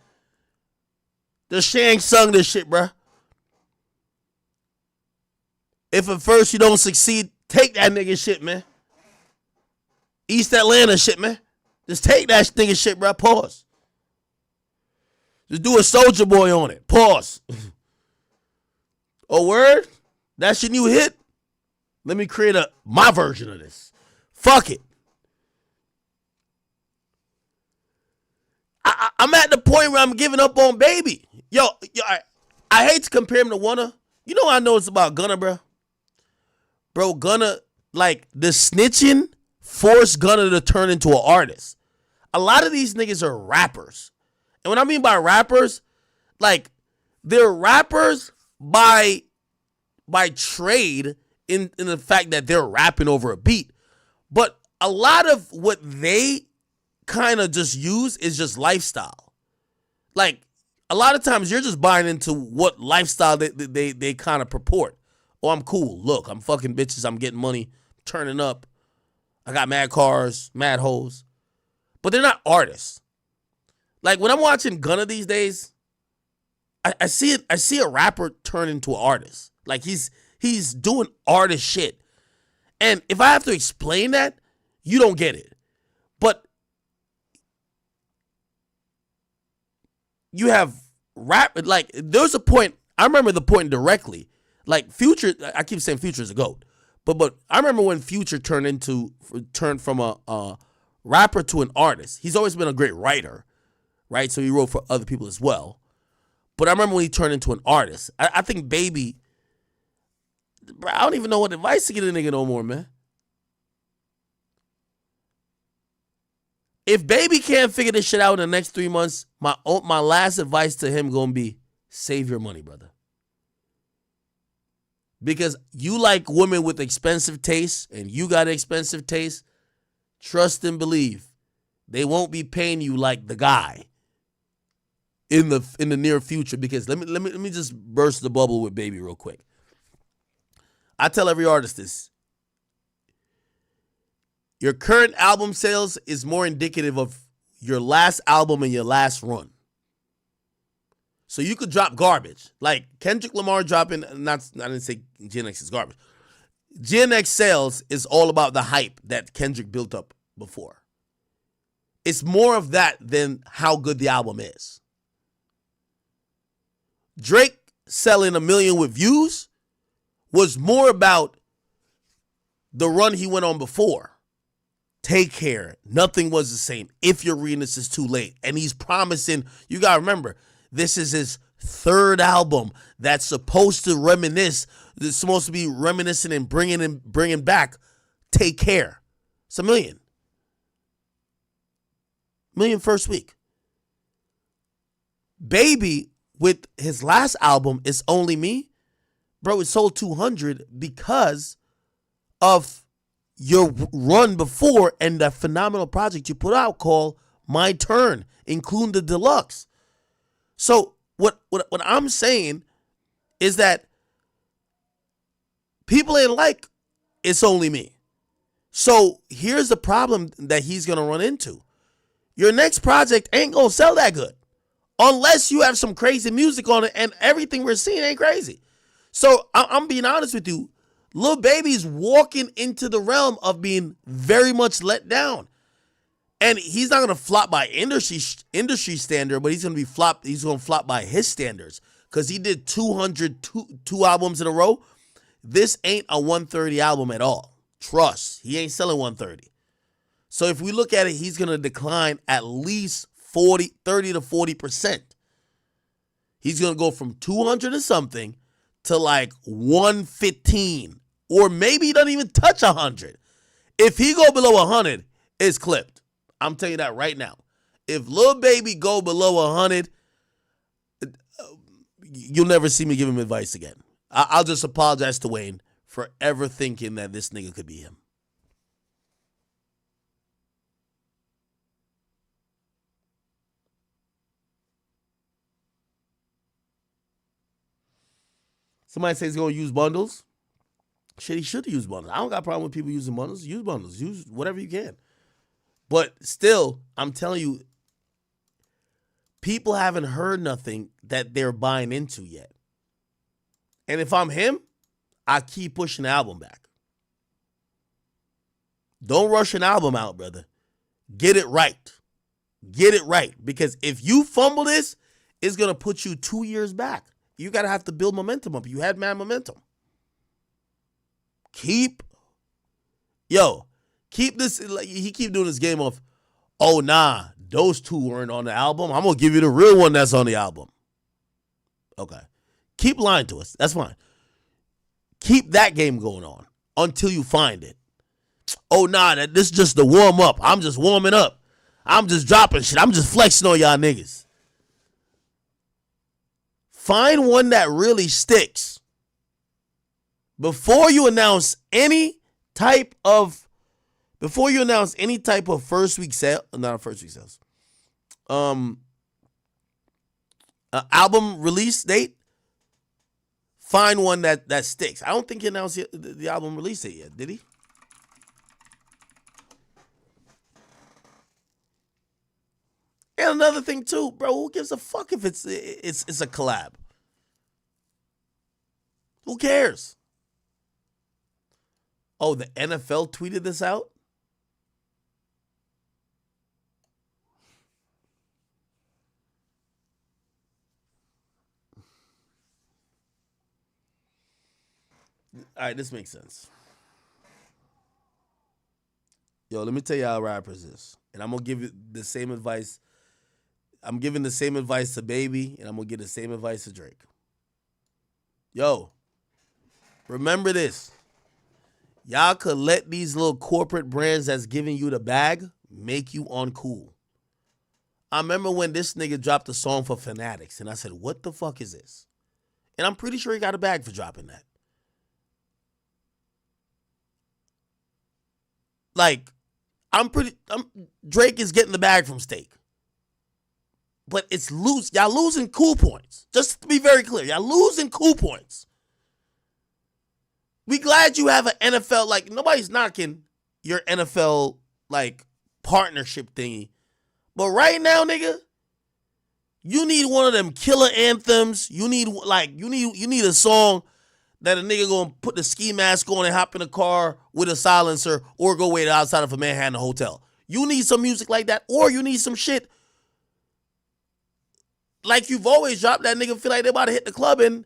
Just Shang Tsung this shit, bro. If at first you don't succeed, take that nigga shit, man. East Atlanta shit, man. Just take that nigga shit, bro. Pause. Just do a Soulja Boy on it. Pause. Oh, word? That's your new hit? Let me create my version of this. Fuck it. I'm at the point where I'm giving up on Baby. Yo, I hate to compare him to Wunna. You know what I know it's about Gunna, bro? Bro, Gunna, like, the snitching forced Gunna to turn into an artist. A lot of these niggas are rappers. And what I mean by rappers, like, they're rappers by trade in the fact that they're rapping over a beat. But a lot of what they kind of just use is just lifestyle. Like, a lot of times you're just buying into what lifestyle they kind of purport. Oh, I'm cool. Look, I'm fucking bitches. I'm getting money. Turning up. I got mad cars, mad hoes. But they're not artists. Like, when I'm watching Gunna these days, I see a rapper turn into an artist. Like, he's doing artist shit. And if I have to explain that, you don't get it. But you have rap, like, there's a point, I remember the point directly. Like, Future, I keep saying Future is a GOAT. But I remember when Future turned from a rapper to an artist. He's always been a great writer, right? So he wrote for other people as well. But I remember when he turned into an artist. I think Baby, bro, I don't even know what advice to get a nigga no more, man. If Baby can't figure this shit out in the next 3 months, my last advice to him gonna be, save your money, brother. Because you like women with expensive taste, and you got expensive taste, trust and believe, they won't be paying you like the guy in the near future. Because let me just burst the bubble with Baby real quick. I tell every artist this. Your current album sales is more indicative of your last album and your last run. So you could drop garbage. Like Kendrick Lamar dropping, I didn't say GNX is garbage. GNX sales is all about the hype that Kendrick built up before. It's more of that than how good the album is. Drake selling 1 million with views was more about the run he went on before. Take Care. Nothing was the same. If You're Reading This Is Too Late. And he's promising, you got to remember, this is his third album that's supposed to reminisce. It's supposed to be reminiscent and bringing back Take Care. It's 1 million. 1 million first week. Baby, with his last album, It's Only Me, bro, it sold 200 because of your run before and that phenomenal project you put out called My Turn, including the deluxe. So what I'm saying is that people ain't like It's Only Me. So here's the problem that he's going to run into. Your next project ain't going to sell that good unless you have some crazy music on it, and everything we're seeing ain't crazy. So I'm being honest with you. Lil Baby's walking into the realm of being very much let down. And he's not going to flop by industry standard, but he's going to flop by his standards because he did 202 albums in a row. This ain't a 130 album at all. Trust, he ain't selling 130. So if we look at it, he's going to decline at least 30 to 40%. He's going to go from 200 and something to like 115, or maybe he doesn't even touch 100. If he go below 100, it's clipped. I'm telling you that right now. If Lil Baby go below 100, you'll never see me give him advice again. I'll just apologize to Wayne for ever thinking that this nigga could be him. Somebody says he's going to use bundles. Shit, he should use bundles. I don't got a problem with people using bundles. Use bundles. Use whatever you can. But still, I'm telling you, people haven't heard nothing that they're buying into yet. And if I'm him, I keep pushing the album back. Don't rush an album out, brother. Get it right. Get it right. Because if you fumble this, it's going to put you 2 years back. You got to have to build momentum up. You had mad momentum. Keep this. Like, he keep doing this game of, oh, nah, those two weren't on the album. I'm going to give you the real one that's on the album. Okay. Keep lying to us. That's fine. Keep that game going on until you find it. Oh, nah, this is just the warm up. I'm just warming up. I'm just dropping shit. I'm just flexing on y'all niggas. Find one that really sticks. Before you announce any type of first week sale, not a first week sales, album release date, find one that sticks. I don't think he announced the album release date yet, did he? And another thing too, bro, who gives a fuck if it's a collab? Who cares? Oh, the NFL tweeted this out? All right, this makes sense. Yo, let me tell you how rappers is. And I'm going to give you the same advice. I'm giving the same advice to Baby, and I'm going to give the same advice to Drake. Yo, remember this. Y'all could let these little corporate brands that's giving you the bag make you uncool. I remember when this nigga dropped a song for Fanatics, and I said, what the fuck is this? And I'm pretty sure he got a bag for dropping that. Like, Drake is getting the bag from Steak. But it's loose. Y'all losing cool points. Just to be very clear, y'all losing cool points. We glad you have an NFL, like, nobody's knocking your NFL, like, partnership thingy. But right now, nigga, you need one of them killer anthems. You need a song that a nigga gonna put the ski mask on and hop in a car with a silencer or go wait outside of a Manhattan hotel. You need some music like that, or you need some shit like you've always dropped that nigga feel like they about to hit the club and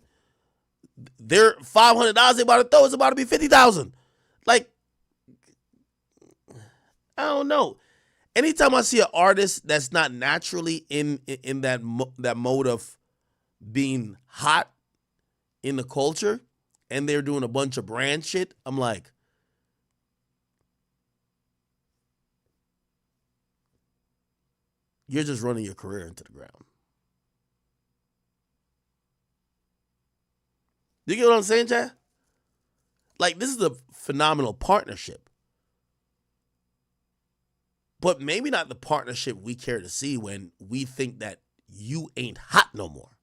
their $500 they about to throw is about to be $50,000. Like, I don't know. Anytime I see an artist that's not naturally in that mode of being hot in the culture and they're doing a bunch of brand shit, I'm like, you're just running your career into the ground. You get what I'm saying, Chad? Like, this is a phenomenal partnership. But maybe not the partnership we care to see when we think that you ain't hot no more.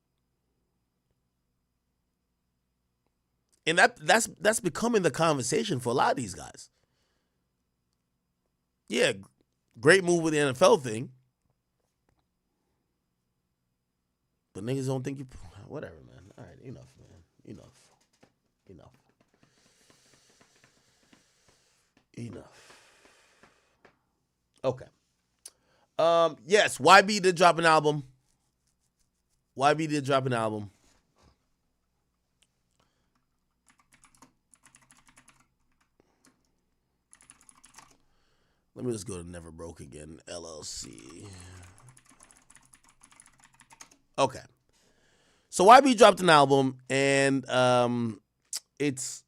And that's becoming the conversation for a lot of these guys. Yeah, great move with the NFL thing. But niggas don't think you... Whatever, man. All right, enough, man. Enough. Okay. Yes, YB did drop an album. Let me just go to Never Broke Again, LLC. Okay. So YB dropped an album, and it's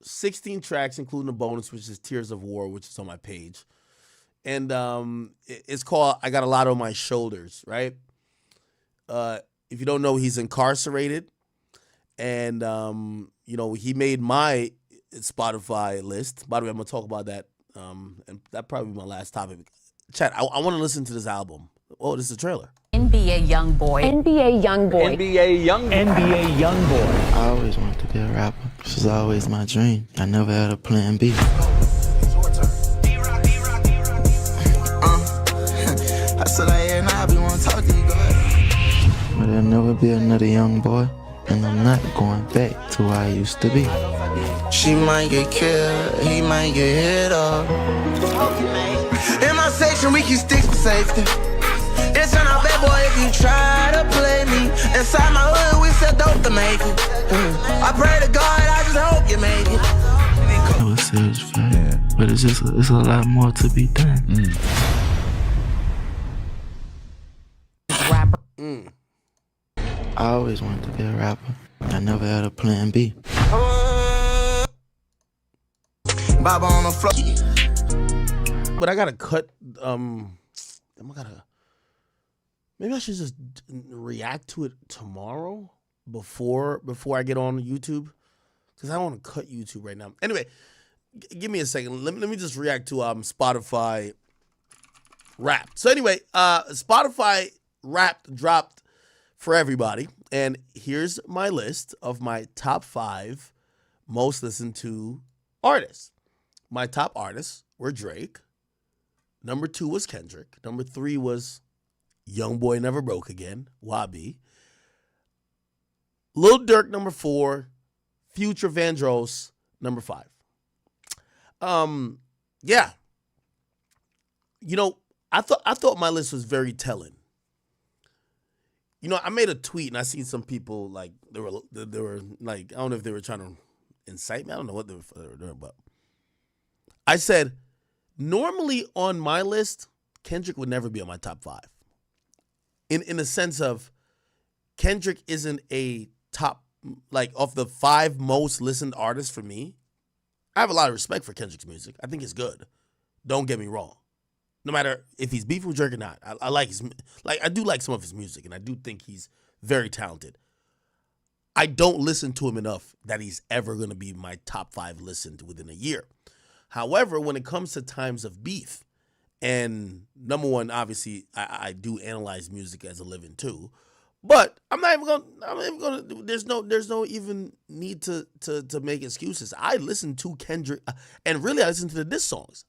16 tracks, including a bonus, which is Tears of War, which is on my page. And it's called I Got a Lot on My Shoulders, right? If you don't know, he's incarcerated. And, he made my Spotify list. By the way, I'm going to talk about that. And that probably be my last topic. Chat, I want to listen to this album. Oh, this is a trailer. NBA young boy. NBA young boy. NBA young boy. I always wanted to be a rapper. This was always my dream. I never had a plan B. I said I ain't I be want to talk to you, go ahead. But there'll never be another young boy, and I'm not going back to where I used to be. She might get killed, he might get hit up. In my section, we keep sticks for safety. It's on our bad boy if you try to play me. Inside my hood, we said dope to make it. I pray to God, I just hope you make it. I know it's serious fact, but it's a lot more to be done. Rapper. I always wanted to be a rapper. I never had a plan B. Baba on the floor. But I gotta cut. Maybe I should just react to it tomorrow before I get on YouTube, because I don't want to cut YouTube right now. Anyway, give me a second. Let me just react to Spotify Wrapped. So anyway, Spotify Wrapped dropped for everybody, and here's my list of my top 5 most listened to artists. My top artists were Drake. Number 2 was Kendrick. Number 3 was Young Boy Never Broke Again, YB. Lil Durk, number 4. Future Vandross, number 5. Yeah. I thought my list was very telling. I made a tweet and I seen some people like they were like, I don't know if they were trying to incite me. I don't know what they were doing, but I said normally on my list, Kendrick would never be on my top 5. In the sense of Kendrick isn't a top, like, of the 5 most listened artists for me. I have a lot of respect for Kendrick's music. I think it's good. Don't get me wrong. No matter if he's beefing with Durk or not, I like I do like some of his music, and I do think he's very talented. I don't listen to him enough that he's ever going to be my top 5 listened within a year. However, when it comes to times of beef, and number one, obviously, I do analyze music as a living too, But I'm not even gonna. There's no even need to make excuses. I listen to Kendrick, and really I listen to the diss songs.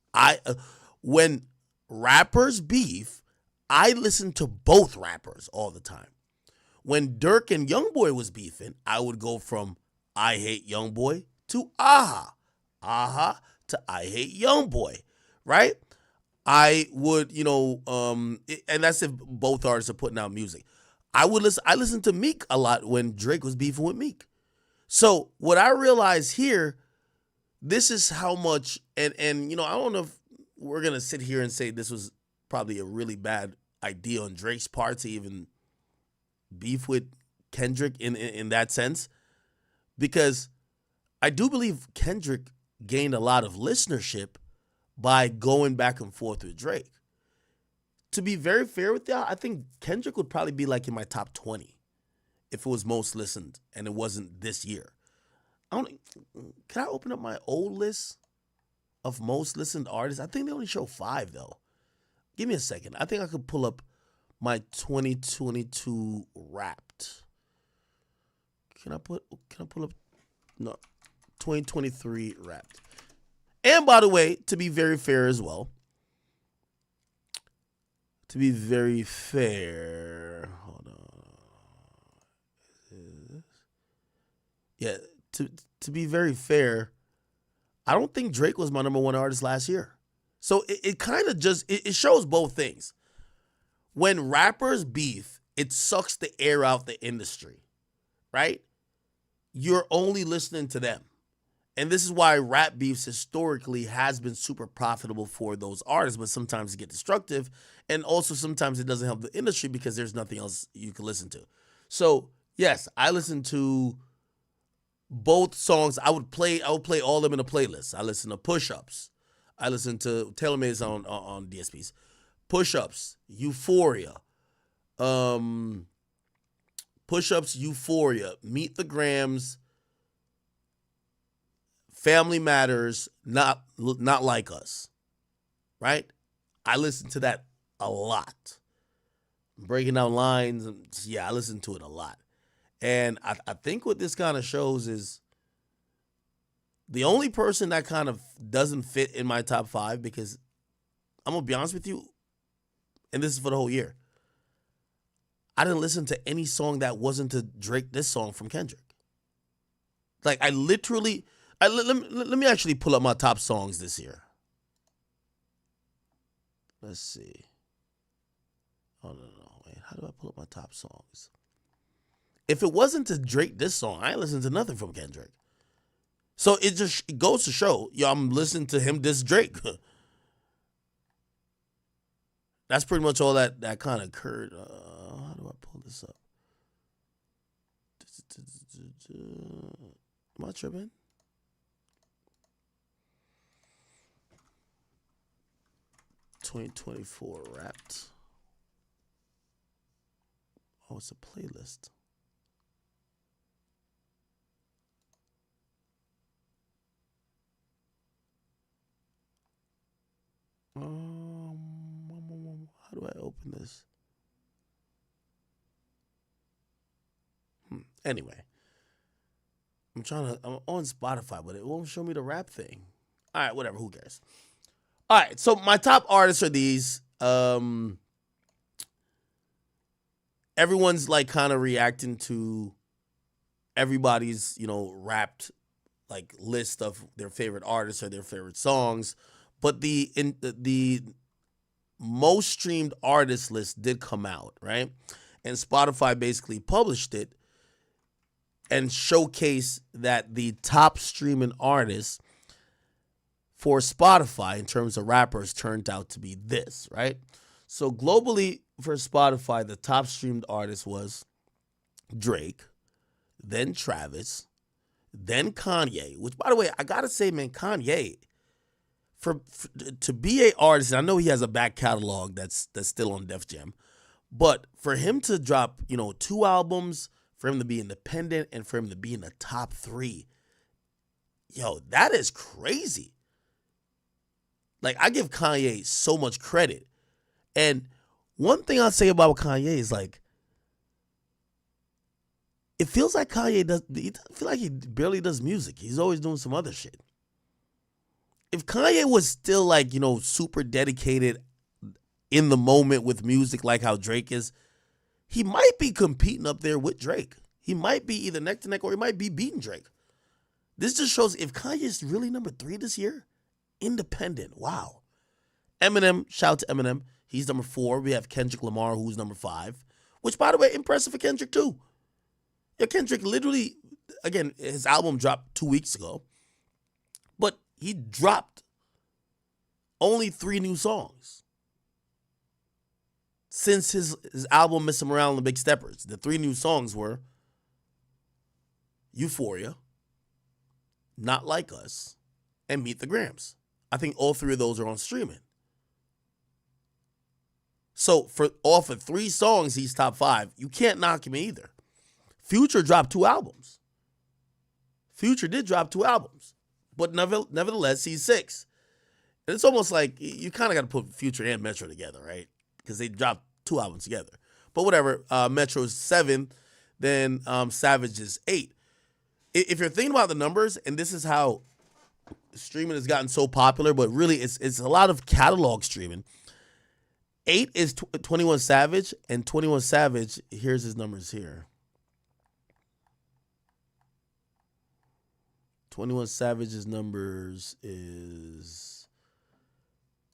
When rappers beef, I listen to both rappers all the time. When Durk and Youngboy was beefing, I would go from I Hate Youngboy to Aha to I Hate Youngboy, right? I would, and that's if both artists are putting out music. I listened to Meek a lot when Drake was beefing with Meek. So what I realize here, this is how much, and I don't know if we're gonna sit here and say this was probably a really bad idea on Drake's part to even beef with Kendrick in that sense, because I do believe Kendrick gained a lot of listenership by going back and forth with Drake. To be very fair with y'all, I think Kendrick would probably be like in my top 20 if it was most listened and it wasn't this year. Can I open up my old list of most listened artists? I think they only show 5 though. Give me a second. I think I could pull up my 2022 Wrapped. Can I pull up? No, 2023 Wrapped. And by the way, to be very fair as well, hold on. Yeah, to be very fair, I don't think Drake was my number 1 artist last year. So it kind of just, it shows both things. When rappers beef, it sucks the air out the industry, right? You're only listening to them. And this is why rap beefs historically has been super profitable for those artists, but sometimes it gets destructive. And also sometimes it doesn't help the industry because there's nothing else you can listen to. So yes, I listen to both songs. I would play all of them in a playlist. I listen to Push-Ups. I listen to TaylorMade's on DSPs. Push-Ups, Euphoria. Push-Ups, Euphoria, Meet the Grams, Family Matters, Not Like Us, right? I listen to that a lot. Breaking down lines, I listen to it a lot. And I think what this kind of shows is the only person that kind of doesn't fit in my top 5, because I'm going to be honest with you, and this is for the whole year, I didn't listen to any song that wasn't to Drake this song from Kendrick. Like, I literally... Let me actually pull up my top songs this year. Let's see. Oh, no. Wait, how do I pull up my top songs? If it wasn't to Drake this song, I ain't listened to nothing from Kendrick. So it goes to show, I'm listening to him diss Drake. That's pretty much all that kind of occurred. How do I pull this up? Am I tripping? '24 Wrapped. Oh, it's a playlist. How do I open this? Anyway, I'm on Spotify, but it won't show me the rap thing. All right, whatever. Who cares? All right, so my top artists are these. Everyone's like kind of reacting to everybody's, Wrapped like list of their favorite artists or their favorite songs. But the most streamed artist list did come out, right? And Spotify basically published it and showcased that the top streaming artists for Spotify in terms of rappers turned out to be this, right? So globally for Spotify, the top streamed artist was Drake, then Travis, then Kanye, which, by the way, I gotta say, man, Kanye, to be an artist, and I know he has a back catalog that's still on Def Jam, but for him to drop, 2 albums, for him to be independent, and for him to be in the top 3, that is crazy. Like, I give Kanye so much credit. And one thing I'll say about Kanye is, like, it feels like Kanye does. I feel like he barely does music. He's always doing some other shit. If Kanye was still like, super dedicated in the moment with music like how Drake is, he might be competing up there with Drake. He might be either neck to neck or he might be beating Drake. This just shows if Kanye is really number 3 this year, independent. Wow. Eminem, shout out to Eminem. He's number 4. We have Kendrick Lamar, who's number 5. Which, by the way, impressive for Kendrick, too. Yeah, Kendrick literally, again, his album dropped 2 weeks ago. But he dropped only 3 new songs since his album Miss Him Around the Big Steppers. The 3 new songs were Euphoria, Not Like Us, and Meet the Grams. I think all 3 of those are on streaming. So for 3 songs, he's top 5. You can't knock him either. Future dropped 2 albums. Future did drop 2 albums. But nevertheless, he's 6. And it's almost like you kind of got to put Future and Metro together, right? Because they dropped 2 albums together. But whatever, Metro's 7, then Savage is 8. If you're thinking about the numbers, and this is how streaming has gotten so popular, but really it's a lot of catalog streaming. 8 is 21 Savage, and 21 Savage, here's his numbers here. 21 Savage's numbers is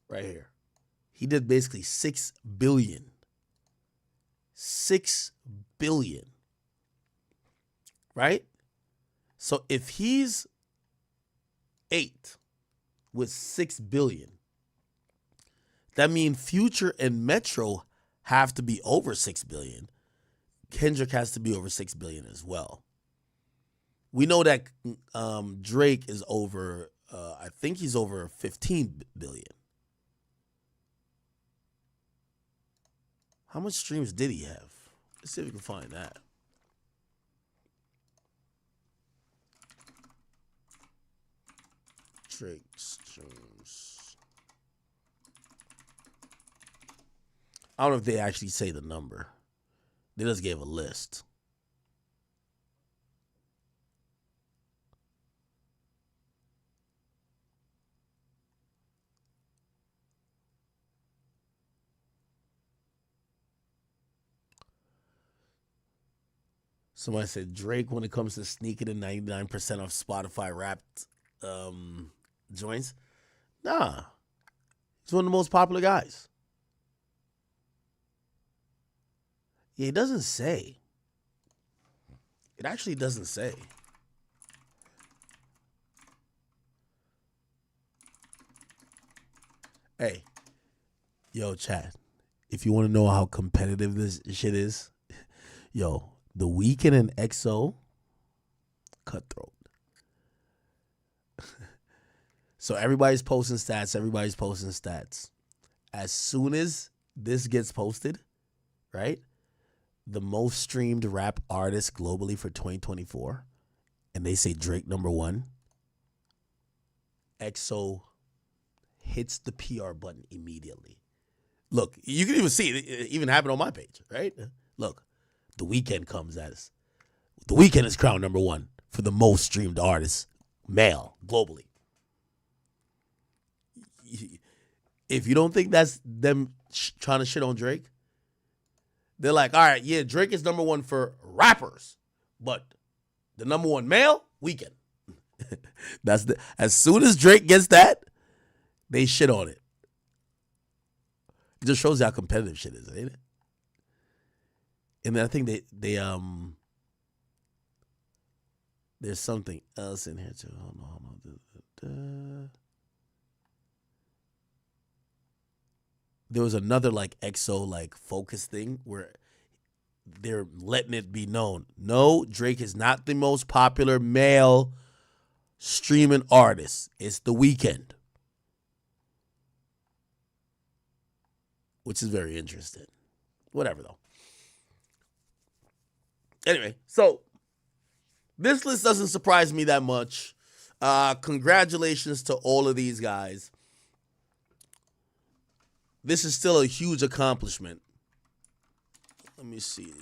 right here. He did basically 6 billion. 6 billion. Right? So if he's 8 with 6 billion, that means Future and Metro have to be over 6 billion. Kendrick has to be over 6 billion as well. We know that Drake is over, I think he's over 15 billion. How much streams did he have? Let's see if we can find that. Drake streams. I don't know if they actually say the number. They just gave a list. Somebody said Drake, when it comes to sneaking in 99% of Spotify Wrapped joints, nah. He's one of the most popular guys. Yeah, it doesn't say. It actually doesn't say. Hey, yo, chat. If you want to know how competitive this shit is, yo, The Weeknd and XO, cutthroat. So everybody's posting stats. As soon as this gets posted, right? The most streamed rap artist globally for 2024, and they say Drake number 1. XO hits the PR button immediately. Look, you can even see it even happen on my page, right? Look, The Weeknd comes as The Weeknd is crowned number 1 for the most streamed artist, male, globally. If you don't think that's them trying to shit on Drake, they're like, all right, yeah, Drake is number 1 for rappers, but the number 1 male, Weeknd. As soon as Drake gets that, they shit on it. It just shows you how competitive shit is, ain't it? And then I think there's something else in here too. Hold on. There was another like XO like focus thing where they're letting it be known. No, Drake is not the most popular male streaming artist. It's The Weeknd. Which is very interesting. Whatever though. Anyway, so this list doesn't surprise me that much. Congratulations to all of these guys. This is still a huge accomplishment. Let me see.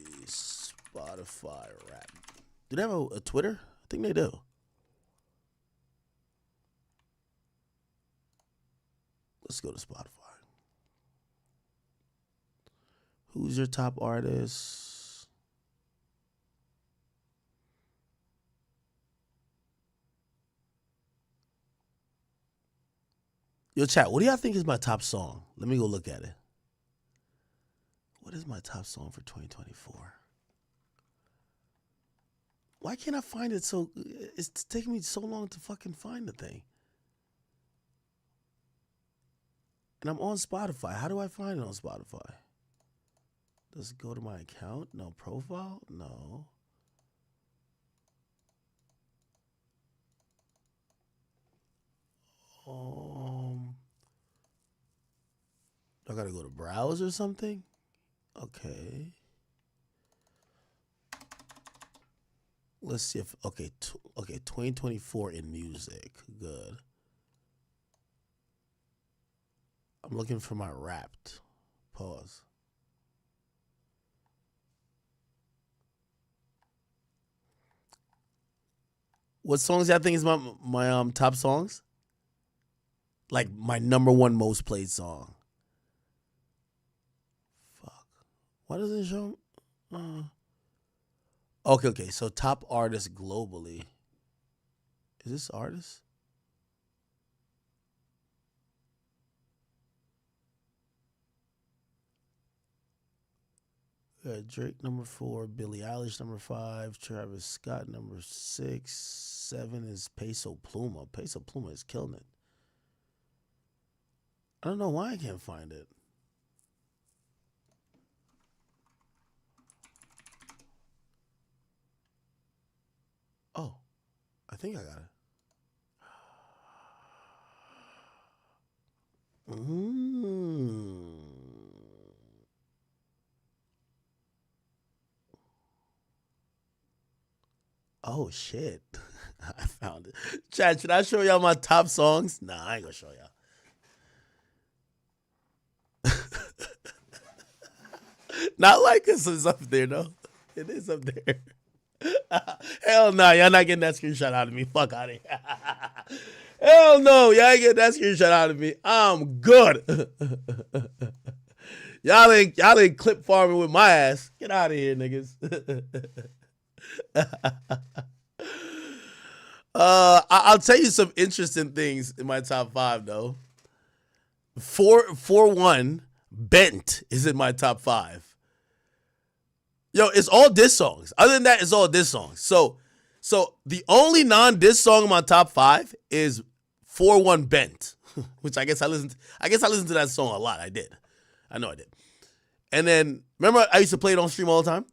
Spotify rap. Do they have a Twitter? I think they do. Let's go to Spotify. Who's your top artist? Yo, chat, what do y'all think is my top song? Let me go look at it. What is my top song for 2024? Why can't I find it so... It's taking me so long to fucking find the thing. And I'm on Spotify. How do I find it on Spotify? Does it go to my account? No. Profile? No. I gotta go to browse or something? Okay. Let's see if... Okay, 2024 in music. Good. I'm looking for my Wrapped. Pause. What songs y'all think is my top songs? Like my number one most played song. Fuck. Why does it show? Okay. So top artist globally. Is this artist? Drake number 4, Billie Eilish number 5, Travis Scott number 6, 7 is Peso Pluma. Peso Pluma is killing it. I don't know why I can't find it. Oh, I think I got it. Oh, shit. I found it. Chad, should I show y'all my top songs? Nah, I ain't gonna show y'all. Not like this is up there, though. It is up there. Hell no, y'all not getting that screenshot out of me. Fuck out of here. Hell no, y'all ain't getting that screenshot out of me. I'm good. Y'all ain't clip farming with my ass. Get out of here, niggas. I'll tell you some interesting things in my top 5 though. 4-1 Bent is in my top 5. Yo, it's all diss songs. Other than that, it's all diss songs. So the only non-diss song in my top 5 is 4-1 Bent, which I guess I listened to that song a lot. I did. I know I did. And then remember I used to play it on stream all the time?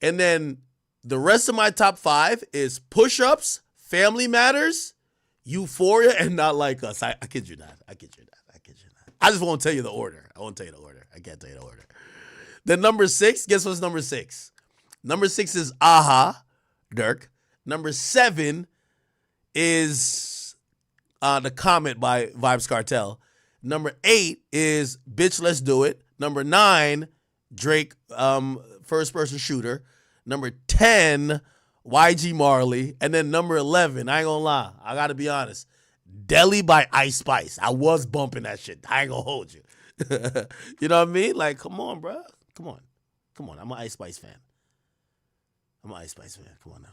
And then the rest of my top 5 is Push Ups, Family Matters, Euphoria, and Not Like Us. I kid you not. I just won't tell you the order. I won't tell you the order. I can't tell you the order. Then number 6, guess what's number 6? Number 6 is Aha, Durk. Number 7 is The Comet by Vibes Cartel. Number 8 is Bitch Let's Do It. Number 9, Drake, First Person Shooter. Number 10, YG Marley. And then number 11, I ain't gonna lie, I gotta be honest, Deli by Ice Spice. I was bumping that shit. I ain't gonna hold you. You know what I mean? Like, come on, bro. Come on. I'm an Ice Spice fan. Come on now.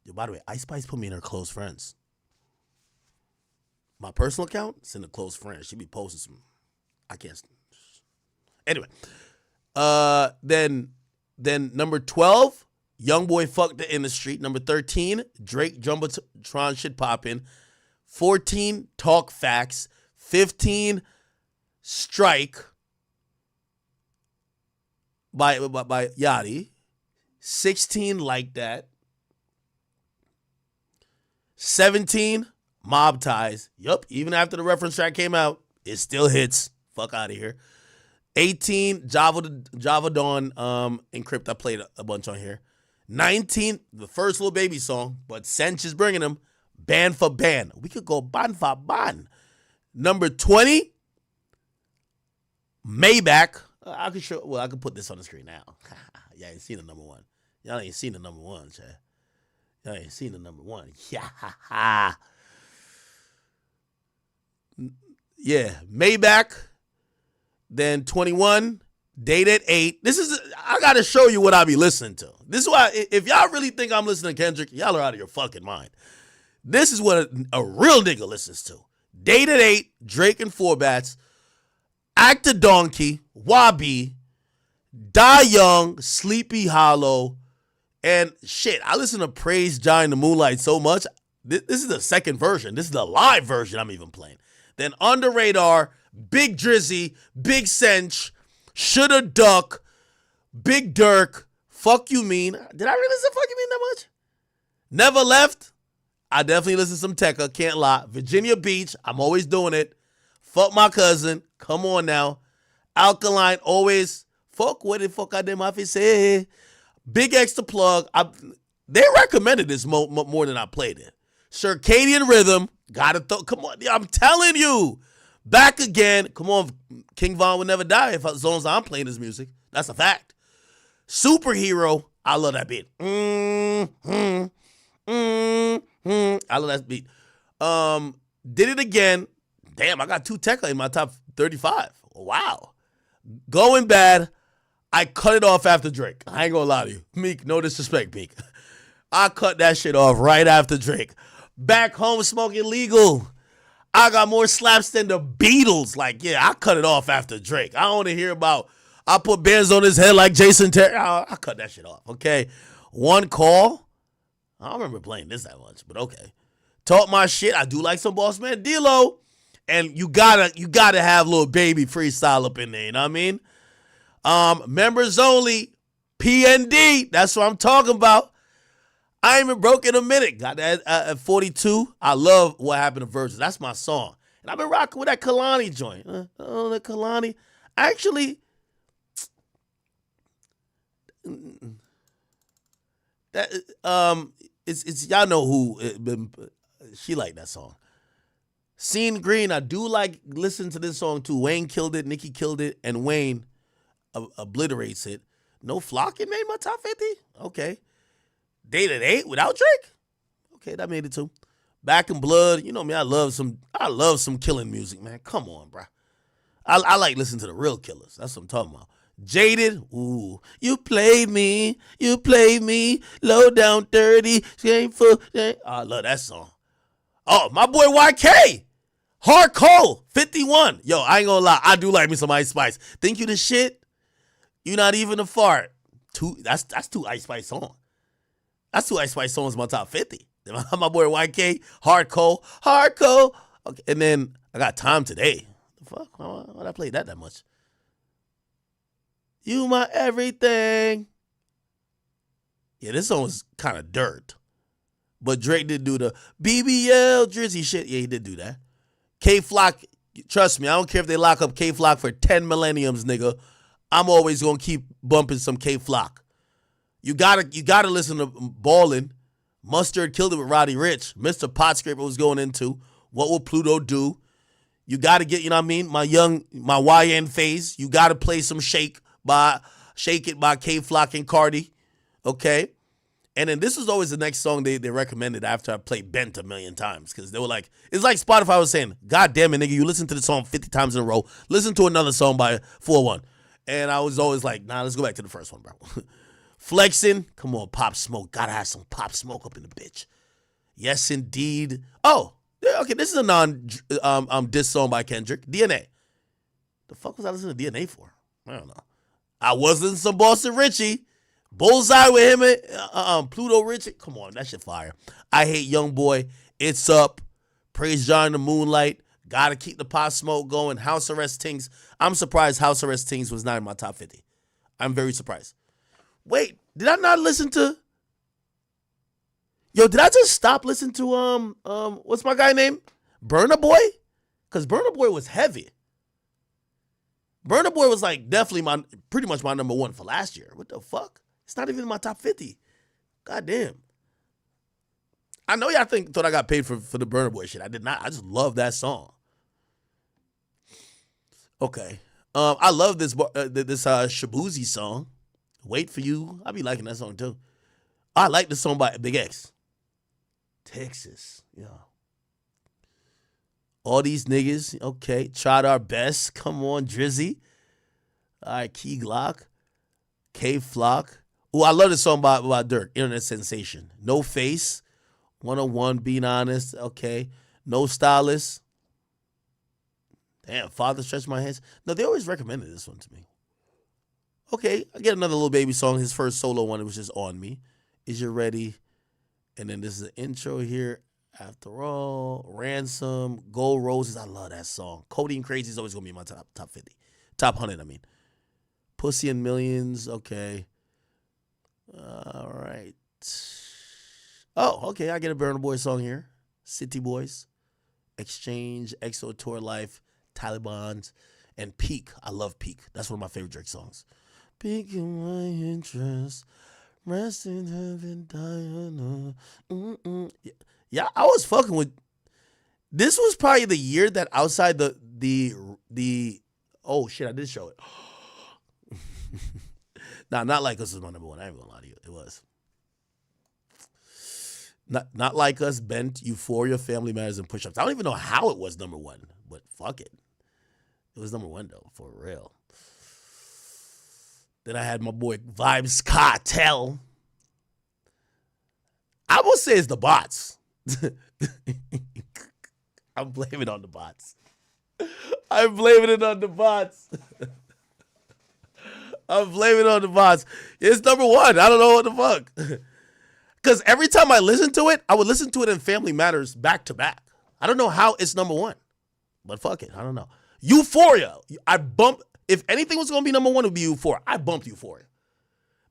Yo, by the way, Ice Spice put me in her close friends. My personal account, it's in the close friends. She be posting some. I can't. Anyway. Then number 12, Youngboy Fucked the Industry. Number 13, Drake Jumbotron Shit Poppin'. 14, Talk Facts. 15, Strike by Yachty. 16, Like That. 17, Mob Ties. Yup, even after the reference track came out, it still hits. Fuck out of here. 18, Java Dawn, Encrypt. I played a bunch on here. 19, the first Lil Baby song, but Sench is bringing them. Ban for Ban. We could go ban for ban. Number 20, Maybach. I could put this on the screen now. Y'all ain't seen the number one. Y'all ain't seen the number one, Chad. Y'all ain't seen the number one. Yeah. Yeah. Maybach. Then 21. Date at 8. I got to show you what I be listening to. This is why, if y'all really think I'm listening to Kendrick, y'all are out of your fucking mind. This is what a real nigga listens to. Date at 8, Drake and Four Bats, Act a Donkey, Wabi, Die Young, Sleepy Hollow, and shit, I listen to Praise Giant the Moonlight so much. This is the second version. This is the live version I'm even playing. Then Under Radar, Big Drizzy, Big Sench, Shoulda Duck, Big Durk, Fuck You Mean. Did I really listen to Fuck You Mean that much? Never Left. I definitely listen to some Tekka, can't lie. Virginia Beach, I'm always doing it. Fuck My Cousin, come on now. Alkaline, always. Fuck what the fuck I did my face say. Big X the Plug. They recommended this more than I played it. Circadian Rhythm, come on, I'm telling you. Back Again, come on, King Von Would Never Die as long as I'm playing his music. That's a fact. Superhero, I love that beat. I love that beat. Did It Again. Damn, I got 2 Tekka in my top 35. Wow. Going Bad. I cut it off after Drake. I ain't gonna lie to you. Meek, no disrespect, Meek. I cut that shit off right after Drake. Back Home Smoking Legal. I got more slaps than the Beatles. Like, yeah, I cut it off after Drake. I don't want to hear about, I put bands on his head like Jason Terry. I cut that shit off, okay? One Call. I don't remember playing this that much, but okay. Talk My Shit. I do like some Boss Man D-Lo. And you gotta have Lil Baby freestyle up in there, you know what I mean? Members Only, PND. That's what I'm talking about. I ain't even broke in a minute. Got that at 42. I love What Happened to Versus. That's my song. And I've been rocking with that Kalani joint. The Kalani. Actually, that it's y'all know who she like that song. Scene Green. I do like listen to this song too. Wayne killed it. Nicki killed it, and Wayne obliterates it. No Flockin made my top 50. Okay. Date at 8 without Drake. Okay, that made it too. Back in Blood. You know me. I love some killing music, man. Come on, bro. I like listening to the real killers. That's what I'm talking about. Jaded. Ooh. You played me. Low down 30. Shameful. I love that song. Oh, my boy YK. Hardcore. 51. Yo, I ain't gonna lie. I do like me some Ice Spice. Think you the shit? You not even a fart. That's 2 Ice Spice songs. That's 2 Ice Spice songs in my top 50. My boy YK. Hardcore. Okay, and then I got Time Today. The fuck? Why'd I play that much? You My Everything. Yeah, this song was kind of dirt. But Drake did do the BBL Drizzy shit. Yeah, he did do that. K-Flock, trust me, I don't care if they lock up K-Flock for 10 millenniums, nigga. I'm always going to keep bumping some K-Flock. You gotta listen to Ballin'. Mustard killed it with Roddy Ricch. Mr. Potscraper was going into What Will Pluto Do? You gotta get, you know what I mean? My YN phase. You gotta play some Shake It by K-Flock and Cardi. Okay? And then this was always the next song they recommended after I played Bent a million times. Because they were like, it's like Spotify was saying, God damn it, nigga, you listen to the song 50 times in a row. Listen to another song by 4-1. And I was always like, nah, let's go back to the first one, bro. Flexing, come on, Pop Smoke. Gotta have some Pop Smoke up in the bitch. Yes, indeed. Oh, okay, this is a diss song by Kendrick. DNA. The fuck was I listening to DNA for? I don't know. I was listening to some Boston Richie. Bullseye with him and Pluto Richie. Come on, that shit fire. I Hate Young Boy. It's Up. Praise John the Moonlight. Gotta keep the Pop Smoke going. House Arrest Tings. I'm surprised House Arrest Tings was not in my top 50. I'm very surprised. Wait, did I not listen to? Yo, did I just stop listening to what's my guy name? Burna Boy? Because Burna Boy was heavy. Burna Boy was like definitely pretty much my number 1 for last year. What the fuck? It's not even in my top 50. God damn. I know y'all thought I got paid for the Burna Boy shit. I did not. I just love that song. Okay. I love this Shabuzi song. Wait for You. I be liking that song too. I like the song by Big X. Texas. Yeah. All these niggas. Okay. Tried Our Best. Come on, Drizzy. All right, Key Glock. K Flock. Oh, I love this song by Durk. Internet Sensation. No Face. 101. Being Honest. Okay. No Stylist. Damn, Father Stretch My Hands. No, they always recommended this one to me. Okay, I get another Lil Baby song. His first solo one, it was just On Me. Is You Ready? And then this is an intro here. After All, Ransom, Gold Roses. I love that song. Codeine Crazy is always going to be my top 50. Top 100, I mean. Pussy and Millions. Okay. All right. Oh, okay. I get a Burna Boy song here. City Boys. Exchange, EXO Tour Life, Taliban's, and Peak. I love Peak. That's one of my favorite Drake songs. Peak in my interest. Rest in heaven, Diana. Yeah, I was fucking with. This was probably the year that outside the oh shit, I did show it. Nah, Not Like Us was my number one. I ain't gonna lie to you. It was. Not Like Us, Bent, Euphoria, Family Matters, and Push-Ups. I don't even know how it was number one, but fuck it. It was number one though, for real. Then I had my boy Vibes Cartel. I will say it's the bots. I'm blaming it on the bots. I'm blaming it on the bots. I'm blaming it on the bots. It's number one. I don't know what the fuck. Because every time I listen to it, I would listen to it in Family Matters back to back. I don't know how it's number one. But fuck it. I don't know. Euphoria. If anything was going to be number one, it would be Euphoria. I bumped Euphoria.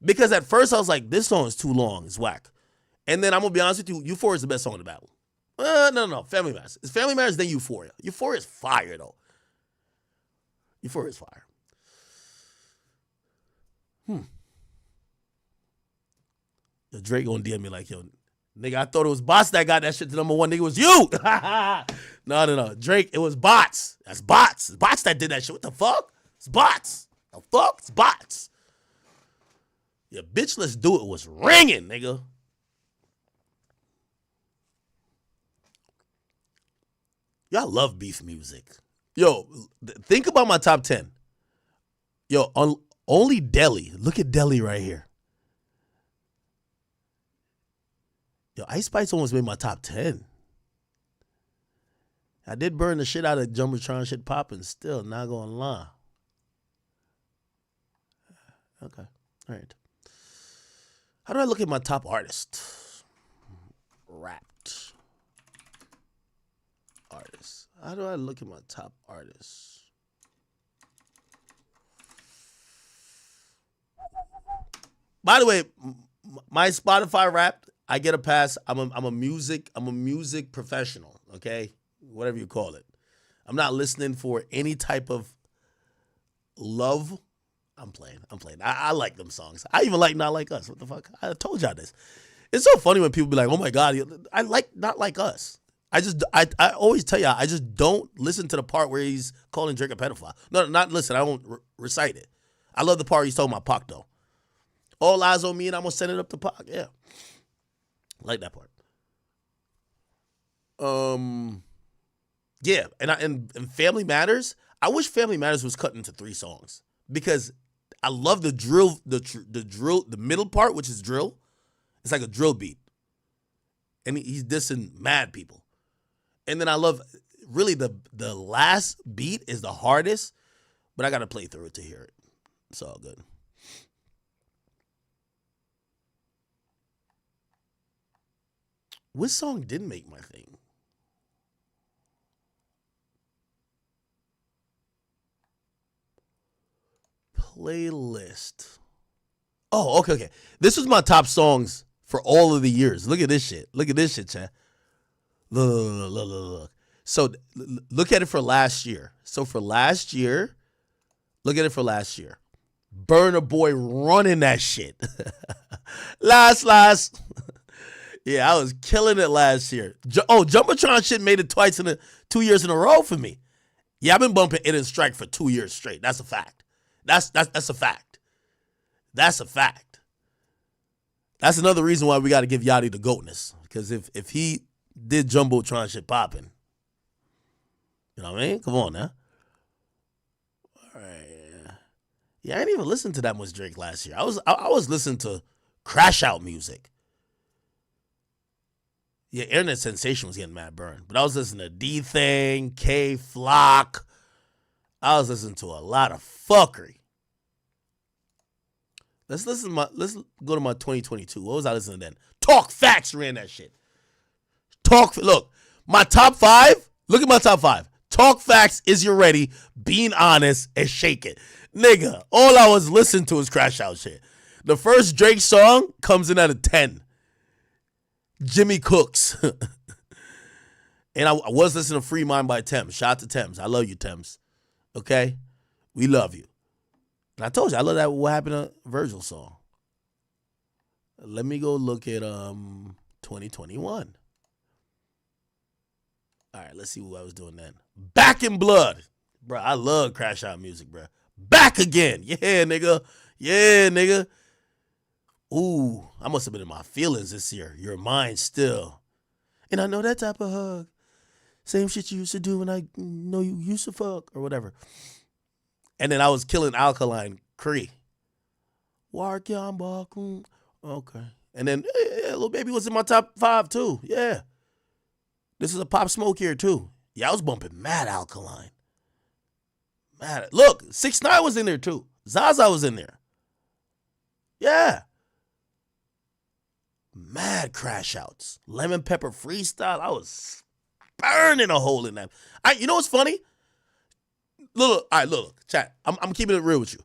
Because at first I was like, this song is too long. It's whack. And then I'm going to be honest with you, Euphoria is the best song in the battle. No. Family Matters. It's Family Matters, then Euphoria. Euphoria is fire, though. Euphoria is fire. Yo, Drake gonna DM me like, yo, nigga, I thought it was bots that got that shit to number one. Nigga, it was you. No. Drake, it was bots. That's bots. It's bots that did that shit. What the fuck? It's bots. The fuck? It's bots. Yeah, bitch, let's do it was ringing, nigga. Y'all love beef music. Yo, think about my top 10. Yo, only Delhi. Look at Delhi right here. Yo, Ice Spice almost made my top 10. I did burn the shit out of Jumbotron shit popping still, not gonna lie. Okay, all right. How do I look at my top artist? Wrapped artists. How do I look at my top artists? By the way, my Spotify Wrapped, I get a pass. I'm a music professional, okay? Whatever you call it. I'm not listening for any type of love. I'm playing. I like them songs. I even like Not Like Us. What the fuck? I told y'all this. It's so funny when people be like, oh my God, I like Not Like Us. I always tell y'all, I just don't listen to the part where he's calling Drake a pedophile. No, not listen. I won't recite it. I love the part he's talking about Pac, though. All eyes on me and I'm going to send it up to Pac. Yeah. I like that part. Yeah, and Family Matters. I wish Family Matters was cut into 3 songs because I love the drill, the middle part, which is drill. It's like a drill beat, and he's dissing mad people. And then I love really the last beat is the hardest, but I gotta play through it to hear it. It's all good. Which song didn't make my thing? Playlist. Oh, okay. This was my top songs for all of the years. Look at this shit. Chat. Look. So look at it for last year. Look at it for last year. Burna Boy running that shit. Last. Yeah, I was killing it last year. Jumbotron shit made it twice 2 years in a row for me. Yeah, I've been bumping It and Strike for 2 years straight. That's a fact. That's a fact. That's a fact. That's another reason why we got to give Yachty the GOATness. Because if he did Jumbotron shit popping, you know what I mean? Come on now. All right. Yeah, I didn't even listen to that much Drake last year. I was listening to crash out music. Yeah, Internet Sensation was getting mad burned. But I was listening to D-Thing, K-Flock. I was listening to a lot of fuckery. Let's go to my 2022. What was I listening to then? Talk Facts ran that shit. Look, my top 5. Look at my top 5. Talk Facts, Is You Ready, Being Honest, and Shake It. Nigga, all I was listening to was crash out shit. The first Drake song comes in at a 10. Jimmy Cooks. And I was listening to Free Mind by Thames. Shout out to Thames. I love you, Thames. Okay? We love you. And I told you, I love that What Happened to Virgil song. Let me go look at 2021. All right, let's see what I was doing then. Back in Blood. Bro, I love crash out music, bro. Back again. Yeah, nigga. Yeah, nigga. Ooh, I must have been in my feelings this year. You're mine still. And I know that type of hug. Same shit you used to do when I know you used to fuck or whatever. And then I was killing Alkaline Cree. Walk on back. Okay. And then Lil Baby was in my top 5 too. Yeah. This is a Pop Smoke here too. Yeah, I was bumping mad Alkaline. Mad. Look, 6ix9ine was in there too. Zaza was in there. Yeah. Mad crash outs. Lemon Pepper Freestyle. I was burning a hole in that. You know what's funny? Look, all right, look, chat. I'm keeping it real with you.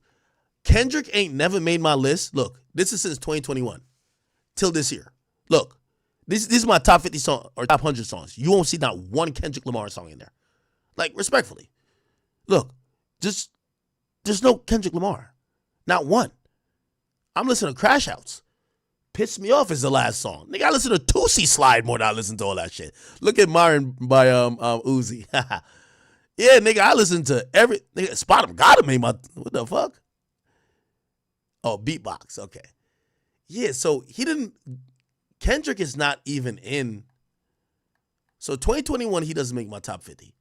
Kendrick ain't never made my list. Look, this is since 2021 till this year. Look, this is my top 50 song or top 100 songs. You won't see not one Kendrick Lamar song in there. Like, respectfully. Look, there's no Kendrick Lamar. Not one. I'm listening to crash outs. Piss Me Off is the last song. Nigga, I listen to Tootsie Slide more than I listen to all that shit. Look at Myron by Uzi. Yeah, nigga, I listen to every nigga. Spot him, got him. Made my what the fuck? Oh, beatbox. Okay. Yeah, so he didn't. Kendrick is not even in. So 2021, he doesn't make my top 50.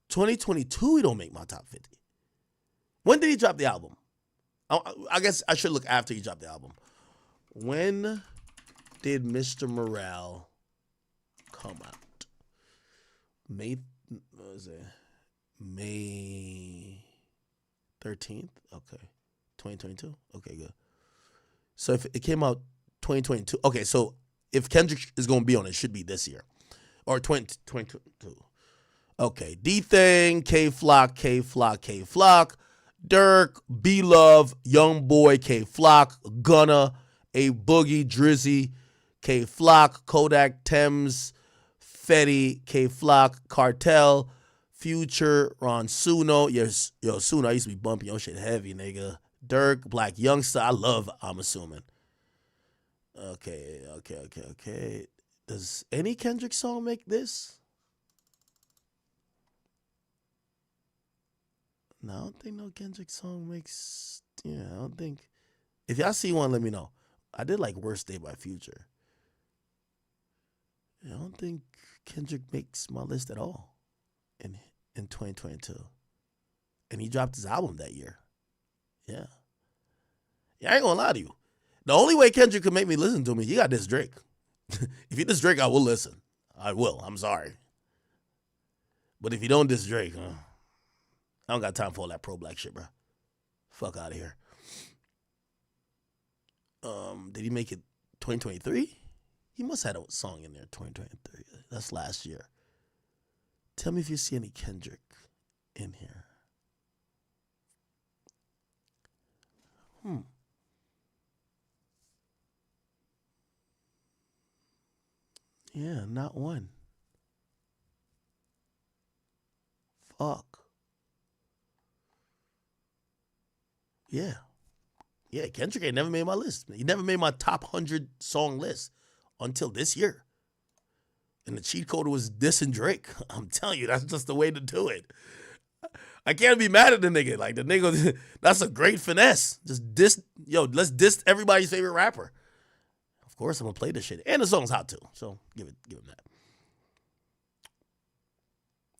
2022, he don't make my top 50. When did he drop the album? I guess I should look after he dropped the album. When did Mr. Morale come out? May 13th? Okay. 2022? Okay, good. So if it came out 2022, okay, so if Kendrick is going to be on it, it should be this year. Or 2022. Okay, D-Thing, K-Flock, Durk, B-Love, Young Boy, K-Flock, Gunna, A Boogie, Drizzy, K-Flock, Kodak, Thames, Fetty, K-Flock, Cartel, Future, Ron Suno. Yes, yo, Suno, I used to be bumping your shit heavy, nigga. Durk, Black Youngster, I love I'm Assuming. Okay. Does any Kendrick song make this? No, I don't think no Kendrick song makes. Yeah, I don't think. If y'all see one, let me know. I did like Worst Day by Future. I don't think Kendrick makes my list at all in 2022. And he dropped his album that year. Yeah. I ain't gonna lie to you. The only way Kendrick could make me listen to him, he got this Drake. If he diss Drake, I will listen. I will. I'm sorry. But if you don't diss Drake, I don't got time for all that pro-black shit, bro. Fuck out of here. Did he make it 2023? He must have had a song in there 2023. That's last year. Tell me if you see any Kendrick in here. Yeah, not one. Fuck. Yeah, Kendrick ain't never made my list. He never made my top 100 song list until this year. And the cheat code was dissing Drake. I'm telling you, that's just the way to do it. I can't be mad at the nigga. Like the nigga, that's a great finesse. Just diss, let's diss everybody's favorite rapper. Of course, I'm gonna play this shit, and the song's hot too. So give him that.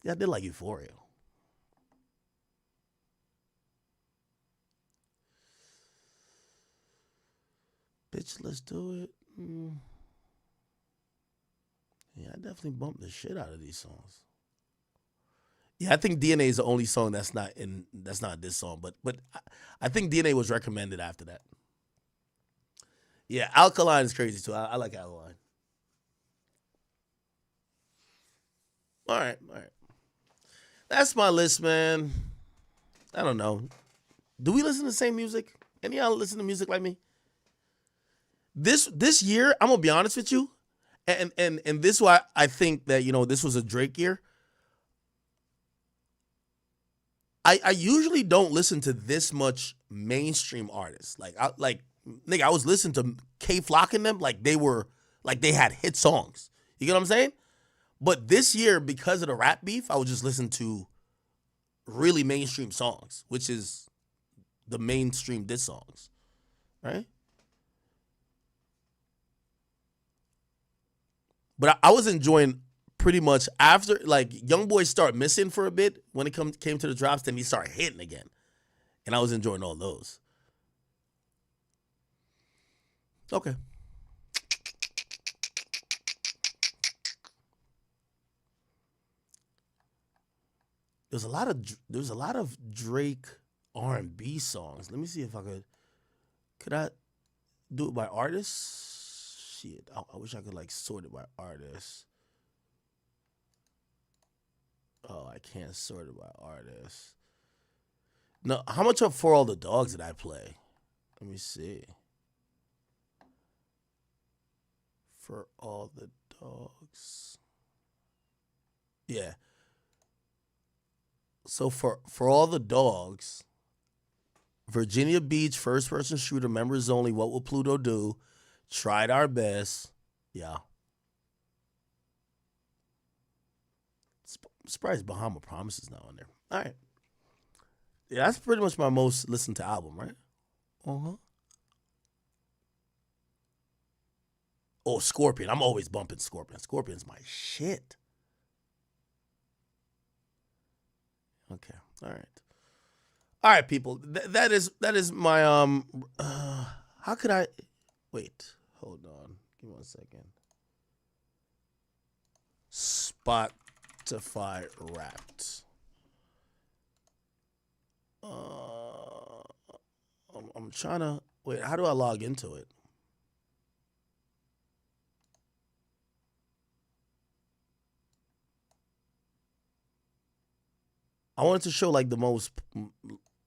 Yeah, I did like Euphoria. Bitch, let's do it. Yeah, I definitely bumped the shit out of these songs. Yeah, I think DNA is the only song that's not this song, but I think DNA was recommended after that. Yeah, Alkaline is crazy too. I like Alkaline. All right. That's my list, man. I don't know. Do we listen to the same music? Any of y'all listen to music like me? This year, I'm gonna be honest with you, and this is why I think that this was a Drake year. I usually don't listen to this much mainstream artists. Nigga, I was listening to K Flock and them like they had hit songs. You get what I'm saying? But this year, because of the rap beef, I was just listening to really mainstream songs, which is the mainstream diss songs, right? But I was enjoying pretty much after, like, Young Boy start missing for a bit when it came to the drops, then he started hitting again. And I was enjoying all those. Okay. There's a lot of Drake R&B songs. Let me see if I could I do it by artists? Shit, I wish I could sort it by artists. Oh, I can't sort it by artists. No, how much of For All the Dogs did I play? Let me see. For All the Dogs. Yeah. So for All the Dogs, Virginia Beach, first person shooter, members only, What Will Pluto Do? Tried Our Best. Yeah. I'm surprised Bahama Promise is not on there. All right. Yeah, that's pretty much my most listened to album, right? Uh-huh. Oh, Scorpion. I'm always bumping Scorpion. Scorpion's my shit. Okay. All right. All right, people. That is my how could I wait? Hold on. Give me 1 second. Spotify Wrapped. I'm trying to wait. How do I log into it? I wanted to show the most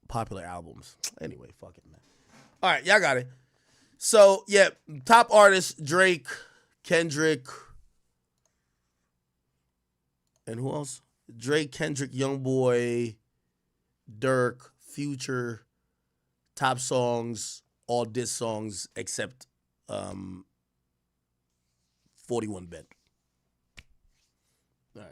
popular albums. Anyway, fuck it, man. All right, y'all got it. So, yeah, top artists, Drake, Kendrick, and who else? Drake, Kendrick, Youngboy, Durk, Future. Top songs, all diss songs, except 41 Bit. All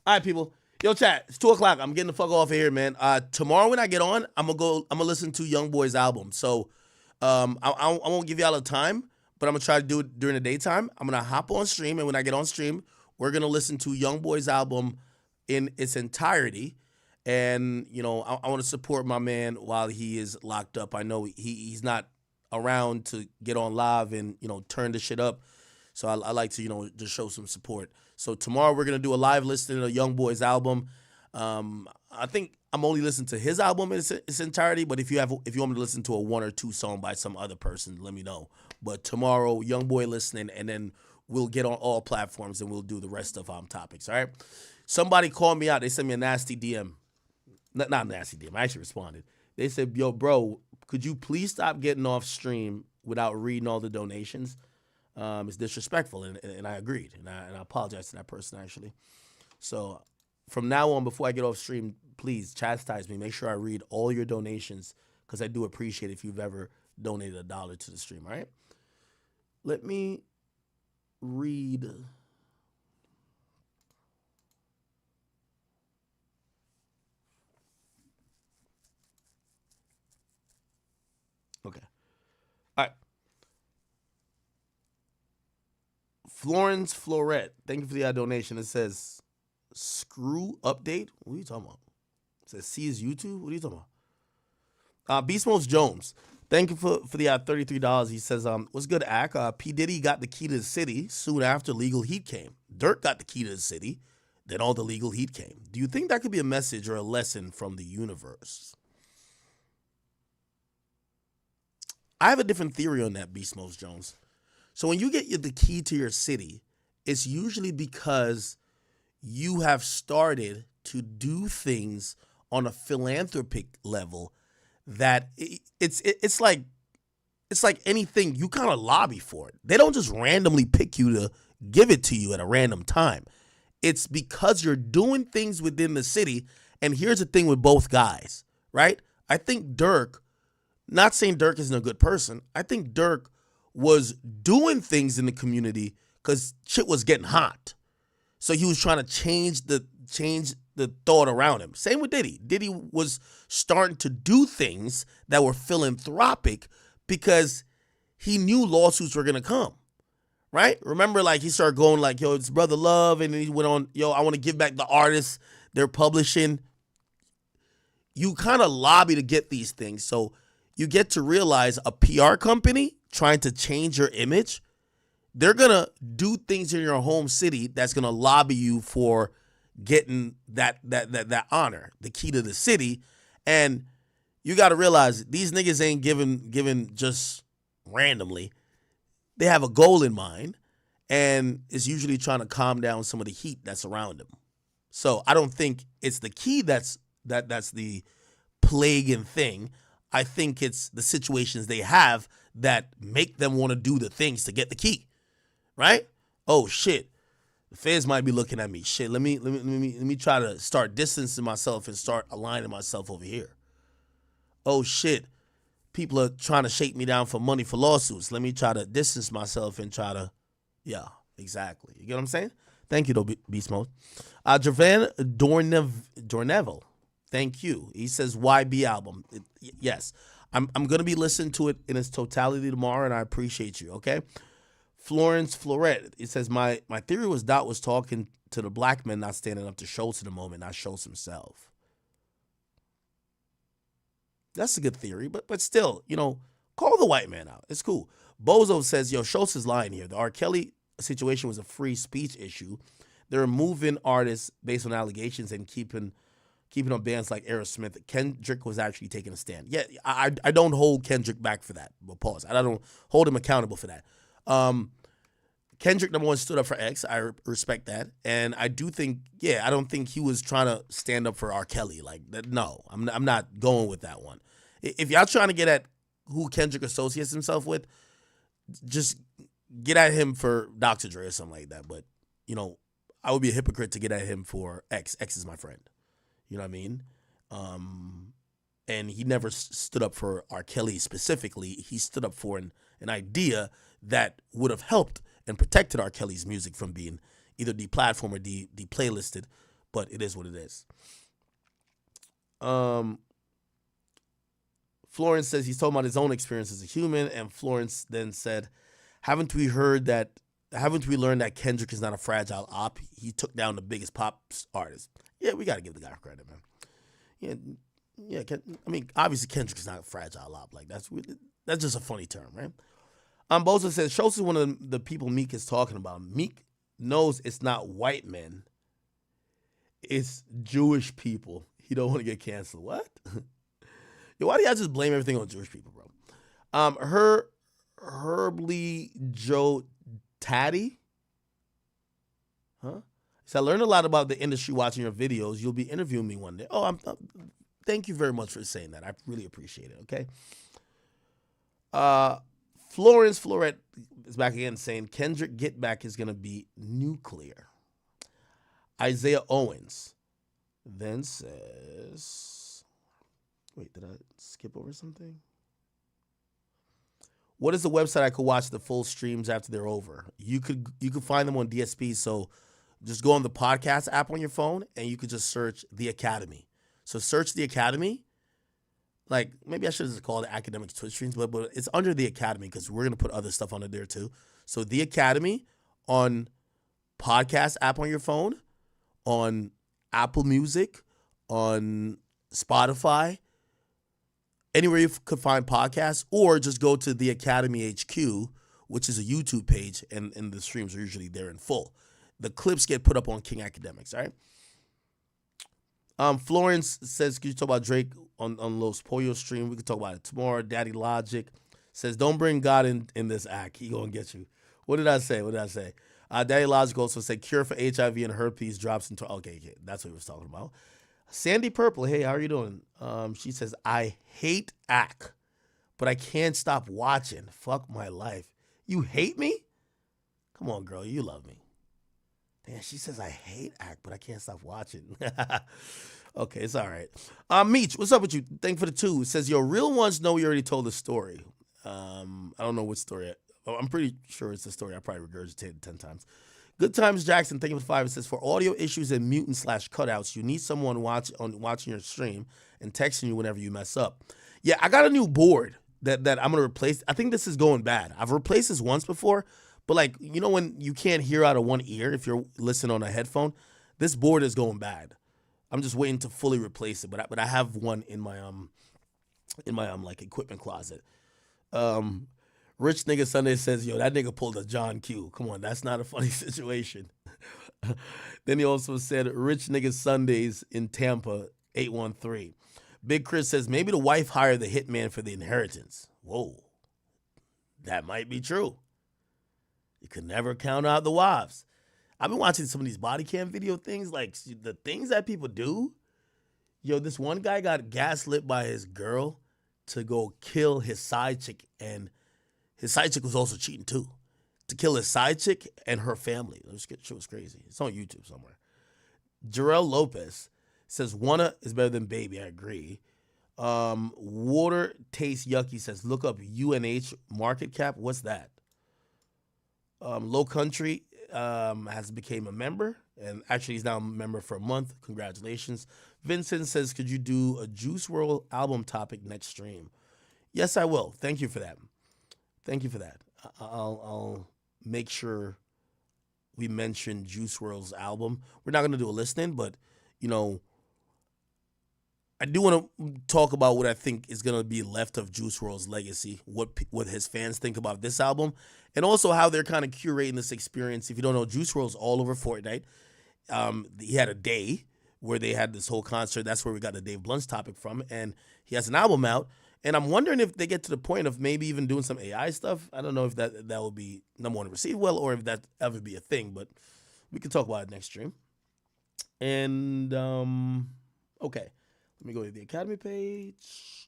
right, people. Yo, chat, it's 2 o'clock. I'm getting the fuck off of here, man. Tomorrow when I get on, I'm gonna listen to Youngboy's album. So I won't give y'all a time, but I'm gonna try to do it during the daytime. I'm gonna hop on stream, and when I get on stream, we're gonna listen to Youngboy's album in its entirety. And I want to support my man while he is locked up. I know he's not around to get on live and turn the shit up. So I like to just show some support. So tomorrow we're gonna do a live listening of Youngboy's album. I think I'm only listening to his album in its entirety. But if you want me to listen to a 1 or 2 song by some other person, let me know. But tomorrow, Youngboy listening, and then we'll get on all platforms and we'll do the rest of topics. All right. Somebody called me out. They sent me a nasty DM. Not nasty DM. I actually responded. They said, "Yo, bro, could you please stop getting off stream without reading all the donations? It's disrespectful." And I agreed. And I apologize to that person, actually. So from now on, before I get off stream, please chastise me. Make sure I read all your donations, because I do appreciate if you've ever donated $1 to the stream, all right? Let me read... Okay. All right. Florence Floret, thank you for the donation. It says, screw update? What are you talking about? It says, see his YouTube? What are you talking about? Beast Mode Jones, thank you for the $33. He says, what's good, Ak? P. Diddy got the key to the city soon after legal heat came. Durk got the key to the city, then all the legal heat came. Do you think that could be a message or a lesson from the universe? I have a different theory on that, Beast Mode Jones. So when you get the key to your city, it's usually because you have started to do things on a philanthropic level that it's like anything, you kind of lobby for it. They don't just randomly pick you to give it to you at a random time. It's because you're doing things within the city. And here's the thing with both guys, right? I think Durk, not saying Durk isn't a good person, I think Durk was doing things in the community because shit was getting hot. So he was trying to change the thought around him. Same with Diddy. Diddy was starting to do things that were philanthropic because he knew lawsuits were going to come, right? Remember, like, he started going like, yo, it's Brother Love, and then he went on, yo, I want to give back the artists they're publishing. You kind of lobby to get these things. So you get to realize a PR company trying to change your image, they're going to do things in your home city that's going to lobby you for getting that honor, the key to the city. And you got to realize these niggas ain't given just randomly. They have a goal in mind, and it's usually trying to calm down some of the heat that's around them. So I don't think it's the key that's the plaguing thing. I think it's the situations they have that make them want to do the things to get the key, right? Oh shit, the feds might be looking at me. Shit, let me try to start distancing myself and start aligning myself over here. Oh shit, people are trying to shake me down for money for lawsuits. Let me try to distance myself and try to, yeah, exactly. You get what I'm saying? Thank you, though, Beast Mode. Javan Dornevel. Thank you. He says, YB album. Yes. I'm going to be listening to it in its totality tomorrow, and I appreciate you, okay? Florence Floret. It says, my theory was Dot was talking to the black men not standing up to Schultz in the moment, not Schultz himself. That's a good theory, but still, call the white man out. It's cool. Bozo says, yo, Schultz is lying here. The R. Kelly situation was a free speech issue. They're removing artists based on allegations and keeping on bands like Aerosmith. Kendrick was actually taking a stand. Yeah, I don't hold Kendrick back for that. But pause. I don't hold him accountable for that. Kendrick, number one, stood up for X. I respect that. And I do think, I don't think he was trying to stand up for R. Kelly. Like, that. No, I'm not going with that one. If y'all trying to get at who Kendrick associates himself with, just get at him for Dr. Dre or something like that. But, I would be a hypocrite to get at him for X. X is my friend. You know what I mean? And he never stood up for R. Kelly specifically. He stood up for an idea that would have helped and protected R. Kelly's music from being either deplatformed or deplaylisted. But it is what it is. Florence says he's talking about his own experience as a human. And Florence then said, haven't we learned that Kendrick is not a fragile op? He took down the biggest pop artist. Yeah, we got to give the guy credit, man. Yeah. I mean, obviously Kendrick is not a fragile op. Like, that's just a funny term, right? Bozo says Schultz is one of the people Meek is talking about. Meek knows it's not white men. It's Jewish people. He don't want to get canceled. What? Yo, why do y'all just blame everything on Jewish people, bro? Herbly Joe Taddy? Huh? So I learned a lot about the industry watching your videos. You'll be interviewing me one day. Oh, thank you very much for saying that. I really appreciate it, okay? Florence Floret is back again saying Kendrick Get Back is going to be nuclear. Isaiah Owens then says, wait, did I skip over something? What is the website I could watch the full streams after they're over? You could find them on DSP, so just go on the podcast app on your phone and you could just search The Academy. So search The Academy Like, maybe I should have called it Academic Twitch streams, but it's under the Academy because we're going to put other stuff under there too. So the Academy on podcast app on your phone, on Apple Music, on Spotify, anywhere you could find podcasts, or just go to the Academy HQ, which is a YouTube page, and the streams are usually there in full. The clips get put up on King Academics, all right? Florence says, can you talk about Drake on Los Pollos stream? We can talk about it tomorrow. Daddy Logic says, don't bring God in this act. He gonna get you. What did I say? Daddy Logic also said, cure for HIV and herpes drops into... Okay, that's what he was talking about. Sandy Purple, hey, how are you doing? She says, I hate act, but I can't stop watching. Fuck my life. You hate me? Come on, girl, you love me. Damn, she says, I hate act, but I can't stop watching. Okay, it's all right. Meech, what's up with you? Thank you for the 2. It says, your real ones know you already told the story. I don't know what story. I'm pretty sure it's the story I probably regurgitated 10 times. Good Times Jackson, thank you for the 5. It says, for audio issues and mutant/cutouts, you need someone watching your stream and texting you whenever you mess up. Yeah, I got a new board that I'm going to replace. I think this is going bad. I've replaced this once before, but like, you know when you can't hear out of one ear if you're listening on a headphone? This board is going bad. I'm just waiting to fully replace it, but I have one in my like equipment closet. Rich Nigga Sunday says, yo, that nigga pulled a John Q. Come on, that's not a funny situation. Then he also said, Rich Nigga Sundays in Tampa, 813. Big Chris says, maybe the wife hired the hitman for the inheritance. Whoa, that might be true. You could never count out the wives. I've been watching some of these body cam video things, like the things that people do. Yo, this one guy got gaslit by his girl to go kill his side chick, and his side chick was also cheating too. To kill his side chick and her family. This shit was crazy. It's on YouTube somewhere. Jarrell Lopez says, wanna is better than baby. I agree. Water tastes yucky says, look up UNH market cap. What's that? Low Country has became a member, and actually he's now a member for a month. Congratulations. Vincent says, could you do a Juice WRLD album topic next stream? Yes, I will. Thank you for that. I'll make sure we mention Juice WRLD's album. We're not going to do a listening, but, you know, I do want to talk about what I think is going to be left of Juice WRLD's legacy, what his fans think about this album, and also how they're kind of curating this experience. If you don't know, Juice WRLD's all over Fortnite. He had a day where they had this whole concert. That's where we got the Dave Blunt's topic from, and he has an album out. And I'm wondering if they get to the point of maybe even doing some AI stuff. I don't know if that will be, number one, received well, or if that ever be a thing, but we can talk about it next stream. And, okay. Let me go to the Academy page.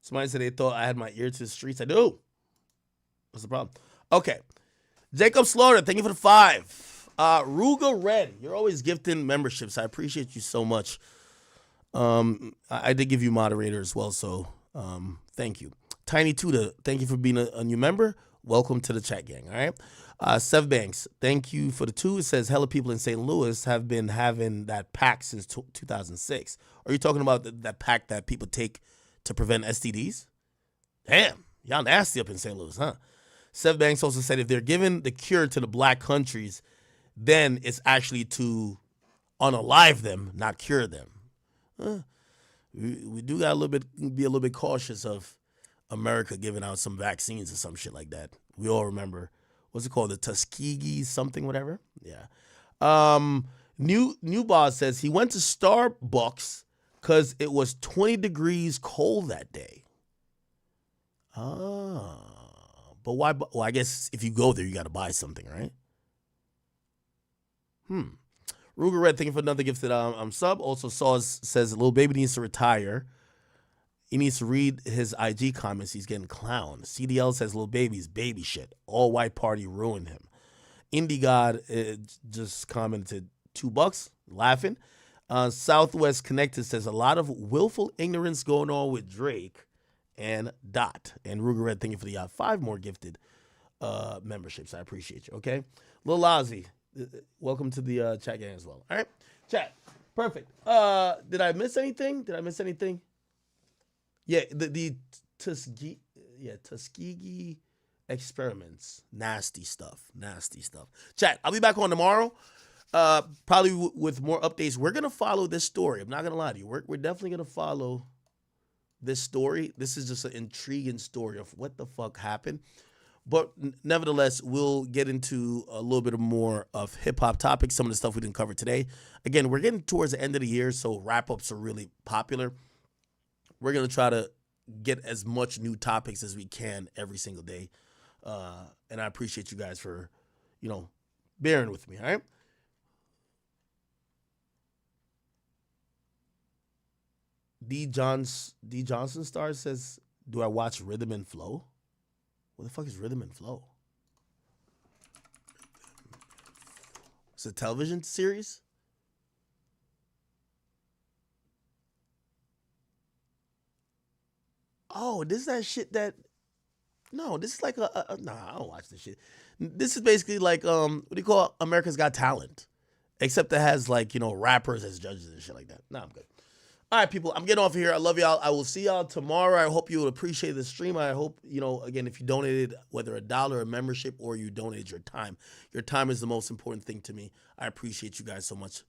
Somebody said they thought I had my ear to the streets. I do. What's the problem? Okay. Jacob Slaughter, thank you for the 5. Ruga Red, you're always gifting memberships. I appreciate you so much. I did give you moderator as well, so thank you. Tiny Tuda, thank you for being a new member. Welcome to the chat gang, all right? Sev Banks, thank you for the 2. It says, hella people in St. Louis have been having that pack since 2006. Are you talking about that pack that people take to prevent STDs? Damn, y'all nasty up in St. Louis, huh? Sev Banks also said if they're giving the cure to the black countries, then it's actually to unalive them, not cure them. We do got be a little bit cautious of America giving out some vaccines or some shit like that. We all remember, what's it called? The Tuskegee something, whatever. Yeah. New boss says he went to Starbucks because it was 20 degrees cold that day. But why? Well, I guess if you go there, you got to buy something, right? Ruger Red, thank you for another gifted sub. Also says Lil Baby needs to retire. He needs to read his IG comments. He's getting clowned. CDL says Lil Baby's baby shit. All white party ruined him. Indie God just commented $2, laughing. Southwest Connected says a lot of willful ignorance going on with Drake and Dot. And Ruger Red, thank you for the 5 more gifted memberships. I appreciate you. Okay, Lil Ozzy, welcome to the chat gang as well. All right, chat, perfect. Did I miss anything? Yeah, the Tuskegee experiments, nasty stuff. Chat, I'll be back on tomorrow. Probably with more updates. We're gonna follow this story. I'm not gonna lie to you. We're definitely gonna follow this story. This is just an intriguing story of what the fuck happened. But nevertheless, we'll get into a little bit more of hip-hop topics, some of the stuff we didn't cover today. Again, we're getting towards the end of the year, so wrap-ups are really popular. We're going to try to get as much new topics as we can every single day. And I appreciate you guys for, bearing with me, all right? D. Johnson Star says, do I watch Rhythm and Flow? What the fuck is Rhythm and Flow? It's a television series? Oh, this is that shit that... No, this is like nah, I don't watch this shit. This is basically like, what do you call America's Got Talent? Except it has rappers as judges and shit like that. Nah, I'm good. All right, people, I'm getting off of here. I love y'all. I will see y'all tomorrow. I hope you will appreciate the stream. I hope, again, if you donated whether $1, a membership, or you donated your time is the most important thing to me. I appreciate you guys so much.